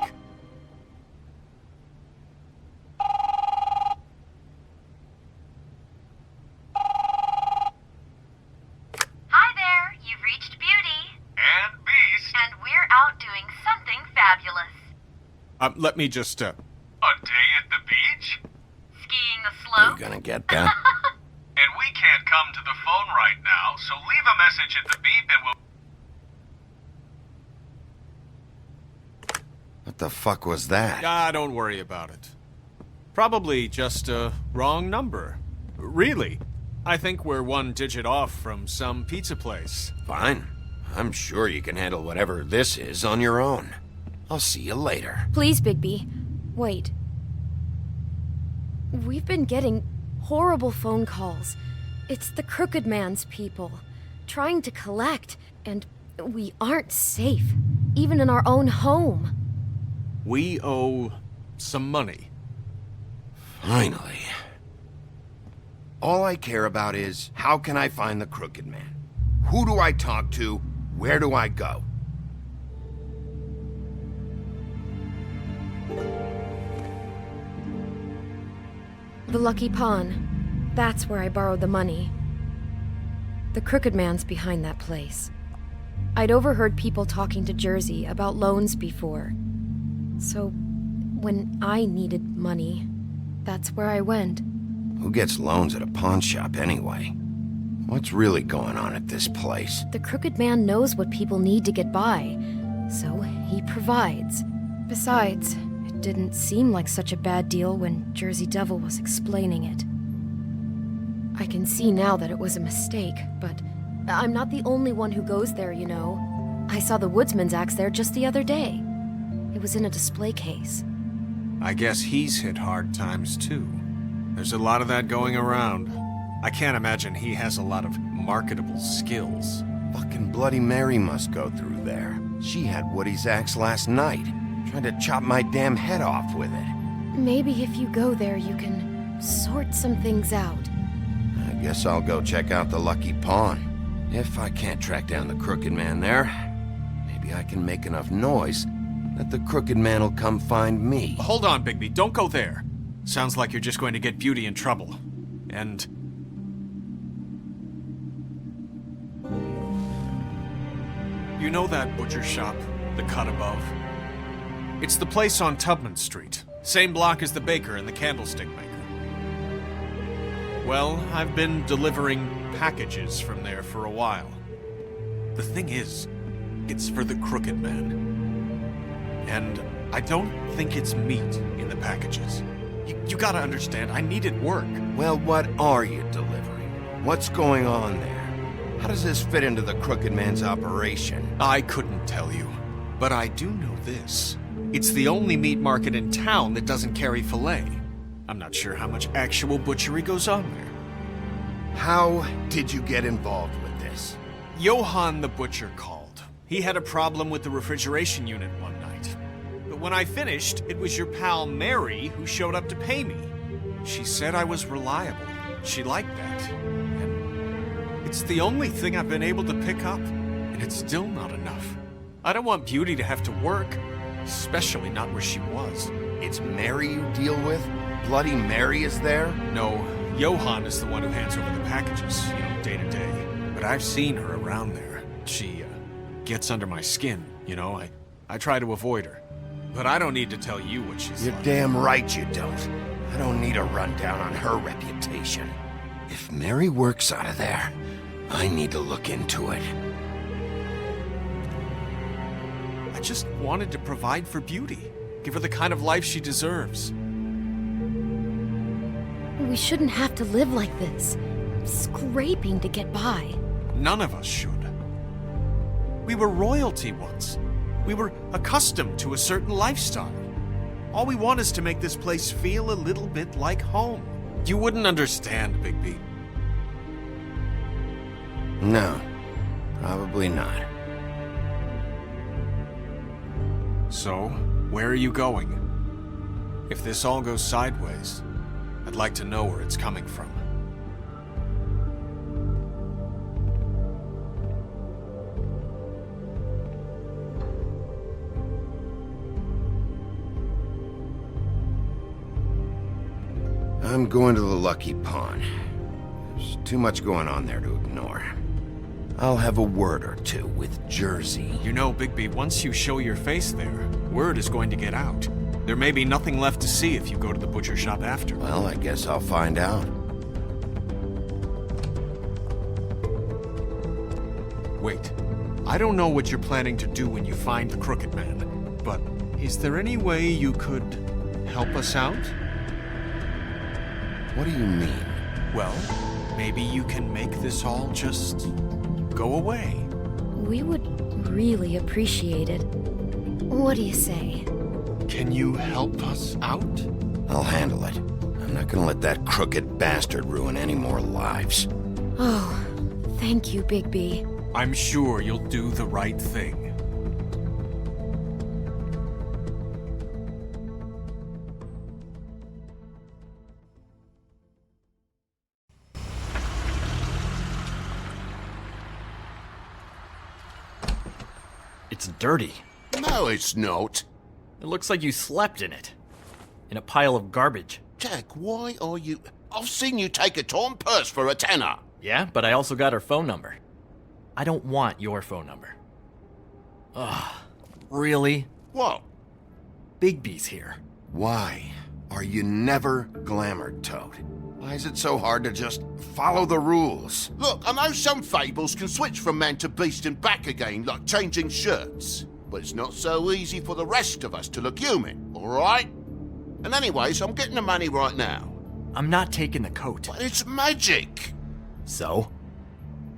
Hi there, you've reached Beauty. And Beast. And we're out doing something fabulous. let me just, A day at the beach? Skiing the Are slope. you gonna get that? And we can't come to the phone right now, so leave a message at the beep and we'll... What the fuck was that? Ah, don't worry about it. Probably just a wrong number. Really. I think we're one digit off from some pizza place. Fine. I'm sure you can handle whatever this is on your own. I'll see you later. Please, Bigby. Wait. We've been getting horrible phone calls. It's the Crooked Man's people, trying to collect, and we aren't safe, even in our own home. We owe some money. Finally. All I care about is, how can I find the Crooked Man? Who do I talk to? Where do I go? The Lucky Pawn. That's where I borrowed the money. The Crooked Man's behind that place. I'd overheard people talking to Jersey about loans before. So, when I needed money, that's where I went. Who gets loans at a pawn shop anyway? What's really going on at this place? The Crooked Man knows what people need to get by, so he provides. Besides, it didn't seem like such a bad deal when Jersey Devil was explaining it. I can see now that it was a mistake, but I'm not the only one who goes there, you know. I saw the woodsman's axe there just the other day. It was in a display case. I guess he's hit hard times too. There's a lot of that going around. I can't imagine he has a lot of marketable skills. Fucking Bloody Mary must go through there. She had Woody's axe last night, trying to chop my damn head off with it. Maybe if you go there, you can sort some things out. I guess I'll go check out the Lucky Pawn. If I can't track down the Crooked Man there, maybe I can make enough noise that the Crooked Man will come find me. Hold on, Bigby. Don't go there. Sounds like you're just going to get Beauty in trouble. And... you know that butcher shop, the cut above? It's the place on Tubman Street. Same block as the baker and the candlestick maker. Well, I've been delivering packages from there for a while. The thing is, it's for the Crooked Man. And I don't think it's meat in the packages. You gotta understand, I needed work. Well, what are you delivering? What's going on there? How does this fit into the Crooked Man's operation? I couldn't tell you, but I do know this. It's the only meat market in town that doesn't carry filet. I'm not sure how much actual butchery goes on there. How did you get involved with this? Johann the butcher called. He had a problem with the refrigeration unit one night. But when I finished, it was your pal Mary who showed up to pay me. She said I was reliable. She liked that. And it's the only thing I've been able to pick up, and it's still not enough. I don't want Beauty to have to work, especially not where she was. It's Mary you deal with? Bloody Mary is there? No, Johann is the one who hands over the packages, day to day. But I've seen her around there. She, gets under my skin, I try to avoid her. But I don't need to tell you what she's You're like. damn right you don't. I don't need a rundown on her reputation. If Mary works out of there, I need to look into it. I just wanted to provide for Beauty. Give her the kind of life she deserves. We shouldn't have to live like this, scraping to get by. None of us should. We were royalty once. We were accustomed to a certain lifestyle. All we want is to make this place feel a little bit like home. You wouldn't understand, Bigby. No, probably not. So, where are you going? If this all goes sideways, I'd like to know where it's coming from. I'm going to the Lucky Pawn. There's too much going on there to ignore. I'll have a word or two with Jersey. You know, Bigby, once you show your face there, word is going to get out. There may be nothing left to see if you go to the butcher shop after. Well, I guess I'll find out. Wait. I don't know what you're planning to do when you find the Crooked Man, but is there any way you could help us out? What do you mean? Well, maybe you can make this all just go away. We would really appreciate it. What do you say? Can you help us out? I'll handle it. I'm not gonna let that crooked bastard ruin any more lives. Oh, thank you, Bigby. I'm sure you'll do the right thing. It's dirty. No, it's not. It looks like you slept in it. In a pile of garbage. Jack, why are you... I've seen you take a torn purse for a tenner. Yeah, but I also got her phone number. I don't want your phone number. Ugh, really? What? Bigby's here. Why are you never glamored, Toad? Why is it so hard to just follow the rules? Look, I know some fables can switch from man to beast and back again, like changing shirts. But it's not so easy for the rest of us to look human, alright? And anyways, I'm getting the money right now. I'm not taking the coat. But it's magic! So?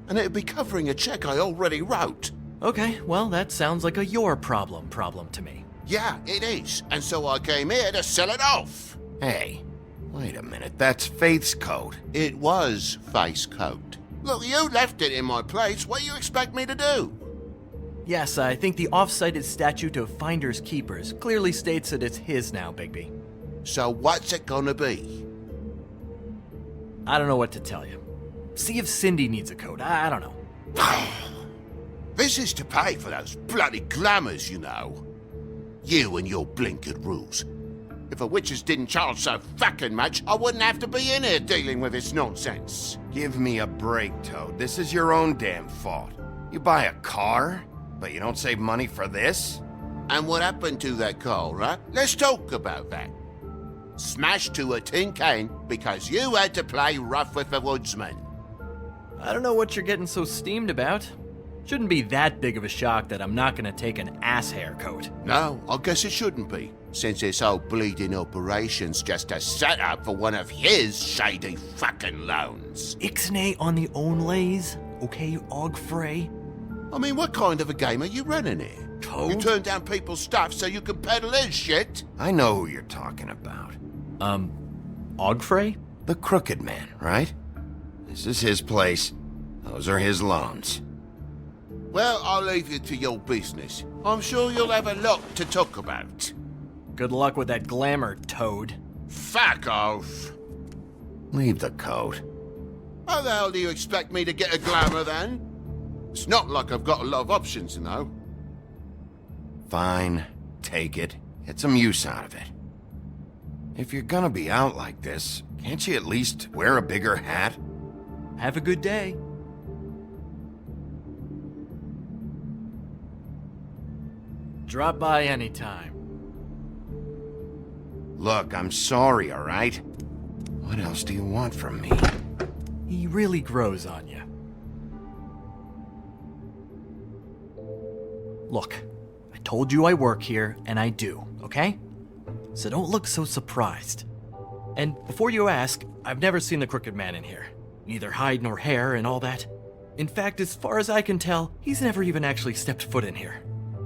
And it'd be covering a check I already wrote. Okay, well, that sounds like a your problem to me. Yeah, it is. And so I came here to sell it off. Hey, wait a minute, that's Faith's coat. It was Faith's coat. Look, you left it in my place. What do you expect me to do? Yes, I think the off-cited statute of Finders Keepers clearly states that it's his now, Bigby. So what's it gonna be? I don't know what to tell you. See if Cindy needs a coat. I don't know. This is to pay for those bloody glamours, you know. You and your blinkered rules. If the witches didn't charge so fucking much, I wouldn't have to be in here dealing with this nonsense. Give me a break, Toad. This is your own damn fault. You buy a car, but you don't save money for this? And what happened to that car, huh? Let's talk about that. Smashed to a tin can because you had to play rough with the woodsman. I don't know what you're getting so steamed about. Shouldn't be that big of a shock that I'm not gonna take an ass haircoat. No, I guess it shouldn't be, since this whole bleeding operation's just a setup for one of his shady fucking loans. Ixnay on the own lays, okay, Og Frey? I mean, what kind of a game are you running here? Toad? You turn down people's stuff so you can peddle his shit? I know who you're talking about. Og Frey? The Crooked Man, right? This is his place. Those are his loans. Well, I'll leave you to your business. I'm sure you'll have a lot to talk about. Good luck with that glamour, Toad. Fuck off. Leave the coat. How the hell do you expect me to get a glamour then? It's not like I've got a lot of options, you know. Fine. Take it. Get some use out of it. If you're gonna be out like this, can't you at least wear a bigger hat? Have a good day. Drop by anytime. Look, I'm sorry, all right? What else do you want from me? He really grows on you. Look, I told you I work here, and I do, okay? So don't look so surprised. And before you ask, I've never seen the Crooked Man in here. Neither hide nor hair and all that. In fact, as far as I can tell, he's never even actually stepped foot in here.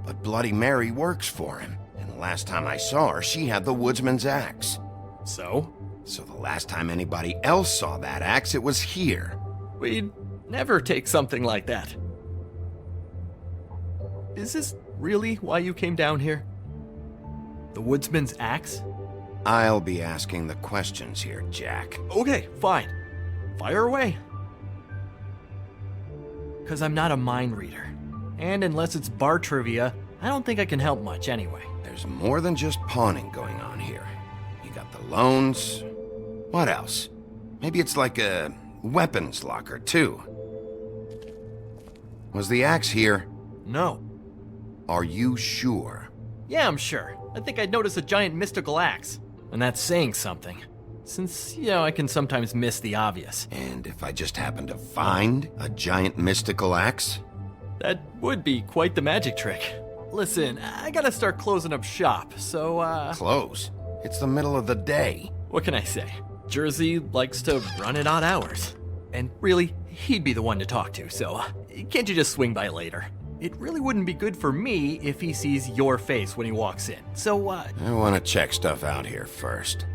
But Bloody Mary works for him. And the last time I saw her, she had the woodsman's axe. So? So the last time anybody else saw that axe, it was here. We'd never take something like that. Is this really why you came down here? The woodsman's axe? I'll be asking the questions here, Jack. Okay, fine. Fire away. 'Cause I'm not a mind reader. And unless it's bar trivia, I don't think I can help much anyway. There's more than just pawning going on here. You got the loans. What else? Maybe it's like a weapons locker, too. Was the axe here? No. Are you sure? Yeah, I'm sure. I think I'd notice a giant mystical axe. And that's saying something. Since, I can sometimes miss the obvious. And if I just happen to find a giant mystical axe? That would be quite the magic trick. Listen, I gotta start closing up shop, so, Close? It's the middle of the day. What can I say? Jersey likes to run at odd hours. And really, he'd be the one to talk to, so can't you just swing by later? It really wouldn't be good for me if he sees your face when he walks in, so, I want to check stuff out here first.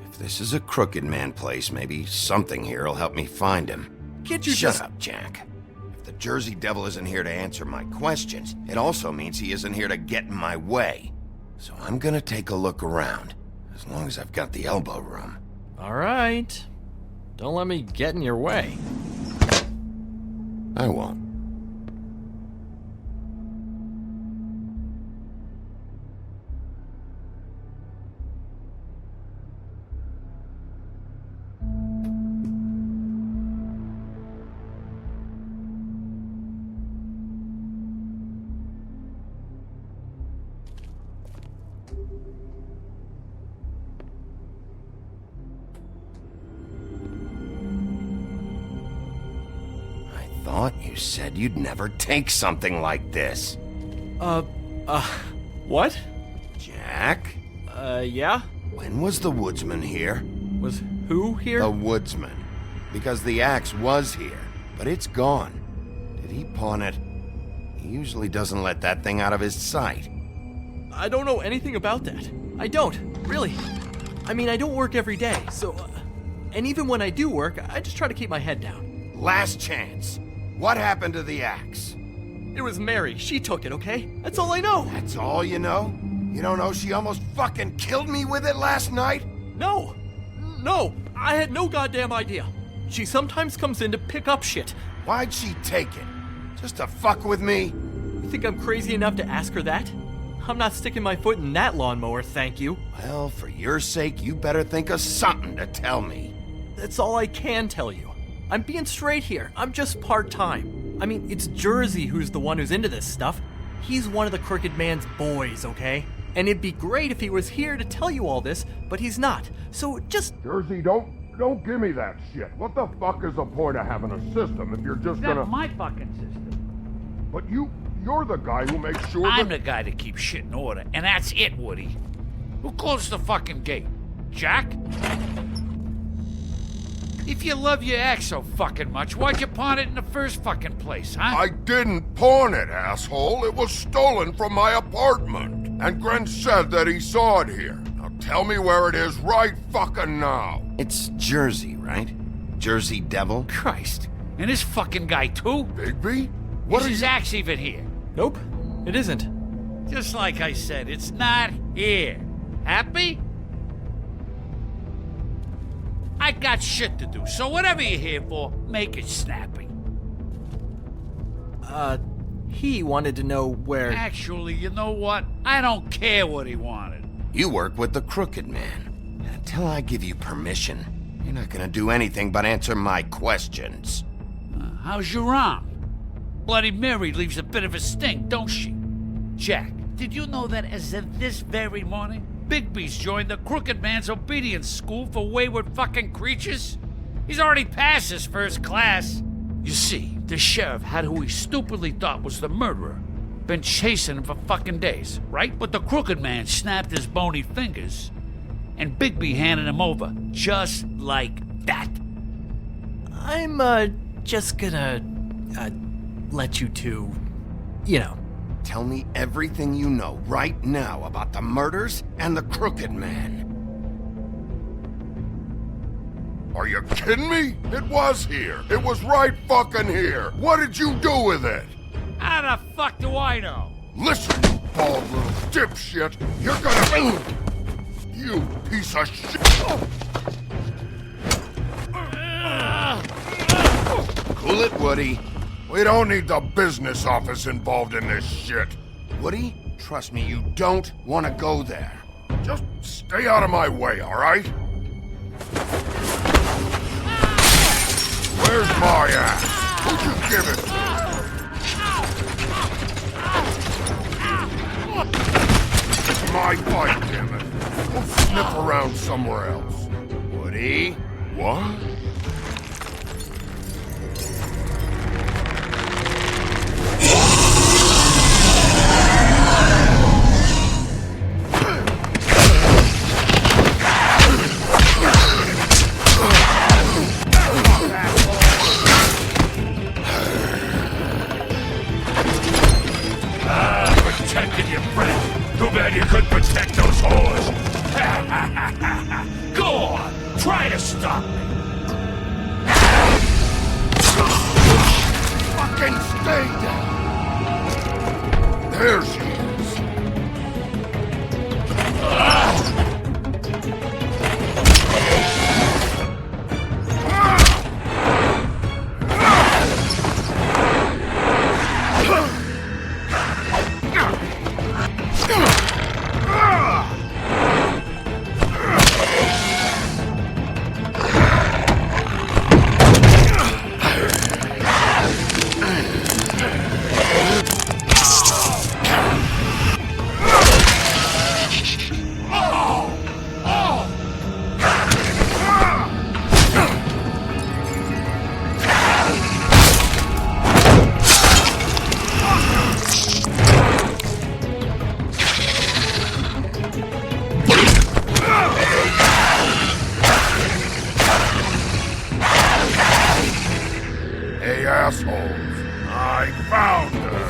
If this is a Crooked Man place, maybe something here will help me find him. Can't you Shut up, Jack. If the Jersey Devil isn't here to answer my questions, it also means he isn't here to get in my way. So I'm gonna take a look around, as long as I've got the elbow room. All right. Don't let me get in your way. I won't. Thought you said you'd never take something like this. What? Jack? Yeah? When was the woodsman here? Was who here? The woodsman. Because the axe was here, but it's gone. Did he pawn it? He usually doesn't let that thing out of his sight. I don't know anything about that. I don't, really. I mean, I don't work every day, so... and even when I do work, I just try to keep my head down. Last chance. What happened to the axe? It was Mary. She took it, okay? That's all I know. That's all you know? You don't know she almost fucking killed me with it last night? No, I had no goddamn idea. She sometimes comes in to pick up shit. Why'd she take it? Just to fuck with me? You think I'm crazy enough to ask her that? I'm not sticking my foot in that lawnmower, thank you. Well, for your sake, you better think of something to tell me. That's all I can tell you. I'm being straight here. I'm just part-time. I mean, it's Jersey who's the one who's into this stuff. He's one of the Crooked Man's boys, okay? And it'd be great if he was here to tell you all this, but he's not. So just... Jersey, don't give me that shit. What the fuck is the point of having a system if you're just gonna... That's my fucking system. But you're the guy who makes sure I'm the guy that keeps shit in order, and that's it, Woody. Who closed the fucking gate? Jack? If you love your axe so fucking much, why'd you pawn it in the first fucking place, huh? I didn't pawn it, asshole. It was stolen from my apartment. And Gren said that he saw it here. Now tell me where it is right fucking now. It's Jersey, right? Jersey Devil? Christ. And this fucking guy, too? Bigby? Is his axe even here? Nope, it isn't. Just like I said, it's not here. Happy? I got shit to do, so whatever you're here for, make it snappy. He wanted to know where... Actually, you know what? I don't care what he wanted. You work with the Crooked Man. And until I give you permission, you're not gonna do anything but answer my questions. How's your arm? Bloody Mary leaves a bit of a stink, don't she? Jack, did you know that as of this very morning, Bigby's joined the Crooked Man's obedience school for wayward fucking creatures? He's already passed his first class. You see, the sheriff had who he stupidly thought was the murderer. Been chasing him for fucking days, right? But the Crooked Man snapped his bony fingers, and Bigby handed him over, just like that. I'm, just gonna, let you two, you know. Tell me everything you know right now about the murders and the Crooked Man. Are you kidding me? It was here. It was right fucking here. What did you do with it? How the fuck do I know? Listen, you bald little dipshit. You're gonna... You piece of shit. Cool it, Woody. We don't need the business office involved in this shit. Woody, trust me, you don't want to go there. Just stay out of my way, all right? Where's my ass? Who'd you give it to? It's my fight, damn it. Go sniff around somewhere else. Woody? What? Protected your friend. Too bad you couldn't protect those whores. Go on, try to stop me. Fucking stay down. There she is. Hey, assholes. I found her.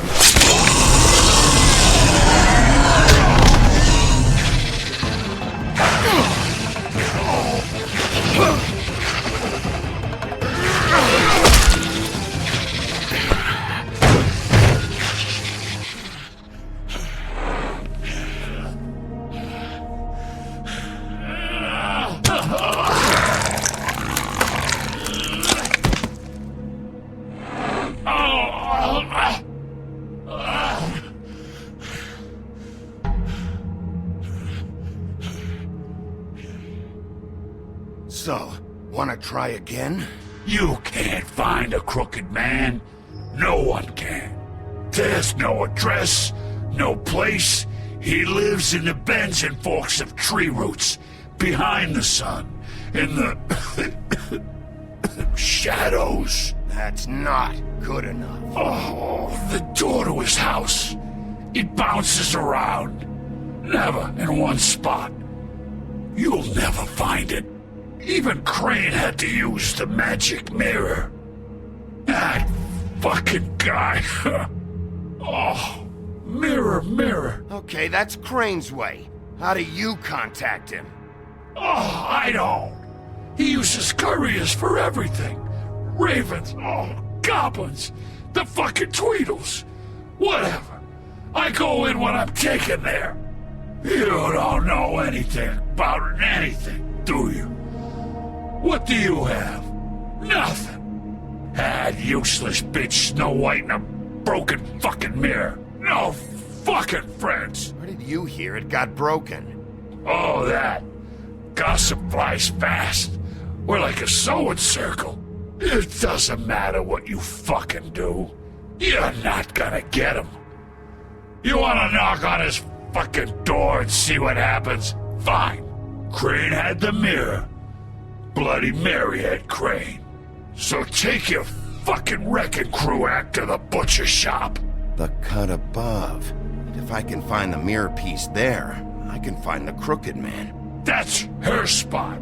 So, wanna try again? You can't find a Crooked Man. No one can. There's no address, no place. He lives in the bends and forks of tree roots, behind the sun, in the shadows. That's not good enough. Oh, the door to his house. It bounces around. Never in one spot. You'll never find it. Even Crane had to use the magic mirror. That fucking guy. Oh, mirror, mirror. Okay, that's Crane's way. How do you contact him? Oh, I don't. He uses couriers for everything. Ravens, goblins, the fucking Tweedles. Whatever. I go in when I'm taken there. You don't know anything about anything, do you? What do you have? Nothing. Had useless bitch Snow White and a broken fucking mirror. No fucking friends. Where did you hear it got broken? Oh, that. Gossip flies fast. We're like a sewing circle. It doesn't matter what you fucking do. You're not gonna get him. You wanna knock on his fucking door and see what happens? Fine. Crane had the mirror. Bloody Mary had Crane. So take your fucking wrecking crew act to the butcher shop. The cut above. If I can find the mirror piece there, I can find the crooked man. That's her spot.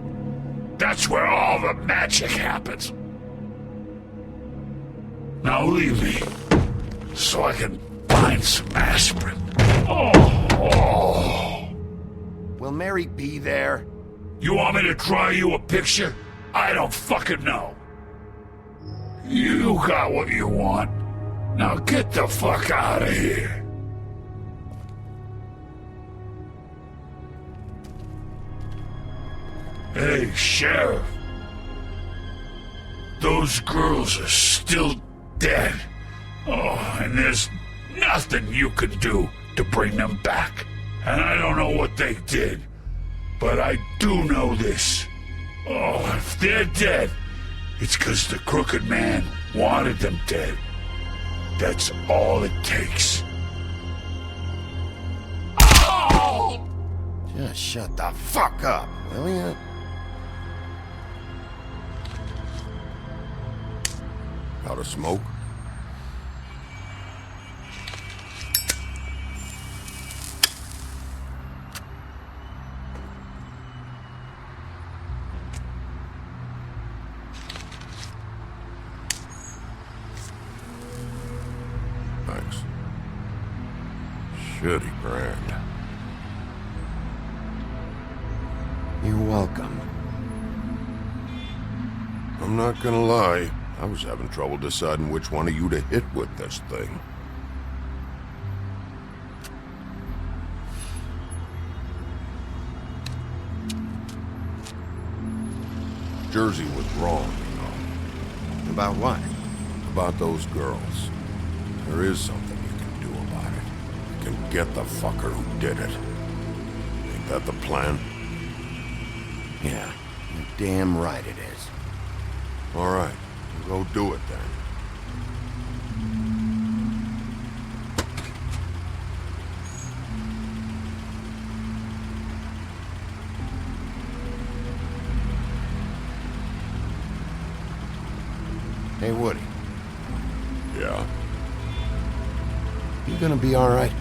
That's where all the magic happens. Now leave me, so I can find some aspirin. Oh. Will Mary be there? You want me to draw you a picture? I don't fucking know. You got what you want. Now get the fuck out of here. Hey, Sheriff. Those girls are still dead. Oh, and there's nothing you can do to bring them back. And I don't know what they did, but I do know this. Oh, if they're dead, it's 'cause the crooked man wanted them dead. That's all it takes. Oh! Just shut the fuck up, will ya? Out of smoke? Thanks. Shitty brand. You're welcome. I'm not gonna lie. I was having trouble deciding which one of you to hit with this thing. Jersey was wrong, you know. About what? About those girls. There is something you can do about it. You can get the fucker who did it. Ain't that the plan? Yeah, you're damn right it is. All right, go do it then. Hey, Woody. Yeah? You gonna be all right?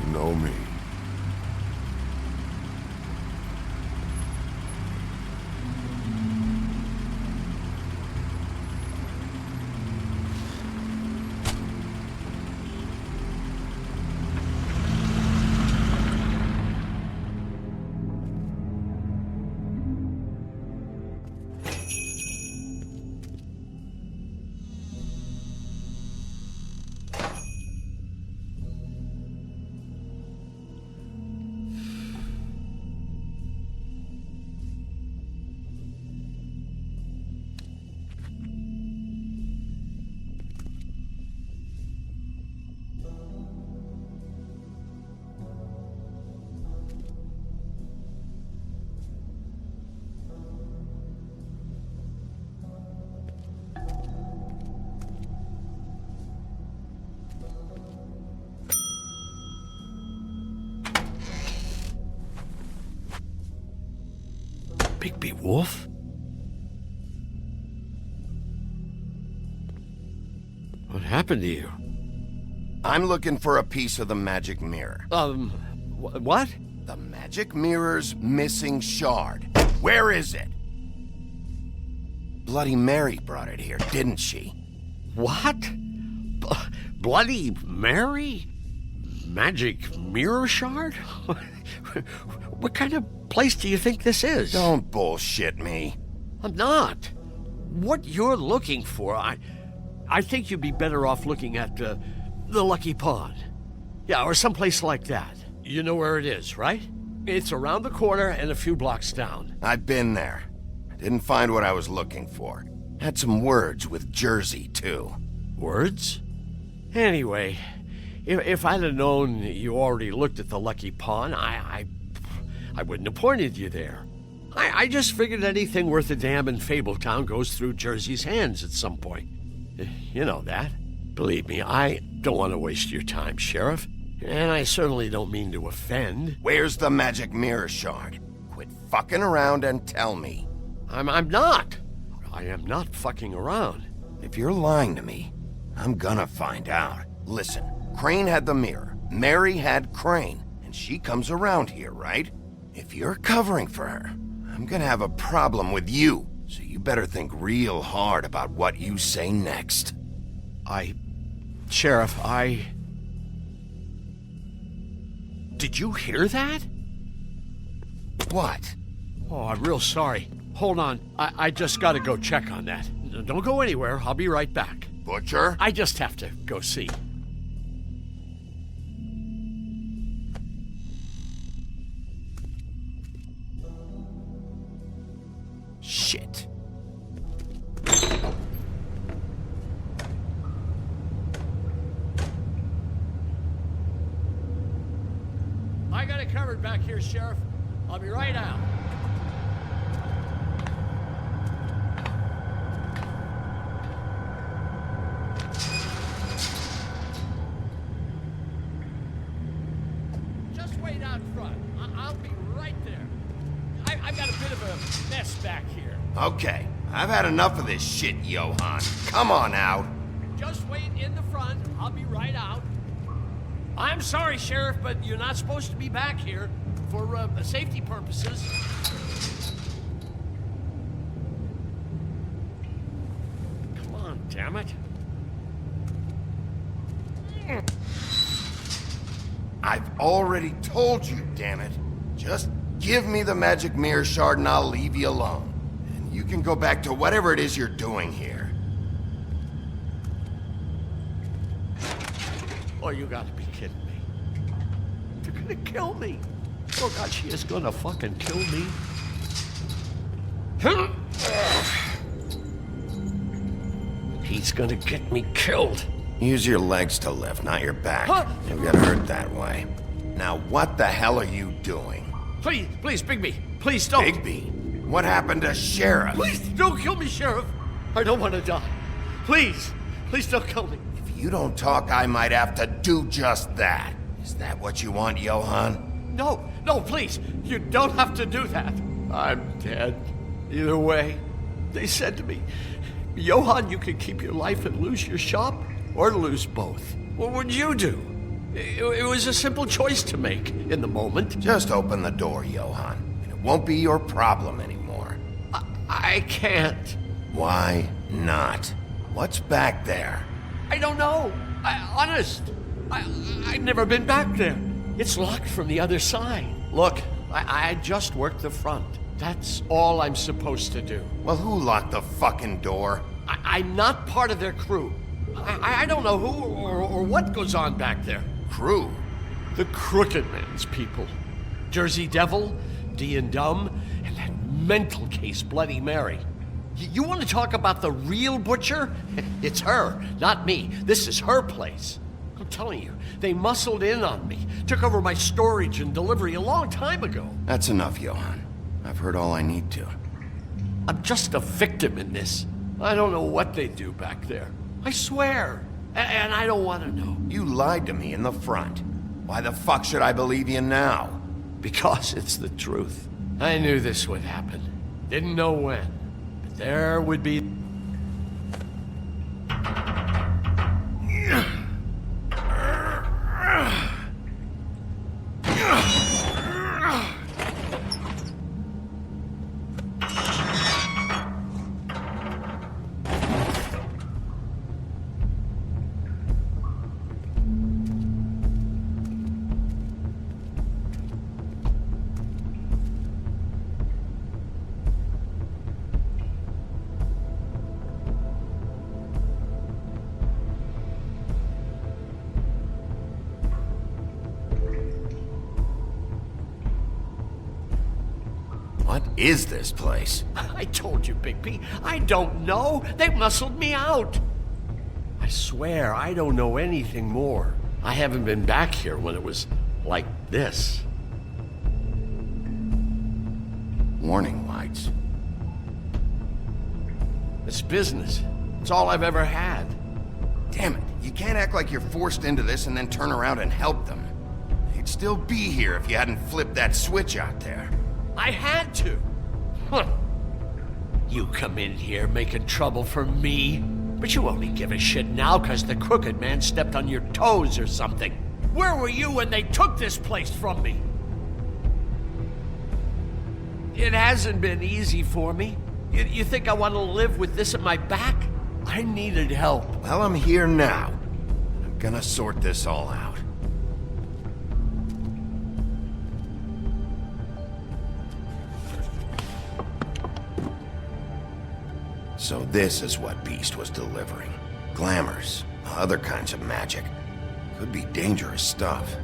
You know me. Bigby Wolf? What happened to you? I'm looking for a piece of the magic mirror. What? The magic mirror's missing shard. Where is it? Bloody Mary brought it here, didn't she? What? Bloody Mary? Magic mirror shard? What kind of place do you think this is? Don't bullshit me. I'm not. What you're looking for, I think you'd be better off looking at the Lucky Pond. Yeah, or someplace like that. You know where it is, right? It's around the corner and a few blocks down. I've been there. Didn't find what I was looking for. Had some words with Jersey, too. Words? Anyway, if I'd have known you already looked at the Lucky Pawn, I wouldn't have pointed you there. I just figured anything worth a damn in Fabletown goes through Jersey's hands at some point. You know that. Believe me, I don't want to waste your time, Sheriff. And I certainly don't mean to offend. Where's the magic mirror shard? Quit fucking around and tell me. I'm not. I am not fucking around. If you're lying to me, I'm gonna find out. Listen, Crane had the mirror, Mary had Crane, and she comes around here, right? If you're covering for her, I'm gonna have a problem with you, so you better think real hard about what you say next. Sheriff, Did you hear that? What? Oh, I'm real sorry. Hold on, I just gotta go check on that. Don't go anywhere, I'll be right back. Butcher? I just have to go see. Shit. I got it covered back here, Sheriff. I'll be right out. Just wait out front. I'll be right there. I've got a bit of a mess back here. Okay, I've had enough of this shit, Johann. Come on out. Just wait in the front. I'll be right out. I'm sorry, Sheriff, but you're not supposed to be back here for safety purposes. Come on, damn it. I've already told you, damn it. Just give me the magic mirror shard and I'll leave you alone. And you can go back to whatever it is you're doing here. Oh, you gotta be kidding me. They're gonna kill me. Oh, God, she is gonna fucking kill me. He's gonna get me killed. Use your legs to lift, not your back. You'll get hurt that way. Now, what the hell are you doing? Please, Bigby. Please don't. Bigby? What happened to Sheriff? Please don't kill me, Sheriff. I don't want to die. Please don't kill me. If you don't talk, I might have to do just that. Is that what you want, Johann? No, please. You don't have to do that. I'm dead. Either way. They said to me, Johann, you can keep your life and lose your shop, or lose both. What would you do? It was a simple choice to make in the moment. Just open the door, Johann, and it won't be your problem anymore. I can't. Why not? What's back there? I don't know. Honest. I've never been back there. It's locked from the other side. Look, I just worked the front. That's all I'm supposed to do. Well, who locked the fucking door? I'm not part of their crew. I don't know who or what goes on back there. Crew? The Crooked Man's people. Jersey Devil, D and Dumb, and that mental case Bloody Mary. You want to talk about the real butcher? It's her, not me. This is her place. I'm telling you, they muscled in on me, took over my storage and delivery a long time ago. That's enough, Johann. I've heard all I need to. I'm just a victim in this. I don't know what they do back there. I swear. And I don't want to know. You lied to me in the front. Why the fuck should I believe you now? Because it's the truth. I knew this would happen. Didn't know when. But there would be... is this place? I told you, Bigby. I don't know. They muscled me out. I swear, I don't know anything more. I haven't been back here when it was like this. Warning lights. It's business. It's all I've ever had. Damn it, you can't act like you're forced into this and then turn around and help them. They'd still be here if you hadn't flipped that switch out there. I had to. Huh. You come in here making trouble for me, but you only give a shit now because the crooked man stepped on your toes or something. Where were you when they took this place from me? It hasn't been easy for me. You think I want to live with this at my back? I needed help. Well, I'm here now. I'm gonna sort this all out. So this is what Beast was delivering. Glamours, other kinds of magic. Could be dangerous stuff.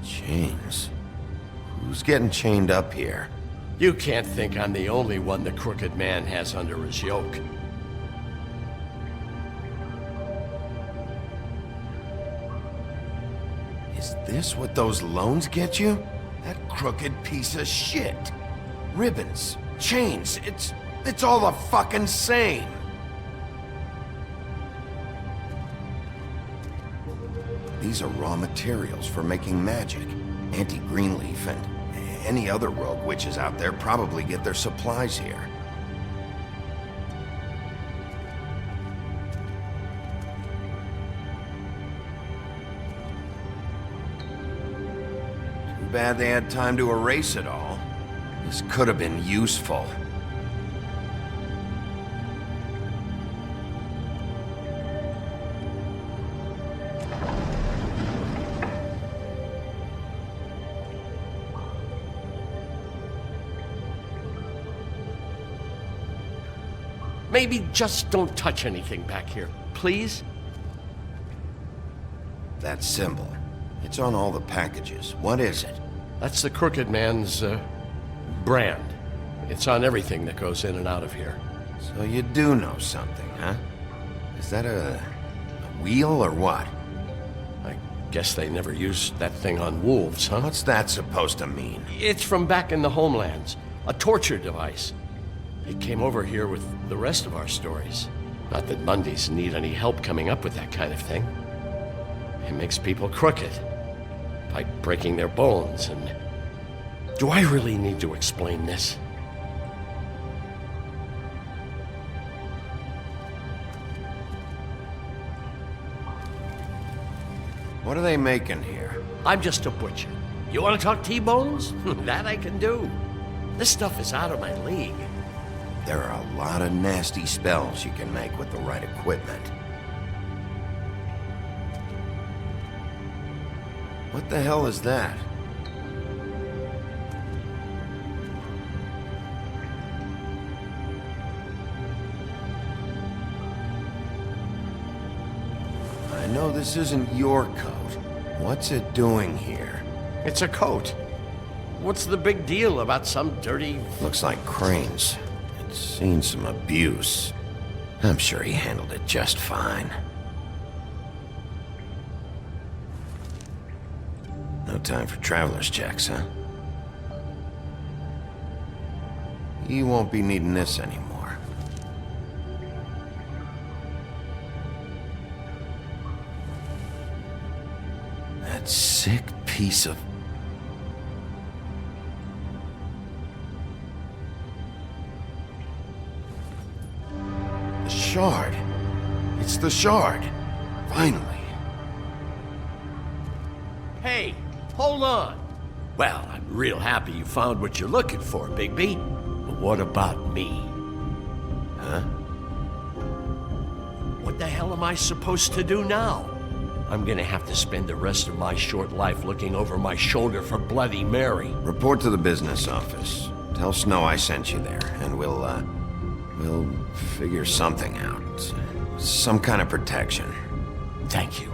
Chains. Who's getting chained up here? You can't think I'm the only one the crooked man has under his yoke. Is this what those loans get you? That crooked piece of shit. Ribbons, chains, it's all the fucking same. These are raw materials for making magic. Auntie Greenleaf and any other rogue witches out there probably get their supplies here. Too bad they had time to erase it all. This could have been useful. Maybe just don't touch anything back here, please? That symbol. It's on all the packages. What is it? That's the crooked man's, brand. It's on everything that goes in and out of here. So you do know something, huh? Is that a wheel or what? I guess they never used that thing on wolves, huh? What's that supposed to mean? It's from back in the homelands. A torture device. It came over here with the rest of our stories. Not that Mundies need any help coming up with that kind of thing. It makes people crooked. By breaking their bones and... Do I really need to explain this? What are they making here? I'm just a butcher. You want to talk T-bones? That I can do. This stuff is out of my league. There are a lot of nasty spells you can make with the right equipment. What the hell is that? I know this isn't your coat. What's it doing here? It's a coat. What's the big deal about some dirty... Looks like Crane's. It's seen some abuse. I'm sure he handled it just fine. No time for traveler's checks, huh? You won't be needing this anymore. That sick piece of... The shard. It's the shard. Finally. Hey, hold on. Well, I'm real happy you found what you're looking for, Bigby. But what about me? Huh? What the hell am I supposed to do now? I'm gonna have to spend the rest of my short life looking over my shoulder for Bloody Mary. Report to the business office. Tell Snow I sent you there, and we'll figure something out. Some kind of protection. Thank you.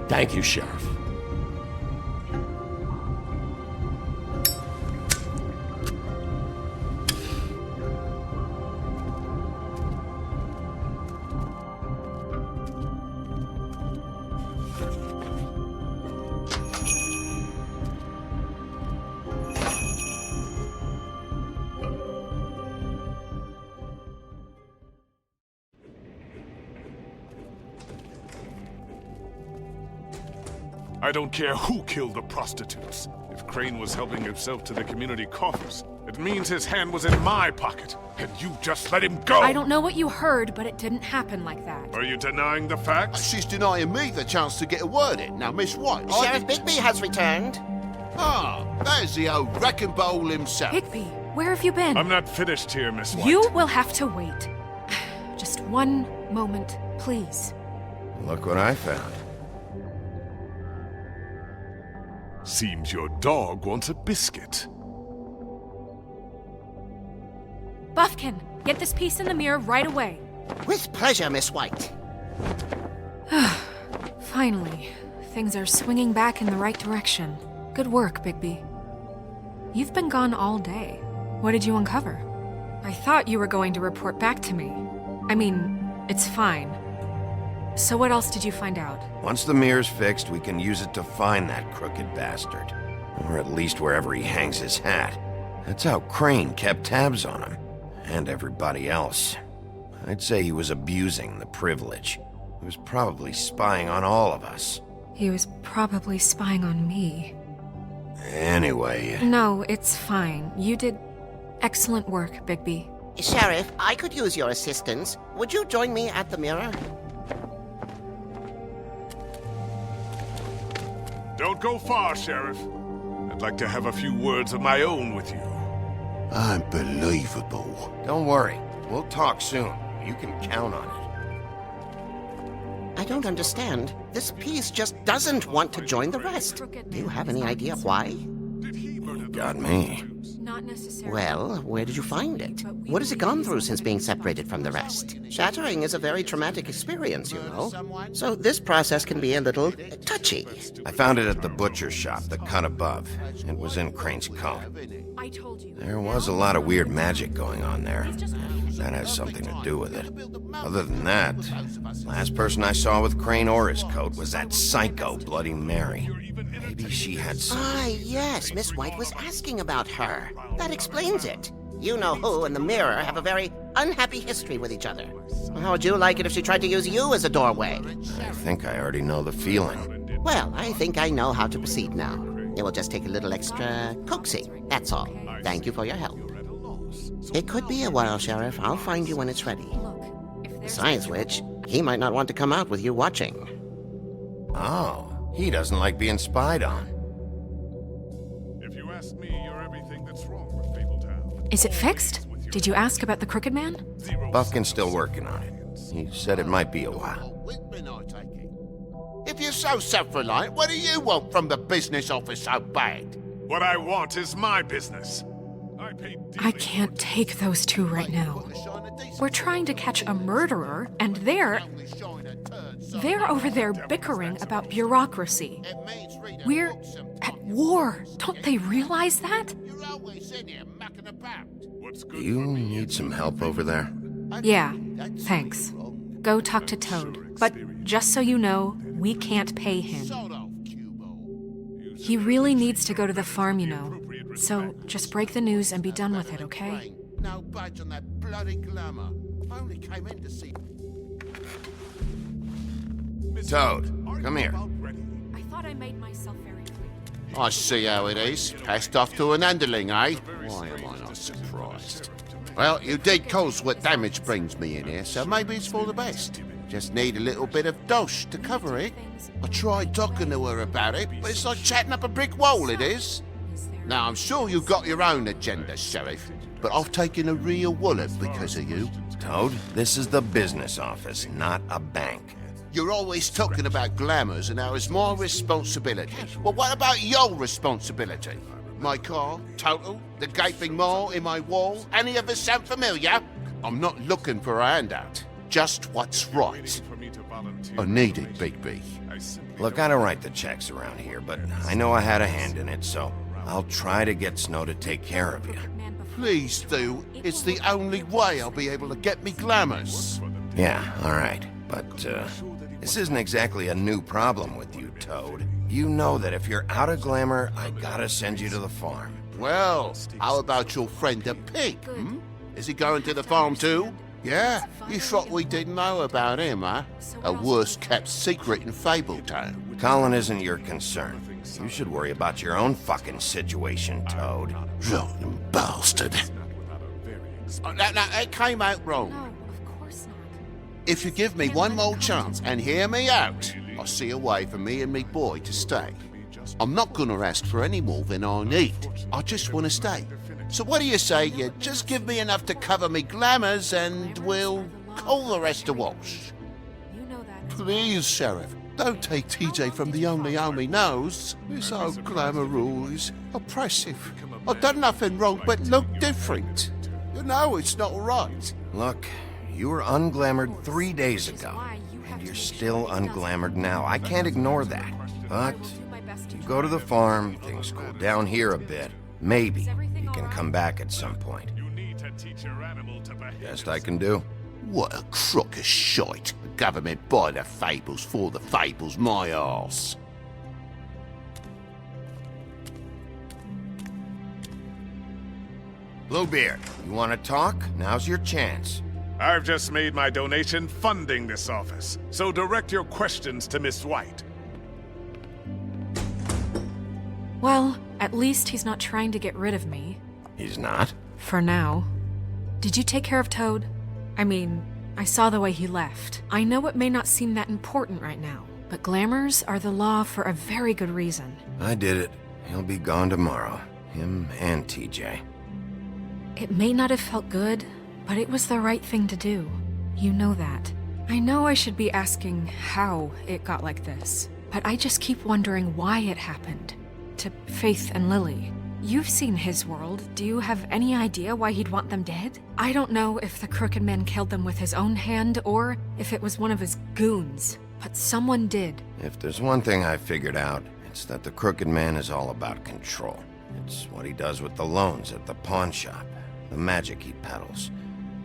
Thank you, Sheriff. I don't care who killed the prostitutes. If Crane was helping himself to the community coffers, it means his hand was in my pocket, and you just let him go! I don't know what you heard, but it didn't happen like that. Are you denying the facts? She's denying me the chance to get a word in. Now, Miss White... Sheriff Bigby has returned. Ah, there's the old wrecking ball himself. Bigby, where have you been? I'm not finished here, Miss White. You will have to wait. Just one moment, please. Look what I found. Seems your dog wants a biscuit. Buffkin, get this piece in the mirror right away. With pleasure, Miss White. Finally, things are swinging back in the right direction. Good work, Bigby. You've been gone all day. What did you uncover? I thought you were going to report back to me. I mean, it's fine. So what else did you find out? Once the mirror's fixed, we can use it to find that crooked bastard. Or at least wherever he hangs his hat. That's how Crane kept tabs on him. And everybody else. I'd say he was abusing the privilege. He was probably spying on all of us. He was probably spying on me. Anyway... No, it's fine. You did excellent work, Bigby. Sheriff, I could use your assistance. Would you join me at the mirror? Don't go far, Sheriff. I'd like to have a few words of my own with you. Unbelievable. Don't worry. We'll talk soon. You can count on it. I don't understand. This piece just doesn't want to join the rest. Do you have any idea why? Got me. Not necessarily. Well, where did you find it? What has it gone through since being separated from the rest? Shattering is a very traumatic experience, you know. So this process can be a little touchy. I found it at the butcher shop, the cut above. It was in Crane's coat. I told you. There was a lot of weird magic going on there. That has something to do with it. Other than that, last person I saw with Crane or his coat was that psycho Bloody Mary. Maybe she had some... Ah, yes, Miss White was asking about her. That explains it. You know who and the mirror have a very unhappy history with each other. How would you like it if she tried to use you as a doorway? I think I already know the feeling. Well, I think I know how to proceed now. It will just take a little extra coaxing, that's all. Thank you for your help. It could be a while, Sheriff. I'll find you when it's ready. Besides which, he might not want to come out with you watching. Oh, he doesn't like being spied on. If you ask me, you're everything that's wrong with Fabletown. Is it fixed? Did you ask about the Crooked Man? Buffkin's still working on it. He said it might be a while. If you're so self-reliant, what do you want from the business office so bad? What I want is my business. I can't take those two right now. We're trying to catch a murderer, and they're over there bickering about bureaucracy. We're at war. Don't they realize that? Do you need some help over there? Yeah, thanks. Go talk to Toad. But just so you know, we can't pay him. He really needs to go to the farm, you know. So just break the news and be done with it, okay? No badge on that bloody glamour. I only came in to see... Toad, come here. I thought I made myself very clear. I see how it is. Passed off to an underling, eh? Why am I not surprised? Well, you did cause what damage brings me in here, so maybe it's for the best. Just need a little bit of dosh to cover it. I tried talking to her about it, but it's like chatting up a brick wall, it is. Now, I'm sure you've got your own agenda, Sheriff, but I've taken a real wallet because of you. Toad, this is the business office, not a bank. You're always talking about glamours and how it's my responsibility. Well, what about your responsibility? My car, total, the gaping maw in my wall, any of us sound familiar? I'm not looking for a handout, just what's right. I need it, Bigby. Look, I don't write the checks around here, but I know I had a hand in it, so I'll try to get Snow to take care of you. Please do. It's the only way I'll be able to get me glamours. Yeah, all right. But, this isn't exactly a new problem with you, Toad. You know that if you're out of glamour, I gotta send you to the farm. Well, how about your friend the pig, hmm? Is he going to the farm too? Yeah? You thought we didn't know about him, huh? A worst-kept secret in Fabletown. Colin isn't your concern. You should worry about your own fucking situation, Toad. Rotten bastard. No, it came out wrong. No, of course not. If you give me one more chance and hear me out, I'll see a way for me and me boy to stay. I'm not gonna ask for any more than I need. I just want to stay. So what do you say you just give me enough to cover me glamours and we'll call the rest a wash? You know that. Please, Sheriff, don't take TJ from the only home he knows. This old glamour rule is oppressive. I've done nothing wrong but look different. You know it's not right. Look, you were unglamored 3 days ago, and you're still unglamored now. I can't ignore that. But you go to the farm, things cool down here a bit. Maybe you can come back at some point. Best I can do. What a crock of shite. The government buy the Fables for the Fables, my arse. Bluebeard, you want to talk? Now's your chance. I've just made my donation funding this office, so direct your questions to Miss White. Well, at least he's not trying to get rid of me. He's not? For now. Did you take care of Toad? I mean, I saw the way he left. I know it may not seem that important right now, but glamours are the law for a very good reason. I did it. He'll be gone tomorrow. Him and TJ. It may not have felt good, but it was the right thing to do. You know that. I know I should be asking how it got like this, but I just keep wondering why it happened. To Faith and Lily. You've seen his world. Do you have any idea why he'd want them dead? I don't know if the Crooked Man killed them with his own hand or if it was one of his goons, but someone did. If there's one thing I figured out, it's that the Crooked Man is all about control. It's what he does with the loans at the pawn shop, the magic he peddles,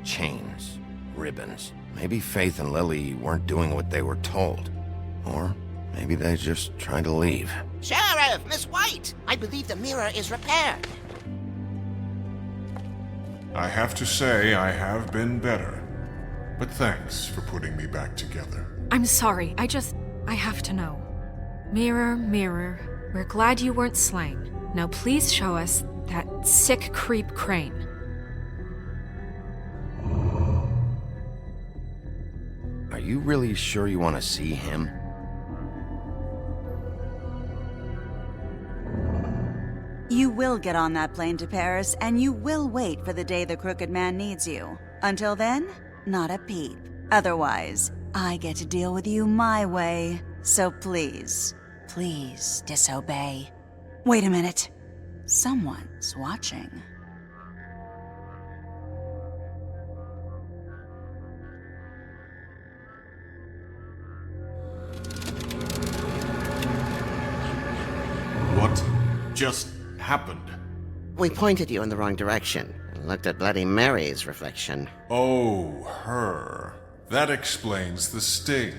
chains, ribbons. Maybe Faith and Lily weren't doing what they were told. Or maybe they just tried to leave. Sheriff, Miss White, I believe the mirror is repaired. I have to say I have been better, but thanks for putting me back together. I'm sorry, I have to know. Mirror, mirror, we're glad you weren't slain. Now please show us that sick creep Crane. Are you really sure you want to see him? You will get on that plane to Paris, and you will wait for the day the Crooked Man needs you. Until then, not a peep. Otherwise, I get to deal with you my way. So please, please disobey. Wait a minute. Someone's watching. What just happened? We pointed you in the wrong direction and looked at Bloody Mary's reflection. Oh, her. That explains the sting.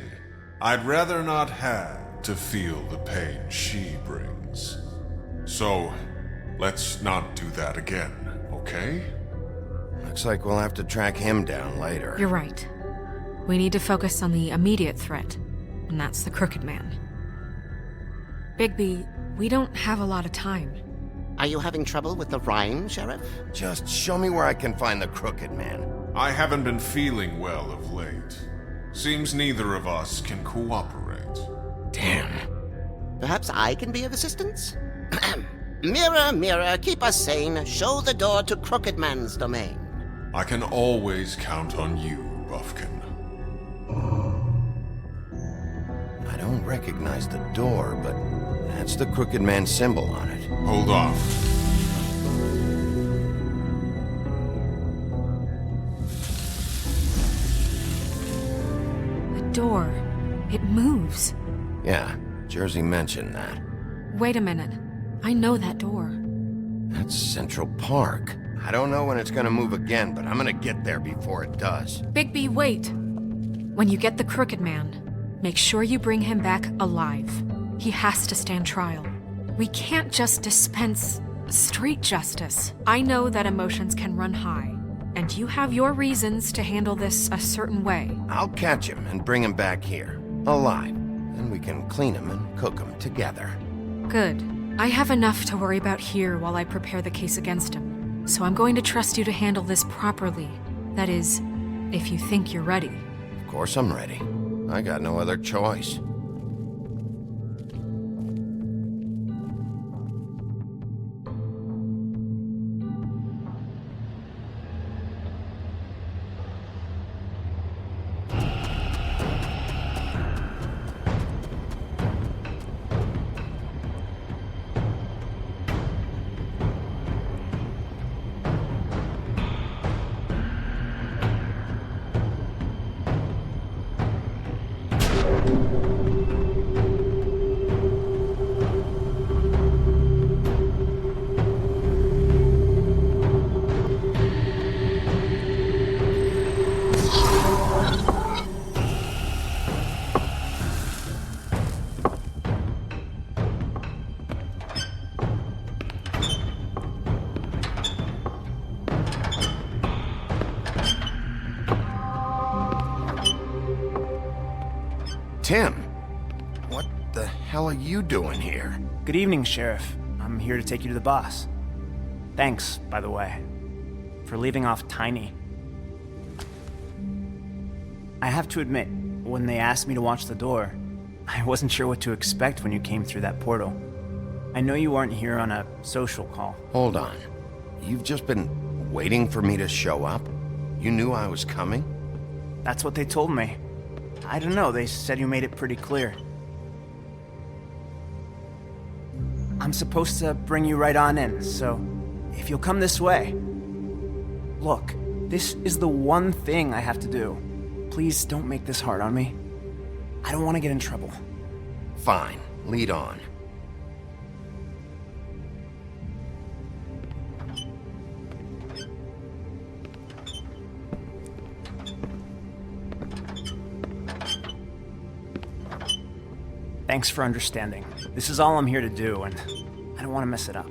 I'd rather not have to feel the pain she brings. So, let's not do that again, okay? Looks like we'll have to track him down later. You're right. We need to focus on the immediate threat, and that's the Crooked Man. Bigby, we don't have a lot of time. Are you having trouble with the rhyme, Sheriff? Just show me where I can find the Crooked Man. I haven't been feeling well of late. Seems neither of us can cooperate. Damn. Perhaps I can be of assistance? Mirror, mirror, keep us sane. Show the door to Crooked Man's domain. I can always count on you, Buffkin. I don't recognize the door, but that's the Crooked Man symbol on it. Hold on. The door. It moves. Yeah, Jersey mentioned that. Wait a minute. I know that door. That's Central Park. I don't know when it's gonna move again, but I'm gonna get there before it does. Bigby, wait! When you get the Crooked Man, make sure you bring him back alive. He has to stand trial. We can't just dispense street justice. I know that emotions can run high, And you have your reasons to handle this a certain way. I'll catch him and bring him back here, alive. Then we can clean him and cook him together. Good. I have enough to worry about here while I prepare the case against him. So I'm going to trust you to handle this properly. That is, if you think you're ready. Of course I'm ready. I got no other choice. Tim, what the hell are you doing here? Good evening, Sheriff. I'm here to take you to the boss. Thanks, by the way, for leaving off Tiny. I have to admit, when they asked me to watch the door, I wasn't sure what to expect when you came through that portal. I know you aren't here on a social call. Hold on. You've just been waiting for me to show up? You knew I was coming? That's what they told me. I don't know, they said you made it pretty clear. I'm supposed to bring you right on in, so if you'll come this way. Look, this is the one thing I have to do. Please don't make this hard on me. I don't want to get in trouble. Fine, lead on. Thanks for understanding. This is all I'm here to do, and I don't want to mess it up.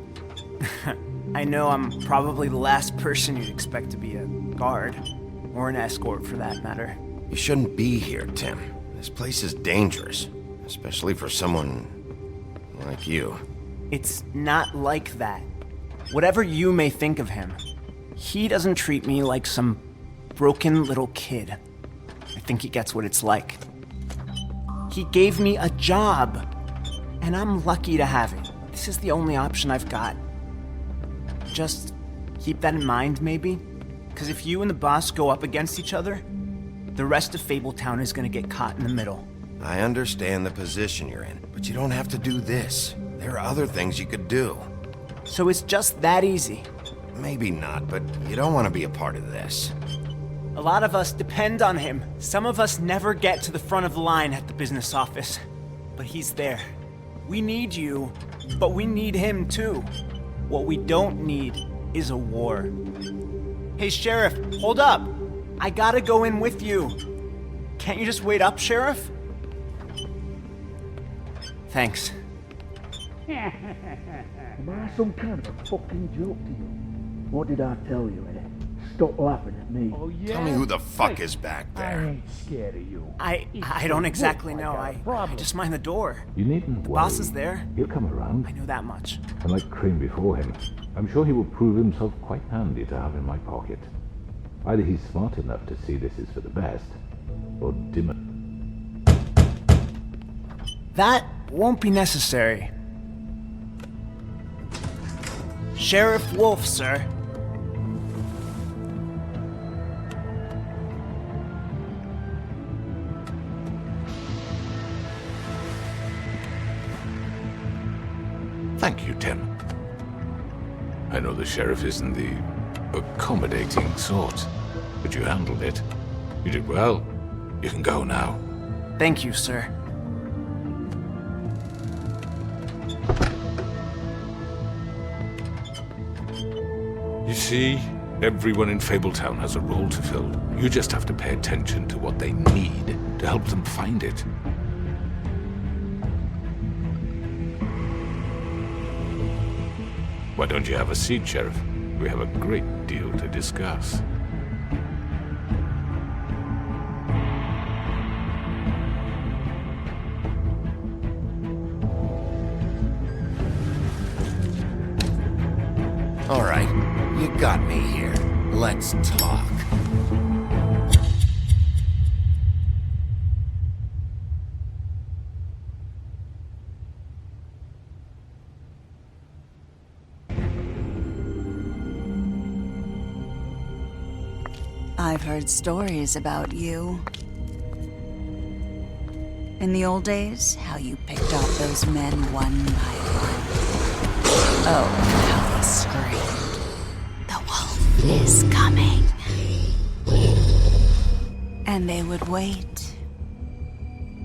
I know I'm probably the last person you'd expect to be a guard, or an escort for that matter. You shouldn't be here, Tim. This place is dangerous, especially for someone like you. It's not like that. Whatever you may think of him, he doesn't treat me like some broken little kid. I think he gets what it's like. He gave me a job, and I'm lucky to have it. This is the only option I've got. Just keep that in mind, maybe? Because if you and the boss go up against each other, the rest of Fabletown is gonna get caught in the middle. I understand the position you're in, but you don't have to do this. There are other things you could do. So it's just that easy? Maybe not, but you don't want to be a part of this. A lot of us depend on him. Some of us never get to the front of the line at the business office. But he's there. We need you, but we need him too. What we don't need is a war. Hey, Sheriff, hold up! I gotta go in with you. Can't you just wait up, Sheriff? Thanks. Am I some kind of a fucking joke to you? What did I tell you, eh? Stop laughing at me. Oh, yeah? Tell me who the fuck is back there. I ain't scared of you. I don't exactly know. I just mind the door. You needn't The worry. boss is there. He'll come around. I know that much. And like Crane before him, I'm sure he will prove himself quite handy to have in my pocket. Either he's smart enough to see this is for the best, or dimmer. That won't be necessary. Sheriff Wolf, sir. Thank you, Tim. I know the sheriff isn't the accommodating sort, but you handled it. You did well. You can go now. Thank you, sir. You see, everyone in Fabletown has a role to fill. You just have to pay attention to what they need to help them find it. Why don't you have a seat, Sheriff? We have a great deal to discuss. All right, you got me here. Let's talk. I've heard stories about you. In the old days, how you picked off those men one by one. Oh, how they screamed. The wolf is coming. And they would wait,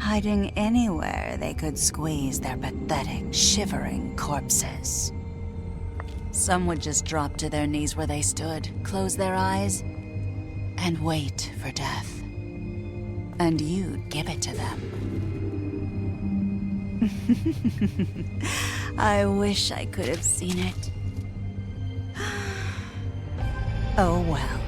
hiding anywhere they could squeeze their pathetic, shivering corpses. Some would just drop to their knees where they stood, close their eyes, and wait for death. And you'd give it to them. I wish I could have seen it. Oh well.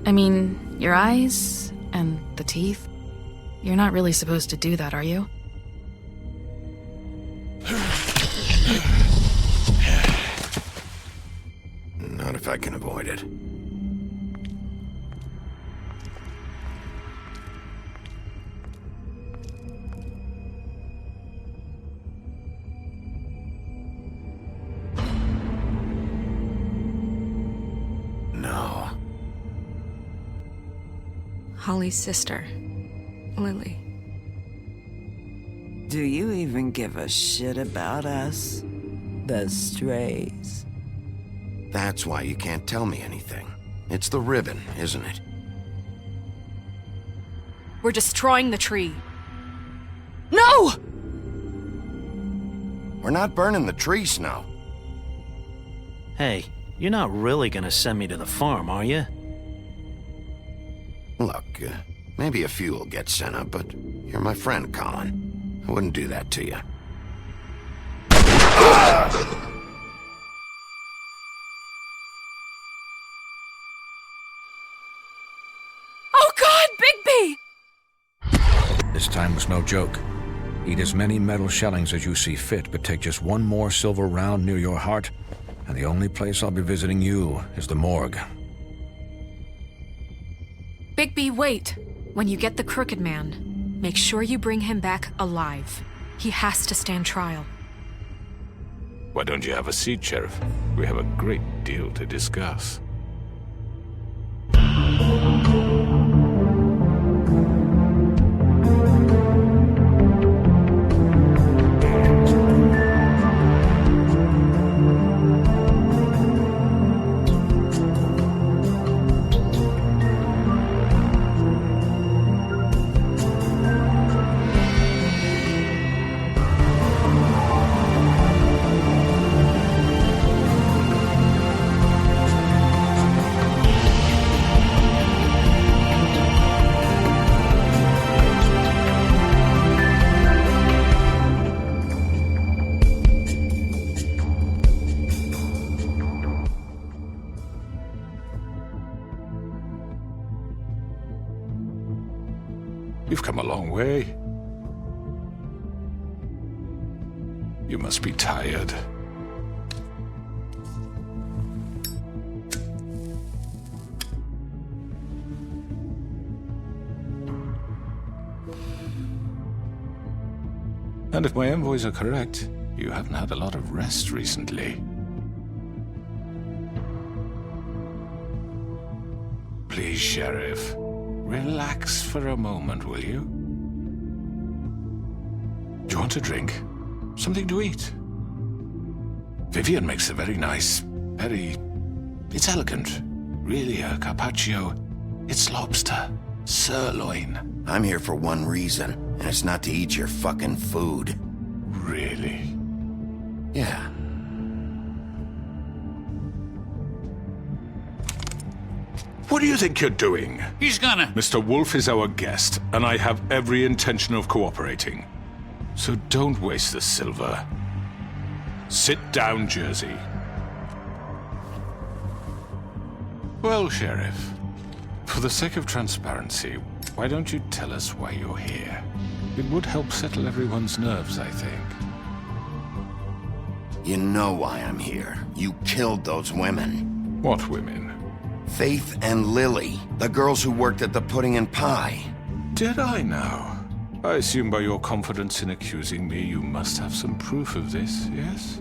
I mean, your eyes and the teeth. You're not really supposed to do that, are you? Not if I can avoid it. No. Holly's sister, Lily. Do you even give a shit about us? The strays? That's why you can't tell me anything. It's the ribbon, isn't it? We're destroying the tree. No! We're not burning the tree, Snow. Hey, you're not really gonna send me to the farm, are you? Look, maybe a few will get sent up, but you're my friend, Colin. I wouldn't do that to you. Oh God, Bigby! This time was no joke. Eat as many metal shellings as you see fit, but take just one more silver round near your heart, and the only place I'll be visiting you is the morgue. Bigby, wait! When you get the Crooked Man, make sure you bring him back alive. He has to stand trial. Why don't you have a seat, Sheriff? We have a great deal to discuss. You've come a long way. You must be tired. And if my envoys are correct, you haven't had a lot of rest recently. Please, Sheriff. Relax for a moment, will you? Do you want a drink? Something to eat? Vivian makes a very nice, it's elegant. Really a carpaccio. It's lobster. Sirloin. I'm here for one reason, and it's not to eat your fucking food. Really? Yeah. What do you think you're doing? He's gonna... Mr. Wolf is our guest, and I have every intention of cooperating. So don't waste the silver. Sit down, Jersey. Well, Sheriff, for the sake of transparency, why don't you tell us why you're here? It would help settle everyone's nerves, I think. You know why I'm here. You killed those women. What women? Faith and Lily, the girls who worked at the Pudding and Pie. Did I now? I assume by your confidence in accusing me, you must have some proof of this, yes?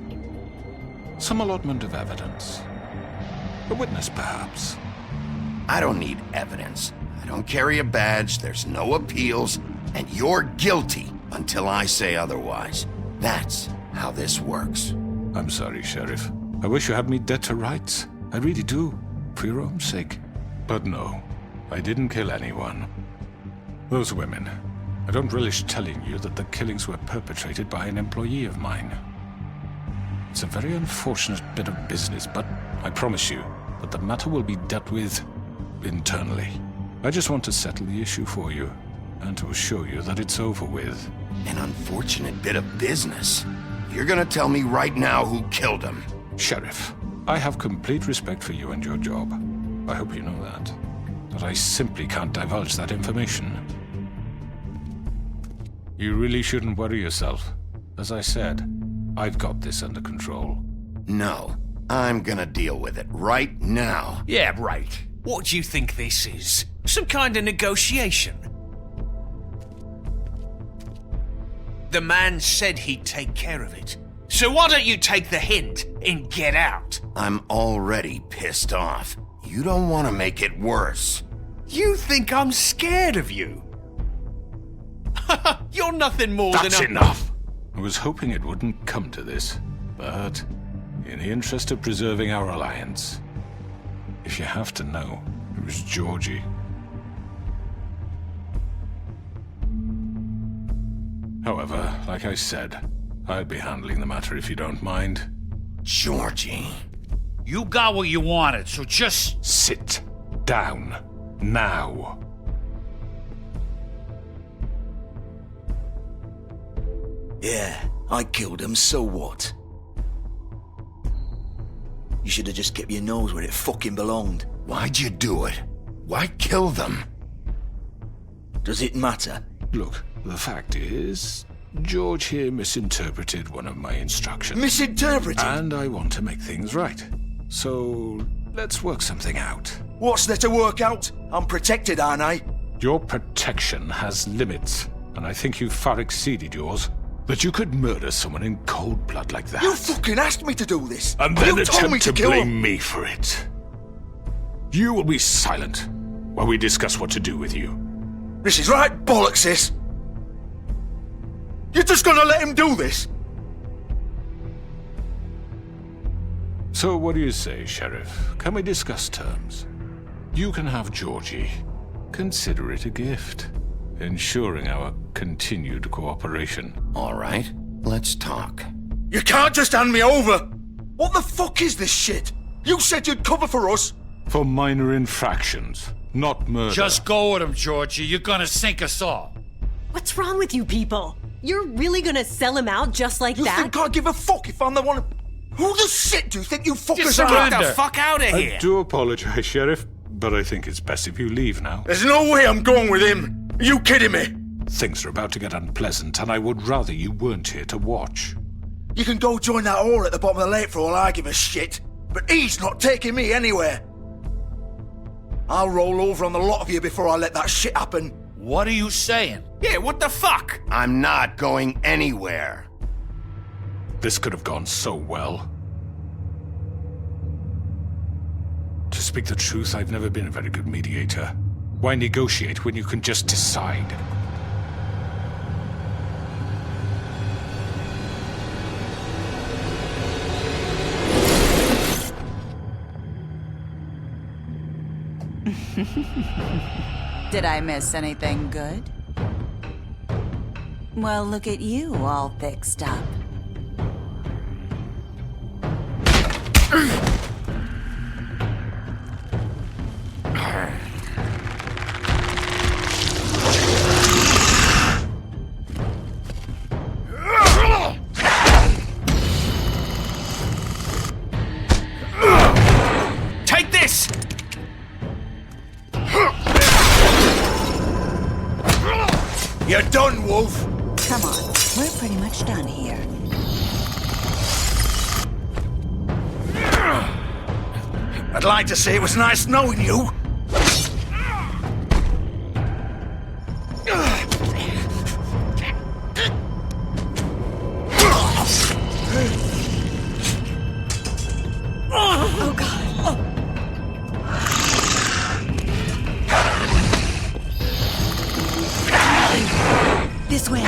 Some allotment of evidence. A witness, perhaps? I don't need evidence. I don't carry a badge, there's no appeals, and you're guilty until I say otherwise. That's how this works. I'm sorry, Sheriff. I wish you had me dead to rights. I really do. For your own sake. But no, I didn't kill anyone. Those women, I don't relish telling you that the killings were perpetrated by an employee of mine. It's a very unfortunate bit of business, but I promise you that the matter will be dealt with internally. I just want to settle the issue for you, and to assure you that it's over with. An unfortunate bit of business? You're gonna tell me right now who killed him? Sheriff, I have complete respect for you and your job. I hope you know that. But I simply can't divulge that information. You really shouldn't worry yourself. As I said, I've got this under control. No, I'm gonna deal with it right now. Yeah, right. What do you think this is? Some kind of negotiation? The man said he'd take care of it. So why don't you take the hint and get out? I'm already pissed off. You don't want to make it worse. You think I'm scared of you? You're nothing more That's than a... enough! I was hoping it wouldn't come to this, but in the interest of preserving our alliance, if you have to know, it was Georgie. However, like I said, I'll be handling the matter if you don't mind. Georgie. You got what you wanted, so just... Sit down. Now. Yeah, I killed him, so what? You should have just kept your nose where it fucking belonged. Why'd you do it? Why kill them? Does it matter? Look, the fact is, George here misinterpreted one of my instructions. Misinterpreted? And I want to make things right. So, let's work something out. What's there to work out? I'm protected, aren't I? Your protection has limits, and I think you've far exceeded yours. But you could murder someone in cold blood like that. You fucking asked me to do this! And then you told me attempt to kill blame him. me for it. You will be silent while we discuss what to do with you. This is right bollocks, this! You're just gonna let him do this? So what do you say, Sheriff? Can we discuss terms? You can have Georgie. Consider it a gift, ensuring our continued cooperation. All right, let's talk. You can't just hand me over! What the fuck is this shit? You said you'd cover for us! For minor infractions, not murder. Just go with him, Georgie. You're gonna sink us all. What's wrong with you people? You're really gonna sell him out just like that? You think I give a fuck if I'm the one... Who the shit do you think you fuckers Just are? get the fuck out of here! I do apologize, Sheriff, but I think it's best if you leave now. There's no way I'm going with him! Are you kidding me? Things are about to get unpleasant, and I would rather you weren't here to watch. You can go join that whore at the bottom of the lake for all I give a shit, but he's not taking me anywhere. I'll roll over on the lot of you before I let that shit happen. What are you saying? Yeah, what the fuck? I'm not going anywhere. This could have gone so well. To speak the truth, I've never been a very good mediator. Why negotiate when you can just decide? Did I miss anything good? Well, look at you, all fixed up. Take this! You're done, Wolf! Come on, we're pretty much done here. I'd like to say it was nice knowing you. Oh, God. This way.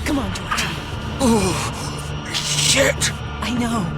Come on, Georgie. Oh, shit! I know.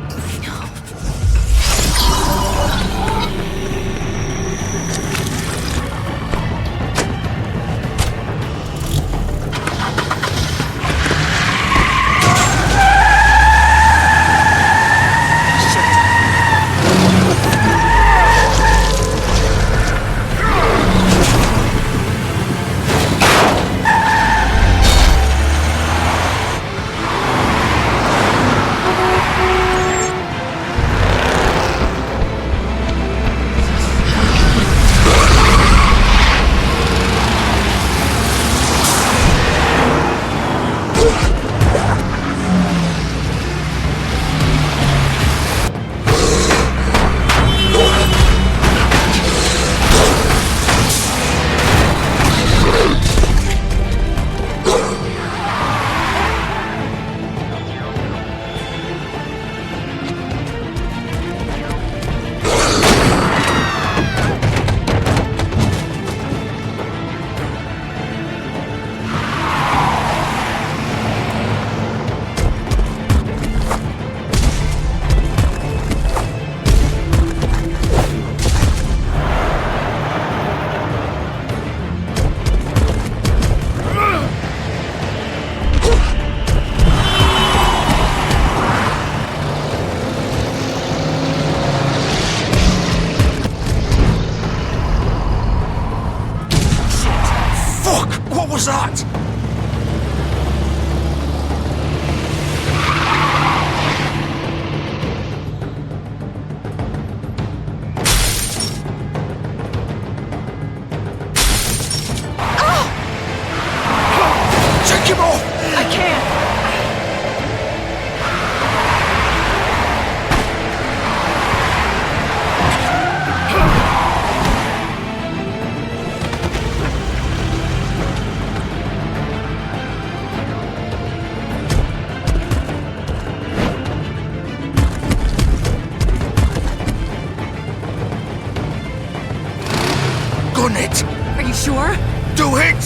it!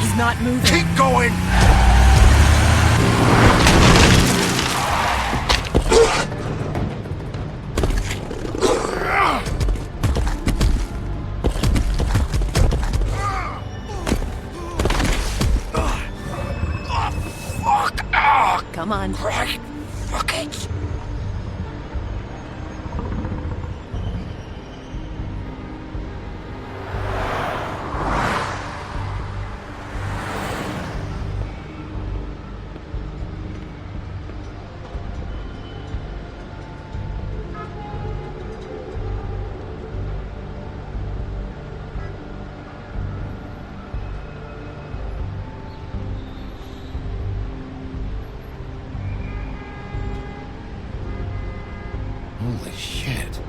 He's not moving. Keep going! Come on. Right. Fuck it. Holy shit.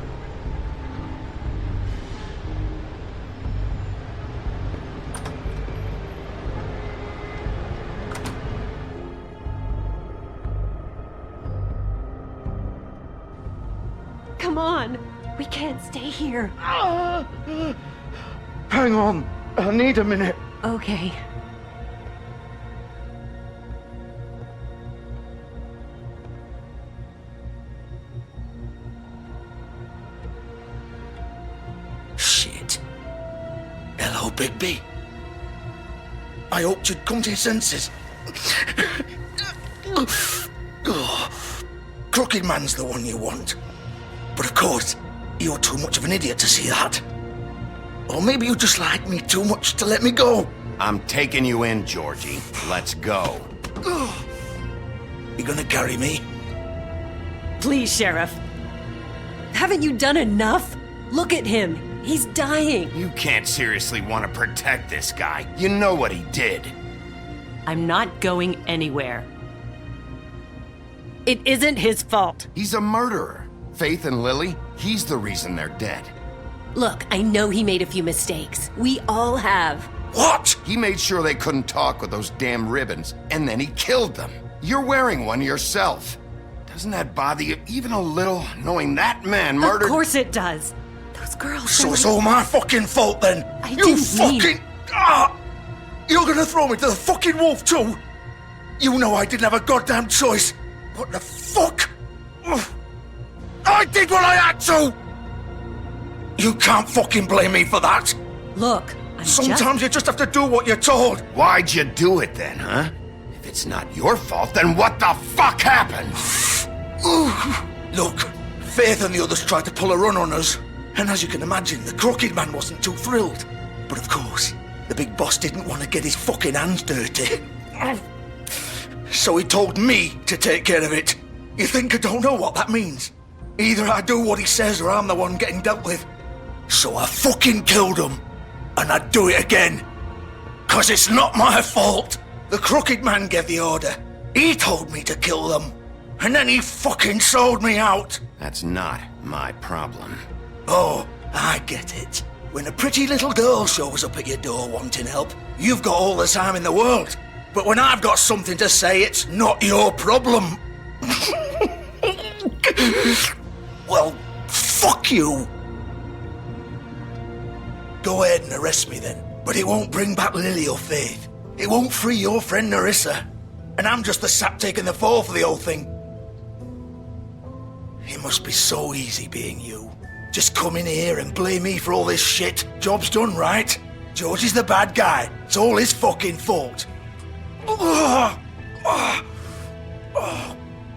Come on. We can't stay here. Hang on. I need a minute. Okay. Shit. Hello, Bigby. I hoped you'd come to your senses. Crooked Man's the one you want. But of course, you're too much of an idiot to see that. Or maybe you just like me too much to let me go. I'm taking you in, Georgie. Let's go. You gonna carry me? Please, Sheriff. Haven't you done enough? Look at him. He's dying. You can't seriously want to protect this guy. You know what he did. I'm not going anywhere. It isn't his fault. He's a murderer. Faith and Lily, he's the reason they're dead. Look, I know he made a few mistakes. We all have. What? He made sure they couldn't talk with those damn ribbons, and then he killed them. You're wearing one yourself. Doesn't that bother you even a little, knowing that man murdered— Of course it does. Those girls— So it's all my fucking fault then? You fucking— You're gonna throw me to the fucking wolf too? You know I didn't have a goddamn choice. What the fuck? I did what I had to! You can't fucking blame me for that. Look, Sometimes you just have to do what you're told. Why'd you do it then, huh? If it's not your fault, then what the fuck happened? Look, Faith and the others tried to pull a run on us. And as you can imagine, the Crooked Man wasn't too thrilled. But of course, the big boss didn't want to get his fucking hands dirty. So he told me to take care of it. You think I don't know what that means? Either I do what he says or I'm the one getting dealt with. So I fucking killed him. And I'd do it again. 'Cause it's not my fault. The Crooked Man gave the order. He told me to kill them. And then he fucking sold me out. That's not my problem. Oh, I get it. When a pretty little girl shows up at your door wanting help, you've got all the time in the world. But when I've got something to say, it's not your problem. Well, fuck you. Go ahead and arrest me then. But it won't bring back Lily or Faith. It won't free your friend Nerissa. And I'm just the sap taking the fall for the whole thing. It must be so easy being you. Just come in here and blame me for all this shit. Job's done, right? George is the bad guy. It's all his fucking fault. But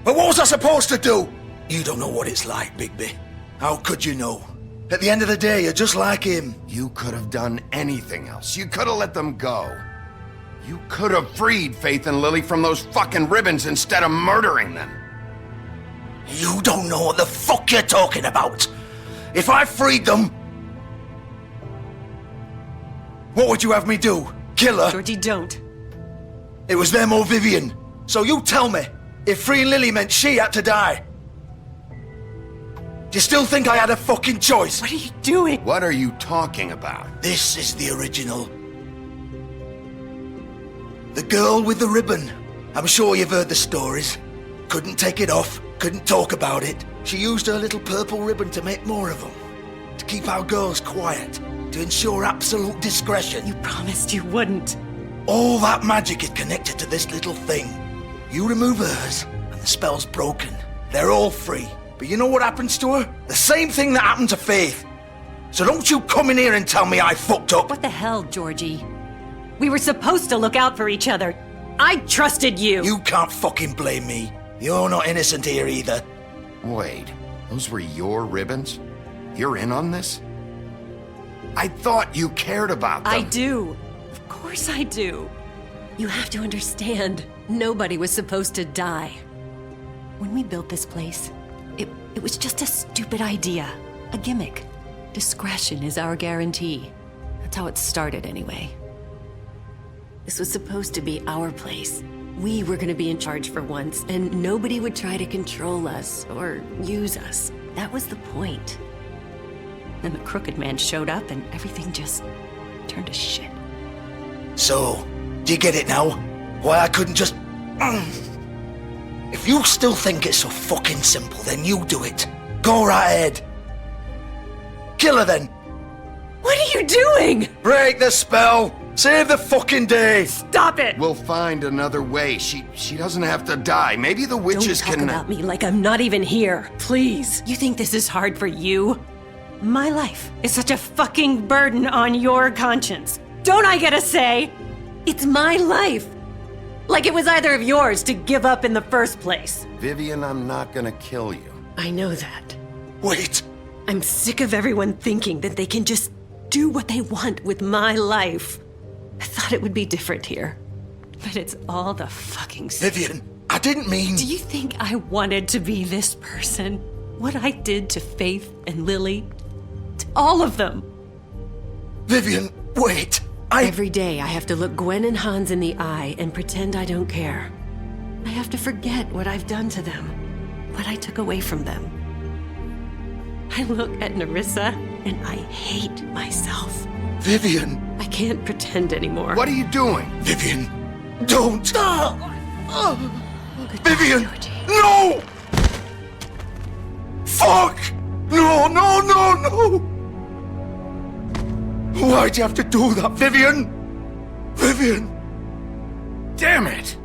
what was I supposed to do? You don't know what it's like, Bigby. How could you know? At the end of the day, you're just like him. You could have done anything else. You could have let them go. You could have freed Faith and Lily from those fucking ribbons instead of murdering them. You don't know what the fuck you're talking about. If I freed them, what would you have me do? Kill her? Georgie, don't. It was them or Vivian. So you tell me, if freeing Lily meant she had to die, do you still think I had a fucking choice? What are you doing? What are you talking about? This is the original. The girl with the ribbon. I'm sure you've heard the stories. Couldn't take it off, couldn't talk about it. She used her little purple ribbon to make more of them. To keep our girls quiet. to ensure absolute discretion. You promised you wouldn't. All that magic is connected to this little thing. You remove hers, and the spell's broken. They're all free. But you know what happens to her? The same thing that happened to Faith. So don't you come in here and tell me I fucked up. What the hell, Georgie? We were supposed to look out for each other. I trusted you. You can't fucking blame me. You're not innocent here either. Wait, those were your ribbons? You're in on this? I thought you cared about them. I do. Of course I do. You have to understand, nobody was supposed to die. When we built this place, it was just a stupid idea. A gimmick. Discretion is our guarantee. That's how it started anyway. This was supposed to be our place. We were gonna be in charge for once, and nobody would try to control us or use us. That was the point. Then the Crooked Man showed up and everything just turned to shit. So, do you get it now? Why I couldn't just... If you still think it's so fucking simple, then you do it. Go right ahead. Kill her then. What are you doing? Break the spell. Save the fucking day. Stop it. We'll find another way. She doesn't have to die. Maybe the witches Don't talk can... about me like I'm not even here. Please. You think this is hard for you? My life is such a fucking burden on your conscience. Don't I get a say? It's my life. Like it was either of yours to give up in the first place. Vivian, I'm not gonna kill you. I know that. Wait. I'm sick of everyone thinking that they can just do what they want with my life. I thought it would be different here. But it's all the fucking same. Vivian, I didn't mean... Do you think I wanted to be this person? What I did to Faith and Lily? To all of them? Vivian, wait. Every day I have to look Gwen and Hans in the eye and pretend I don't care. I have to forget what I've done to them. What I took away from them. I look at Nerissa and I hate myself. Vivian. I can't pretend anymore. What are you doing? Vivian, don't. Vivian, no! Fuck! No, no, no, no! Why'd you have to do that, Vivian? Vivian! Damn it!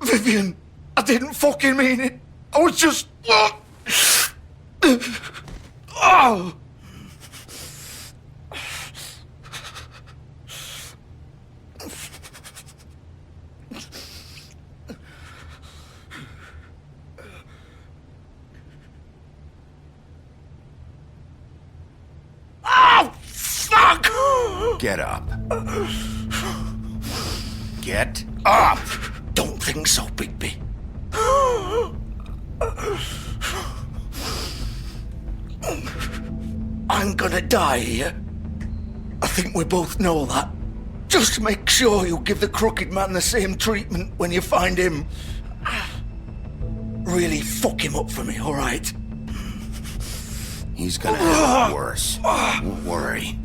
Vivian, I didn't fucking mean it. I was just... Oh! Oh, fuck! Get up. Get up! Don't think so, Bigby. I'm gonna die here. I think we both know that. Just make sure you give the Crooked Man the same treatment when you find him. Really fuck him up for me, all right? He's gonna have it worse. Don't worry.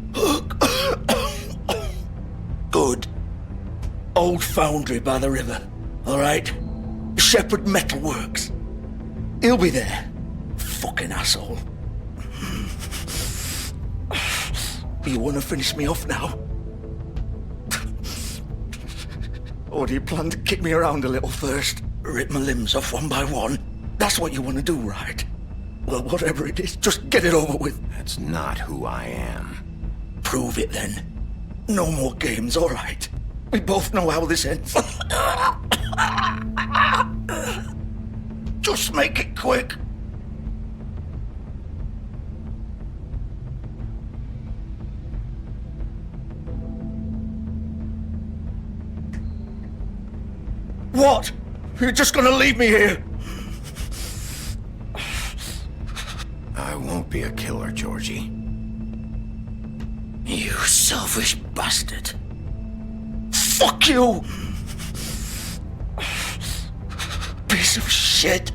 Good. Old foundry by the river, all right? Shepherd Metalworks. He'll be there. Fucking asshole. You want to finish me off now? Or do you plan to kick me around a little first? Rip my limbs off one by one? That's what you want to do, right? Well, whatever it is, just get it over with. That's not who I am. Prove it then. No more games, all right? We both know how this ends. Just make it quick. What? You're just gonna leave me here? I won't be a killer, Georgie. You selfish bastard. Fuck you! Piece of shit.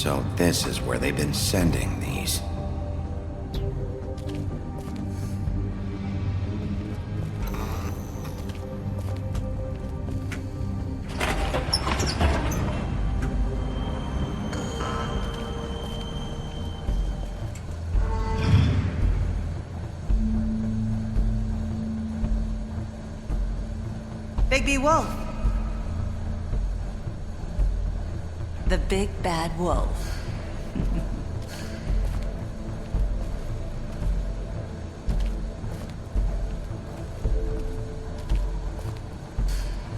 So this is where they've been sending these. Bigby Wolf. The big bad wolf.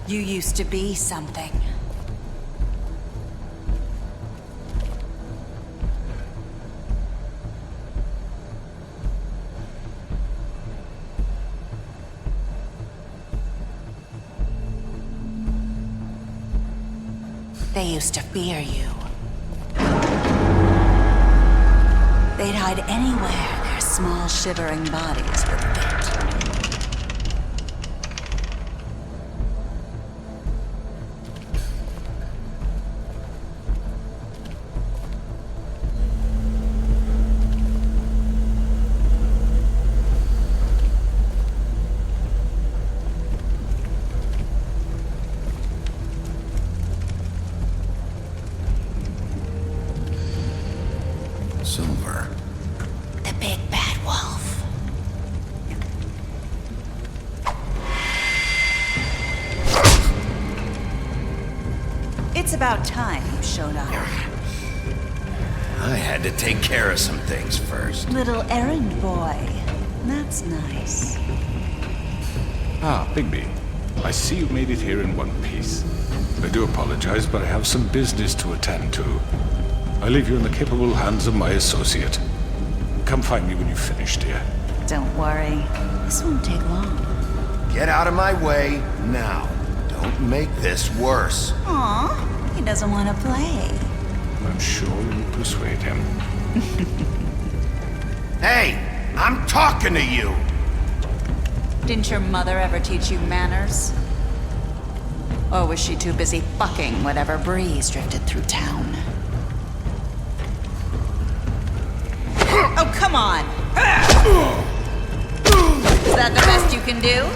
You used to be something. They used to fear you. They'd hide anywhere their small, shivering bodies would fit. Silver. The big bad wolf. It's about time you showed up. I had to take care of some things first. Little errand boy. That's nice. Ah, Bigby. I see you made it here in one piece. I do apologize, but I have some business to attend to. I leave you in the capable hands of my associate. Come find me when you've finished, dear. Don't worry. This won't take long. Get out of my way now. Don't make this worse. Aw, he doesn't want to play. I'm sure you'll persuade him. Hey, I'm talking to you! Didn't your mother ever teach you manners? Or was she too busy fucking whatever breeze drifted through town? Oh, come on! Is that the best you can do?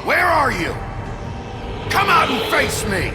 Where are you? Come out and face me!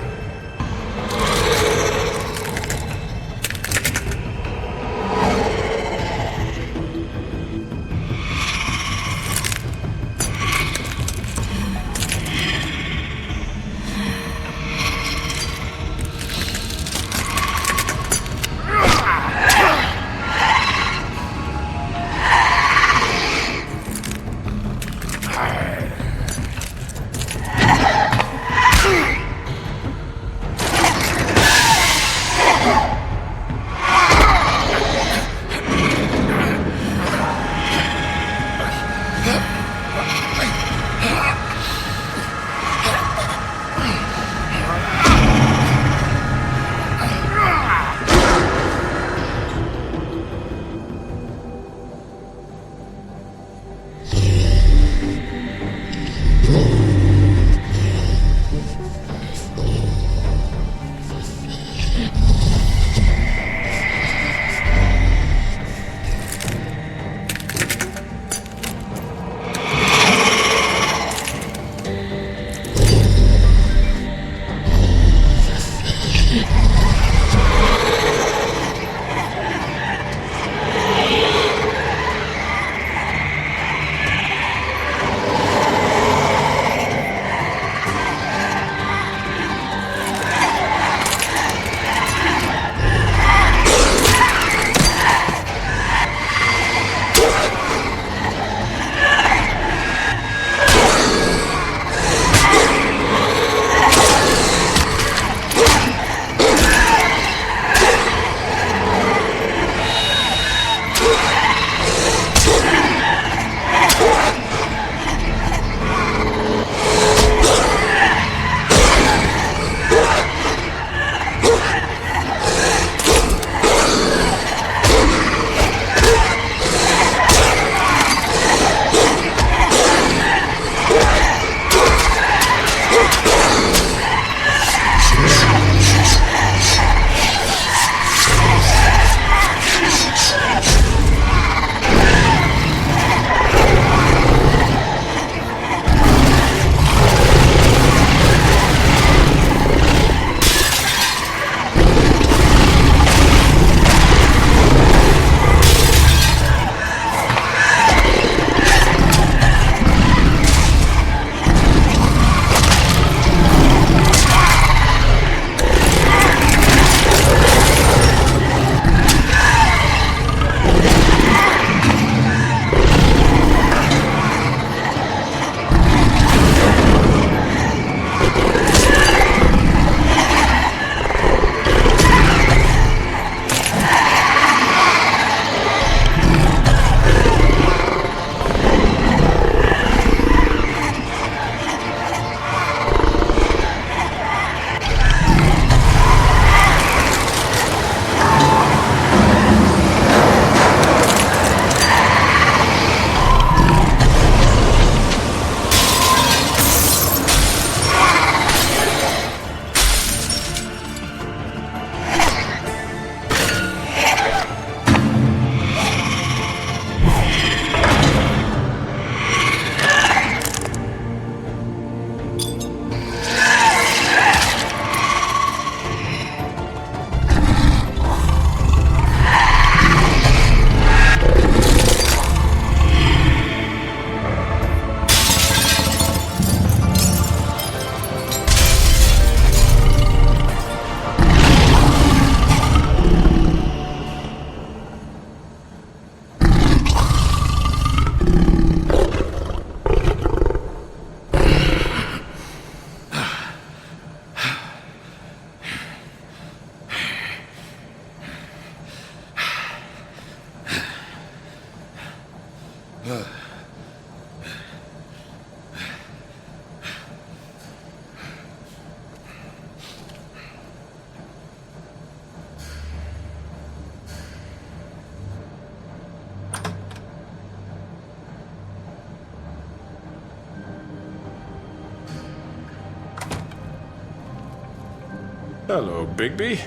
Hello, Bigby.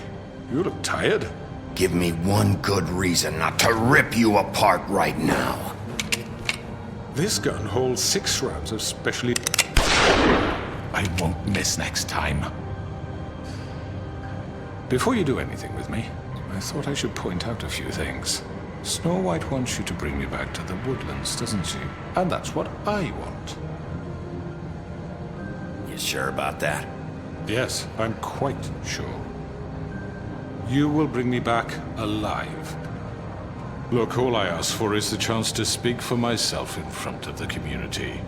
You look tired. Give me one good reason not to rip you apart right now. This gun holds 6 rounds of specially... I won't miss next time. Before you do anything with me, I thought I should point out a few things. Snow White wants you to bring me back to the woodlands, doesn't she? And that's what I want. You sure about that? Yes, I'm quite sure. You will bring me back alive. Look, all I ask for is the chance to speak for myself in front of the community.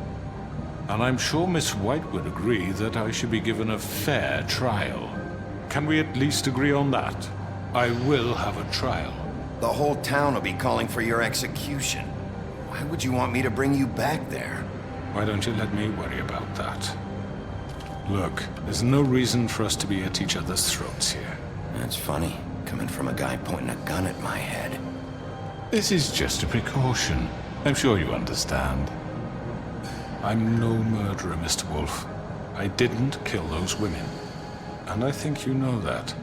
And I'm sure Miss White would agree that I should be given a fair trial. Can we at least agree on that? I will have a trial. The whole town will be calling for your execution. Why would you want me to bring you back there? Why don't you let me worry about that? Look, there's no reason for us to be at each other's throats here. That's funny, coming from a guy pointing a gun at my head. This is just a precaution. I'm sure you understand. I'm no murderer, Mr. Wolf. I didn't kill those women. And I think you know that.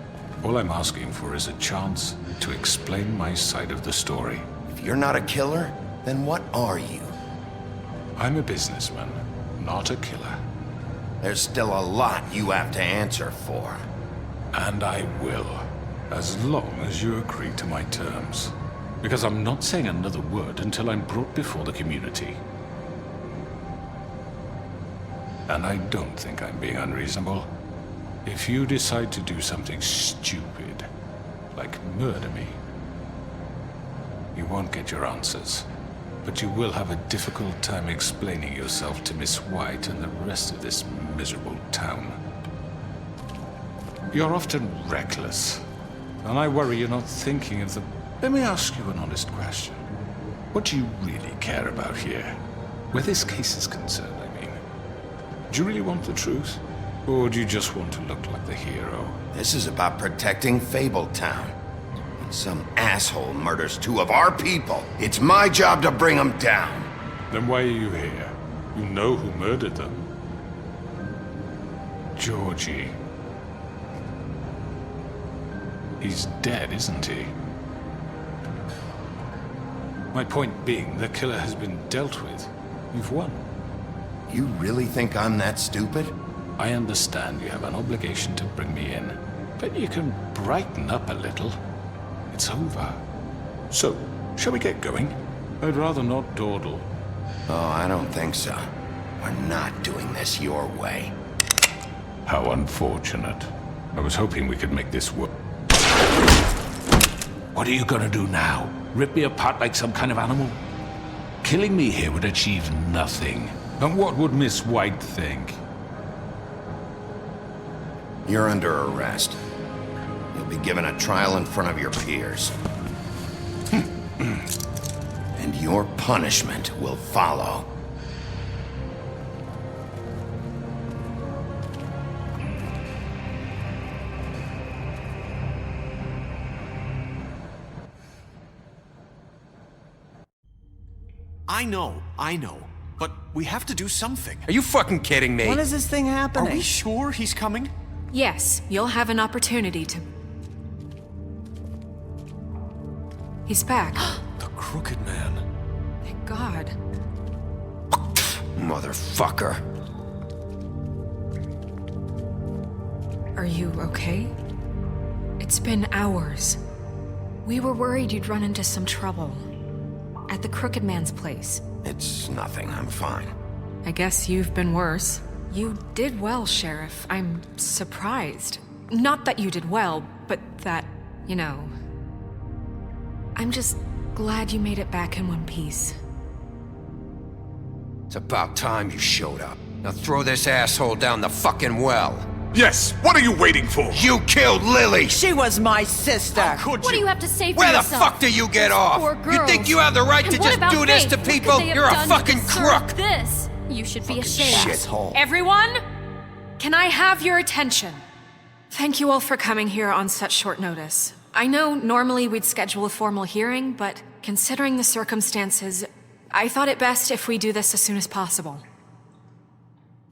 All I'm asking for is a chance to explain my side of the story. If you're not a killer, then what are you? I'm a businessman, not a killer. There's still a lot you have to answer for. And I will, as long as you agree to my terms. Because I'm not saying another word until I'm brought before the community. And I don't think I'm being unreasonable. If you decide to do something stupid, like murder me, you won't get your answers. But you will have a difficult time explaining yourself to Miss White and the rest of this miserable town. You're often reckless, and I worry you're not thinking of the... Let me ask you an honest question. What do you really care about here? Where this case is concerned, I mean. Do you really want the truth? Or do you just want to look like the hero? This is about protecting Fabletown. When some asshole murders 2 of our people, it's my job to bring them down. Then why are you here? You know who murdered them. Georgie. He's dead, isn't he? My point being, the killer has been dealt with. You've won. You really think I'm that stupid? I understand you have an obligation to bring me in, but you can brighten up a little. It's over. So, shall we get going? I'd rather not dawdle. Oh, I don't think so. We're not doing this your way. How unfortunate. I was hoping we could make this work. What are you gonna do now? Rip me apart like some kind of animal? Killing me here would achieve nothing. And what would Miss White think? You're under arrest. You'll be given a trial in front of your peers. And your punishment will follow. I know. But we have to do something. Are you fucking kidding me? When is this thing happening? Are we sure he's coming? Yes, you'll have an opportunity to... He's back. The Crooked Man. Thank God. Motherfucker. Are you okay? It's been hours. We were worried you'd run into some trouble. At the Crooked Man's place. It's nothing, I'm fine. I guess you've been worse. You did well, Sheriff. I'm surprised. Not that you did well, but that, you know... I'm just glad you made it back in one piece. It's about time you showed up. Now throw this asshole down the fucking well. Yes, what are you waiting for? You killed Lily! She was my sister! How could you? What do you have to say for Where yourself? the fuck do you get off? Poor girls. You think you have the right And to what just about do this Faith? to What could people? they have You're a done to fucking deserve crook! This. You should be ashamed. Shithole. Everyone, can I have your attention? Thank you all for coming here on such short notice. I know normally we'd schedule a formal hearing, but considering the circumstances, I thought it best if we do this as soon as possible.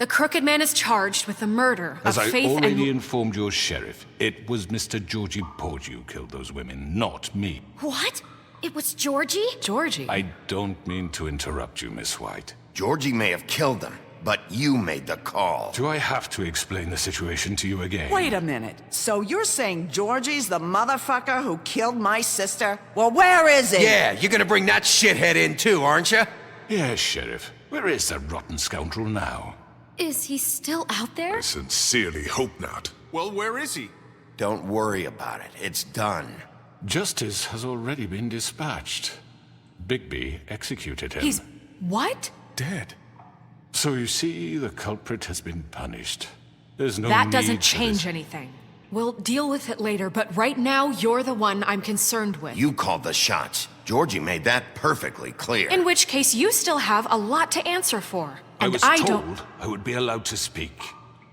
The Crooked Man is charged with the murder As of I Faith already and... informed your sheriff, it was Mr. Georgie Porgy who killed those women, not me. What? It was Georgie? Georgie? I don't mean to interrupt you, Miss White. Georgie may have killed them, but you made the call. Do I have to explain the situation to you again? Wait a minute. So you're saying Georgie's the motherfucker who killed my sister? Well, where is he? Yeah, you're gonna bring that shithead in too, aren't you? Yes, Sheriff. Where is that rotten scoundrel now? Is he still out there? I sincerely hope not. Well, where is he? Don't worry about it. It's done. Justice has already been dispatched. Bigby executed him. He's... what? Dead. So you see, the culprit has been punished. There's no That need doesn't for change this. anything. We'll deal with it later, but right now, you're the one I'm concerned with. You called the shots. Georgie made that perfectly clear. In which case, you still have a lot to answer for. I And was I told don't... I would be allowed to speak.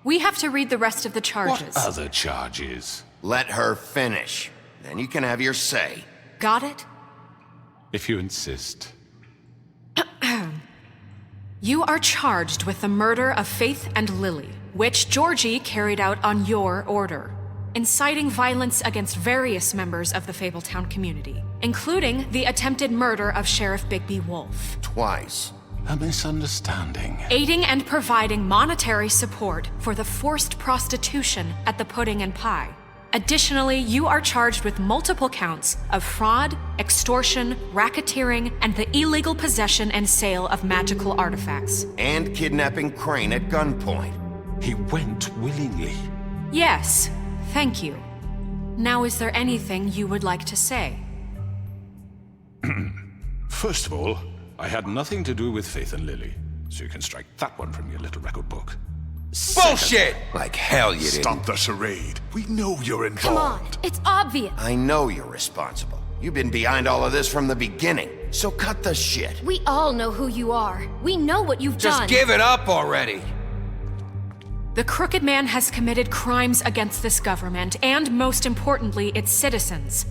We have to read the rest of the charges. What other charges? Let her finish. Then you can have your say. Got it? If you insist. You are charged with the murder of Faith and Lily, which Georgie carried out on your order, inciting violence against various members of the Fabletown community, including the attempted murder of Sheriff Bigby Wolf. Twice. A misunderstanding. Aiding and providing monetary support for the forced prostitution at the Pudding and Pie. Additionally, you are charged with multiple counts of fraud, extortion, racketeering, and the illegal possession and sale of magical artifacts. And kidnapping Crane at gunpoint. He went willingly. Yes, thank you. Now, is there anything you would like to say? First of all, I had nothing to do with Faith and Lily, so you can strike that one from your little record book. Bullshit! Like hell you didn't. Stop the charade. We know you're involved. Come on, it's obvious. I know you're responsible. You've been behind all of this from the beginning. So cut the shit. We all know who you are. We know what you've done. Just give it up already. The Crooked Man has committed crimes against this government and, most importantly, its citizens.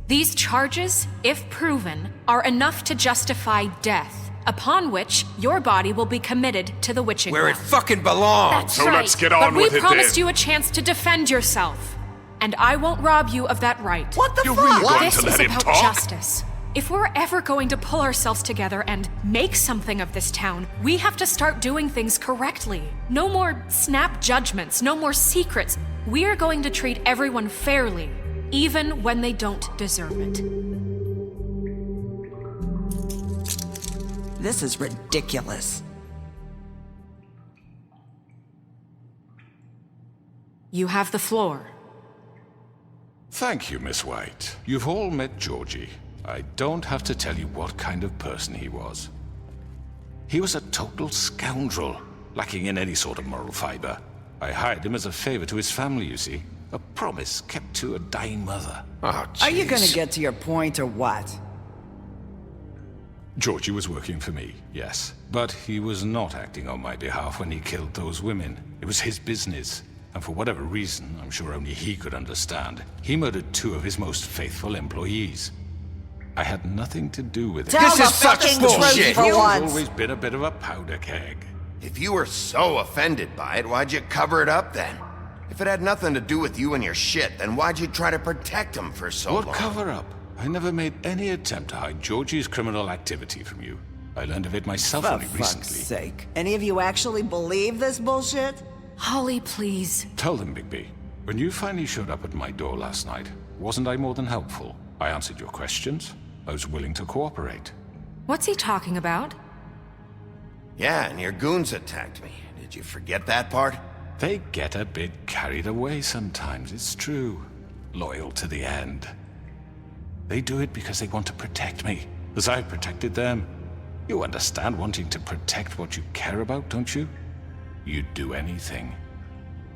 These charges, if proven, are enough to justify death, upon which your body will be committed to the witching Where it well. fucking belongs. That's So right. let's get on with But we it promised then. you a chance to defend yourself, and I won't rob you of that right. What the You're fuck? really going This to is let him about talk? justice. If we're ever going to pull ourselves together and make something of this town, we have to start doing things correctly. No more snap judgments, no more secrets. We're going to treat everyone fairly, even when they don't deserve it. This is ridiculous. You have the floor. Thank you, Miss White. You've all met Georgie. I don't have to tell you what kind of person he was. He was a total scoundrel, lacking in any sort of moral fiber. I hired him as a favor to his family, you see. A promise kept to a dying mother. Oh, Are you gonna jeez. get to your point or what? Georgie was working for me, yes. But he was not acting on my behalf when he killed those women. It was his business. And for whatever reason, I'm sure only he could understand, he murdered 2 of his most faithful employees. I had nothing to do with it. Tell This the is such fucking bullshit. truth for He's once. always been a bit of a powder keg. If you were so offended by it, why'd you cover it up then? If it had nothing to do with you and your shit, then why'd you try to protect him for so long? What cover-up? I never made any attempt to hide Georgie's criminal activity from you. I learned of it myself For only fuck's recently. sake. Any of you actually believe this bullshit? Holly, please. Tell them, Bigby. When you finally showed up at my door last night, wasn't I more than helpful? I answered your questions. I was willing to cooperate. What's he talking about? Yeah, and your goons attacked me. Did you forget that part? They get a bit carried away sometimes, it's true. Loyal to the end. They do it because they want to protect me, as I protected them. You understand wanting to protect what you care about, don't you? You'd do anything.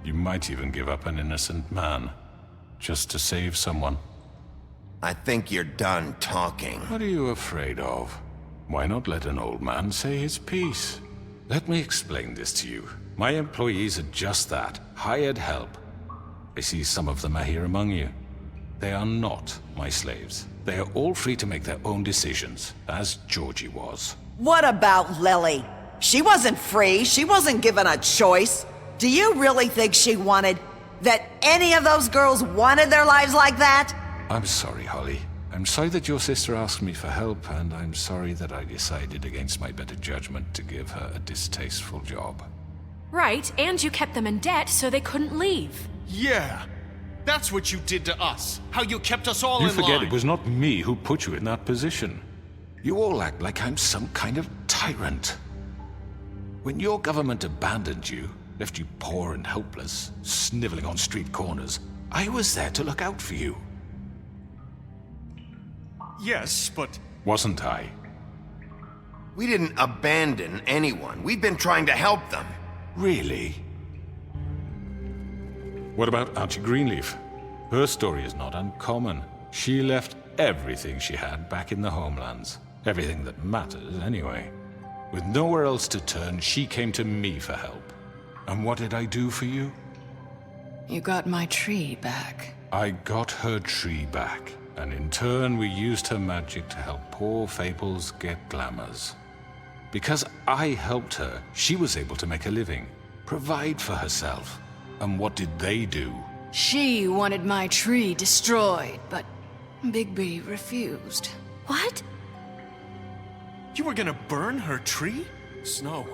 You might even give up an innocent man, just to save someone. I think you're done talking. What are you afraid of? Why not let an old man say his piece? Let me explain this to you. My employees are just that, hired help. I see some of them are here among you. They are not my slaves. They are all free to make their own decisions, as Georgie was. What about Lily? She wasn't free. She wasn't given a choice. Do you really think she wanted... that any of those girls wanted their lives like that? I'm sorry, Holly. I'm sorry that your sister asked me for help, and I'm sorry that I decided against my better judgment to give her a distasteful job. Right, and you kept them in debt so they couldn't leave. Yeah. That's what you did to us. How you kept us all You in forget line. it was not me who put you in that position. You all act like I'm some kind of tyrant. When your government abandoned you, left you poor and helpless, sniveling on street corners, I was there to look out for you. Yes, but... Wasn't I? We didn't abandon anyone. We've been trying to help them. Really? What about Auntie Greenleaf? Her story is not uncommon. She left everything she had back in the homelands. Everything that matters, anyway. With nowhere else to turn, she came to me for help. And what did I do for you? You got my tree back. I got her tree back, and in turn we used her magic to help poor Fables get glamours. Because I helped her, she was able to make a living, provide for herself. And what did they do? She wanted my tree destroyed, but Bigby refused. What? You were gonna burn her tree? Snow,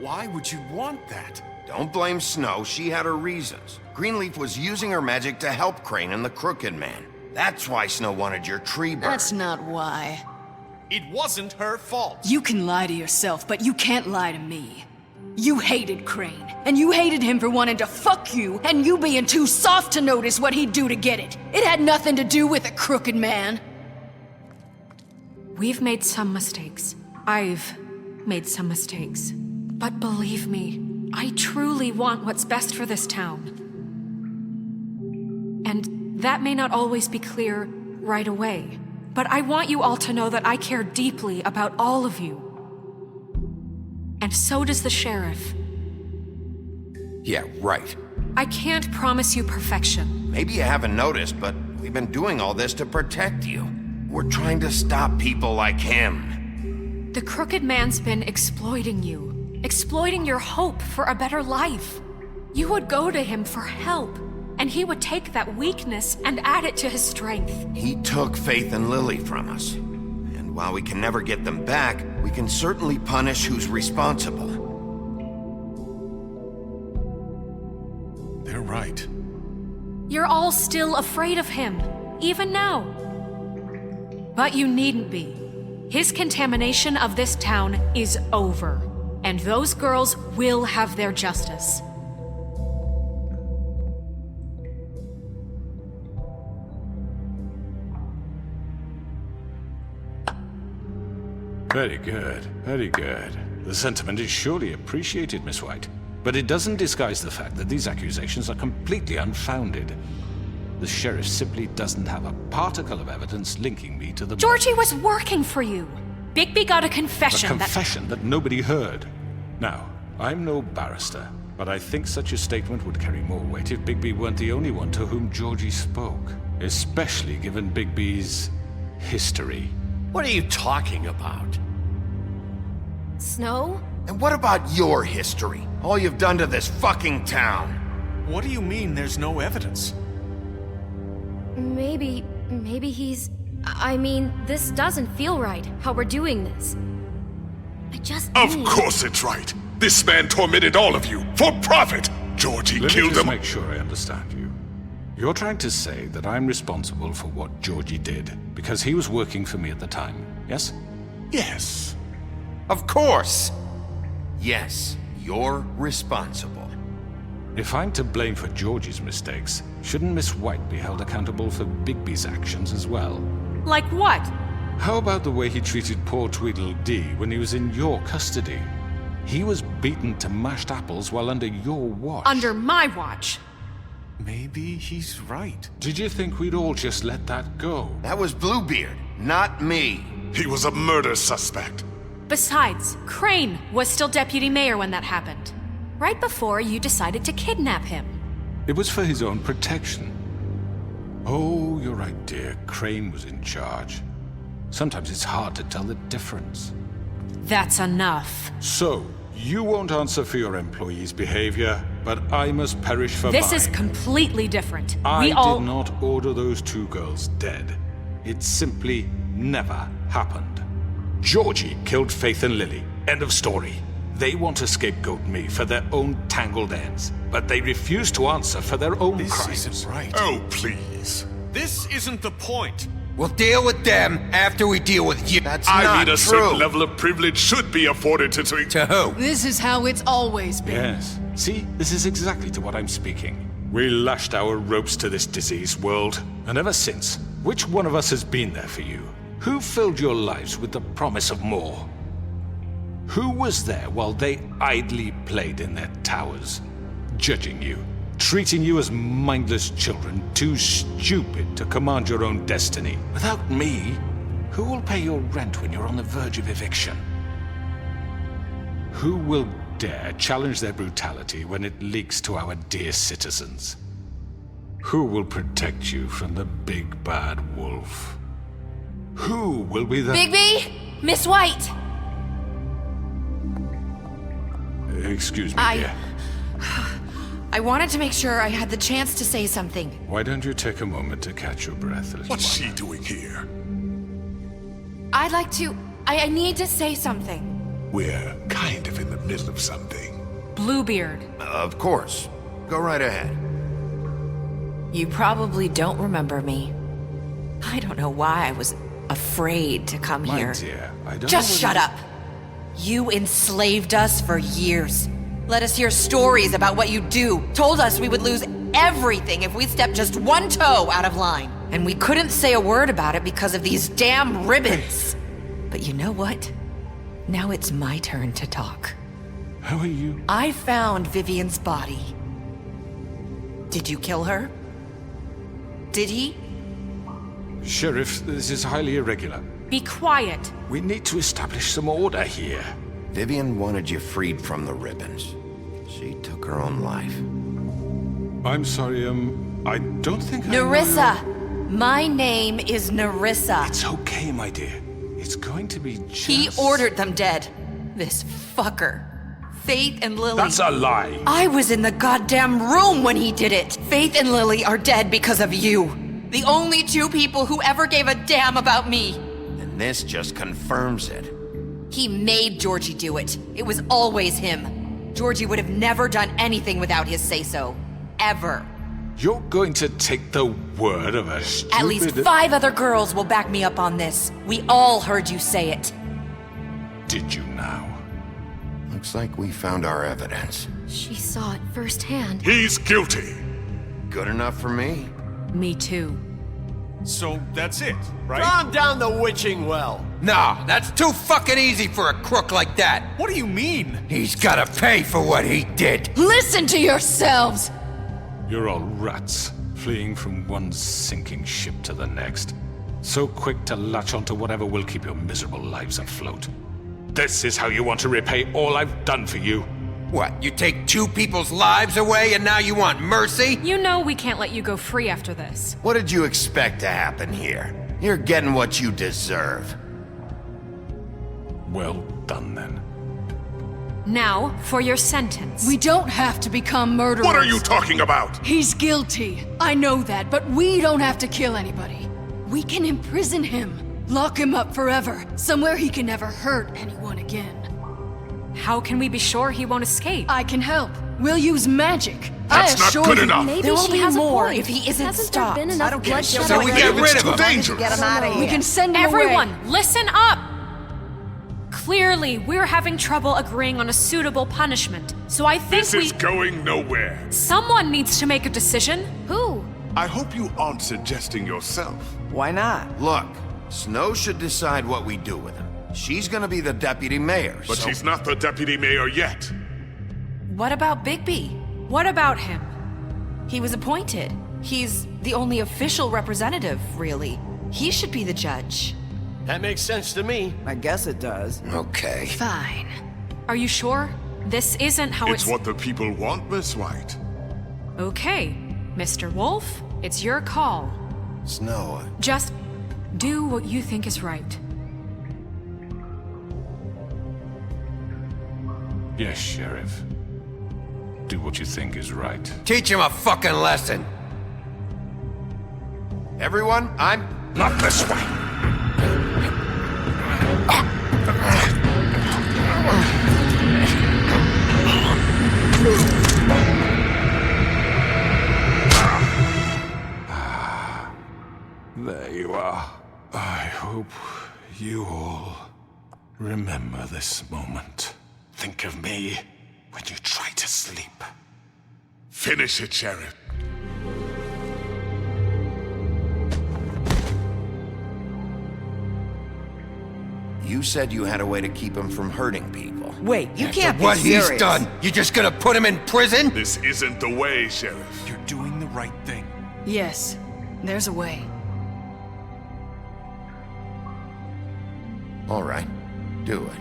why would you want that? Don't blame Snow. She had her reasons. Greenleaf was using her magic to help Crane and the Crooked Man. That's why Snow wanted your tree burned. That's not why. It wasn't her fault. You can lie to yourself, but you can't lie to me. You hated Crane, and you hated him for wanting to fuck you, and you being too soft to notice what he'd do to get it. It had nothing to do with a crooked man. We've made some mistakes. I've made some mistakes. But believe me, I truly want what's best for this town. And that may not always be clear right away, but I want you all to know that I care deeply about all of you. And so does the sheriff. Yeah, right. I can't promise you perfection. Maybe you haven't noticed, but we've been doing all this to protect you. We're trying to stop people like him. The Crooked Man's been exploiting you, exploiting your hope for a better life. You would go to him for help, and he would take that weakness and add it to his strength. He took Faith and Lily from us. And while we can never get them back, we can certainly punish who's responsible. They're right. You're all still afraid of him, even now. But you needn't be. His contamination of this town is over, and those girls will have their justice. Very good, very good. The sentiment is surely appreciated, Miss White. But it doesn't disguise the fact that these accusations are completely unfounded. The sheriff simply doesn't have a particle of evidence linking me to the... Georgie was working for you. Bigby got a confession A confession that nobody heard. Now, I'm no barrister, but I think such a statement would carry more weight if Bigby weren't the only one to whom Georgie spoke. Especially given Bigby's history. What are you talking about? Snow? And what about your history? All you've done to this fucking town. What do you mean there's no evidence? Maybe he's... I mean, this doesn't feel right, how we're doing this. I just Of need... course it's right. This man tormented all of you, for profit. Georgie Let killed me just him. make sure I understand you. You're trying to say that I'm responsible for what Georgie did, because he was working for me at the time, yes? Yes. Of course. Yes, you're responsible. If I'm to blame for Georgie's mistakes, shouldn't Miss White be held accountable for Bigby's actions as well? Like what? How about the way he treated poor Tweedledee when he was in your custody? He was beaten to mashed apples while under your watch. Under my watch. Maybe he's right. Did you think we'd all just let that go? That was Bluebeard, not me. He was a murder suspect. Besides, Crane was still deputy mayor when that happened. Right before you decided to kidnap him. It was for his own protection. Oh, you're right, dear. Crane was in charge. Sometimes it's hard to tell the difference. That's enough. So, You won't answer for your employees' behavior, but I must perish for This mine. is completely different. I did not order those 2 girls dead. It simply never happened. Georgie killed Faith and Lily. End of story. They want to scapegoat me for their own tangled ends, but they refuse to answer for their own crimes. This isn't right. Oh, please. This isn't the point. We'll deal with them after we deal with you. That's I mean, a certain level of privilege should be afforded to who? This is how it's always been. Yes. See, this is exactly to what I'm speaking. We lashed our ropes to this diseased world, and ever since, which one of us has been there for you? Who filled your lives with the promise of more? Who was there while they idly played in their towers, judging you, treating you as mindless children, too stupid to command your own destiny? Without me, who will pay your rent when you're on the verge of eviction? Who will dare challenge their brutality when it leaks to our dear citizens? Who will protect you from the big bad wolf? Who will be the— Bigby! Miss White! Excuse me, dear. I wanted to make sure I had the chance to say something. Why don't you take a moment to catch your breath, little What's she doing here? I'd like to... I need to say something. We're kind of in the middle of something. Bluebeard. Of course. Go right ahead. You probably don't remember me. I don't know why I was afraid to come My here. dear, I don't Just know shut up. You enslaved us for years. Let us hear stories about what you do. Told us we would lose everything if we stepped just one toe out of line. And we couldn't say a word about it because of these damn ribbons. But you know what? Now it's my turn to talk. How are you? I found Vivian's body. Did you kill her? Did he? Sheriff, this is highly irregular. Be quiet. We need to establish some order here. Vivian wanted you freed from the ribbons. She took her own life. I'm sorry, I don't think Nerissa! My name is Nerissa. It's okay, my dear. It's going to be just... He ordered them dead. This fucker. Faith and Lily... That's a lie! I was in the goddamn room when he did it! Faith and Lily are dead because of you. The only 2 people who ever gave a damn about me. And this just confirms it. He made Georgie do it. It was always him. Georgie would have never done anything without his say-so. Ever. You're going to take the word of a stupid... At least 5 other girls will back me up on this. We all heard you say it. Did you now? Looks like we found our evidence. She saw it firsthand. He's guilty. Good enough for me. Me too. So that's it, right? Draw down the witching well. No, that's too fucking easy for a crook like that. What do you mean? He's gotta pay for what he did. Listen to yourselves! You're all rats, fleeing from one sinking ship to the next. So quick to latch onto whatever will keep your miserable lives afloat. This is how you want to repay all I've done for you? What, you take 2 people's lives away and now you want mercy? You know we can't let you go free after this. What did you expect to happen here? You're getting what you deserve. Well done, then. Now, for your sentence. We don't have to become murderers. What are you talking about? He's guilty. I know that, but we don't have to kill anybody. We can imprison him. Lock him up forever. Somewhere he can never hurt anyone again. How can we be sure he won't escape? I can help. We'll use magic. That's not good enough. Maybe There will she be has more a point. if he isn't Hasn't stopped. there been enough bloodshed? So we get rid of him. Dangerous. Get him out of here. We can send him Everyone, away. listen up! Clearly, we're having trouble agreeing on a suitable punishment, so I think This is going nowhere. Someone needs to make a decision. Who? I hope you aren't suggesting yourself. Why not? Look, Snow should decide what we do with him. She's gonna be the deputy mayor, But so... she's not the deputy mayor yet. What about Bigby? What about him? He was appointed. He's the only official representative, really. He should be the judge. That makes sense to me. I guess it does. Okay. Fine. Are you sure? This isn't how It's what the people want, Miss White. Okay, Mr. Wolf, it's your call. Snow, Just do what you think is right. Yes, Sheriff. Do what you think is right. Teach him a fucking lesson. Everyone, I'm... Not this way. There you are. I hope you all remember this moment. Think of me when you try to sleep. Finish it, Sheriff. You said you had a way to keep him from hurting people. Wait, you can't be What serious. he's done, you just gonna put him in prison? This isn't the way, Sheriff. You're doing the right thing. Yes, there's a way. All right, do it.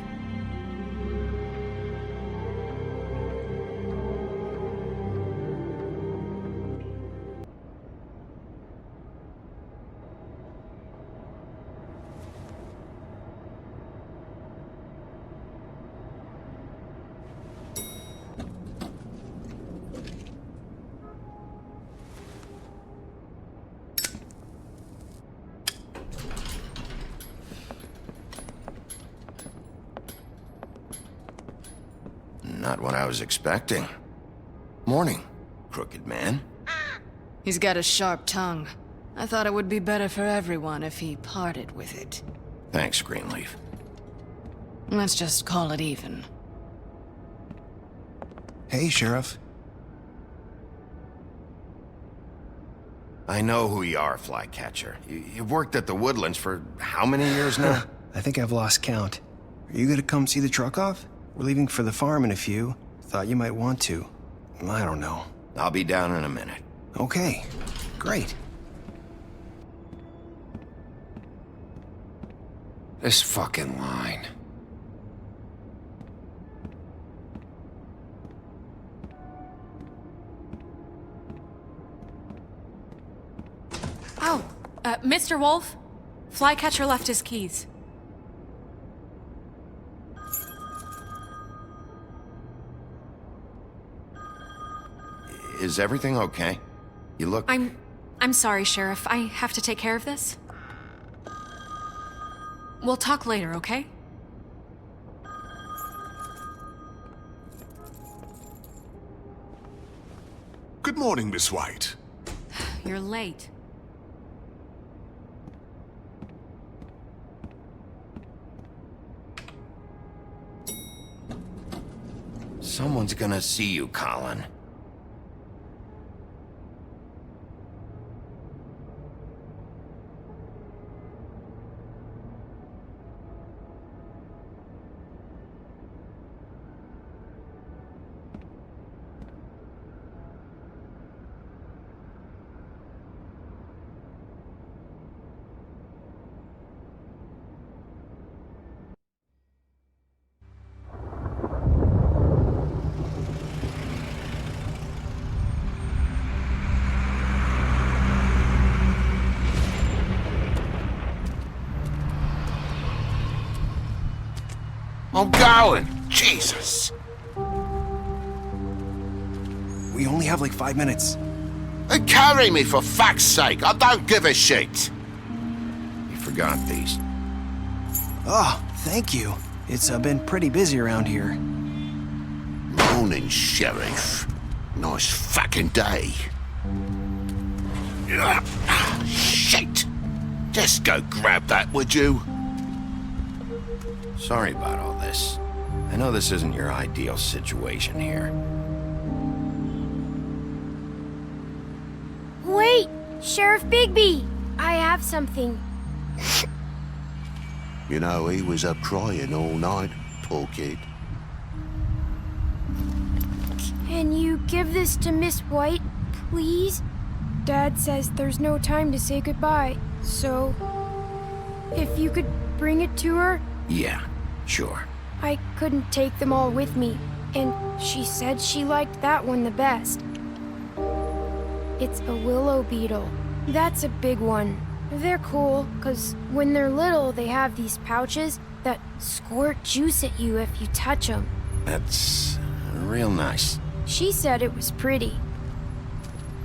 Not what I was expecting. Morning, crooked man. He's got a sharp tongue. I thought it would be better for everyone if he parted with it. Thanks, Greenleaf. Let's just call it even. Hey, Sheriff. I know who you are, Flycatcher. You've worked at the Woodlands for how many years now? I think I've lost count. Are you gonna come see the truck off? We're leaving for the farm in a few. Thought you might want to. I don't know. I'll be down in a minute. Okay, great. This fucking line. Oh, Mr. Wolf? Flycatcher left his keys. Is everything okay? You look... I'm sorry, Sheriff. I have to take care of this. We'll talk later, okay? Good morning, Miss White. You're late. Someone's gonna see you, Colin. I'm going! Jesus! We only have like 5 minutes. Then carry me for fuck's sake! I don't give a shit! You forgot these. Oh, thank you. It's been pretty busy around here. Morning, Sheriff. Nice fucking day. Shit! Just go grab that, would you? Sorry about all this. I know this isn't your ideal situation here. Wait! Sheriff Bigby! I have something. You know, he was up crying all night, poor kid. Can you give this to Miss White, please? Dad says there's no time to say goodbye, so... if you could bring it to her? Yeah, sure. I couldn't take them all with me, and she said she liked that one the best. It's a willow beetle. That's a big one. They're cool, 'cause when they're little, they have these pouches that squirt juice at you if you touch them. That's real nice. She said it was pretty.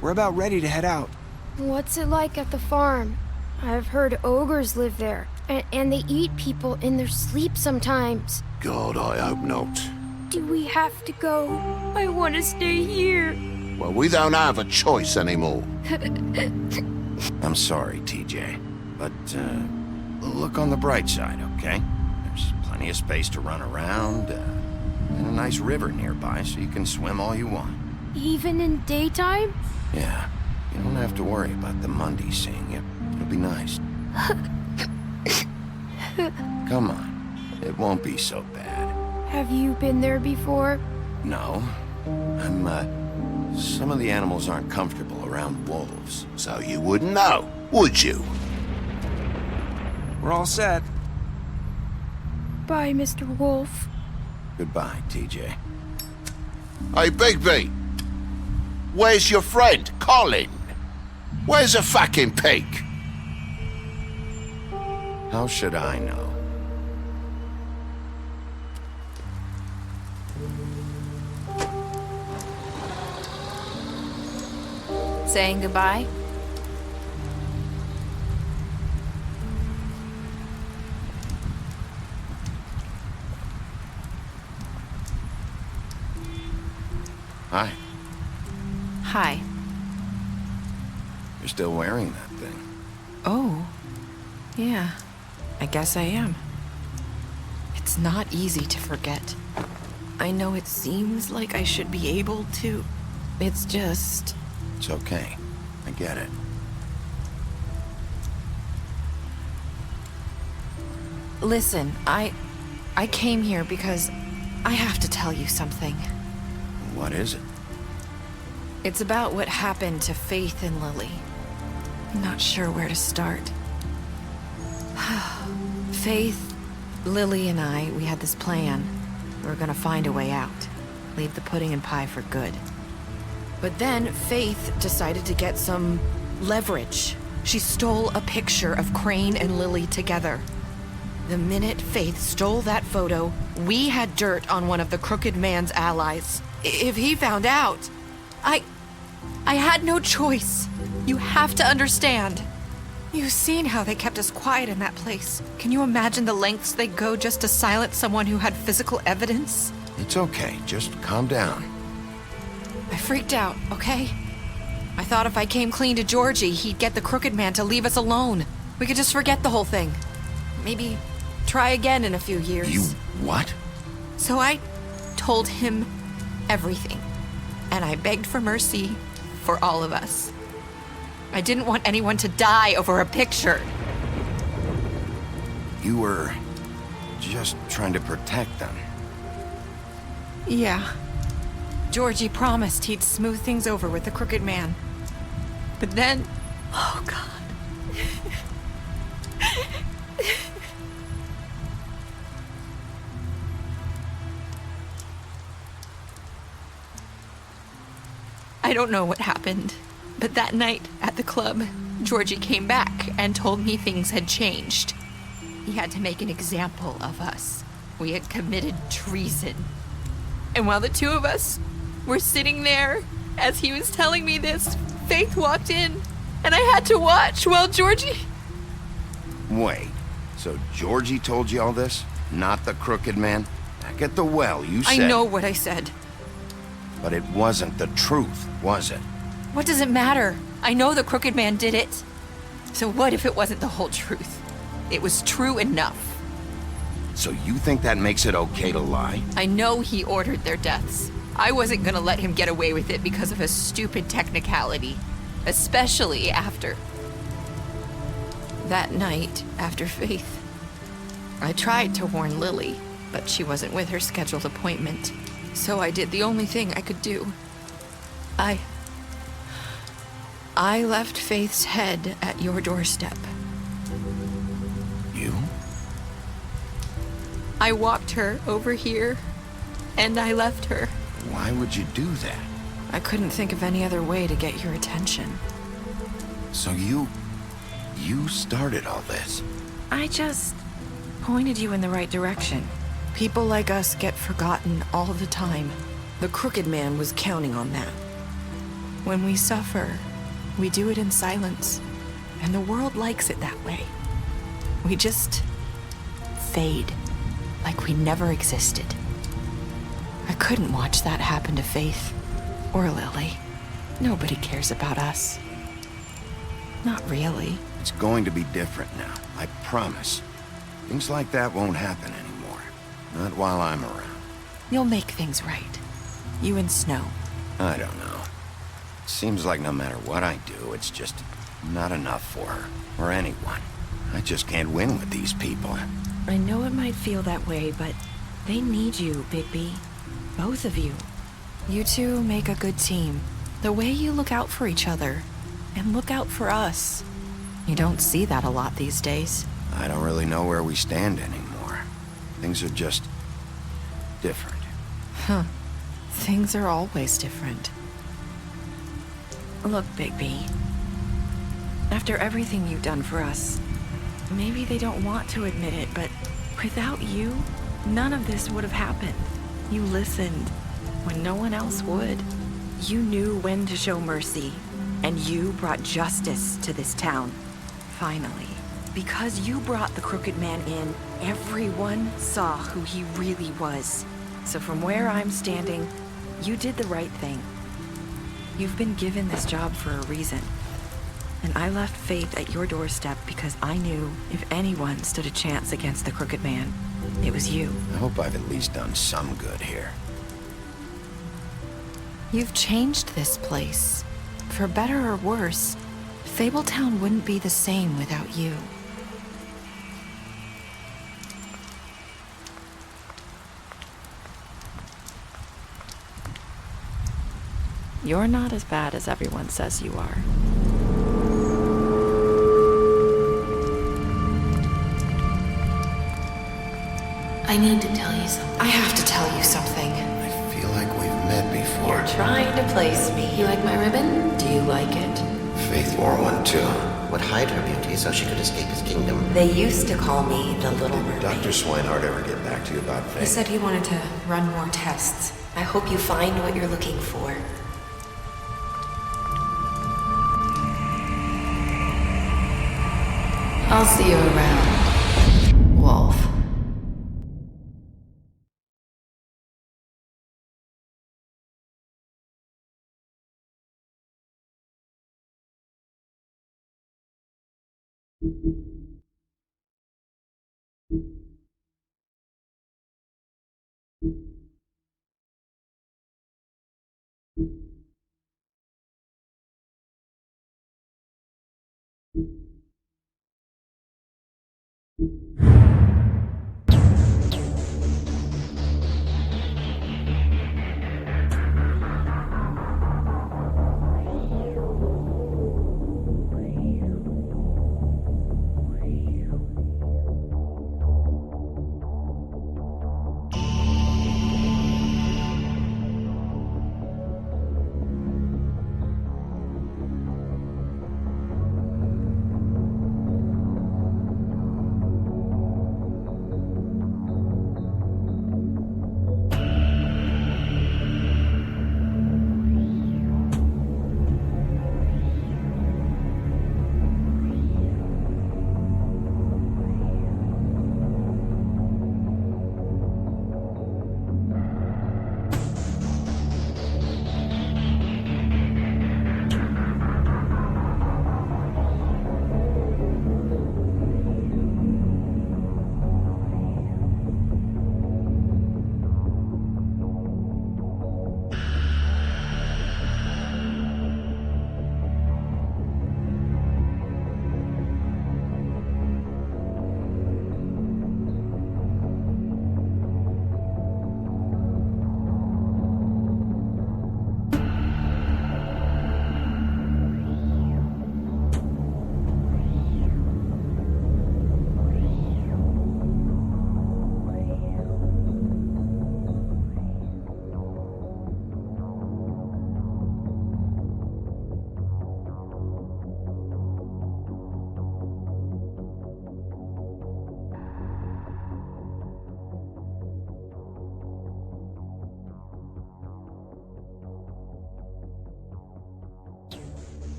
We're about ready to head out. What's it like at the farm? I've heard ogres live there, and they eat people in their sleep sometimes. God, I hope not. Do we have to go? I want to stay here. Well, we don't have a choice anymore. I'm sorry, TJ. But, look on the bright side, okay? There's plenty of space to run around, and a nice river nearby so you can swim all you want. Even in daytime? Yeah, you don't have to worry about the Mundies seeing you. It'll be nice. Come on, it won't be so bad. Have you been there before? No, some of the animals aren't comfortable around wolves. So you wouldn't know, would you? We're all set. Bye, Mr. Wolf. Goodbye, TJ. Hey, Bigby! Where's your friend, Colin? Where's the fucking pig? How should I know? Saying goodbye? Hi. Hi. You're still wearing that thing. Oh. Yeah. I guess I am. It's not easy to forget. I know it seems like I should be able to. It's just... It's okay. I get it. Listen, I came here because I have to tell you something. What is it? It's about what happened to Faith and Lily. I'm not sure where to start. Faith, Lily, and I, we had this plan. We were gonna find a way out. Leave the pudding and pie for good. But then Faith decided to get some leverage. She stole a picture of Crane and Lily together. The minute Faith stole that photo, we had dirt on one of the Crooked Man's allies. If he found out, I had no choice. You have to understand. You've seen how they kept us quiet in that place. Can you imagine the lengths they'd go just to silence someone who had physical evidence? It's okay. Just calm down. I freaked out, okay? I thought if I came clean to Georgie, he'd get the Crooked Man to leave us alone. We could just forget the whole thing. Maybe try again in a few years. You what? So I told him everything. And I begged for mercy for all of us. I didn't want anyone to die over a picture. You were just trying to protect them. Yeah. Georgie promised he'd smooth things over with the Crooked Man. But then... Oh, God. I don't know what happened, but that night at the club, Georgie came back and told me things had changed. He had to make an example of us. We had committed treason. And while the two of us were sitting there, as he was telling me this, Faith walked in, and I had to watch while Georgie... Wait, so Georgie told you all this? Not the Crooked Man? Back at the well, you said... I know what I said. But it wasn't the truth, was it? What does it matter? I know the Crooked Man did it. So what if it wasn't the whole truth? It was true enough. So you think that makes it okay to lie? I know he ordered their deaths. I wasn't gonna let him get away with it because of a stupid technicality. Especially after... that night, after Faith. I tried to warn Lily, but she wasn't with her scheduled appointment. So I did the only thing I could do. I left Faith's head at your doorstep. You? I walked her over here, and I left her. Why would you do that? I couldn't think of any other way to get your attention. So you started all this? I just pointed you in the right direction. People like us get forgotten all the time. The Crooked Man was counting on that. When we suffer, we do it in silence, and the world likes it that way. We just fade, like we never existed. I couldn't watch that happen to Faith, or Lily. Nobody cares about us. Not really. It's going to be different now, I promise. Things like that won't happen anymore. Not while I'm around. You'll make things right. You and Snow. I don't know. Seems like no matter what I do, it's just not enough for her, or anyone. I just can't win with these people. I know it might feel that way, but they need you, Bigby. Both of you. You two make a good team. The way you look out for each other, and look out for us. You don't see that a lot these days. I don't really know where we stand anymore. Things are just different. Huh. Things are always different. Look, Bigby. After everything you've done for us, maybe they don't want to admit it, but without you, none of this would have happened. You listened when no one else would. You knew when to show mercy, and you brought justice to this town. Finally. Because you brought the Crooked Man in, everyone saw who he really was. So from where I'm standing, you did the right thing. You've been given this job for a reason. And I left Faith at your doorstep because I knew if anyone stood a chance against the Crooked Man, it was you. I hope I've at least done some good here. You've changed this place. For better or worse, Fabletown wouldn't be the same without you. You're not as bad as everyone says you are. I need to tell you something. I have to tell you something. I feel like we've met before. You're trying to place me. You like my ribbon? Do you like it? Faith wore one too. Would hide her beauty so she could escape his kingdom. They used to call me the Little Mermaid. Did Dr. Swinehart ever get back to you about Faith? He said he wanted to run more tests. I hope you find what you're looking for. I'll see you around, Wolf.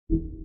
you.